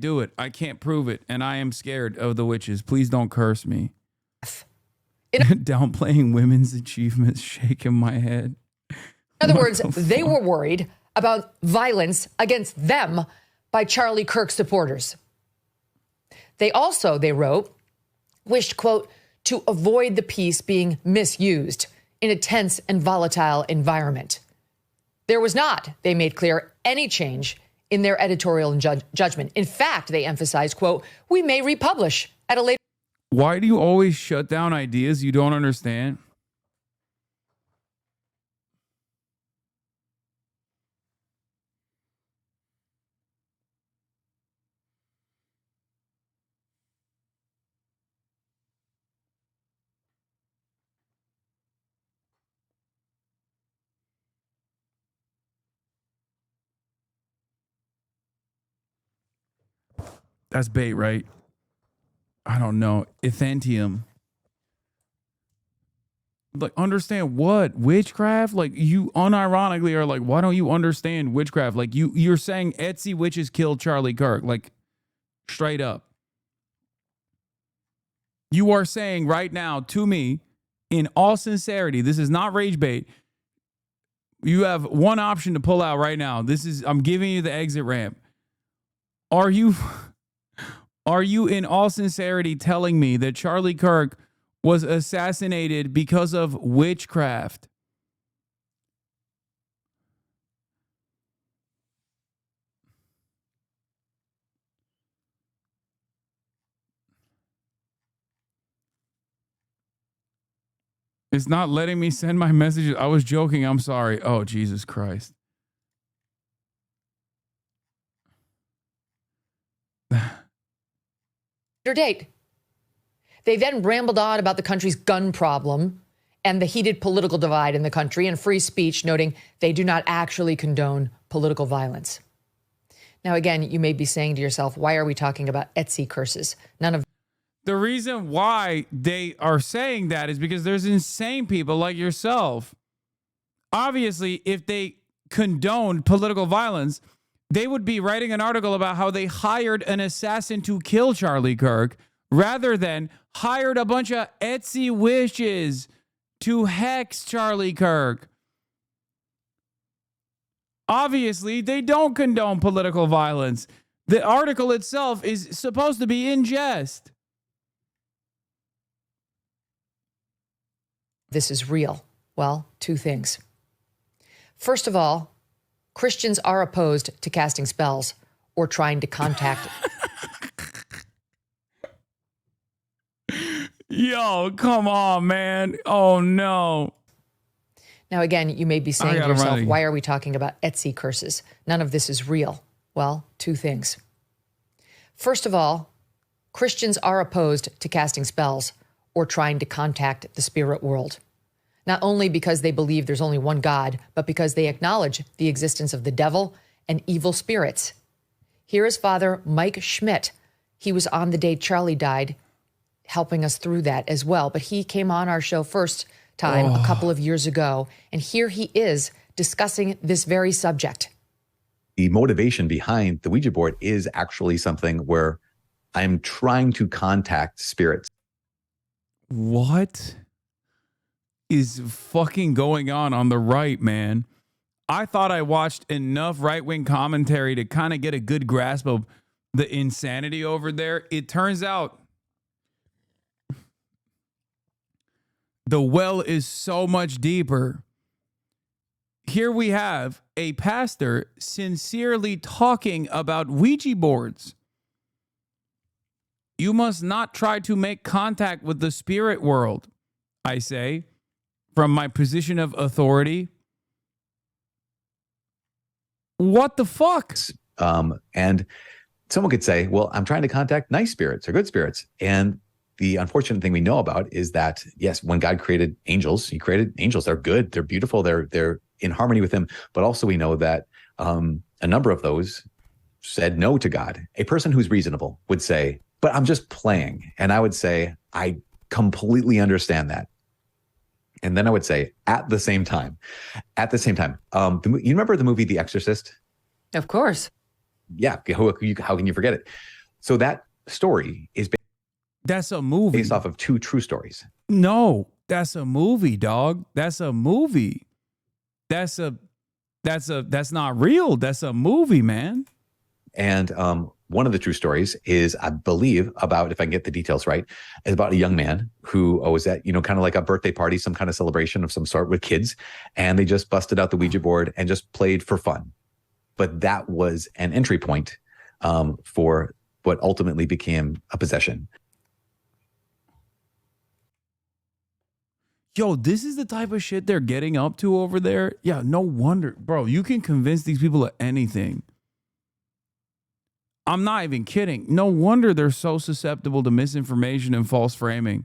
do it. I can't prove it. And I am scared of the witches. Please don't curse me. Downplaying women's achievements, shaking my head. In other words, they were worried about violence against them by Charlie Kirk supporters. They also, they wrote, wished, quote, to avoid the piece being misused in a tense and volatile environment. There was not, they made clear, any change in their editorial and judgment. In fact, they emphasized, quote, we may republish at a later. Why do you always shut down ideas you don't understand? That's bait, right? I don't know. Ethantium. Like, understand what? Witchcraft? Like, you unironically are like, why don't you understand witchcraft? Like, you're saying Etsy witches killed Charlie Kirk. Like, straight up. You are saying right now to me, in all sincerity, this is not rage bait. You have one option to pull out right now. I'm giving you the exit ramp. Are you in all sincerity telling me that Charlie Kirk was assassinated because of witchcraft? It's not letting me send my messages. I was joking. I'm sorry. Oh, Jesus Christ. Date. They then rambled on about the country's gun problem and the heated political divide in the country and free speech, noting they do not actually condone political violence. Now, again, you may be saying to yourself, why are we talking about Etsy curses? None of the reason why they are saying that is because there's insane people like yourself. Obviously, if they condoned political violence, they would be writing an article about how they hired an assassin to kill Charlie Kirk rather than hired a bunch of Etsy witches to hex Charlie Kirk. Obviously, they don't condone political violence. The article itself is supposed to be in jest. this is real. Well, two things. First of all, Christians are opposed to casting spells or trying to contact. Yo, come on, man. Oh, no. Now, again, you may be saying to yourself, why are we talking about Etsy curses? None of this is real. Well, two things. First of all, Christians are opposed to casting spells or trying to contact the spirit world. Not only because they believe there's only one God, but because they acknowledge the existence of the devil and evil spirits. Here is Father Mike Schmidt. He was on the day Charlie died, helping us through that as well. But he came on our show first time a couple of years ago, and here he is discussing this very subject. The motivation behind the Ouija board is actually something where I'm trying to contact spirits. What is fucking going on the right, man? I thought I watched enough right-wing commentary to kind of get a good grasp of the insanity over there. It turns out the well is so much deeper. Here we have a pastor sincerely talking about Ouija boards. You must not try to make contact with the spirit world, I say, from my position of authority. What the fuck? And someone could say, well, I'm trying to contact nice spirits or good spirits. And the unfortunate thing we know about is that, yes, when God created angels, he created angels. They're good. They're beautiful. They're in harmony with him. But also we know that a number of those said no to God. A person who's reasonable would say, but I'm just playing. And I would say, I completely understand that. And then I would say, at the same time, you remember the movie The Exorcist? Of course. Yeah. How can you forget it? So that story is that's a movie based off of two true stories. No, that's a movie, dog. That's a movie. That's not real. That's a movie, man. And one of the true stories is, I believe, about, if I can get the details right, is about a young man who was at, kind of like a birthday party, some kind of celebration of some sort with kids. And they just busted out the Ouija board and just played for fun. But that was an entry point for what ultimately became a possession. Yo, this is the type of shit they're getting up to over there. Yeah, no wonder. Bro, you can convince these people of anything. I'm not even kidding. No wonder they're so susceptible to misinformation and false framing.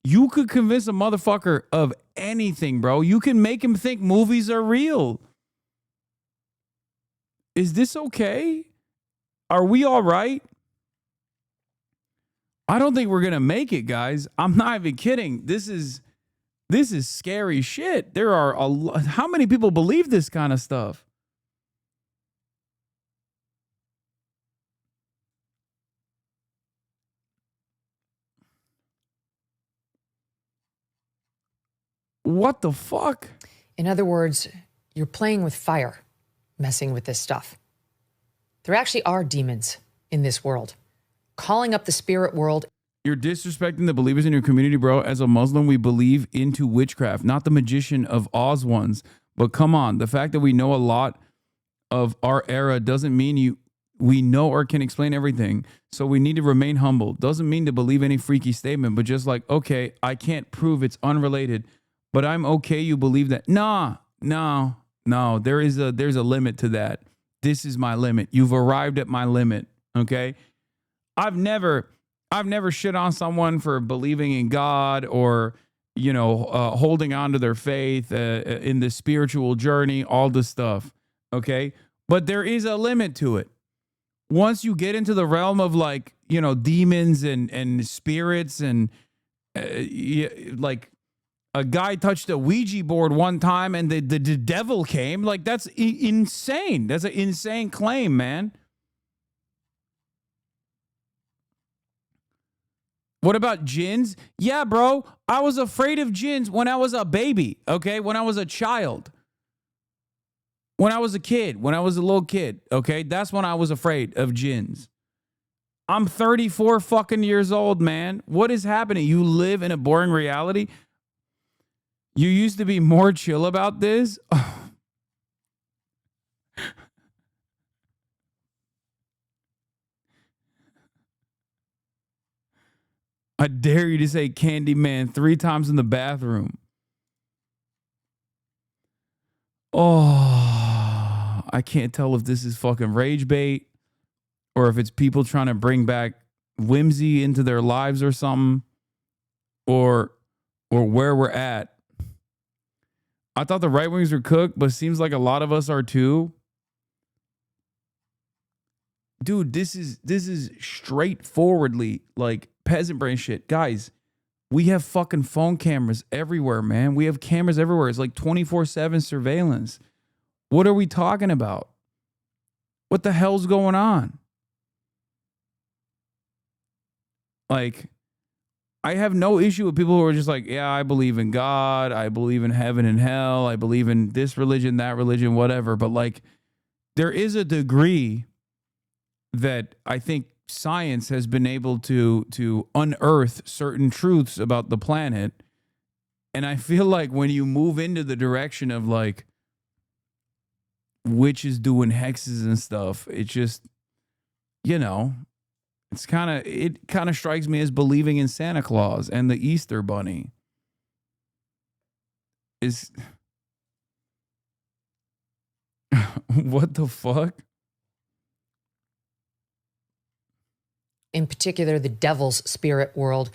You could convince a motherfucker of anything, bro. You can make him think movies are real. Is this okay? Are we all right? I don't think we're going to make it, guys. I'm not even kidding. This is scary shit. There are a lot. How many people believe this kind of stuff? What the fuck? In other words, you're playing with fire, messing with this stuff. There actually are demons in this world. Calling up the spirit world. You're disrespecting the believers in your community, bro. As a Muslim, we believe into witchcraft, not the magician of Oz ones. But come on, the fact that we know a lot of our era doesn't mean we know or can explain everything. So we need to remain humble. Doesn't mean to believe any freaky statement, but just like, okay, I can't prove it's unrelated, but I'm okay you believe that. No. There's a limit to that. This is my limit. You've arrived at my limit, okay? I've never shit on someone for believing in God or, holding on to their faith in the spiritual journey, all this stuff. Okay. But there is a limit to it. Once you get into the realm of demons and spirits and like a guy touched a Ouija board one time and the devil came, that's insane. That's an insane claim, man. What about jinns? Yeah, bro. I was afraid of jinns when I was a baby, okay? When I was a child. When I was a kid, when I was a little kid, okay? That's when I was afraid of jinns. I'm 34 fucking years old, man. What is happening? You live in a boring reality? You used to be more chill about this? I dare you to say Candyman 3 times in the bathroom. Oh, I can't tell if this is fucking rage bait or if it's people trying to bring back whimsy into their lives or something, or where we're at. I thought the right wings were cooked, but seems like a lot of us are too. Dude, this is straightforwardly like peasant brain shit. Guys, we have fucking phone cameras everywhere, man. We have cameras everywhere. It's like 24/7 surveillance. What are we talking about? What the hell's going on? Like, I have no issue with people who are just like, yeah, I believe in God. I believe in heaven and hell. I believe in this religion, that religion, whatever. But like, there is a degree that I think science has been able to unearth certain truths about the planet. And I feel like when you move into the direction of like witches doing hexes and stuff, it just, it kind of strikes me as believing in Santa Claus and the Easter Bunny. What the fuck? In particular, the devil's spirit world,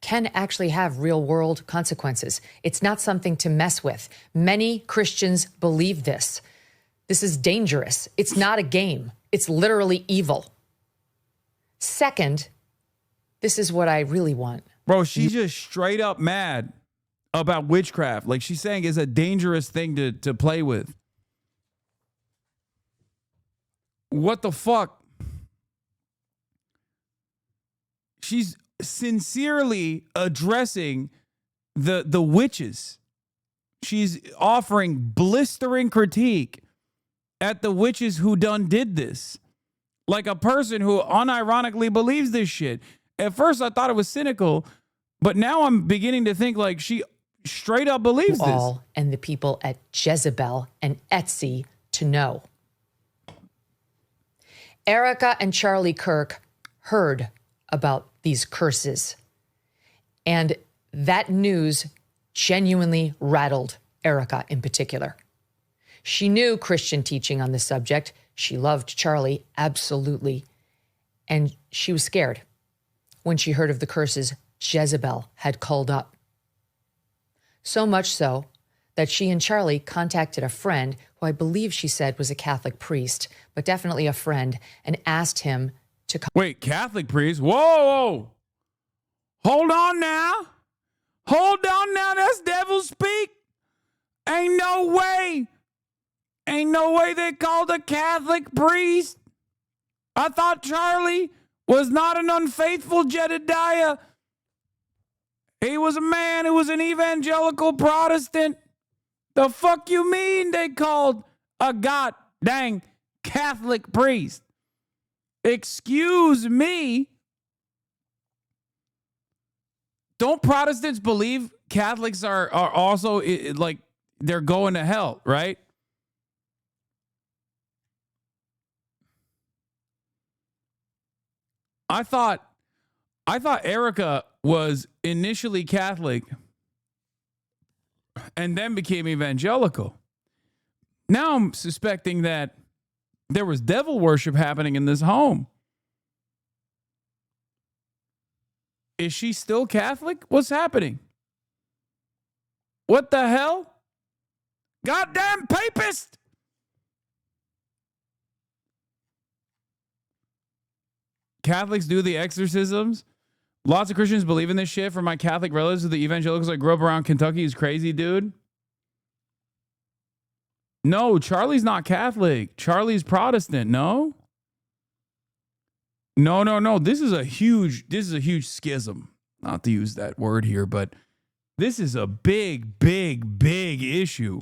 can actually have real world consequences. It's not something to mess with. Many Christians believe this. This is dangerous. It's not a game. It's literally evil. Second, this is what I really want. Bro, she's just straight up mad about witchcraft. Like she's saying it's a dangerous thing to play with. What the fuck? She's sincerely addressing the witches. She's offering blistering critique at the witches who did this. like a person who unironically believes this shit. At first, I thought it was cynical, but now I'm beginning to think like she straight up believes this. All and the people at Jezebel and Etsy to know. Erica and Charlie Kirk heard about these curses, and that news genuinely rattled Erica in particular. She knew Christian teaching on the subject. She loved Charlie, absolutely. And she was scared when she heard of the curses Jezebel had called up. So much so that she and Charlie contacted a friend who I believe she said was a Catholic priest, but definitely a friend, and asked him to come. Wait, Catholic priest? Whoa! Hold on now. Hold on now. That's devil speak. Ain't no way. Ain't no way they called a Catholic priest. I thought Charlie was not an unfaithful Jedediah. He was a man who was an evangelical Protestant. The fuck you mean they called a goddamn Catholic priest? Excuse me. Don't Protestants believe Catholics are also like they're going to hell, right? I thought Erica was initially Catholic and then became evangelical. Now I'm suspecting that there was devil worship happening in this home. Is she still Catholic? What's happening? What the hell? Goddamn papist! Catholics do the exorcisms. Lots of Christians believe in this shit. From my Catholic relatives, the evangelicals I grew up around Kentucky is crazy, dude. No, Charlie's not Catholic. Charlie's Protestant. No. This is a huge schism. Not to use that word here, but this is a big issue.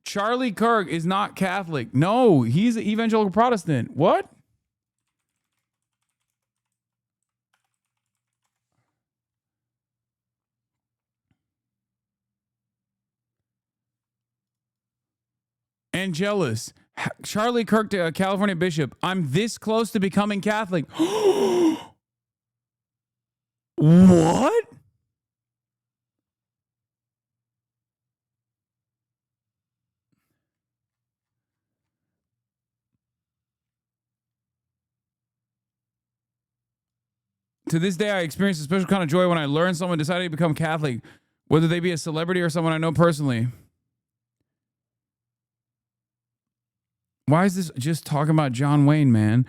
Charlie Kirk is not Catholic. No, he's an evangelical Protestant. What? Angelus, Charlie Kirk, to California bishop. I'm this close to becoming Catholic. What? To this day, I experience a special kind of joy when I learn someone decided to become Catholic, whether they be a celebrity or someone I know personally. Why is this just talking about John Wayne, man?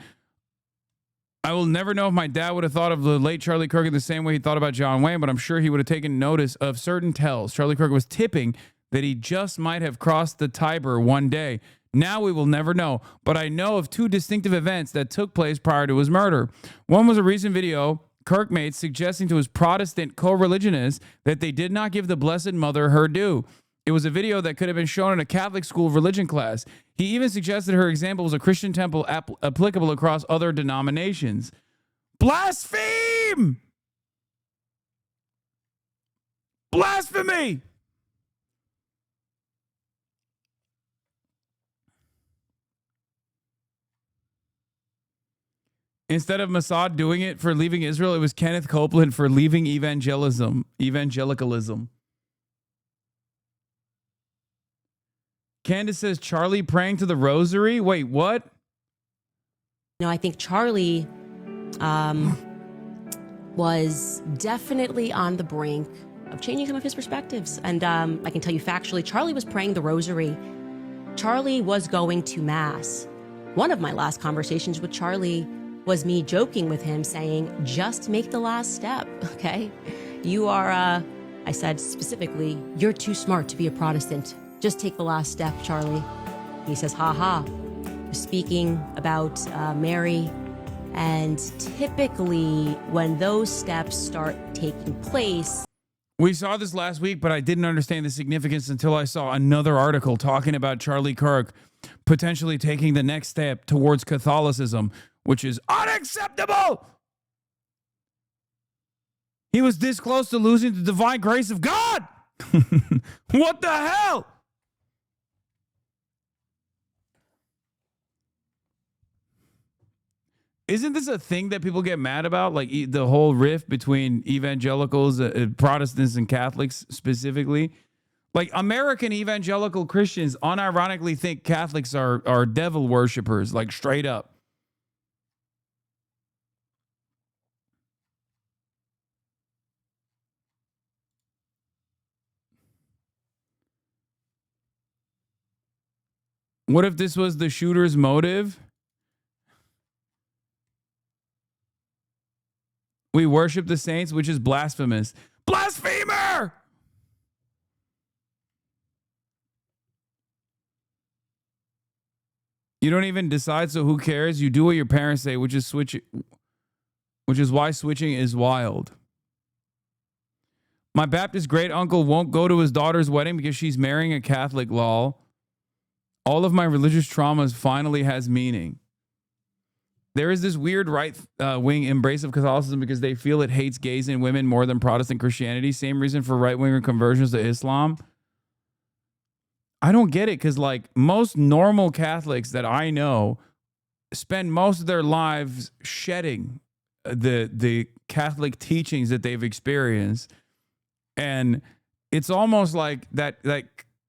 I will never know if my dad would have thought of the late Charlie Kirk in the same way he thought about John Wayne, but I'm sure he would have taken notice of certain tells. Charlie Kirk was tipping that he just might have crossed the Tiber one day. Now we will never know, but I know of two distinctive events that took place prior to his murder. One was a recent video Kirk made suggesting to his Protestant co-religionists that they did not give the Blessed Mother her due. It was a video that could have been shown in a Catholic school religion class. He even suggested her example was a Christian temple applicable across other denominations. Blaspheme! Blasphemy! Instead of Mossad doing it for leaving Israel, it was Kenneth Copeland for leaving evangelicalism. Candace says Charlie praying to the rosary. Wait, what? No, I think Charlie was definitely on the brink of changing some of his perspectives. And I can tell you factually, Charlie was praying the rosary. Charlie was going to Mass. One of my last conversations with Charlie was me joking with him saying, just make the last step, okay? You are, I said specifically, you're too smart to be a Protestant. Just take the last step, Charlie. He says, ha. Speaking about Mary, and typically when those steps start taking place. We saw this last week, but I didn't understand the significance until I saw another article talking about Charlie Kirk potentially taking the next step towards Catholicism, which is unacceptable. He was this close to losing the divine grace of God. What the hell? Isn't this a thing that people get mad about? Like the whole rift between evangelicals, Protestants, and Catholics specifically? Like American evangelical Christians unironically think Catholics are devil worshipers, like straight up. What if this was the shooter's motive? We worship the saints, which is blasphemous. Blasphemer! You don't even decide, so who cares? You do what your parents say, which is why switching is wild. My Baptist great uncle won't go to his daughter's wedding because she's marrying a Catholic, lol. All of my religious traumas finally has meaning. There is this weird right-wing embrace of Catholicism because they feel it hates gays and women more than Protestant Christianity. Same reason for right-winger conversions to Islam. I don't get it because, like, most normal Catholics that I know spend most of their lives shedding the Catholic teachings that they've experienced. And it's almost like that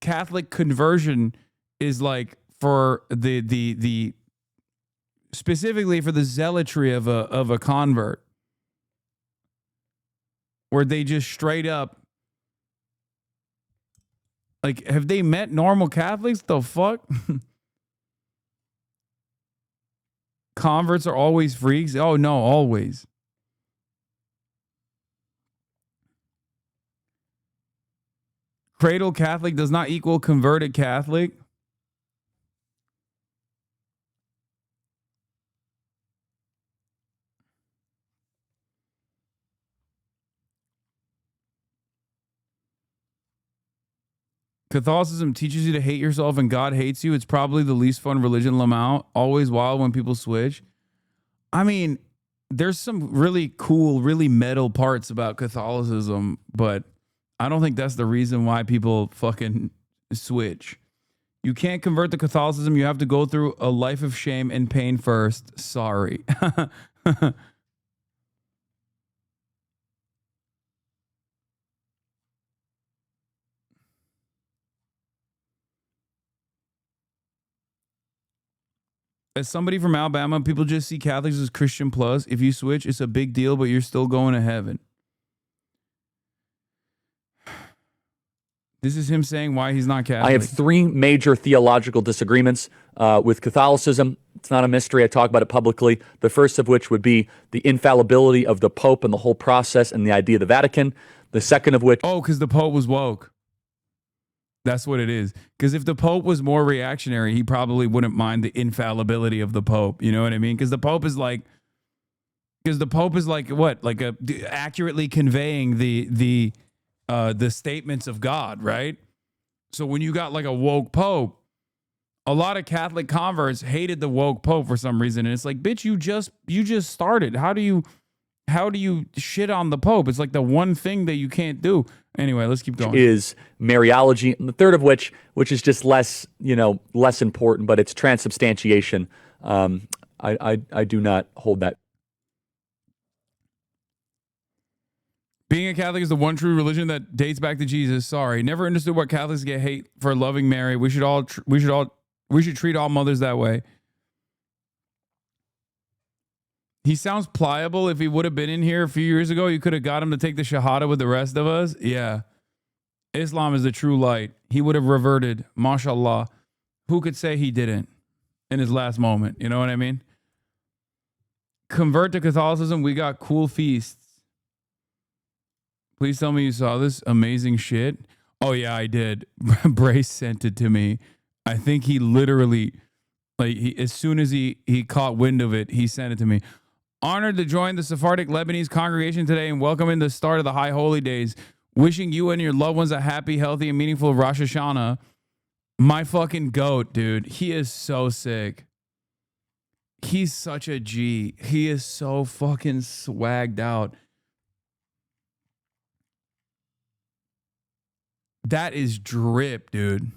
Catholic conversion is like for the specifically for the zealotry of a convert, where they just straight up, like, have they met normal Catholics? The fuck? Converts are always freaks? Oh no, always. Cradle Catholic does not equal converted Catholic. Catholicism teaches you to hate yourself and God hates you. It's probably the least fun religion, Lamau. Always wild when people switch. I mean, there's some really cool, really metal parts about Catholicism, but I don't think that's the reason why people fucking switch. You can't convert to Catholicism. You have to go through a life of shame and pain first. Sorry. As somebody from Alabama, people just see Catholics as Christian plus. If you switch, it's a big deal, but you're still going to heaven. This is him saying why he's not Catholic. I have three major theological disagreements with Catholicism. It's not a mystery. I talk about it publicly. The first of which would be the infallibility of the Pope and the whole process and the idea of the Vatican. The second of which... Oh, because the Pope was woke. That's what it is. Because if the Pope was more reactionary, he probably wouldn't mind the infallibility of the Pope. You know what I mean? Because the Pope is like... what? Like accurately conveying the statements of God, right? So when you got like a woke Pope, a lot of Catholic converts hated the woke Pope for some reason, and it's like, bitch, you just started. How do you shit on the Pope? It's like the one thing that you can't do. Anyway, let's keep going. Is Mariology, and the third of which is just less important, but it's transubstantiation. I do not hold that. Being a Catholic is the one true religion that dates back to Jesus. Sorry, never understood what Catholics get hate for loving Mary. We should treat all mothers that way. He sounds pliable. If he would have been in here a few years ago, you could have got him to take the Shahada with the rest of us. Yeah. Islam is the true light. He would have reverted. MashaAllah. Who could say he didn't in his last moment? You know what I mean? Convert to Catholicism. We got cool feasts. Please tell me you saw this amazing shit. Oh, yeah, I did. Brace sent it to me. I think he literally, as soon as he caught wind of it, he sent it to me. Honored to join the Sephardic Lebanese congregation today and welcoming the start of the High Holy Days. Wishing you and your loved ones a happy, healthy, and meaningful Rosh Hashanah. My fucking goat, dude. He is so sick. He's such a G. He is so fucking swagged out. That is drip, dude.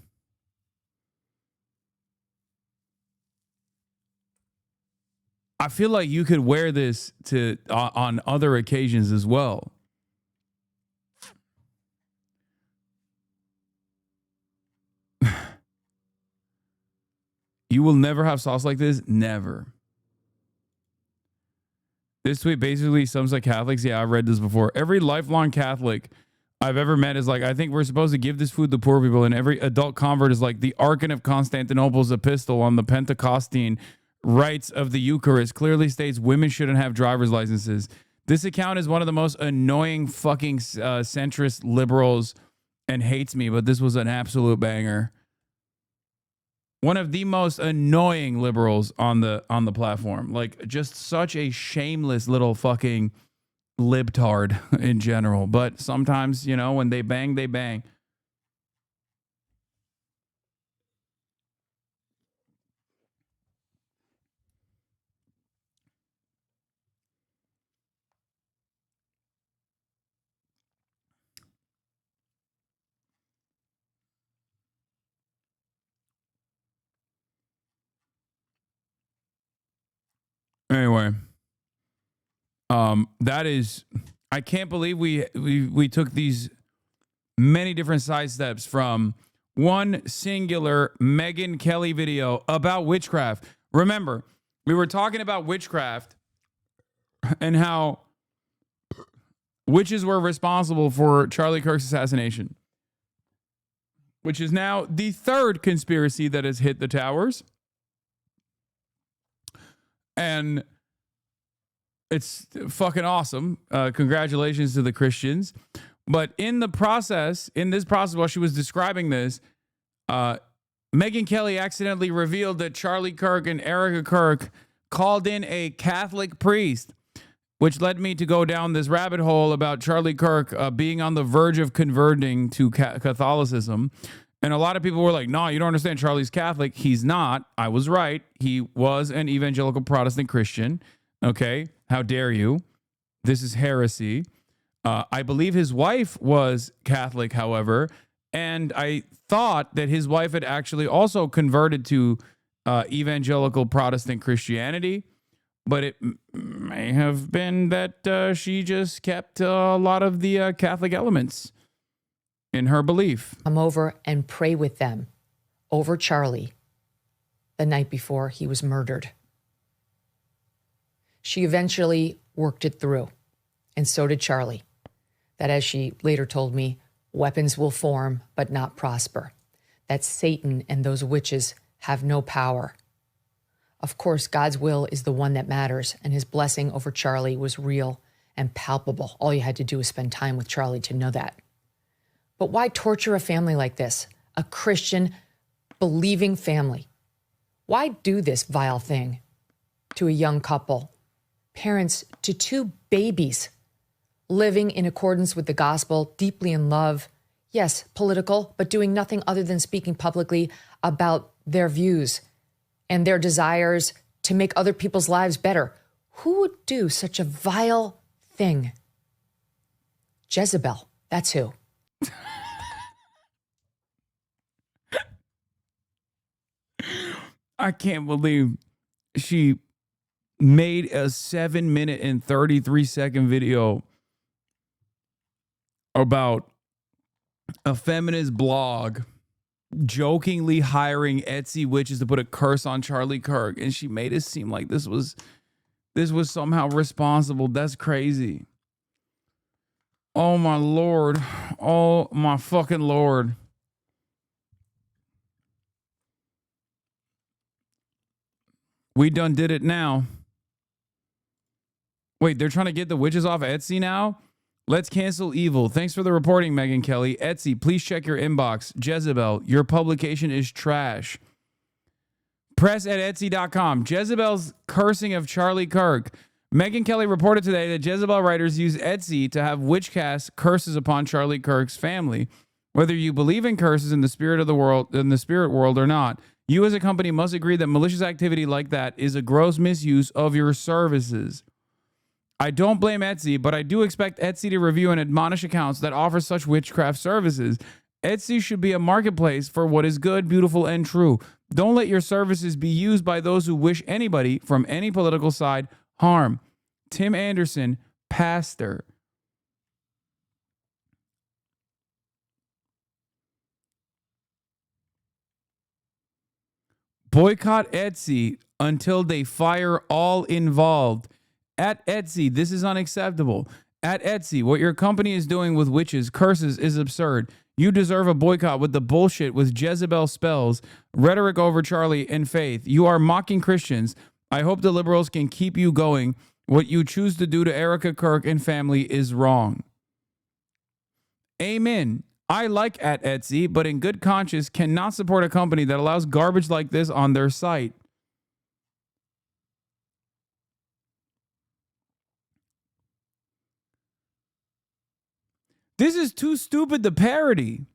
I feel like you could wear this to on other occasions as well. You will never have sauce like this. Never. This tweet basically sums up Catholics. Yeah, I've read this before. Every lifelong Catholic I've ever met is like, I think we're supposed to give this food to poor people. And every adult convert is like, the Archon of Constantinople's epistle on the Pentecostine rites of the Eucharist clearly states women shouldn't have driver's licenses. This account is one of the most annoying fucking centrist liberals and hates me, but this was an absolute banger. One of the most annoying liberals on the platform. Like, just such a shameless little fucking libtard in general. But sometimes, you know, when they bang, they bang. Anyway, that is, I can't believe we took these many different side steps from one singular Megyn Kelly video about witchcraft. Remember, we were talking about witchcraft and how witches were responsible for Charlie Kirk's assassination, which is now the third conspiracy that has hit the towers. And it's fucking awesome. Congratulations to the Christians. But in this process, while she was describing this, Megyn Kelly accidentally revealed that Charlie Kirk and Erica Kirk called in a Catholic priest, which led me to go down this rabbit hole about Charlie Kirk being on the verge of converting to Catholicism. And a lot of people were like, no, you don't understand. Charlie's Catholic. He's not. I was right. He was an evangelical Protestant Christian. Okay. How dare you? This is heresy. I believe his wife was Catholic, however. And I thought that his wife had actually also converted to evangelical Protestant Christianity. But it may have been that she just kept a lot of the Catholic elements in her belief. Come over and pray with them over Charlie the night before he was murdered. She eventually worked it through, and so did Charlie. That, as she later told me, weapons will form but not prosper. That Satan and those witches have no power. Of course, God's will is the one that matters, and his blessing over Charlie was real and palpable. All you had to do was spend time with Charlie to know that. But why torture a family like this? A Christian, believing family. Why do this vile thing to a young couple, parents to two babies, living in accordance with the gospel, deeply in love, yes, political, but doing nothing other than speaking publicly about their views and their desires to make other people's lives better? Who would do such a vile thing? Jezebel, that's who. I can't believe she made a 7-minute and 33-second video about a feminist blog jokingly hiring Etsy witches to put a curse on Charlie Kirk, and she made it seem like this was somehow responsible. That's crazy. Oh my Lord. Oh my fucking Lord. We done did it now. Wait, they're trying to get the witches off Etsy now? Let's cancel evil. Thanks for the reporting, Megyn Kelly. Etsy, please check your inbox. Jezebel, your publication is trash. Press at Etsy.com. Jezebel's cursing of Charlie Kirk. Megyn Kelly reported today that Jezebel writers use Etsy to have witchcast curses upon Charlie Kirk's family. Whether you believe in curses in the spirit of the world, in the spirit world or not, you as a company must agree that malicious activity like that is a gross misuse of your services. I don't blame Etsy, but I do expect Etsy to review and admonish accounts that offer such witchcraft services. Etsy should be a marketplace for what is good, beautiful, and true. Don't let your services be used by those who wish anybody from any political side harm. Tim Anderson, pastor. Boycott Etsy until they fire all involved. At Etsy, this is unacceptable. At Etsy, what your company is doing with witches, curses is absurd. You deserve a boycott with the bullshit with Jezebel spells, rhetoric over Charlie, and faith. You are mocking Christians. I hope the liberals can keep you going. What you choose to do to Erica Kirk and family is wrong. Amen. I like at Etsy, but in good conscience cannot support a company that allows garbage like this on their site. This is too stupid to parody.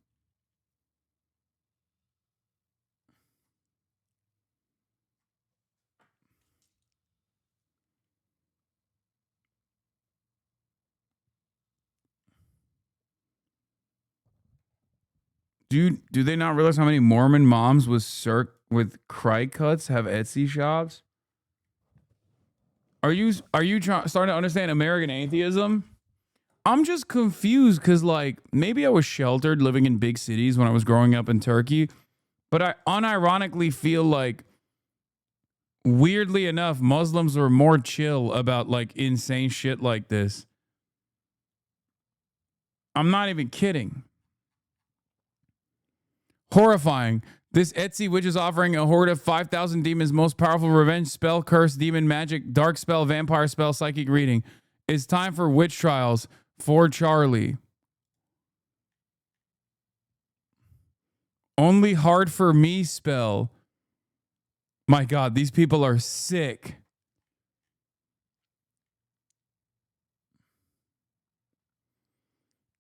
Do they not realize how many Mormon moms with cry cuts have Etsy shops? Are you starting to understand American atheism? I'm just confused because, like, maybe I was sheltered living in big cities when I was growing up in Turkey, but I unironically feel like, weirdly enough, Muslims were more chill about, like, insane shit like this. I'm not even kidding. Horrifying. This Etsy witch is offering a horde of 5,000 demons, most powerful revenge spell, curse, demon, magic, dark spell, vampire spell, psychic reading. It's time for witch trials for Charlie. Only hard for me spell. My God, these people are sick.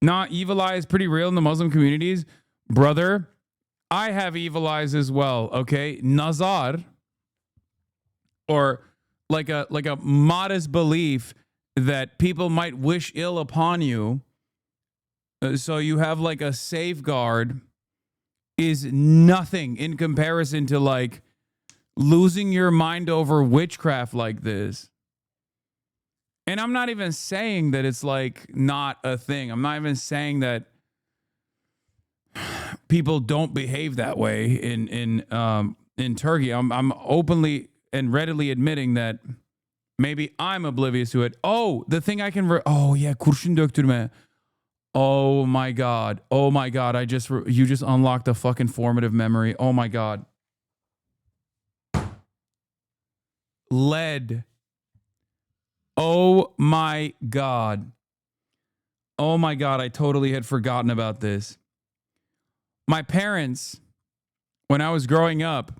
Nah, evil eye is pretty real in the Muslim communities. Brother, I have evil eyes as well, okay? Nazar, or like a modest belief that people might wish ill upon you, so you have like a safeguard, is nothing in comparison to like losing your mind over witchcraft like this. And I'm not even saying that it's like not a thing. I'm not even saying that people don't behave that way in Turkey. I'm openly and readily admitting that maybe I'm oblivious to it. Oh, the thing I can oh yeah, kurşun döktürme. Oh my God. Oh my God. You just unlocked a fucking formative memory. Oh my God. Lead. Oh my God. Oh my God. I totally had forgotten about this. My parents, when I was growing up,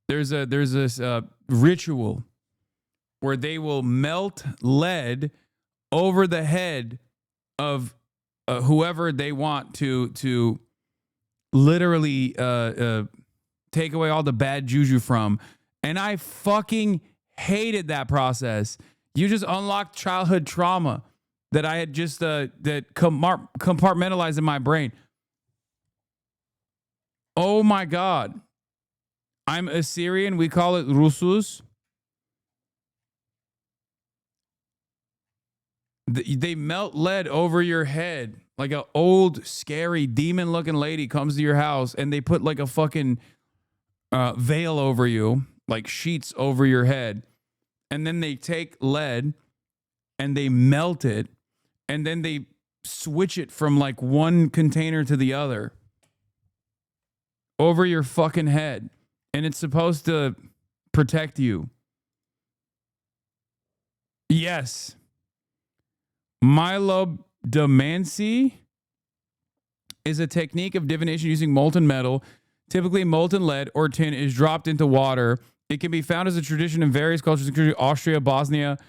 there's this ritual where they will melt lead over the head of whoever they want to literally take away all the bad juju from. And I fucking hated that process. You just unlocked childhood trauma that I had just that compartmentalized in my brain. Oh my God. I'm Assyrian. We call it Rusus. They melt lead over your head. Like an old, scary, demon-looking lady comes to your house and they put like a fucking veil over you, like sheets over your head. And then they take lead and they melt it and then they switch it from like one container to the other over your fucking head. And it's supposed to protect you. Yes. Mylodomancy is a technique of divination using molten metal. Typically, molten lead or tin is dropped into water. It can be found as a tradition in various cultures, including Austria, Bosnia,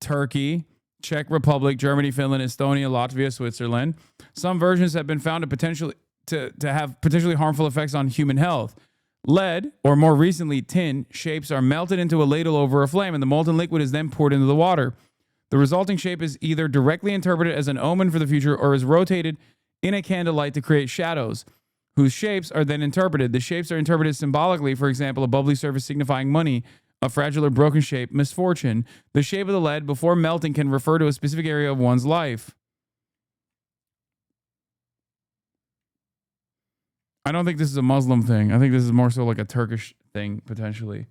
Turkey, Czech Republic, Germany, Finland, Estonia, Latvia, Switzerland. Some versions have been found to to have potentially harmful effects on human health. Lead, or more recently tin, shapes are melted into a ladle over a flame, and the molten liquid is then poured into the water. The resulting shape is either directly interpreted as an omen for the future or is rotated in a candlelight to create shadows, whose shapes are then interpreted. The shapes are interpreted symbolically, for example, a bubbly surface signifying money, a fragile or broken shape, misfortune. The shape of the lead before melting can refer to a specific area of one's life. I don't think this is a Muslim thing. I think this is more so like a Turkish thing, potentially.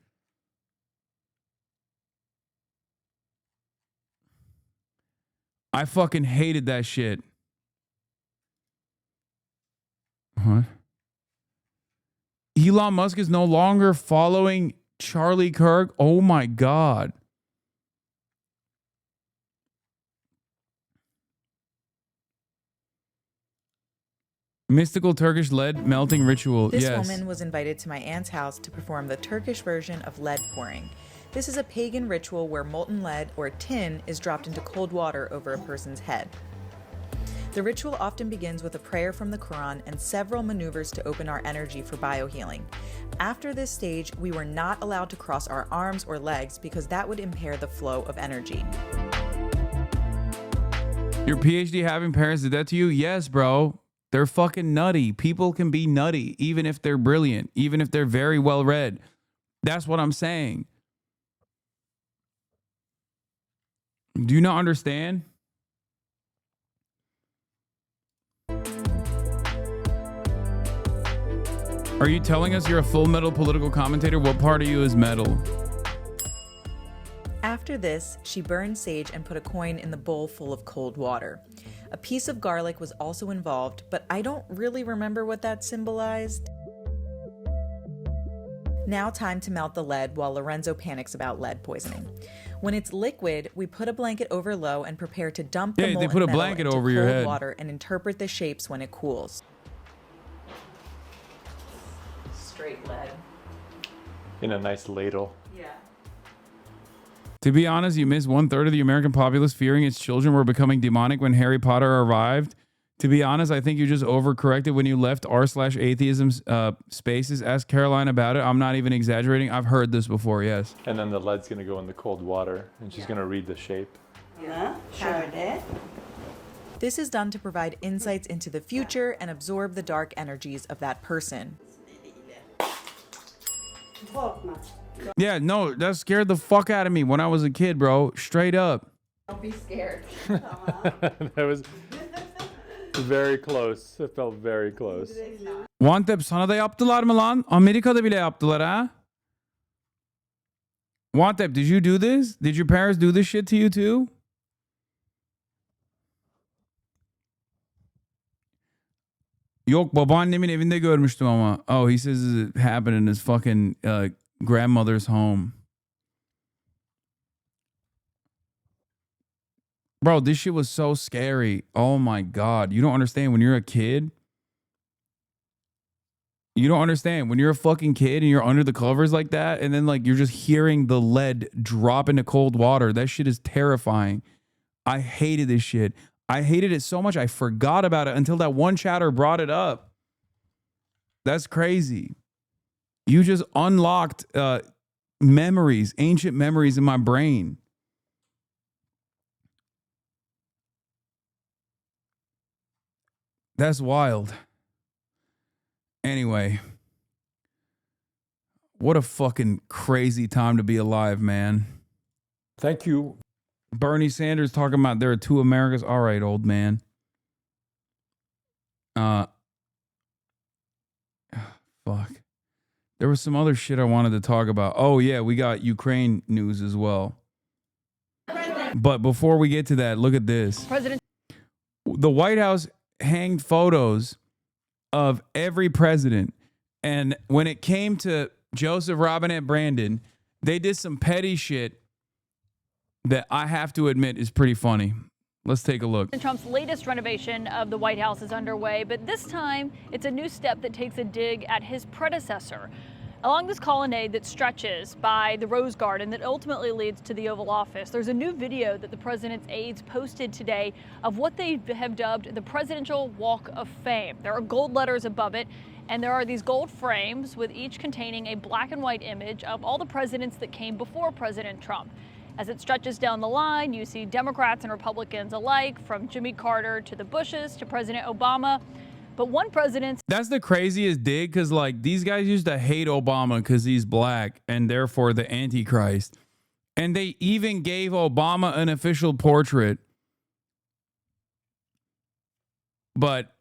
I fucking hated that shit. What? Elon Musk is no longer following Charlie Kirk. Oh my God. Mystical Turkish lead melting ritual. This yes. woman was invited to my aunt's house to perform the Turkish version of lead pouring. This is a pagan ritual where molten lead or tin is dropped into cold water over a person's head. The ritual often begins with a prayer from the Quran and several maneuvers to open our energy for biohealing. After this stage, we were not allowed to cross our arms or legs because that would impair the flow of energy. Your PhD having parents did that to you? Yes, bro. They're fucking nutty. People can be nutty, even if they're brilliant, even if they're very well read. That's what I'm saying. Do you not understand? Are you telling us you're a full metal political commentator? What part of you is metal? After this, she burned sage and put a coin in the bowl full of cold water. A piece of garlic was also involved, but I don't really remember what that symbolized. Now time to melt the lead while Lorenzo panics about lead poisoning. When it's liquid, we put a blanket over low and prepare to dump the molten they put a metal blanket into over your cold head. water and interpret the shapes when it cools. Straight lead. In a nice ladle. Yeah. To be honest, you missed 1/3 of the American populace fearing its children were becoming demonic when Harry Potter arrived. To be honest, I think you just overcorrected when you left r/atheism spaces. Ask Caroline about it. I'm not even exaggerating. I've heard this before, yes. And then the lead's going to go in the cold water, and she's going to read the shape. Yeah, sure. This is done to provide insights into the future and absorb the dark energies of that person. Yeah, no, that scared the fuck out of me when I was a kid, bro. Straight up. Don't be scared. That was very close. It felt very close. Wantep sana da yaptılar mı lan? Amerika'da bile yaptılar ha? Wantep, did you do this? Did your parents do this shit to you too? Yok, babaannemin evinde görmüştüm ama. Oh, he says it happened in his fucking grandmother's home. Bro, this shit was so scary. Oh my God. You don't understand when you're a kid. You don't understand when you're a fucking kid and you're under the covers like that. And then like you're just hearing the lead drop into cold water. That shit is terrifying. I hated this shit. I hated it so much I forgot about it until that one chatter brought it up. That's crazy. You just unlocked memories, ancient memories in my brain. That's wild. Anyway, what a fucking crazy time to be alive, man. Thank you. Bernie Sanders talking about there are two Americas. All right, old man. Fuck. There was some other shit I wanted to talk about. Oh, yeah, we got Ukraine news as well. But before we get to that, look at this. The White House hanged photos of every president. And when it came to Joseph Robinette Brandon, they did some petty shit that I have to admit is pretty funny. Let's take a look. Trump's latest renovation of the White House is underway, but this time it's a new step that takes a dig at his predecessor. Along this colonnade that stretches by the Rose Garden that ultimately leads to the Oval Office, there's a new video that the president's aides posted today of what they have dubbed the Presidential Walk of Fame. There are gold letters above it, and there are these gold frames with each containing a black and white image of all the presidents that came before President Trump. As it stretches down the line, you see Democrats and Republicans alike, from Jimmy Carter to the Bushes to President Obama. But one president... That's the craziest dig, because like these guys used to hate Obama because he's black and therefore the Antichrist. And they even gave Obama an official portrait. But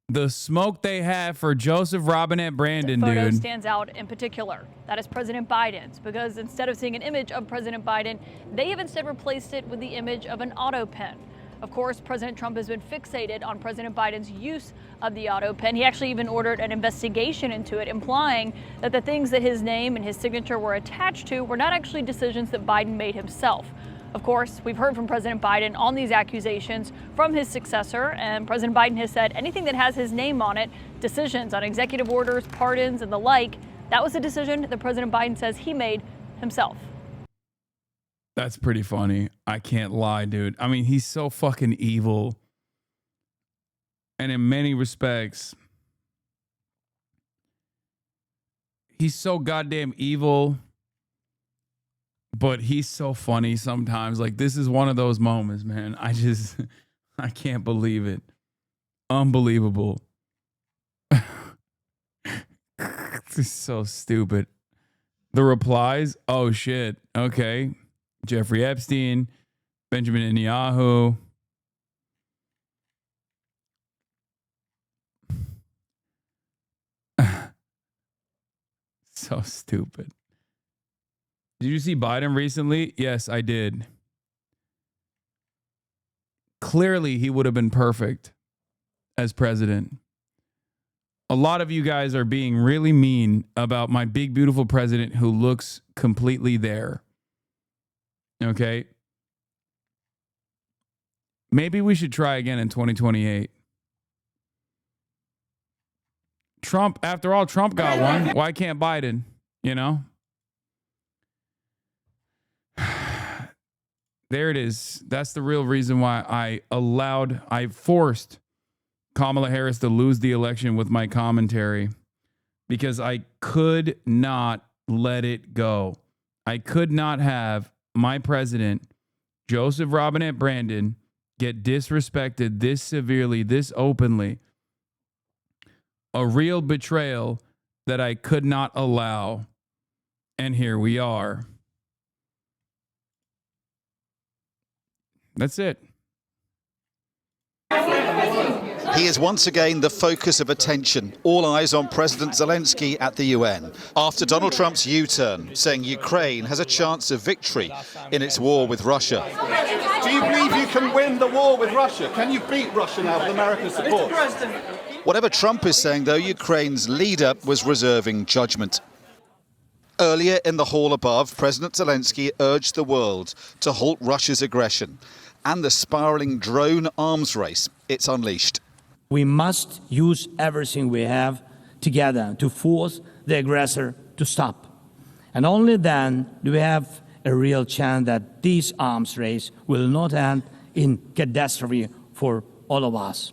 the smoke they have for Joseph Robinette Brandon, photo dude. stands out in particular. That is President Biden's, because instead of seeing an image of President Biden, they have instead replaced it with the image of an auto pen. Of course, President Trump has been fixated on President Biden's use of the auto pen. He actually even ordered an investigation into it, implying that the things that his name and his signature were attached to were not actually decisions that Biden made himself. Of course, we've heard from President Biden on these accusations from his successor, and President Biden has said anything that has his name on it, decisions on executive orders, pardons, and the like, that was a decision that President Biden says he made himself. That's pretty funny. I can't lie, dude. I mean, he's so fucking evil. And in many respects, he's so goddamn evil, but he's so funny sometimes. Like, this is one of those moments, man. I can't believe it. Unbelievable. This is so stupid. The replies, oh shit, okay. Jeffrey Epstein, Benjamin Netanyahu. So stupid. Did you see Biden recently? Yes, I did. Clearly, he would have been perfect as president. A lot of you guys are being really mean about my big, beautiful president who looks completely there. Okay. Maybe we should try again in 2028. Trump, after all, Trump got one. Why can't Biden? You know? There it is. That's the real reason why I forced Kamala Harris to lose the election with my commentary, because I could not let it go. I could not have my president, Joseph Robinette Brandon, get disrespected this severely, this openly. A real betrayal that I could not allow. And here we are. That's it. He is once again the focus of attention. All eyes on President Zelensky at the UN. After Donald Trump's U-turn, saying Ukraine has a chance of victory in its war with Russia. Do you believe you can win the war with Russia? Can you beat Russia now with American support? Whatever Trump is saying, though, Ukraine's leader was reserving judgment. Earlier in the hall above, President Zelensky urged the world to halt Russia's aggression and the spiraling drone arms race it's unleashed. We must use everything we have together to force the aggressor to stop. And only then do we have a real chance that this arms race will not end in catastrophe for all of us.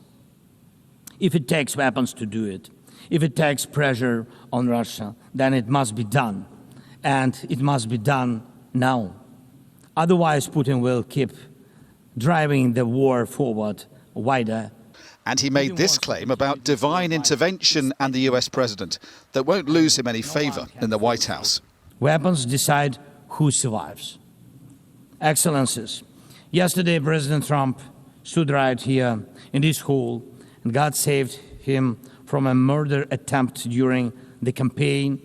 If it takes weapons to do it, if it takes pressure on Russia, then it must be done. And it must be done now. Otherwise, Putin will keep driving the war forward wider. And he made this claim about divine intervention and the US president that won't lose him any favor in the White House. Weapons decide who survives. Excellencies, yesterday President Trump stood right here in this hall, and God saved him from a murder attempt during the campaign.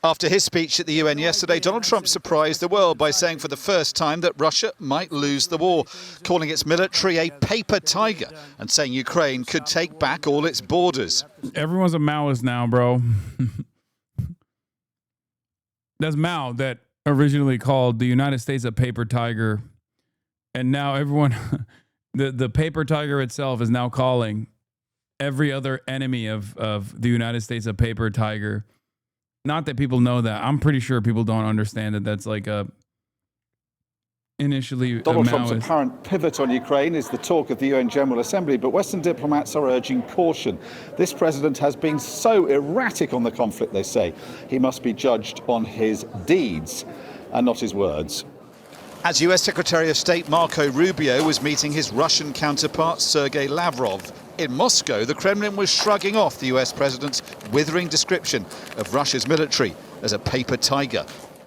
After his speech at the UN yesterday, Donald Trump surprised the world by saying for the first time that Russia might lose the war, calling its military a paper tiger and saying Ukraine could take back all its borders. Everyone's a Maoist now, bro. That's Mao that originally called the United States a paper tiger. And now everyone, the paper tiger itself is now calling every other enemy of the United States a paper tiger. Not that people know that. I'm pretty sure people don't understand that that's like a initially Donald a Trump's Maoist. apparent pivot on Ukraine is the talk of the UN General Assembly, but Western diplomats are urging caution. This president has been so erratic on the conflict, they say. He must be judged on his deeds and not his words. As US Secretary of State Marco Rubio was meeting his Russian counterpart Sergei Lavrov in Moscow, the Kremlin was shrugging off the US president's withering description of Russia's military as a paper tiger.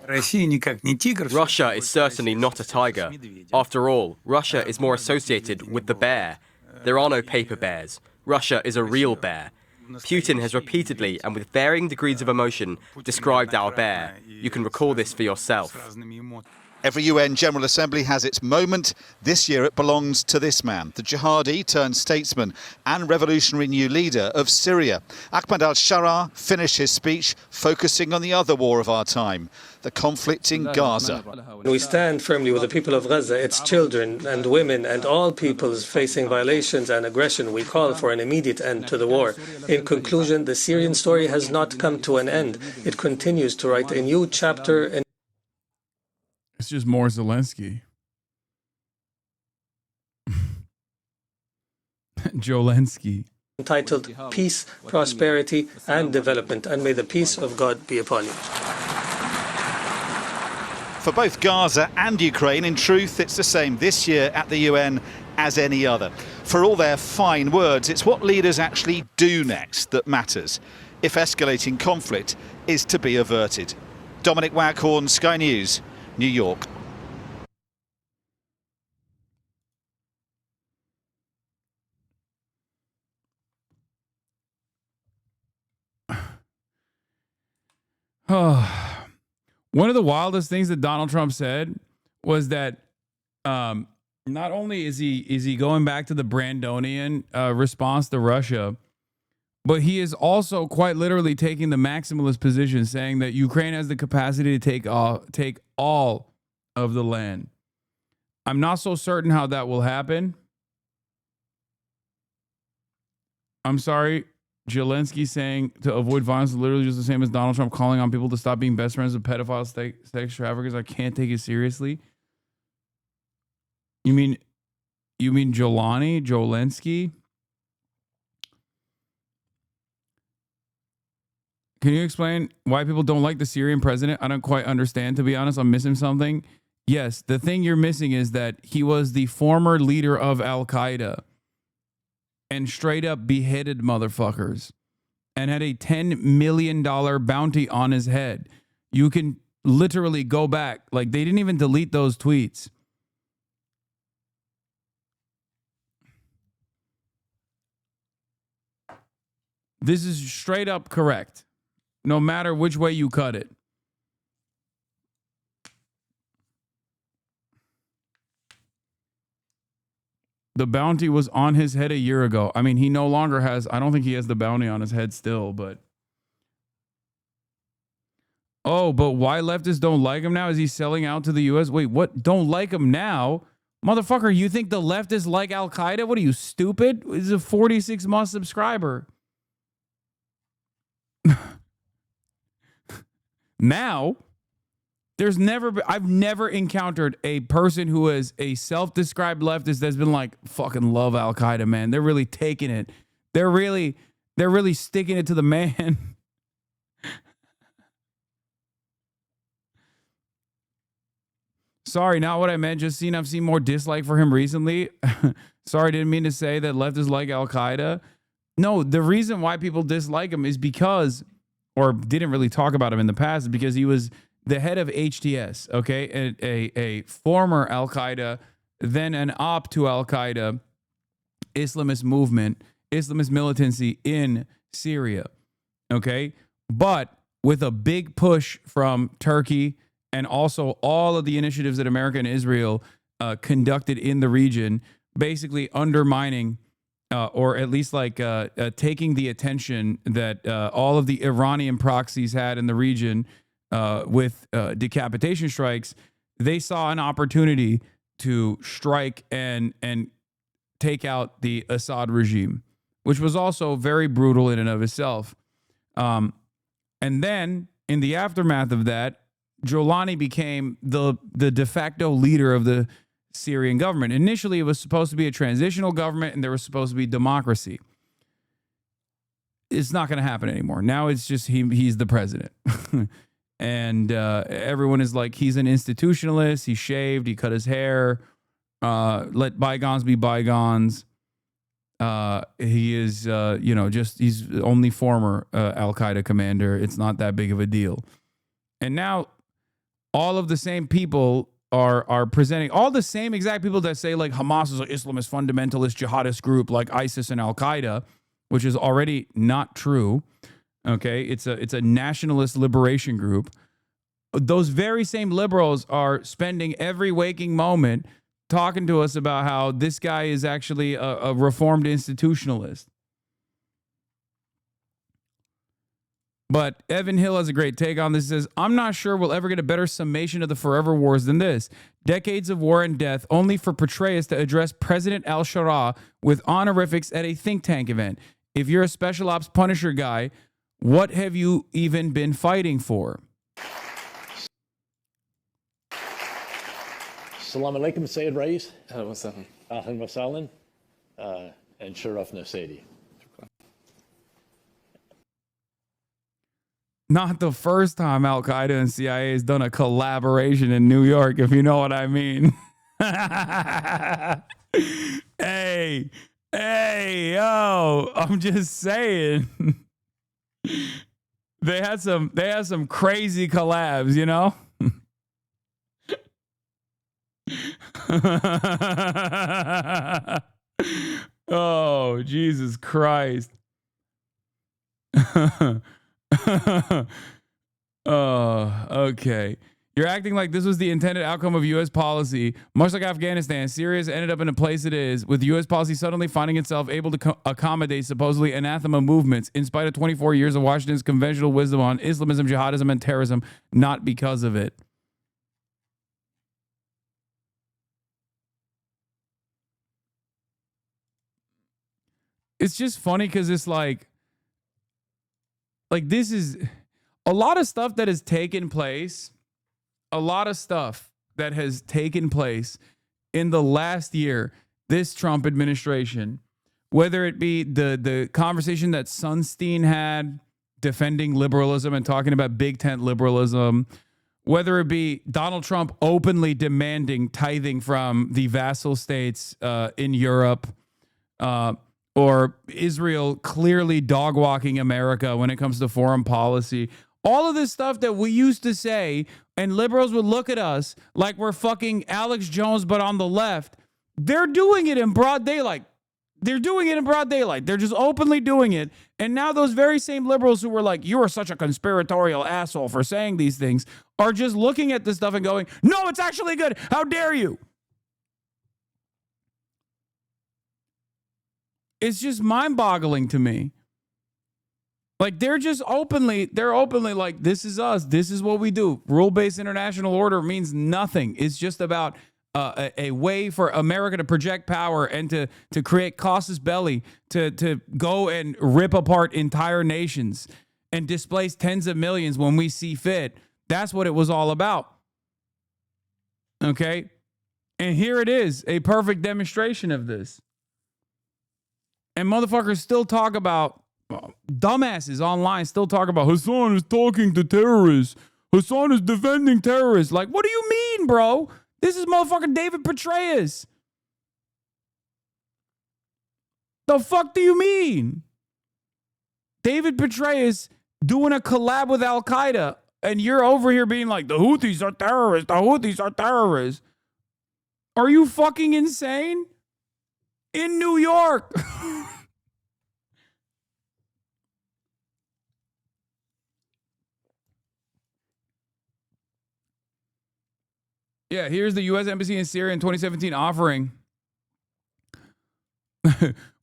Russia is certainly not a tiger. After all, Russia is more associated with the bear. There are no paper bears. Russia is a real bear. Putin has repeatedly and with varying degrees of emotion described our bear. You can recall this for yourself. Every UN General Assembly has its moment. This year it belongs to this man, the jihadi turned statesman and revolutionary new leader of Syria. Ahmad al-Sharaa finished his speech focusing on the other war of our time, the conflict in Gaza. We stand firmly with the people of Gaza, its children and women and all peoples facing violations and aggression. We call for an immediate end to the war. In conclusion, the Syrian story has not come to an end. It continues to write a new chapter in It's just more Zelensky. Jolensky. entitled Peace, Prosperity and Development, and may the peace of God be upon you. For both Gaza and Ukraine, in truth, it's the same this year at the UN as any other. For all their fine words, it's what leaders actually do next that matters, if escalating conflict is to be averted. Dominic Waghorn, Sky News, New York. One of the wildest things that Donald Trump said was that not only is he going back to the Brandonian response to Russia, but he is also quite literally taking the maximalist position, saying that Ukraine has the capacity to take all of the land. I'm not so certain how that will happen. I'm sorry. Zelensky saying to avoid violence is literally just the same as Donald Trump calling on people to stop being best friends with pedophiles, sex traffickers. I can't take it seriously. You mean Jolensky? Can you explain why people don't like the Syrian president? I don't quite understand, to be honest. I'm missing something. Yes, the thing you're missing is that he was the former leader of Al-Qaeda and straight up beheaded motherfuckers and had a $10 million bounty on his head. You can literally go back. Like, they didn't even delete those tweets. This is straight up correct, no matter which way you cut it. The bounty was on his head a year ago. I mean, he no longer has, I don't think he has the bounty on his head still, but. Oh, but why leftists don't like him now? Is he selling out to the U.S.? Wait, what? Don't like him now? Motherfucker, you think the leftists like Al-Qaeda? What are you, stupid? He's a 46-month subscriber. Now, I've never encountered a person who is a self-described leftist that's been like, fucking love Al-Qaeda, man. They're really taking it. They're really sticking it to the man. Sorry, not what I meant. Just I've seen more dislike for him recently. Sorry, didn't mean to say that leftists like Al-Qaeda. No, the reason why people dislike him is because, or didn't really talk about him in the past, is because he was the head of HTS, okay? A former Al-Qaeda, then an op to Al-Qaeda, Islamist movement, Islamist militancy in Syria, okay? But with a big push from Turkey and also all of the initiatives that America and Israel conducted in the region, basically undermining or at least like taking the attention that all of the Iranian proxies had in the region with decapitation strikes, they saw an opportunity to strike and take out the Assad regime, which was also very brutal in and of itself. And then in the aftermath of that, Jolani became the de facto leader of the Syrian government. Initially, it was supposed to be a transitional government and there was supposed to be democracy. It's not going to happen anymore. Now it's just he's the president. And everyone is like, he's an institutionalist. He shaved. He cut his hair. Let bygones be bygones. He is, he's only former Al-Qaeda commander. It's not that big of a deal. And now all of the same people are presenting, all the same exact people that say like Hamas is an Islamist, fundamentalist, jihadist group like ISIS and Al-Qaeda, which is already not true. Okay, it's a nationalist liberation group. Those very same liberals are spending every waking moment talking to us about how this guy is actually a reformed institutionalist. But Evan Hill has a great take on this. He says, I'm not sure we'll ever get a better summation of the forever wars than this. Decades of war and death only for Petraeus to address President al-Shara with honorifics at a think tank event. If you're a special ops Punisher guy, what have you even been fighting for? Salam alaikum, Sayyid Rais. Ahlan wa sahlan. And Sharaf Nasadi. Not the first time Al-Qaeda and CIA has done a collaboration in New York, if you know what I mean. Hey, yo, I'm just saying. They had some crazy collabs, you know? Oh, Jesus Christ. Oh, okay. You're acting like this was the intended outcome of U.S. policy. Much like Afghanistan, Syria has ended up in a place it is, with U.S. policy suddenly finding itself able to accommodate supposedly anathema movements in spite of 24 years of Washington's conventional wisdom on Islamism, jihadism, and terrorism, not because of it. It's just funny because it's like this is a lot of stuff that has taken place. A lot of stuff that has taken place in the last year, this Trump administration, whether it be the conversation that Sunstein had defending liberalism and talking about big tent liberalism, whether it be Donald Trump openly demanding tithing from the vassal states in Europe, or Israel clearly dog-walking America when it comes to foreign policy. All of this stuff that we used to say, and liberals would look at us like we're fucking Alex Jones, but on the left. They're doing it in broad daylight. They're just openly doing it. And now those very same liberals who were like, you are such a conspiratorial asshole for saying these things, are just looking at this stuff and going, no, it's actually good. How dare you? It's just mind-boggling to me. Like they're openly like, this is us. This is what we do. Rule-based international order means nothing. It's just about a way for America to project power and to create casus belli, to go and rip apart entire nations and displace tens of millions when we see fit. That's what it was all about. Okay? And here it is, a perfect demonstration of this. And motherfuckers still talk about, dumbasses online still talk about Hasan is talking to terrorists. Hasan is defending terrorists. Like, what do you mean, bro? This is motherfucking David Petraeus. The fuck do you mean? David Petraeus doing a collab with Al-Qaeda, and you're over here being like, the Houthis are terrorists. The Houthis are terrorists. Are you fucking insane? In New York. Yeah, here's the U.S. Embassy in Syria in 2017 offering.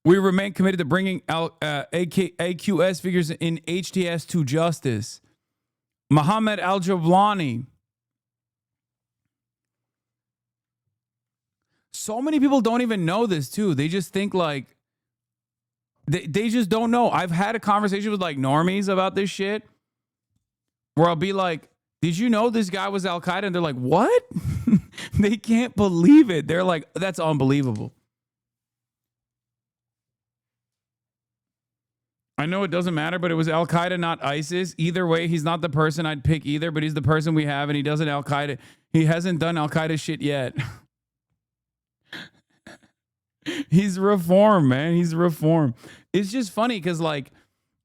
We remain committed to bringing out AQS figures in HTS to justice. Mohammed Al-Jablani. So many people don't even know this, too. They just think like, they just don't know. I've had a conversation with like normies about this shit. where I'll be like, did you know this guy was Al-Qaeda? And they're like, what? They can't believe it. They're like, that's unbelievable. I know it doesn't matter, but it was Al-Qaeda, not ISIS. Either way, he's not the person I'd pick either, but he's the person we have, and he doesn't Al-Qaeda. He hasn't done Al-Qaeda shit yet. He's reformed, man. He's reformed. It's just funny because, like,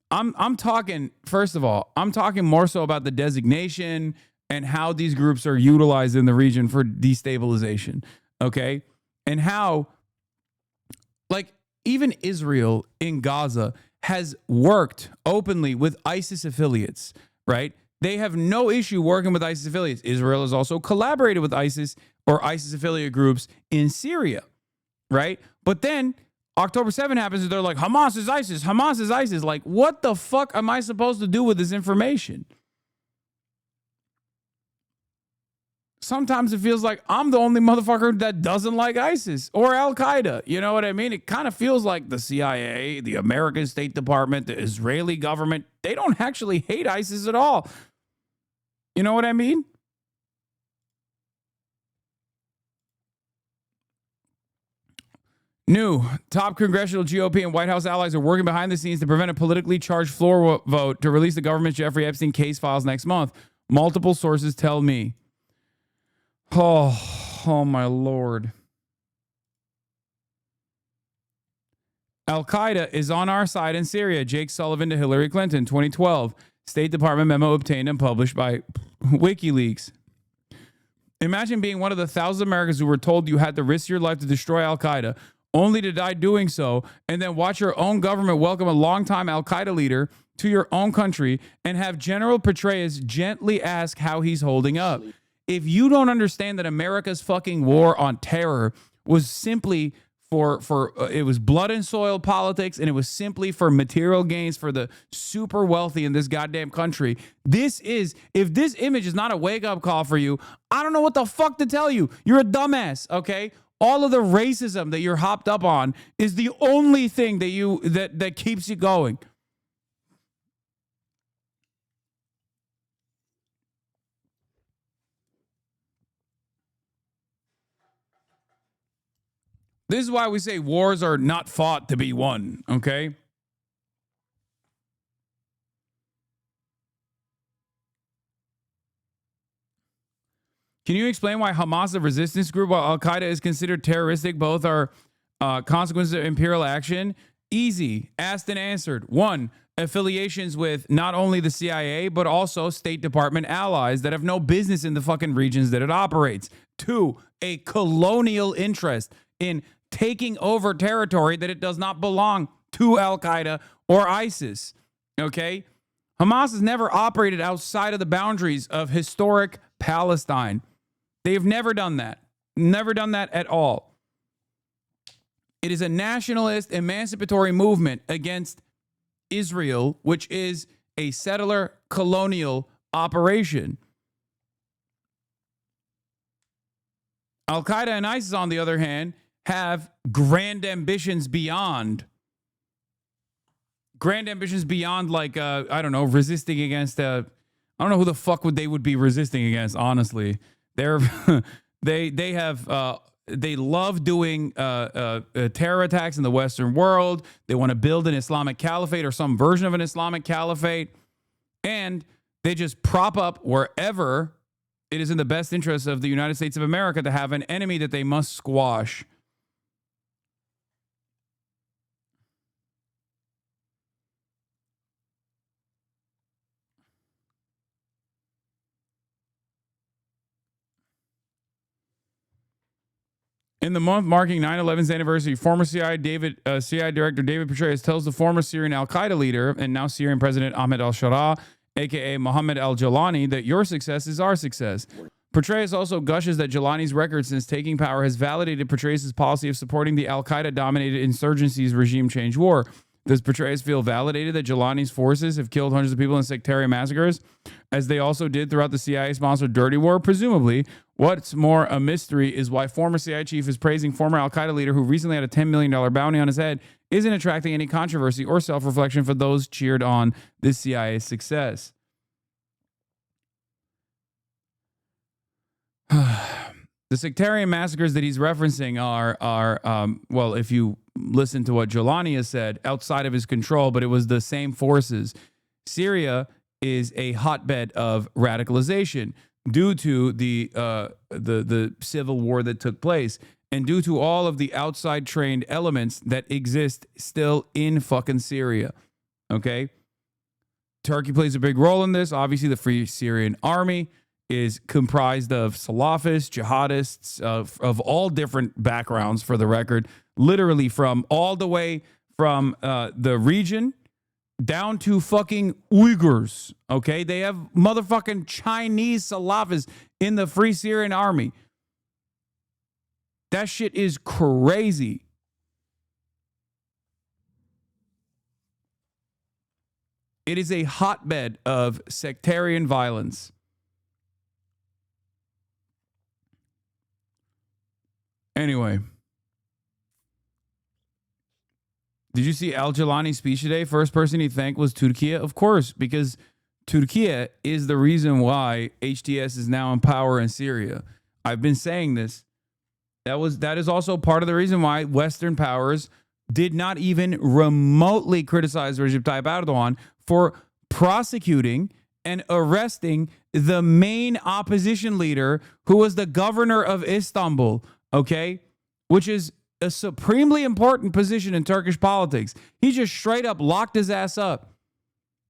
I'm talking, first of all, I'm talking more so about the designation and how these groups are utilized in the region for destabilization, okay? And how, like, even Israel in Gaza has worked openly with ISIS affiliates, right? They have no issue working with ISIS affiliates. Israel has also collaborated with ISIS or ISIS affiliate groups in Syria, right? But then October 7 happens and they're like, Hamas is ISIS, Hamas is ISIS. Like, what the fuck am I supposed to do with this information? Sometimes it feels like I'm the only motherfucker that doesn't like ISIS or Al-Qaeda. You know what I mean? It kind of feels like the CIA, the American State Department, the Israeli government, they don't actually hate ISIS at all. You know what I mean? New top congressional GOP and White House allies are working behind the scenes to prevent a politically charged floor vote to release the government's Jeffrey Epstein case files next month. Multiple sources tell me. Oh my Lord. Al-Qaeda is on our side in Syria. Jake Sullivan to Hillary Clinton, 2012. State Department memo obtained and published by WikiLeaks. Imagine being one of the thousands of Americans who were told you had to risk your life to destroy Al-Qaeda, only to die doing so, and then watch your own government welcome a longtime Al-Qaeda leader to your own country and have General Petraeus gently ask how he's holding up. If you don't understand that America's fucking war on terror was simply for it was blood and soil politics, and it was simply for material gains for the super wealthy in this goddamn country. If this image is not a wake-up call for you, I don't know what the fuck to tell you. You're a dumbass, okay? All of the racism that you're hopped up on is the only thing that keeps you going. This is why we say wars are not fought to be won, okay? Can you explain why Hamas, a resistance group, while Al-Qaeda is considered terroristic, both are consequences of imperial action? Easy. Asked and answered. 1, affiliations with not only the CIA, but also State Department allies that have no business in the fucking regions that it operates. 2, a colonial interest in taking over territory that it does not belong to Al-Qaeda or ISIS, okay? Hamas has never operated outside of the boundaries of historic Palestine. They've never done that. Never done that at all. It is a nationalist, emancipatory movement against Israel, which is a settler colonial operation. Al-Qaeda and ISIS, on the other hand, have grand ambitions beyond like, I don't know, resisting against, I don't know who the fuck they would be resisting against, honestly. They love doing terror attacks in the Western world. They want to build an Islamic caliphate or some version of an Islamic caliphate. And they just prop up wherever it is in the best interest of the United States of America to have an enemy that they must squash. In the month marking 9/11's anniversary, former CIA Director David Petraeus tells the former Syrian al-Qaeda leader and now Syrian President Ahmed al-Sharaa, a.k.a. Mohammed al-Jalani, that your success is our success. Petraeus also gushes that Jalani's record since taking power has validated Petraeus' policy of supporting the al-Qaeda-dominated insurgency's regime change war. Does Petraeus feel validated that Jalani's forces have killed hundreds of people in sectarian massacres, as they also did throughout the CIA-sponsored Dirty War? Presumably. What's more a mystery is why former CIA chief is praising former al-Qaeda leader who recently had a $10 million bounty on his head isn't attracting any controversy or self-reflection for those cheered on this CIA success. The sectarian massacres that he's referencing are well, if you listen to what Jolani has said, outside of his control, but it was the same forces. Syria is a hotbed of radicalization due to the civil war that took place and due to all of the outside trained elements that exist still in fucking Syria. Okay? Turkey plays a big role in this. Obviously, the Free Syrian Army is comprised of Salafists, jihadists of all different backgrounds, for the record, literally from all the way from the region down to fucking Uyghurs, okay? They have motherfucking Chinese Salafists in the Free Syrian Army. That shit is crazy. It is a hotbed of sectarian violence. Anyway, did you see Al-Jilani's speech today? First person he thanked was Turkey, of course, because Turkey is the reason why HTS is now in power in Syria. I've been saying this. That is also part of the reason why Western powers did not even remotely criticize Recep Tayyip Erdogan for prosecuting and arresting the main opposition leader, who was the governor of Istanbul, okay, which is a supremely important position in Turkish politics. He just straight up locked his ass up.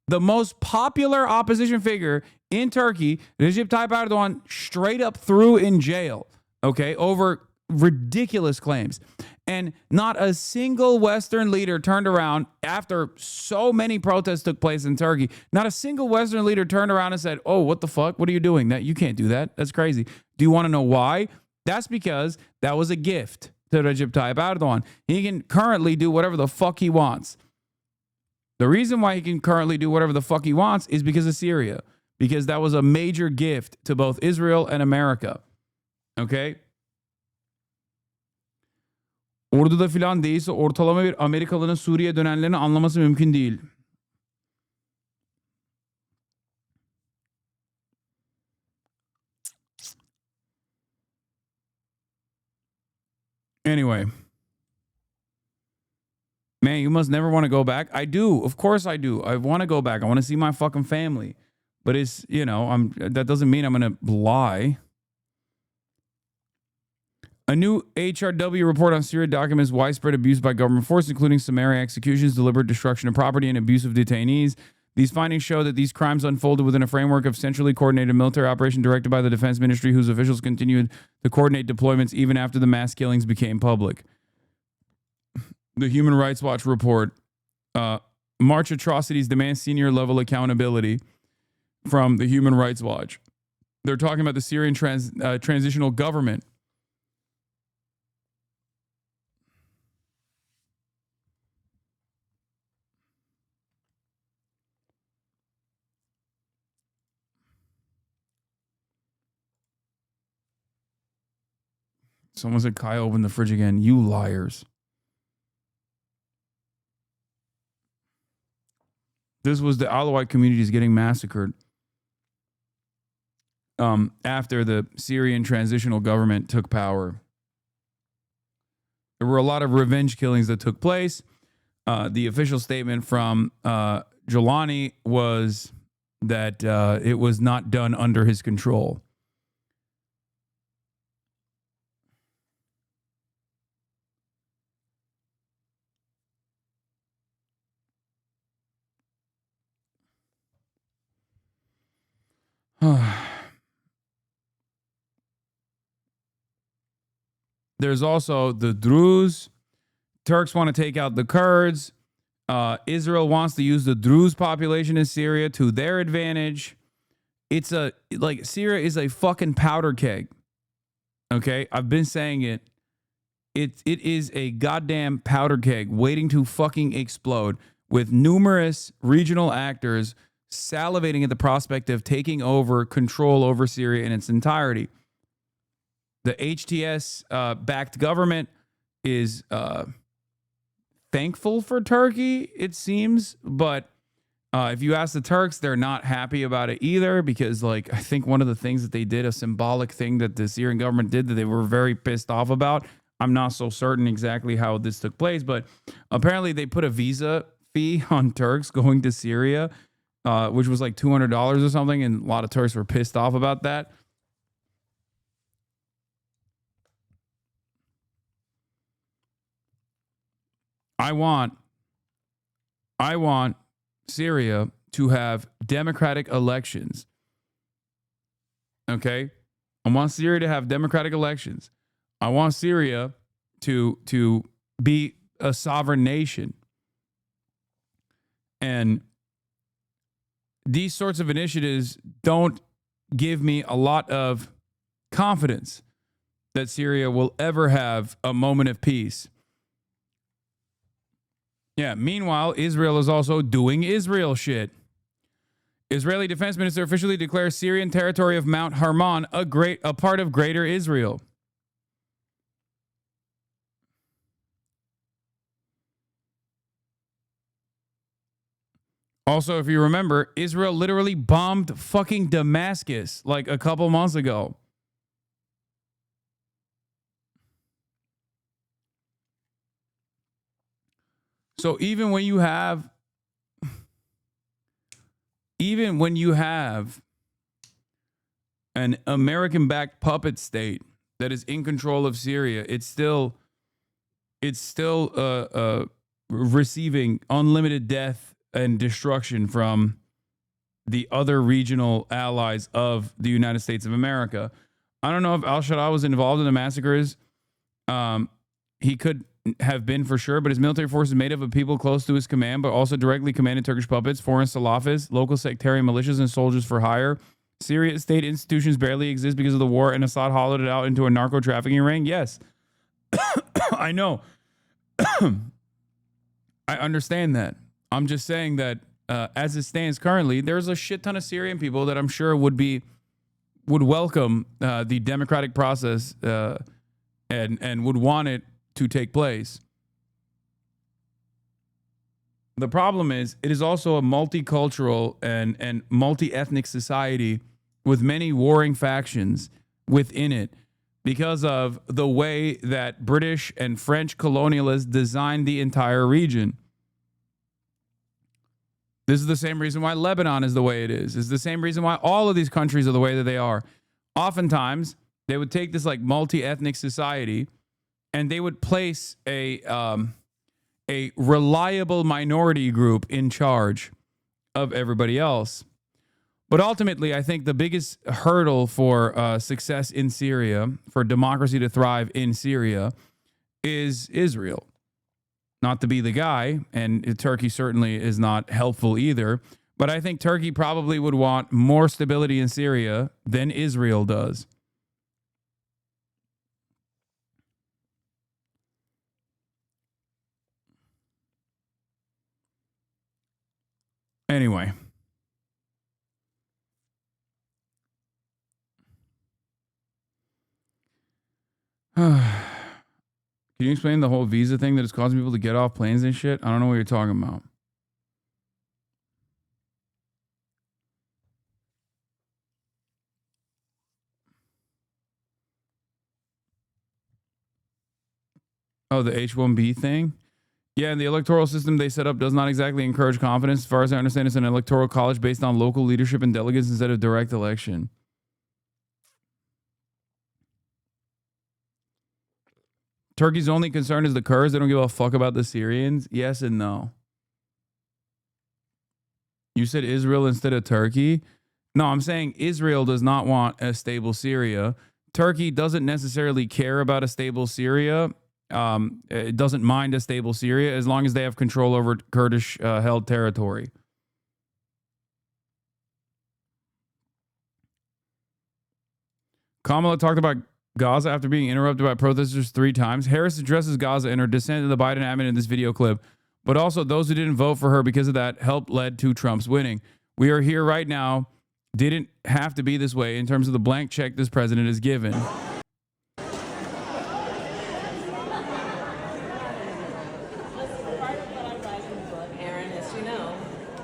The most popular opposition figure in Turkey, Recep Tayyip Erdogan, straight up threw in jail, okay, over ridiculous claims. And not a single Western leader turned around after so many protests took place in Turkey. Not a single Western leader turned around and said, "Oh, what the fuck? What are you doing? That you can't do that. That's crazy." Do you want to know why? That's because that was a gift to Recep Tayyip Erdogan. He can currently do whatever the fuck he wants. The reason why he can currently do whatever the fuck he wants is because of Syria. Because that was a major gift to both Israel and America. Okay? Ordu'da filan değilse ortalama bir Amerikalı'nın Suriye dönenlerini anlaması mümkün değil. Anyway. Man, you must never want to go back. I do. Of course I do. I want to go back. I want to see my fucking family. But it's, you know, that doesn't mean I'm going to lie. A new HRW report on Syria documents widespread abuse by government force, including summary executions, deliberate destruction of property, and abuse of detainees. These findings show that these crimes unfolded within a framework of centrally coordinated military operation directed by the Defense Ministry, whose officials continued to coordinate deployments even after the mass killings became public. The Human Rights Watch report, March atrocities demand senior level accountability from the Human Rights Watch. They're talking about the Syrian transitional government. Someone said Kai opened the fridge again. You liars. This was the Alawite communities getting massacred after the Syrian transitional government took power. There were a lot of revenge killings that took place. The official statement from Jolani was that it was not done under his control. There's also the Druze. Turks want to take out the Kurds. Israel wants to use the Druze population in Syria to their advantage. It's Syria is a fucking powder keg. Okay? I've been saying it. It is a goddamn powder keg waiting to fucking explode, with numerous regional actors salivating at the prospect of taking over control over Syria in its entirety. The HTS-backed government is thankful for Turkey, it seems, but If you ask the Turks, they're not happy about it either because, like, I think one of the things that they did, a symbolic thing that the Syrian government did that they were very pissed off about. I'm not so certain exactly how this took place, but apparently they put a visa fee on Turks going to Syria, which was like $200 or something, and a lot of Turks were pissed off about that. I want Syria to have democratic elections. Okay? I want Syria to have democratic elections. I want Syria to be a sovereign nation. And these sorts of initiatives don't give me a lot of confidence that Syria will ever have a moment of peace. Yeah, meanwhile, Israel is also doing Israel shit. Israeli defense minister officially declares Syrian territory of Mount Hermon a part of Greater Israel. Also, if you remember, Israel literally bombed fucking Damascus like a couple months ago. So even when you have an American-backed puppet state that is in control of Syria, it's still receiving unlimited death and destruction from the other regional allies of the United States of America. I don't know if al-Shaddad was involved in the massacres. He could have been for sure, but his military force is made up of people close to his command, but also directly commanded Turkish puppets, foreign Salafists, local sectarian militias, and soldiers for hire. Syria's state institutions barely exist because of the war, and Assad hollowed it out into a narco-trafficking ring. Yes. I know. I understand that. I'm just saying that as it stands currently, there's a shit ton of Syrian people that I'm sure would welcome the democratic process and would want it to take place. The problem is it is also a multicultural and multi-ethnic society with many warring factions within it because of the way that British and French colonialists designed the entire region. This is the same reason why Lebanon is the way it is. It's the same reason why all of these countries are the way that they are. Oftentimes, they would take this like multi-ethnic society and they would place a reliable minority group in charge of everybody else. But ultimately, I think the biggest hurdle for success in Syria, for democracy to thrive in Syria, is Israel. Not to be the guy, and Turkey certainly is not helpful either, but I think Turkey probably would want more stability in Syria than Israel does. Anyway. Can you explain the whole visa thing that is causing people to get off planes and shit? I don't know what you're talking about. Oh, the H-1B thing? Yeah, and the electoral system they set up does not exactly encourage confidence. As far as I understand, it's an electoral college based on local leadership and delegates instead of direct election. Turkey's only concern is the Kurds. They don't give a fuck about the Syrians. Yes and no. You said Israel instead of Turkey? No, I'm saying Israel does not want a stable Syria. Turkey doesn't necessarily care about a stable Syria. It doesn't mind a stable Syria as long as they have control over Kurdish held territory. Kamala talked about Gaza after being interrupted by protesters 3 times. Harris addresses Gaza in her dissent to the Biden admin in this video clip, but also those who didn't vote for her because of that help led to Trump's winning. We are here right now. Didn't have to be this way in terms of the blank check this president is given. Aaron, as you know,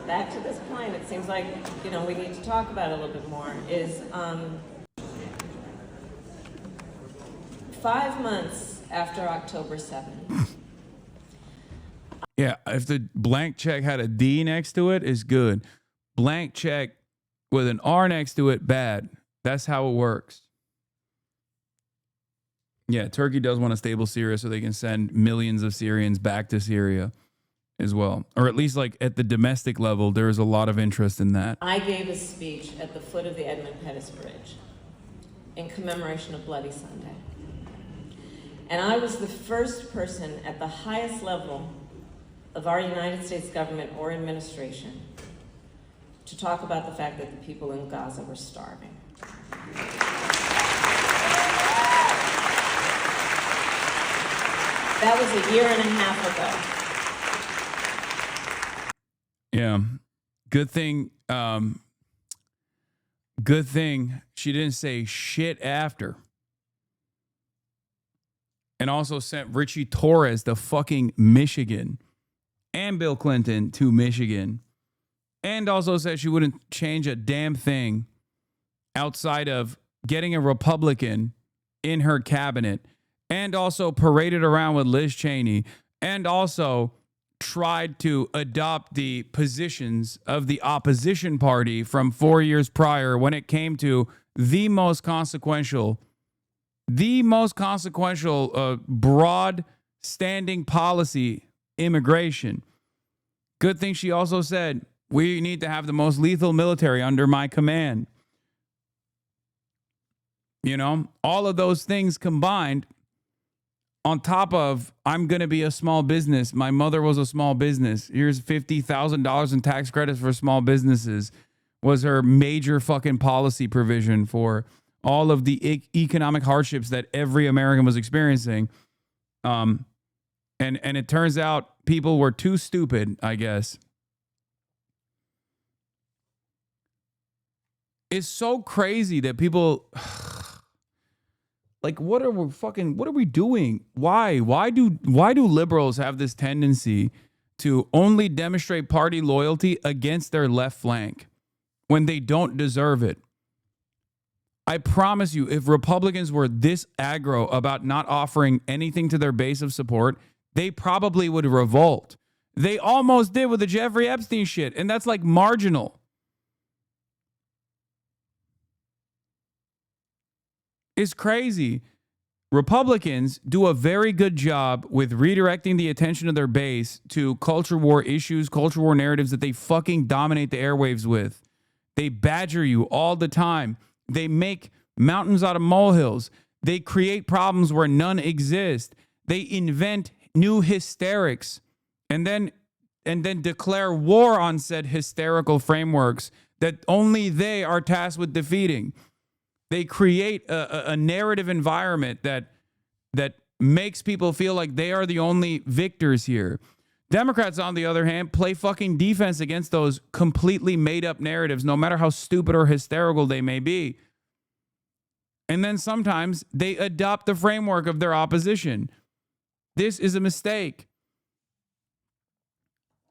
back to this it seems like, you know, we need to talk about it a little bit more, is 5 months after October 7th. Yeah, if the blank check had a D next to it, is good. Blank check with an R next to it, bad. That's how it works. Yeah, Turkey does want to stable Syria so they can send millions of Syrians back to Syria as well. Or at least like at the domestic level, there is a lot of interest in that. I gave a speech at the foot of the Edmund Pettus Bridge in commemoration of Bloody Sunday. And I was the first person at the highest level of our United States government or administration to talk about the fact that the people in Gaza were starving. That was a year and a half ago. Yeah. Good thing she didn't say shit after. And also sent Richie Torres to fucking Michigan and Bill Clinton to Michigan. And also said she wouldn't change a damn thing outside of getting a Republican in her cabinet. And also paraded around with Liz Cheney. And also tried to adopt the positions of the opposition party from 4 years prior when it came to the most consequential broad standing policy, immigration. Good thing she also said, we need to have the most lethal military under my command. You know, all of those things combined on top of, I'm going to be a small business. My mother was a small business. Here's $50,000 in tax credits for small businesses was her major fucking policy provision for all of the economic hardships that every American was experiencing. And it turns out people were too stupid, I guess. It's so crazy that people like, what are we doing? Why do liberals have this tendency to only demonstrate party loyalty against their left flank when they don't deserve it? I promise you, if Republicans were this aggro about not offering anything to their base of support, they probably would revolt. They almost did with the Jeffrey Epstein shit, and that's like marginal. It's crazy. Republicans do a very good job with redirecting the attention of their base to culture war issues, culture war narratives that they fucking dominate the airwaves with. They badger you all the time. They make mountains out of molehills. They create problems where none exist. They invent new hysterics and then declare war on said hysterical frameworks that only they are tasked with defeating. They create a narrative environment that makes people feel like they are the only victors here. Democrats, on the other hand, play fucking defense against those completely made up narratives, no matter how stupid or hysterical they may be. And then sometimes they adopt the framework of their opposition. This is a mistake.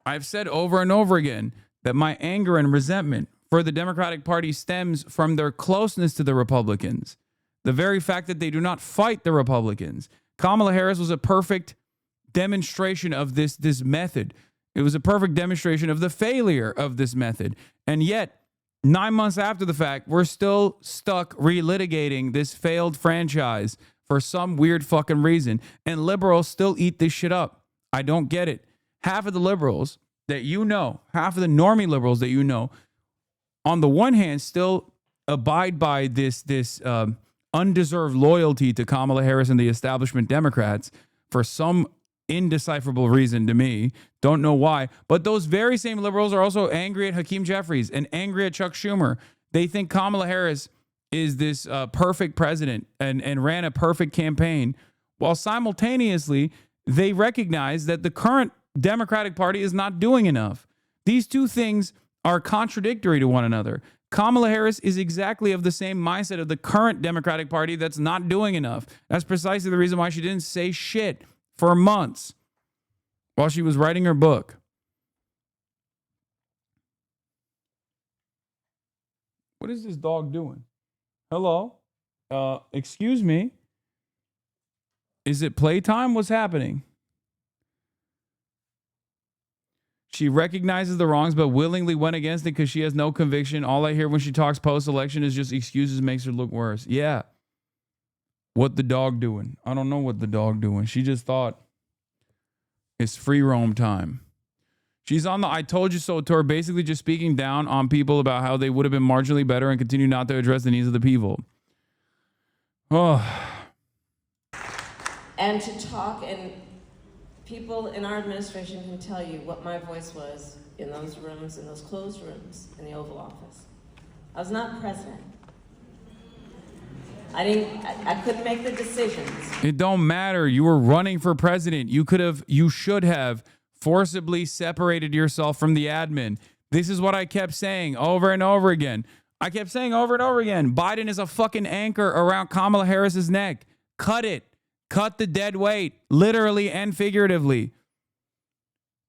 I've said over and over again that my anger and resentment for the Democratic Party stems from their closeness to the Republicans. The very fact that they do not fight the Republicans. Kamala Harris was a perfect demonstration of this method. It was a perfect demonstration of the failure of this method. And yet, 9 months after the fact, we're still stuck relitigating this failed franchise for some weird fucking reason. And liberals still eat this shit up. I don't get it. Half of the liberals that you know, half of the normie liberals that you know, on the one hand, still abide by this undeserved loyalty to Kamala Harris and the establishment Democrats for some indecipherable reason to me. Don't know why. But those very same liberals are also angry at Hakeem Jeffries and angry at Chuck Schumer. They think Kamala Harris is this perfect president and ran a perfect campaign, while simultaneously they recognize that the current Democratic Party is not doing enough. These two things are contradictory to one another. Kamala Harris is exactly of the same mindset of the current Democratic Party that's not doing enough. That's precisely the reason why she didn't say shit for months while she was writing her book. What is this dog doing? Hello? Excuse me? Is it playtime? What's happening? She recognizes the wrongs, but willingly went against it because she has no conviction. All I hear when she talks post-election is just excuses, makes her look worse. Yeah. What the dog doing? I don't know what the dog doing. She just thought it's free roam time. She's on the I told you so tour, basically just speaking down on people about how they would have been marginally better and continue not to address the needs of the people. Oh. And to talk, and people in our administration can tell you what my voice was in those rooms, in those closed rooms in the Oval Office. I was not president. I couldn't make the decisions. It don't matter. You were running for president. You should have forcibly separated yourself from the admin. This is what I kept saying over and over again. Biden is a fucking anchor around Kamala Harris's neck. Cut it. Cut the dead weight, literally and figuratively.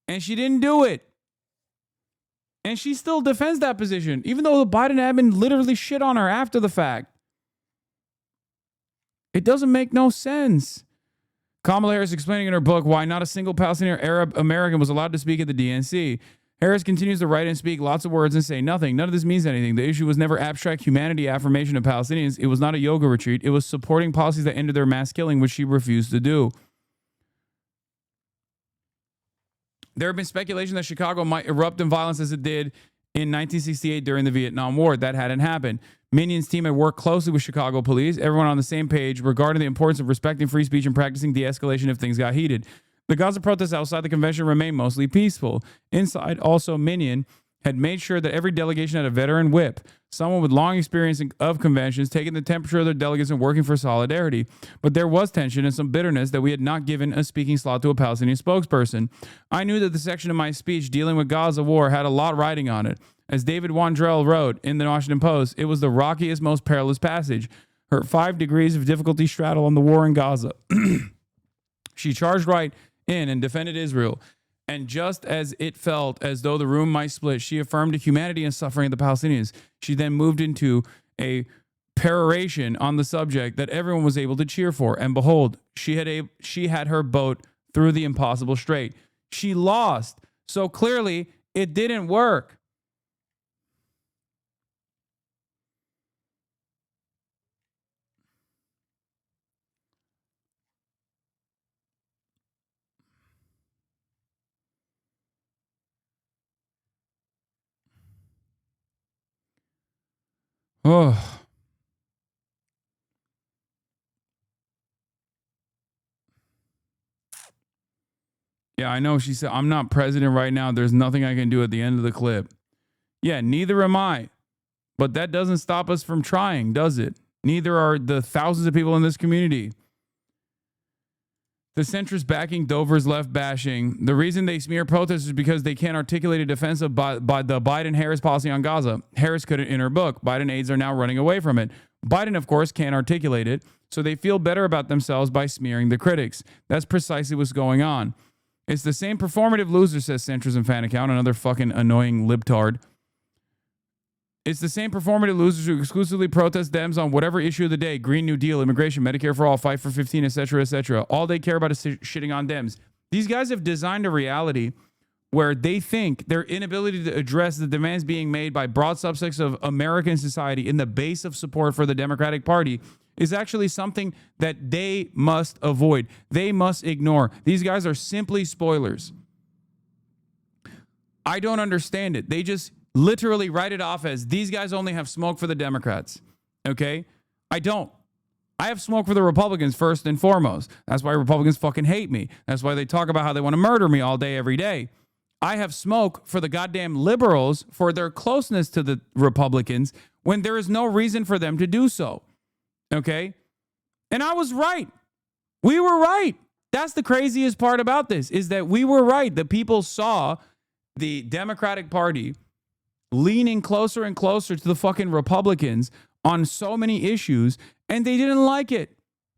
And she didn't do it. And she still defends that position, even though the Biden admin literally shit on her after the fact. It doesn't make no sense. Kamala Harris explaining in her book why not a single Palestinian or Arab American was allowed to speak at the DNC. Harris continues to write and speak lots of words and say nothing. None of this means anything. The issue was never abstract humanity affirmation of Palestinians. It was not a yoga retreat. It was supporting policies that ended their mass killing, which she refused to do. There have been speculation that Chicago might erupt in violence as it did in 1968 during the Vietnam War. That hadn't happened. Minion's team had worked closely with Chicago police, everyone on the same page regarding the importance of respecting free speech and practicing de-escalation if things got heated. The Gaza protests outside the convention remained mostly peaceful. Inside, also, Minion had made sure that every delegation had a veteran whip, someone with long experience of conventions, taking the temperature of their delegates and working for solidarity. But there was tension and some bitterness that we had not given a speaking slot to a Palestinian spokesperson. I knew that the section of my speech dealing with Gaza war had a lot riding on it. As David Wandrell wrote in the Washington Post, it was the rockiest, most perilous passage. Her 5 degrees of difficulty straddle on the war in Gaza. She charged right in and defended Israel. And just as it felt as though the room might split, she affirmed the humanity and suffering of the Palestinians. She then moved into a peroration on the subject that everyone was able to cheer for. And behold, she had her boat through the impossible strait. She lost. So clearly, it didn't work. Oh. Yeah, I know. She said, I'm not president right now. There's nothing I can do at the end of the clip. Yeah, neither am I. But that doesn't stop us from trying, does it? Neither are the thousands of people in this community. The centrist backing Dover's left bashing. The reason they smear protesters is because they can't articulate a defense of by the Biden-Harris policy on Gaza. Harris couldn't in her book. Biden aides are now running away from it. Biden, of course, can't articulate it, so they feel better about themselves by smearing the critics. That's precisely what's going on. It's the same performative loser, says centrism fan account, another fucking annoying libtard. It's the same performative losers who exclusively protest Dems on whatever issue of the day, Green New Deal, immigration, Medicare for all, fight for 15, etc., etc. All they care about is shitting on Dems. These guys have designed a reality where they think their inability to address the demands being made by broad subsects of American society in the base of support for the Democratic Party is actually something that they must avoid. They must ignore. These guys are simply spoilers. I don't understand it. They just literally write it off as these guys only have smoke for the Democrats. Okay? I don't. I have smoke for the Republicans first and foremost. That's why Republicans fucking hate me. That's why they talk about how they want to murder me all day, every day. I have smoke for the goddamn liberals for their closeness to the Republicans when there is no reason for them to do so. Okay? And I was right. We were right. That's the craziest part about this, is that we were right. The people saw the Democratic Party leaning closer and closer to the fucking Republicans on so many issues, and they didn't like it.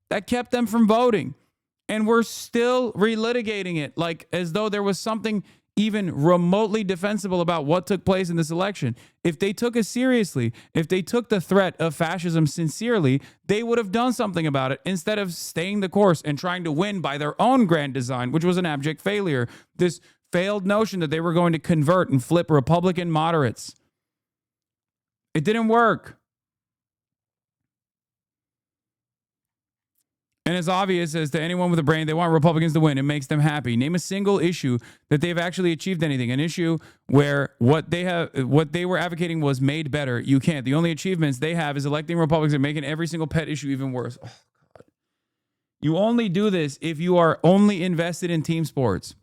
That kept them from voting. And we're still relitigating it like as though there was something even remotely defensible about what took place in this election. If they took it seriously, if they took the threat of fascism sincerely, they would have done something about it instead of staying the course and trying to win by their own grand design, which was an abject failure. This failed notion that they were going to convert and flip Republican moderates. It didn't work. And it's obvious as to anyone with a brain, they want Republicans to win. It makes them happy. Name a single issue that they've actually achieved anything. An issue where what they were advocating was made better. You can't. The only achievements they have is electing Republicans and making every single pet issue even worse. Oh, God. You only do this if you are only invested in team sports.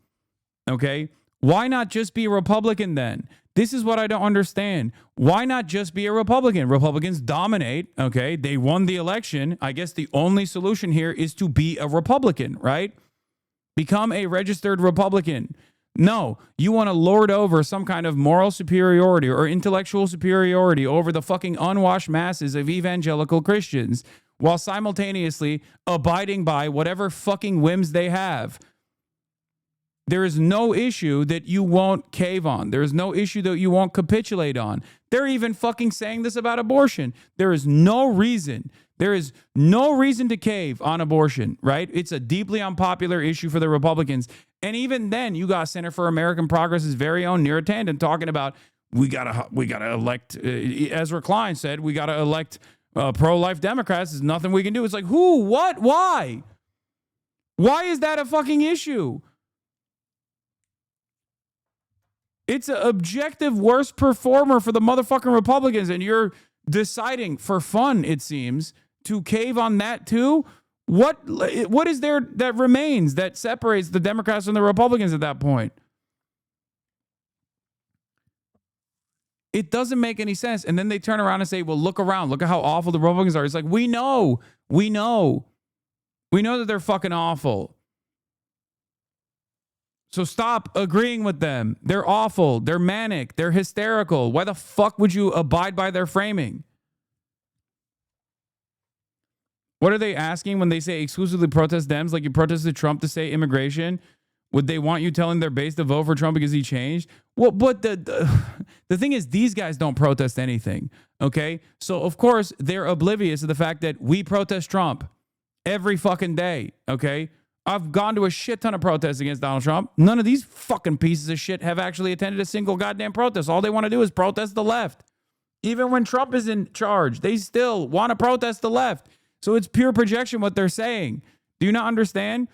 Okay? Why not just be a Republican then? This is what I don't understand. Why not just be a Republican? Republicans dominate, okay? They won the election. I guess the only solution here is to be a Republican, right? Become a registered Republican. No, you want to lord over some kind of moral superiority or intellectual superiority over the fucking unwashed masses of evangelical Christians while simultaneously abiding by whatever fucking whims they have. There is no issue that you won't cave on. There is no issue that you won't capitulate on. They're even fucking saying this about abortion. There is no reason. There is no reason to cave on abortion, right? It's a deeply unpopular issue for the Republicans. And even then, you got Center for American Progress's very own Neera Tanden talking about we gotta elect, Ezra Klein said, we gotta elect pro-life Democrats. There's nothing we can do. It's like, who, what, why? Why is that a fucking issue? It's an objective worst performer for the motherfucking Republicans, and you're deciding for fun, it seems, to cave on that too? What is there that remains that separates the Democrats and the Republicans at that point? It doesn't make any sense. And then they turn around and say, well, look around. Look at how awful the Republicans are. It's like, we know that they're fucking awful. So stop agreeing with them. They're awful. They're manic. They're hysterical. Why the fuck would you abide by their framing? What are they asking when they say exclusively protest Dems, like you protested Trump to say immigration? Would they want you telling their base to vote for Trump because he changed? Well, but the thing is, these guys don't protest anything, okay? So, of course, they're oblivious to the fact that we protest Trump every fucking day, okay? I've gone to a shit ton of protests against Donald Trump. None of these fucking pieces of shit have actually attended a single goddamn protest. All they want to do is protest the left. Even when Trump is in charge, they still want to protest the left. So it's pure projection what they're saying. Do you not understand?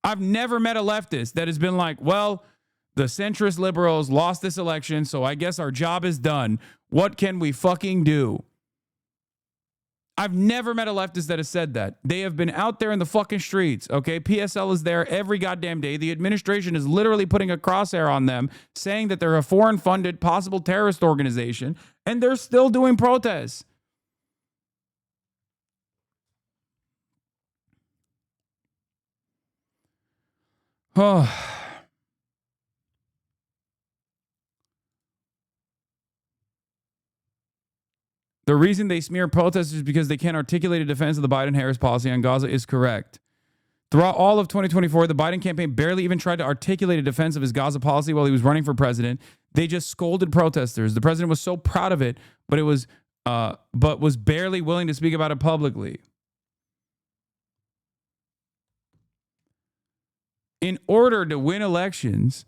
I've never met a leftist that has been like, well, the centrist liberals lost this election, so I guess our job is done. What can we fucking do? I've never met a leftist that has said that. They have been out there in the fucking streets, okay? PSL is there every goddamn day. The administration is literally putting a crosshair on them, saying that they're a foreign-funded, possible terrorist organization, and they're still doing protests. Oh. The reason they smear protesters is because they can't articulate a defense of the Biden-Harris policy on Gaza is correct. Throughout all of 2024, the Biden campaign barely even tried to articulate a defense of his Gaza policy while he was running for president. They just scolded protesters. The president was so proud of it, but was barely willing to speak about it publicly. In order to win elections,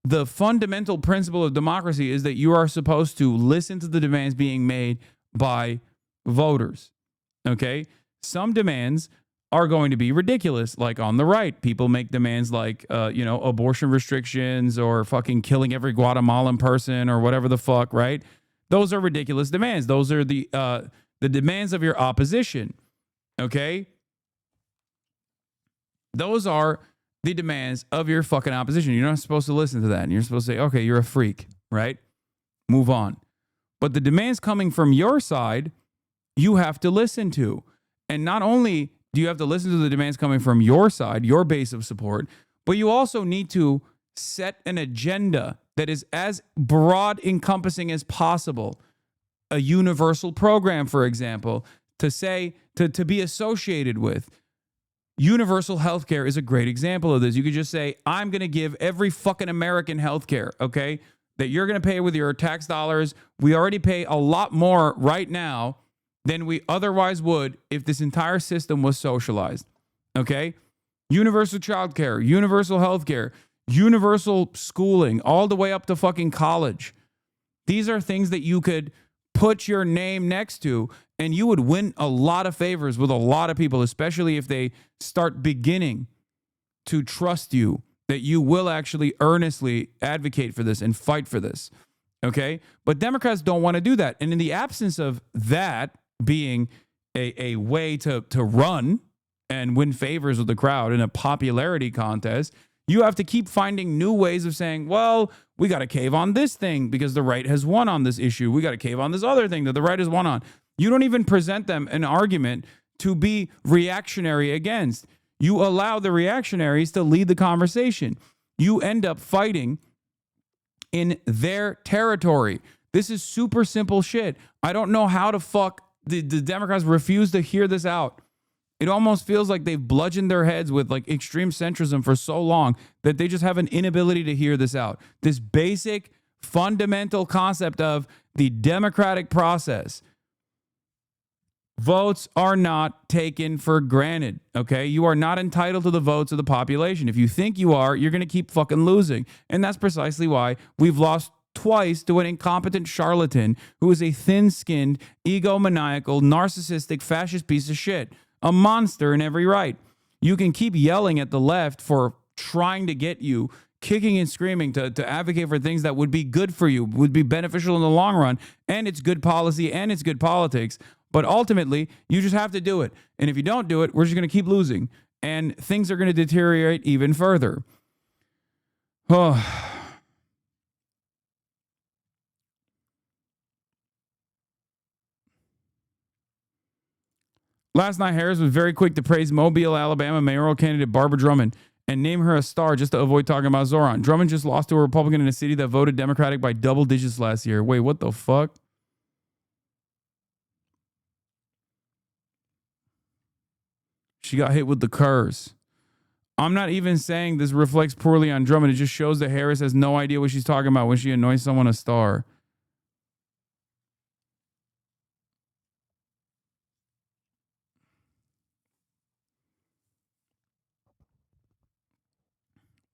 the fundamental principle of democracy is that you are supposed to listen to the demands being made by voters, okay? Some demands are going to be ridiculous, like on the right. People make demands like, abortion restrictions or fucking killing every Guatemalan person or whatever the fuck, right? Those are ridiculous demands. Those are the demands of your opposition, okay? Those are the demands of your fucking opposition. You're not supposed to listen to that. And you're supposed to say, okay, you're a freak, right? Move on. But the demands coming from your side, you have to listen to. And not only do you have to listen to the demands coming from your side, your base of support, but you also need to set an agenda that is as broad encompassing as possible. A universal program, for example, to say, to be associated with. Universal health care is a great example of this. You could just say, I'm going to give every fucking American health care, okay, that you're going to pay with your tax dollars. We already pay a lot more right now than we otherwise would if this entire system was socialized, okay? Universal child care, universal health care, universal schooling, all the way up to fucking college. These are things that you could put your name next to, and you would win a lot of favors with a lot of people, especially if they start beginning to trust you, that you will actually earnestly advocate for this and fight for this, okay? But Democrats don't want to do that. And in the absence of that being a way to run and win favors with the crowd in a popularity contest, you have to keep finding new ways of saying, well, we got to cave on this thing because the right has won on this issue. We got to cave on this other thing that the right has won on. You don't even present them an argument to be reactionary against. You allow the reactionaries to lead the conversation. You end up fighting in their territory. This is super simple shit. I don't know how the fuck the Democrats refuse to hear this out. It almost feels like they've bludgeoned their heads with like extreme centrism for so long that they just have an inability to hear this out. This basic, fundamental concept of the democratic process. Votes are not taken for granted, okay? You are not entitled to the votes of the population. If you think you are, you're going to keep fucking losing. And that's precisely why we've lost twice to an incompetent charlatan who is a thin-skinned, egomaniacal, narcissistic, fascist piece of shit. A monster in every right. You can keep yelling at the left for trying to get you kicking and screaming to advocate for things that would be good for you, would be beneficial in the long run, and it's good policy and it's good politics. But ultimately, you just have to do it. And if you don't do it, we're just going to keep losing. And things are going to deteriorate even further. Oh. Last night, Harris was very quick to praise Mobile, Alabama mayoral candidate Barbara Drummond and name her a star just to avoid talking about Zoran. Drummond just lost to a Republican in a city that voted Democratic by double digits last year. Wait, what the fuck? She got hit with the curse. I'm not even saying this reflects poorly on Drummond. It just shows that Harris has no idea what she's talking about when she anoints someone a star.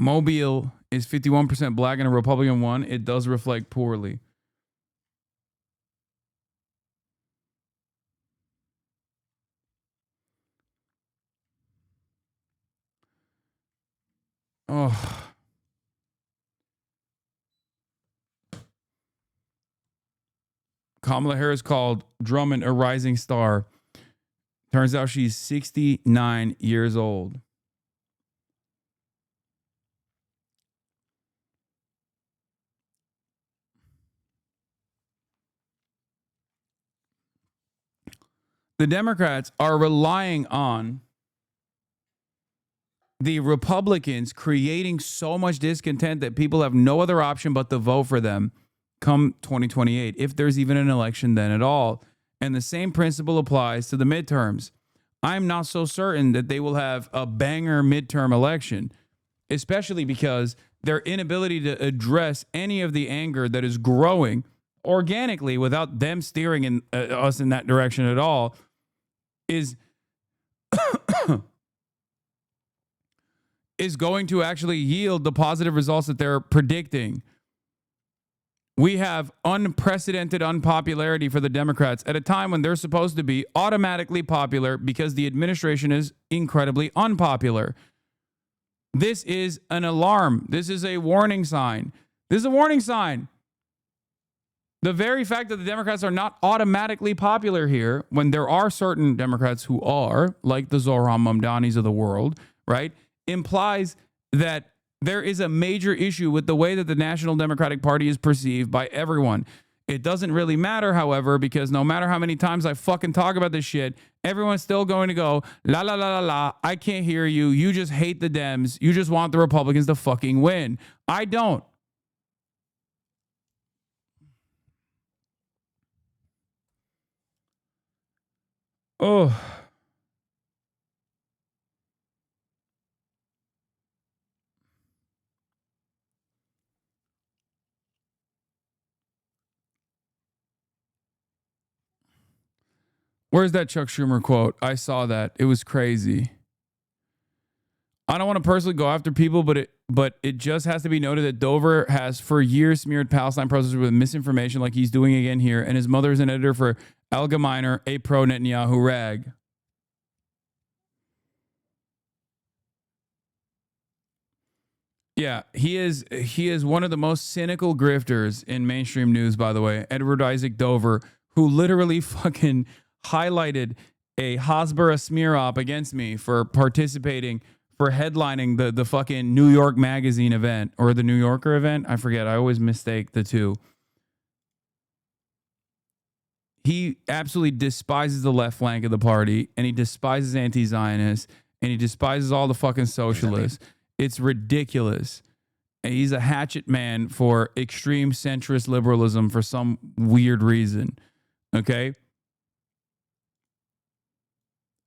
Mobile is 51% black and a Republican won. It does reflect poorly. Oh. Kamala Harris called Drummond a rising star. Turns out she's 69 years old. The Democrats are relying on the Republicans creating so much discontent that people have no other option but to vote for them come 2028, if there's even an election then at all. And the same principle applies to the midterms. I'm not so certain that they will have a banger midterm election, especially because their inability to address any of the anger that is growing organically without them steering us in that direction at all is going to actually yield the positive results that they're predicting. We have unprecedented unpopularity for the Democrats at a time when they're supposed to be automatically popular because the administration is incredibly unpopular. This is an alarm. This is a warning sign. This is a warning sign. The very fact that the Democrats are not automatically popular here, when there are certain Democrats who are, like the Zohran Mamdanis of the world, right, implies that there is a major issue with the way that the National Democratic Party is perceived by everyone. It doesn't really matter, however, because no matter how many times I fucking talk about this shit, everyone's still going to go, la, la, la, la, la, I can't hear you. You just hate the Dems. You just want the Republicans to fucking win. I don't. Oh. Where's that Chuck Schumer quote? I saw that. It was crazy. I don't want to personally go after people, but it just has to be noted that Dover has for years smeared Palestine protesters with misinformation like he's doing again here, and his mother is an editor for Al Gemeiner, a pro-Netanyahu rag. Yeah, he is one of the most cynical grifters in mainstream news, by the way. Edward Isaac Dover, who literally fucking highlighted a Hasbara smear op against me for participating, for headlining the fucking New York Magazine event or the New Yorker event. I forget. I always mistake the two. He absolutely despises the left flank of the party, and he despises anti-Zionists, and he despises all the fucking socialists. It's ridiculous. And he's a hatchet man for extreme centrist liberalism for some weird reason. Okay?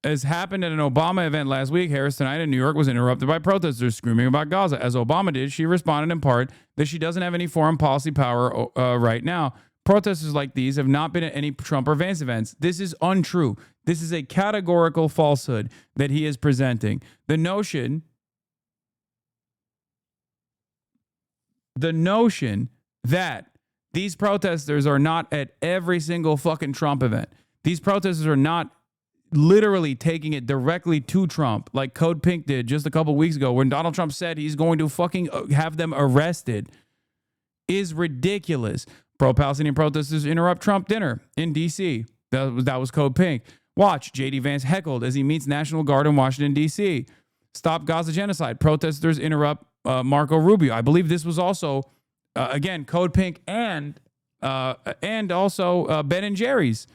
As happened at an Obama event last week, Harris tonight in New York was interrupted by protesters screaming about Gaza. As Obama did, she responded in part that she doesn't have any foreign policy power right now. Protesters like these have not been at any Trump or Vance events. This is untrue. This is a categorical falsehood that he is presenting. The notion that these protesters are not at every single fucking Trump event. These protesters are not literally taking it directly to Trump like Code Pink did just a couple weeks ago when Donald Trump said he's going to fucking have them arrested is ridiculous. Pro-Palestinian protesters interrupt Trump dinner in D.C. That was Code Pink. Watch, J.D. Vance heckled as he meets National Guard in Washington, D.C. Stop Gaza genocide. Protesters interrupt Marco Rubio. I believe this was also, again, Code Pink and also Ben and Jerry's.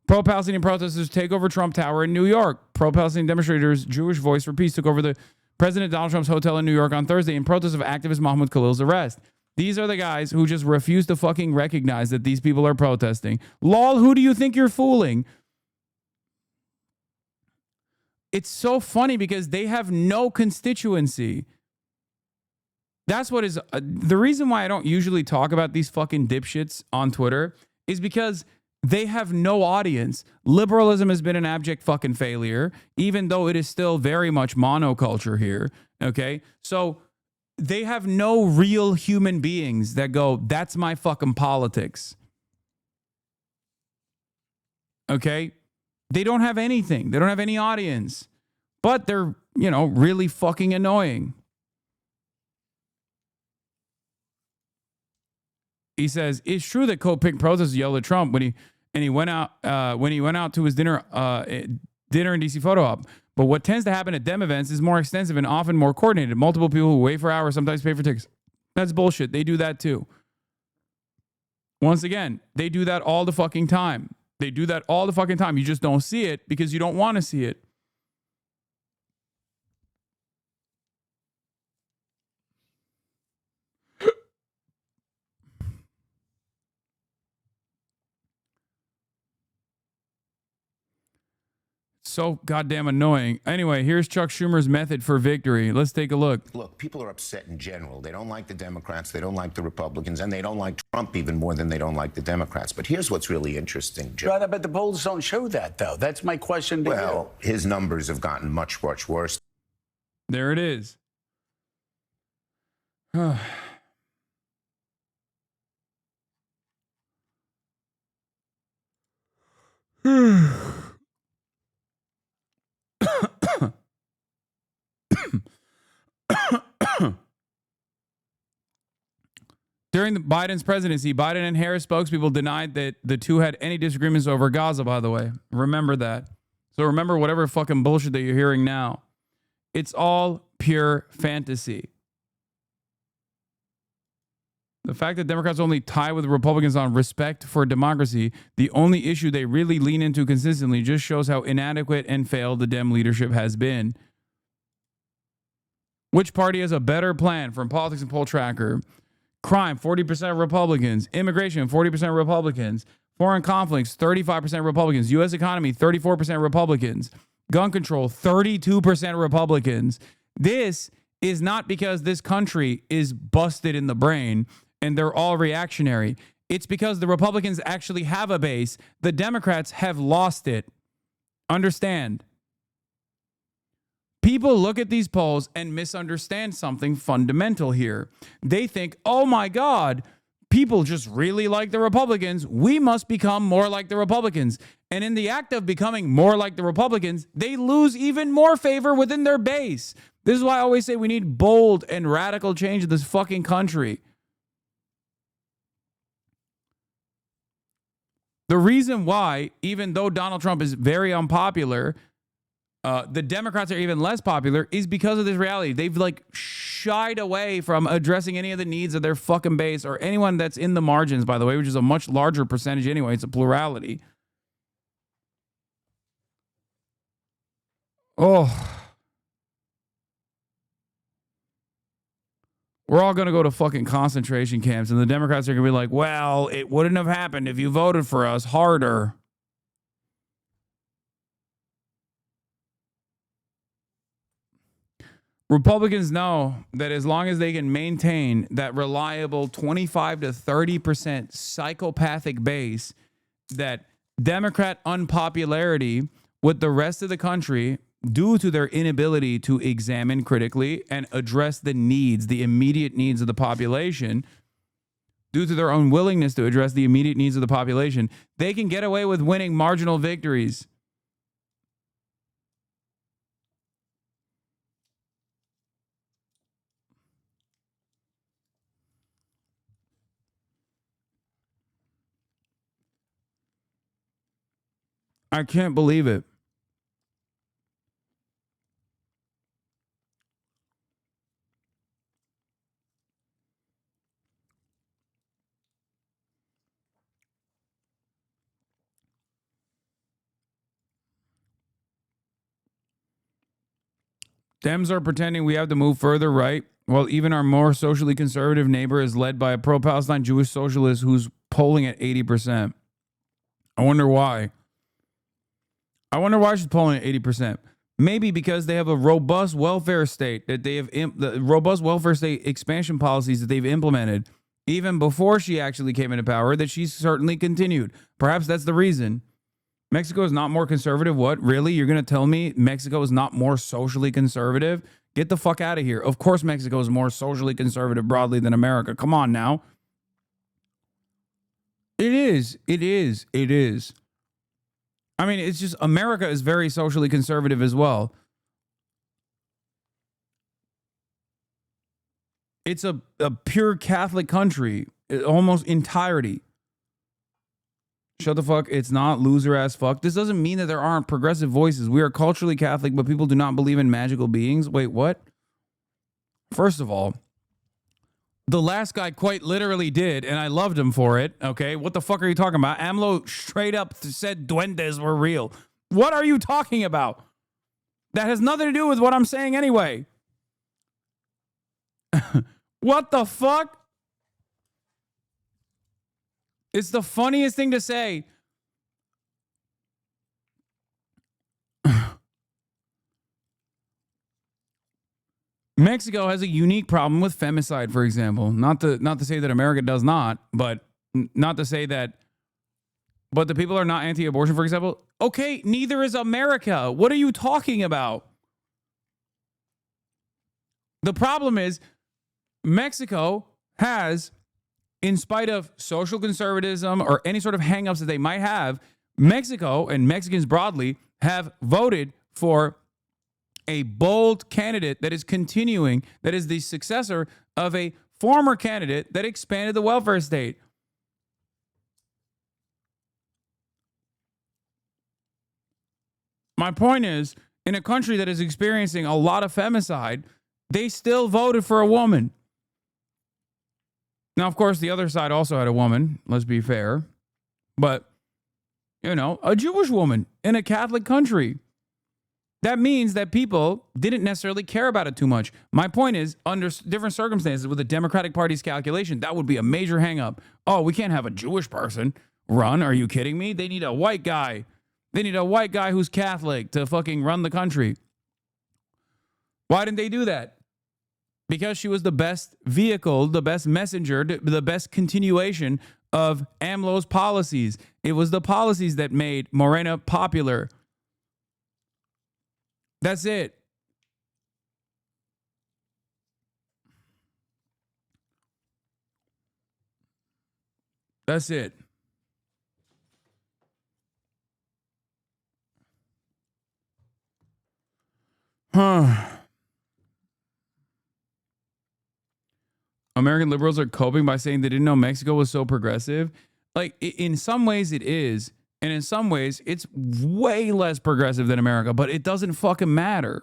Pro-Palestinian protesters take over Trump Tower in New York. Pro-Palestinian demonstrators, Jewish Voice for Peace, took over the President Donald Trump's hotel in New York on Thursday in protest of activist Mahmoud Khalil's arrest. These are the guys who just refuse to fucking recognize that these people are protesting. Lol, who do you think you're fooling? It's so funny because they have no constituency. That's what is the reason why I don't usually talk about these fucking dipshits on Twitter is because they have no audience. Liberalism has been an abject fucking failure, even though it is still very much monoculture here. Okay. So they have no real human beings that go, that's my fucking politics. Okay. They don't have anything. They don't have any audience, but they're, really fucking annoying. He says, it's true that Code Pink protesters yelled at Trump when he went out to his dinner in DC photo op. But what tends to happen at dem events is more extensive and often more coordinated. Multiple people who wait for hours sometimes pay for tickets. That's bullshit. They do that too. Once again, they do that all the fucking time. They do that all the fucking time. You just don't see it because you don't want to see it. So goddamn annoying. Anyway, here's Chuck Schumer's method for victory. Let's take a look. Look, people are upset in general. They don't like the Democrats, they don't like the Republicans, and they don't like Trump even more than they don't like the Democrats. But here's what's really interesting, Joe. Right, but the polls don't show that, though. That's my question to you. Well, his numbers have gotten much, much worse. There it is. During Biden's presidency, Biden and Harris spokespeople denied that the two had any disagreements over Gaza, by the way. Remember that. So remember whatever fucking bullshit that you're hearing now. It's all pure fantasy. The fact that Democrats only tie with Republicans on respect for democracy, the only issue they really lean into consistently, just shows how inadequate and failed the Dem leadership has been. Which party has a better plan from Politics and Poll Tracker? Crime, 40% Republicans. Immigration, 40% Republicans. Foreign conflicts, 35% Republicans. U.S. economy, 34% Republicans. Gun control, 32% Republicans. This is not because this country is busted in the brain and they're all reactionary. It's because the Republicans actually have a base. The Democrats have lost it. Understand? People look at these polls and misunderstand something fundamental here. They think, oh my God, people just really like the Republicans. We must become more like the Republicans. And in the act of becoming more like the Republicans, they lose even more favor within their base. This is why I always say we need bold and radical change in this fucking country. The reason why, even though Donald Trump is very unpopular, the Democrats are even less popular is because of this reality. They've like shied away from addressing any of the needs of their fucking base or anyone that's in the margins, by the way, which is a much larger percentage anyway. It's a plurality. Oh. We're all going to go to fucking concentration camps, and the Democrats are going to be like, well, it wouldn't have happened if you voted for us harder. Republicans know that as long as they can maintain that reliable 25 to 30% psychopathic base, that Democrat unpopularity with the rest of the country, due to their inability to examine critically and address the needs, the immediate needs of the population, due to their unwillingness to address the immediate needs of the population, they can get away with winning marginal victories. I can't believe it. Dems are pretending we have to move further right, while even our more socially conservative neighbor is led by a pro-Palestine Jewish socialist who's polling at 80%. I wonder why. I wonder why she's polling at 80%. Maybe because they have a robust welfare state, that they have the robust welfare state expansion policies that they've implemented even before she actually came into power, that she's certainly continued. Perhaps that's the reason. Mexico is not more conservative. What? Really? You're going to tell me Mexico is not more socially conservative? Get the fuck out of here. Of course Mexico is more socially conservative broadly than America. Come on now. It is. It is. It is. I mean, it's just America is very socially conservative as well. It's a pure Catholic country, almost entirety. Shut the fuck. It's not loser ass fuck. This doesn't mean that there aren't progressive voices. We are culturally Catholic, but people do not believe in magical beings. Wait, what? First of all, the last guy quite literally did, and I loved him for it. Okay, what the fuck are you talking about? AMLO straight up said duendes were real. What are you talking about? That has nothing to do with what I'm saying anyway. What the fuck? It's the funniest thing to say. Mexico has a unique problem with femicide, for example. Not to say that America does not, but not to say that. But the people are not anti-abortion, for example. Okay, neither is America. What are you talking about? The problem is Mexico has, in spite of social conservatism or any sort of hangups that they might have, Mexico and Mexicans broadly have voted for a bold candidate that is continuing, that is the successor of a former candidate that expanded the welfare state. My point is, in a country that is experiencing a lot of femicide, they still voted for a woman. Now, of course, the other side also had a woman, let's be fair. But, you know, a Jewish woman in a Catholic country. That means that people didn't necessarily care about it too much. My point is, under different circumstances with the Democratic Party's calculation, that would be a major hang-up. Oh, we can't have a Jewish person run. Are you kidding me? They need a white guy. They need a white guy who's Catholic to fucking run the country. Why didn't they do that? Because she was the best vehicle, the best messenger, the best continuation of AMLO's policies. It was the policies that made Morena popular. That's it. That's it. American liberals are coping by saying they didn't know Mexico was so progressive. Like, in some ways it is, and in some ways it's way less progressive than America, but it doesn't fucking matter.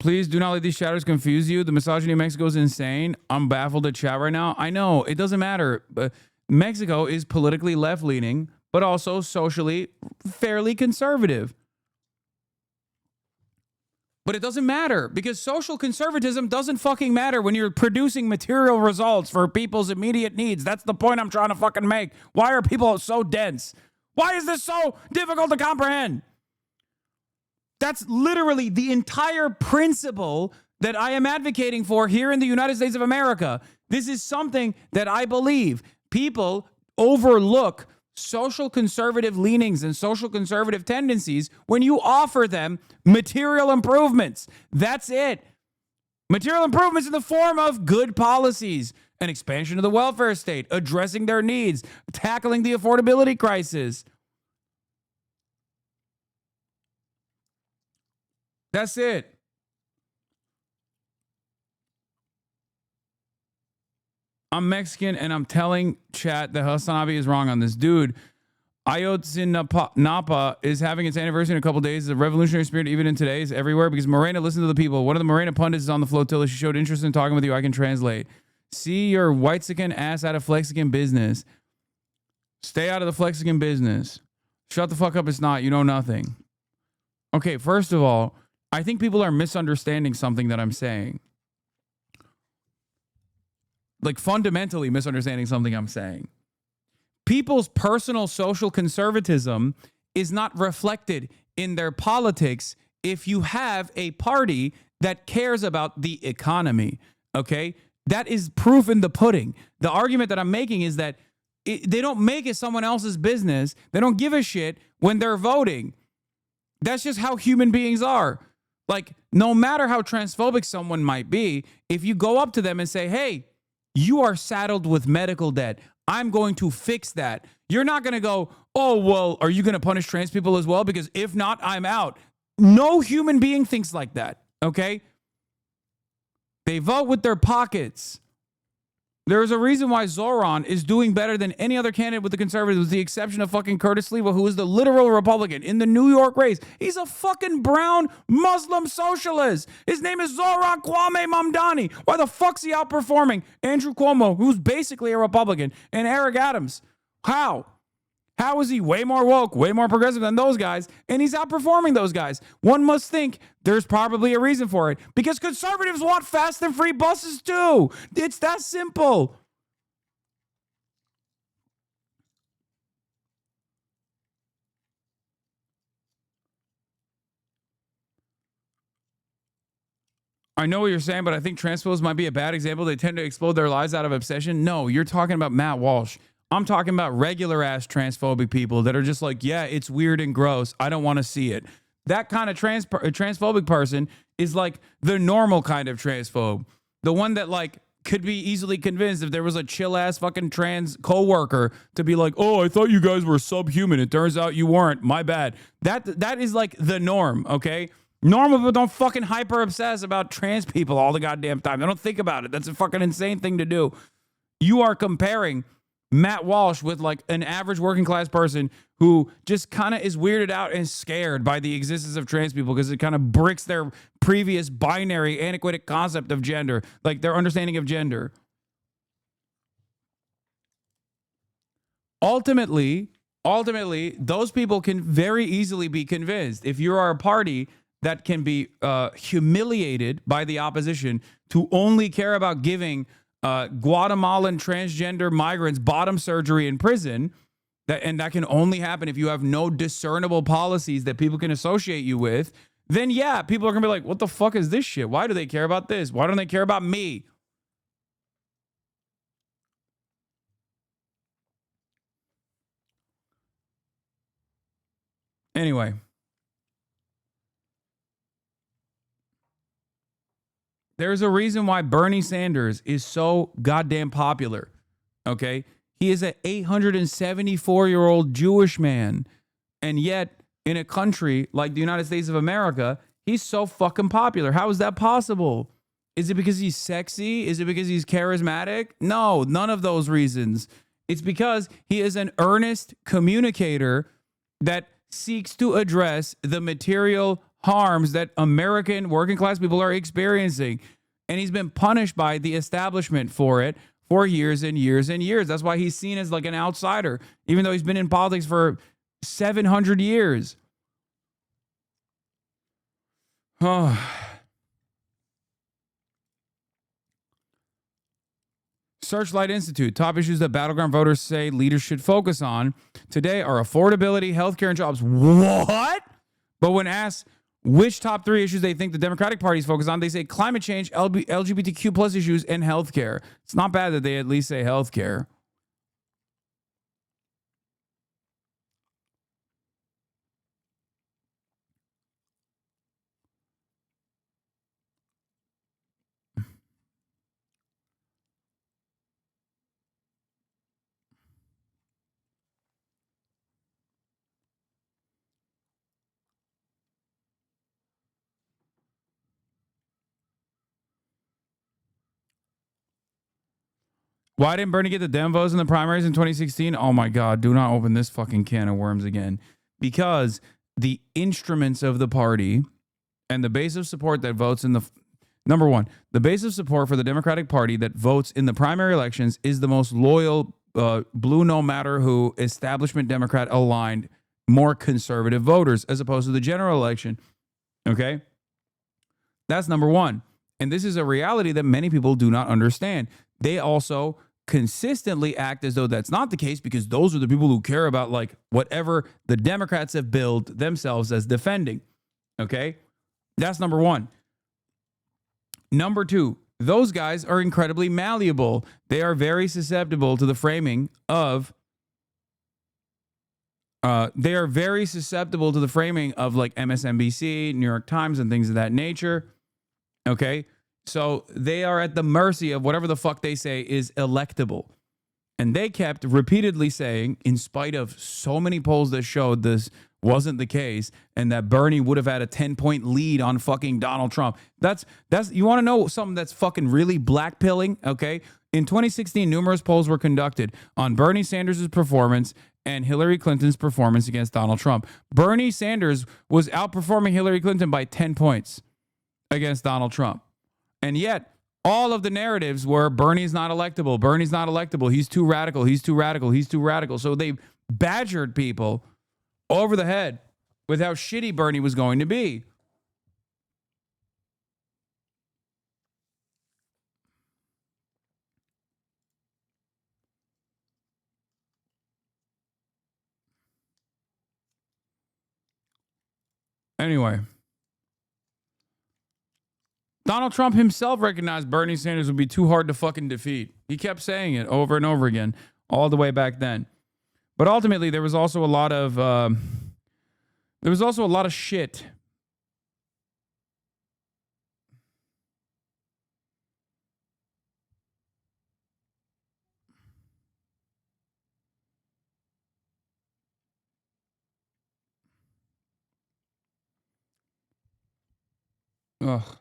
Please do not let these shadows confuse you. The misogyny in Mexico is insane. I'm baffled at chat right now. I know, it doesn't matter. But Mexico is politically left-leaning, but also socially fairly conservative. But it doesn't matter because social conservatism doesn't fucking matter when you're producing material results for people's immediate needs. That's the point I'm trying to fucking make. Why are people so dense? Why is this so difficult to comprehend? That's literally the entire principle that I am advocating for here in the United States of America. This is something that I believe people overlook social conservative leanings and social conservative tendencies when you offer them material improvements. That's it. Material improvements in the form of good policies, an expansion of the welfare state, addressing their needs, tackling the affordability crisis. That's it. I'm Mexican, and I'm telling chat that Hasanabi is wrong on this. Dude, Ayotzinapa is having its anniversary in a couple days. The revolutionary spirit, even in today, is everywhere because Morena listened to the people. One of the Morena pundits is on the flotilla. She showed interest in talking with you. I can translate. See your white-sican ass out of Flexican business. Stay out of the Flexican business. Shut the fuck up. It's not. You know nothing. Okay, first of all, I think people are misunderstanding something that I'm saying. Like fundamentally misunderstanding something I'm saying. People's personal social conservatism is not reflected in their politics if you have a party that cares about the economy, okay? That is proof in the pudding. The argument that I'm making is that they don't make it someone else's business. They don't give a shit when they're voting. That's just how human beings are. Like, no matter how transphobic someone might be, if you go up to them and say, hey, you are saddled with medical debt, I'm going to fix that. You're not going to go, oh, well, are you going to punish trans people as well? Because if not, I'm out. No human being thinks like that, okay? They vote with their pockets. There's a reason why Zoran is doing better than any other candidate with the conservatives, with the exception of fucking Curtis Sliwa, who is the literal Republican in the New York race. He's a fucking brown Muslim socialist. His name is Zoran Kwame Mamdani. Why the fuck's he outperforming Andrew Cuomo, who's basically a Republican, and Eric Adams? How? How is he way more woke, way more progressive than those guys, and he's outperforming those guys? One must think there's probably a reason for it, because conservatives want fast and free buses too. It's that simple. I know what you're saying, but I think transphobics might be a bad example. They tend to explode their lives out of obsession. No, you're talking about Matt Walsh. I'm talking about regular ass transphobic people that are just like, yeah, it's weird and gross. I don't want to see it. That kind of transphobic person is like the normal kind of transphobe. The one that like could be easily convinced if there was a chill ass fucking trans coworker to be like, oh, I thought you guys were subhuman. It turns out you weren't. My bad. That is like the norm. Okay. Normal people don't fucking hyper obsess about trans people all the goddamn time. They don't think about it. That's a fucking insane thing to do. You are comparing Matt Walsh with like an average working class person who just kind of is weirded out and scared by the existence of trans people because it kind of bricks their previous binary antiquated concept of gender, like their understanding of gender. Ultimately, those people can very easily be convinced. If you are a party that can be humiliated by the opposition to only care about giving Guatemalan transgender migrants bottom surgery in prison, and that can only happen if you have no discernible policies that people can associate you with, then yeah, people are gonna be like, what the fuck is this shit? Why do they care about this? Why don't they care about me? Anyway. There's a reason why Bernie Sanders is so goddamn popular. Okay? He is an 874-year-old Jewish man. And yet, in a country like the United States of America, he's so fucking popular. How is that possible? Is it because he's sexy? Is it because he's charismatic? No, none of those reasons. It's because he is an earnest communicator that seeks to address the material harms that American working class people are experiencing. And he's been punished by the establishment for it for years and years and years. That's why he's seen as like an outsider, even though he's been in politics for 700 years. Searchlight Institute, top issues that battleground voters say leaders should focus on today are affordability, healthcare, and jobs. What? But when asked which top 3 issues they think the Democratic Party is focused on, they say climate change, LGBTQ plus issues, and healthcare. It's not bad that they at least say healthcare. Why didn't Bernie get the Dem votes in the primaries in 2016? Oh my God, do not open this fucking can of worms again. Because the instruments of the party and the base of support that votes in the... Number one, the base of support for the Democratic Party that votes in the primary elections is the most loyal, blue no matter who, establishment Democrat aligned, more conservative voters as opposed to the general election. Okay? That's number one. And this is a reality that many people do not understand. They also consistently act as though that's not the case because those are the people who care about like whatever the Democrats have billed themselves as defending. Okay? That's number one. Number two, those guys are incredibly malleable. They are very susceptible to the framing of like MSNBC, New York Times, and things of that nature. Okay? So they are at the mercy of whatever the fuck they say is electable. And they kept repeatedly saying, in spite of so many polls that showed this wasn't the case and that Bernie would have had a 10-point lead on fucking Donald Trump. That's you want to know something that's fucking really blackpilling, okay? In 2016, numerous polls were conducted on Bernie Sanders' performance and Hillary Clinton's performance against Donald Trump. Bernie Sanders was outperforming Hillary Clinton by 10 points against Donald Trump. And yet, all of the narratives were Bernie's not electable. Bernie's not electable. He's too radical. He's too radical. He's too radical. So they badgered people over the head with how shitty Bernie was going to be. Anyway. Donald Trump himself recognized Bernie Sanders would be too hard to fucking defeat. He kept saying it over and over again, all the way back then. But ultimately, there was also a lot of shit. Ugh.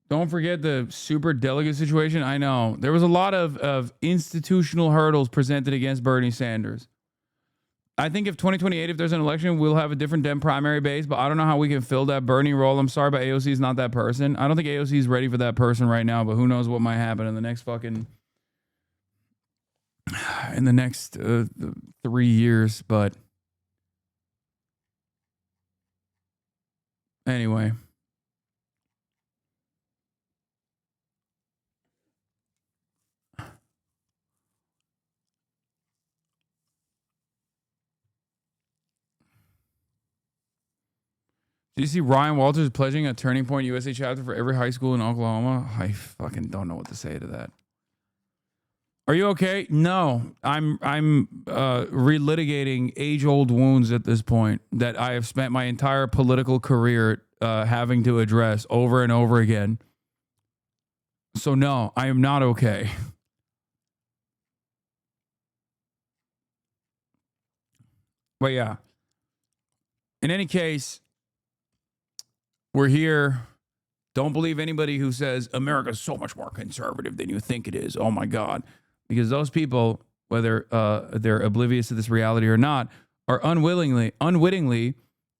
Don't forget the super delegate situation. I know. There was a lot of institutional hurdles presented against Bernie Sanders. I think if 2028, if there's an election, we'll have a different Dem primary base, but I don't know how we can fill that Bernie role. I'm sorry, but AOC is not that person. I don't think AOC is ready for that person right now, but who knows what might happen in the next 3 years. But anyway. Do you see Ryan Walters pledging a Turning Point USA chapter for every high school in Oklahoma? I fucking don't know what to say to that. Are you okay? No, I'm relitigating age-old wounds at this point that I have spent my entire political career having to address over and over again. So no, I am not okay. But yeah. In any case, we're here. Don't believe anybody who says America's so much more conservative than you think it is. Oh my God. Because those people, whether they're oblivious to this reality or not, are unwittingly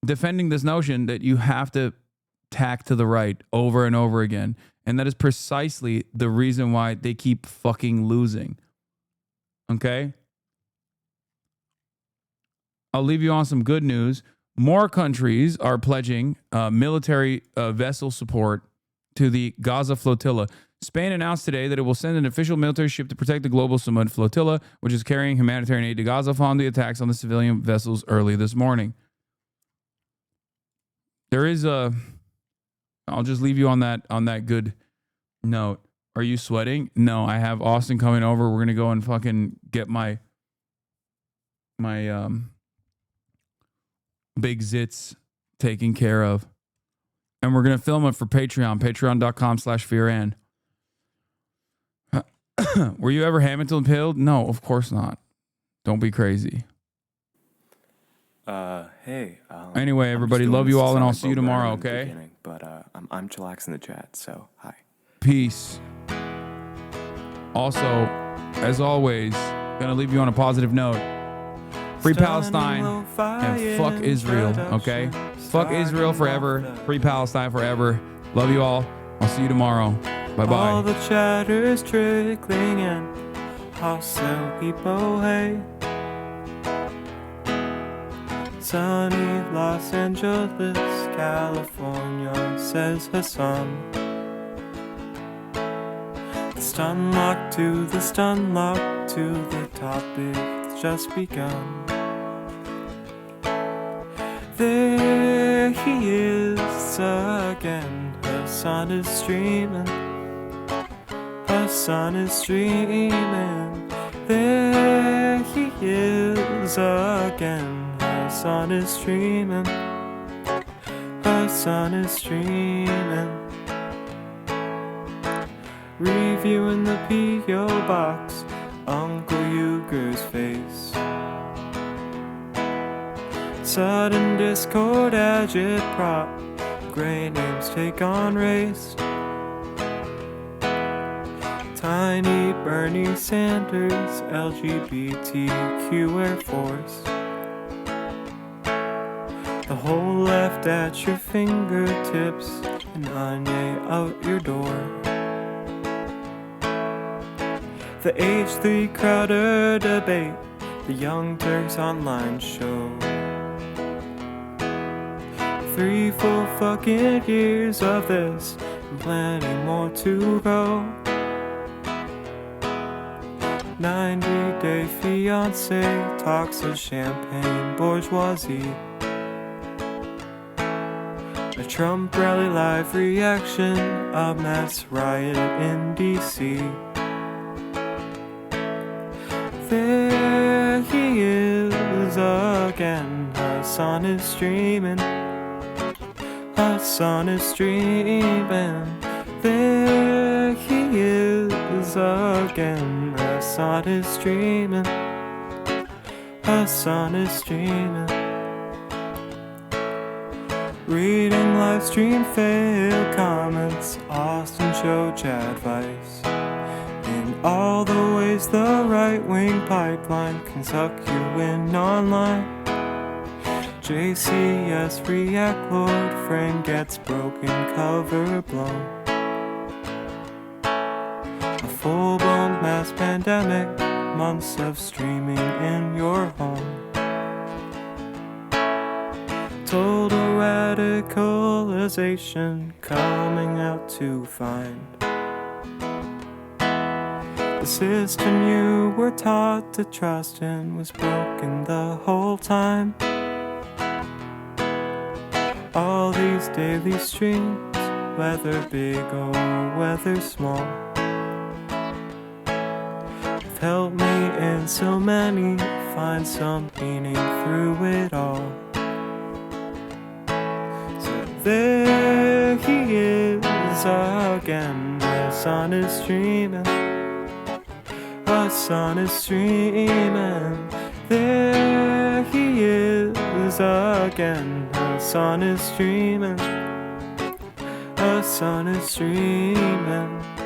defending this notion that you have to tack to the right over and over again. And that is precisely the reason why they keep fucking losing. Okay? I'll leave you on some good news. More countries are pledging military vessel support to the Gaza flotilla. Spain announced today that it will send an official military ship to protect the global Samud flotilla, which is carrying humanitarian aid to Gaza following the attacks on the civilian vessels early this morning. There is a... I'll just leave you on that good note. Are you sweating? No, I have Austin coming over. We're going to go and fucking get my big zits taken care of. And we're going to film it for Patreon, patreon.com/FearAnd. Were you ever Hamilton pilled? No, of course not. Don't be crazy. Hey. Anyway, everybody, love you all, and I'll see you tomorrow, okay? But I'm chillaxing the chat, so hi. Peace. Also, as always, gonna leave you on a positive note. Free Palestine and fuck Israel, okay? Fuck Israel forever. Free Palestine forever. Love you all. I'll see you tomorrow. Bye-bye. All the chatter is trickling in. Hostile people hate. Sunny Los Angeles, California, says Hasan. The stun lock to the stun lock to the topic that's just begun. There he is again. Hasan is streaming. Hasan is streaming. There he is again. Hasan is streaming. Hasan is streaming. Reviewing the P.O. box. Uncle Uger's face. Sudden discord agitprop. Gray names take on race. Tiny Bernie Sanders, LGBTQ Air Force. The whole left at your fingertips, and Anya out your door. The H3 Crowder debate, the Young Turks online show. 3 full fucking years of this, and plenty more to go. 90-day fiance talks of champagne bourgeoisie. A Trump rally live reaction, a mass riot in DC. There he is again. Hasan is streaming. Hasan is streaming. There he is again. Hasan is streaming. Hasan is streaming. Reading live stream fail comments. Austin show chat advice. In all the ways the right-wing pipeline can suck you in online. JCS react Lord Frank gets broken cover blown. A full-blown mass pandemic, months of streaming in your home. Total radicalization coming out to find. The system you were taught to trust in was broken the whole time. All these daily streams, whether big or whether small, have help me and so many find some meaning through it all. So there he is again, the sun is streaming, the sun is streaming. There he is again, the sun is streaming, the sun is streaming.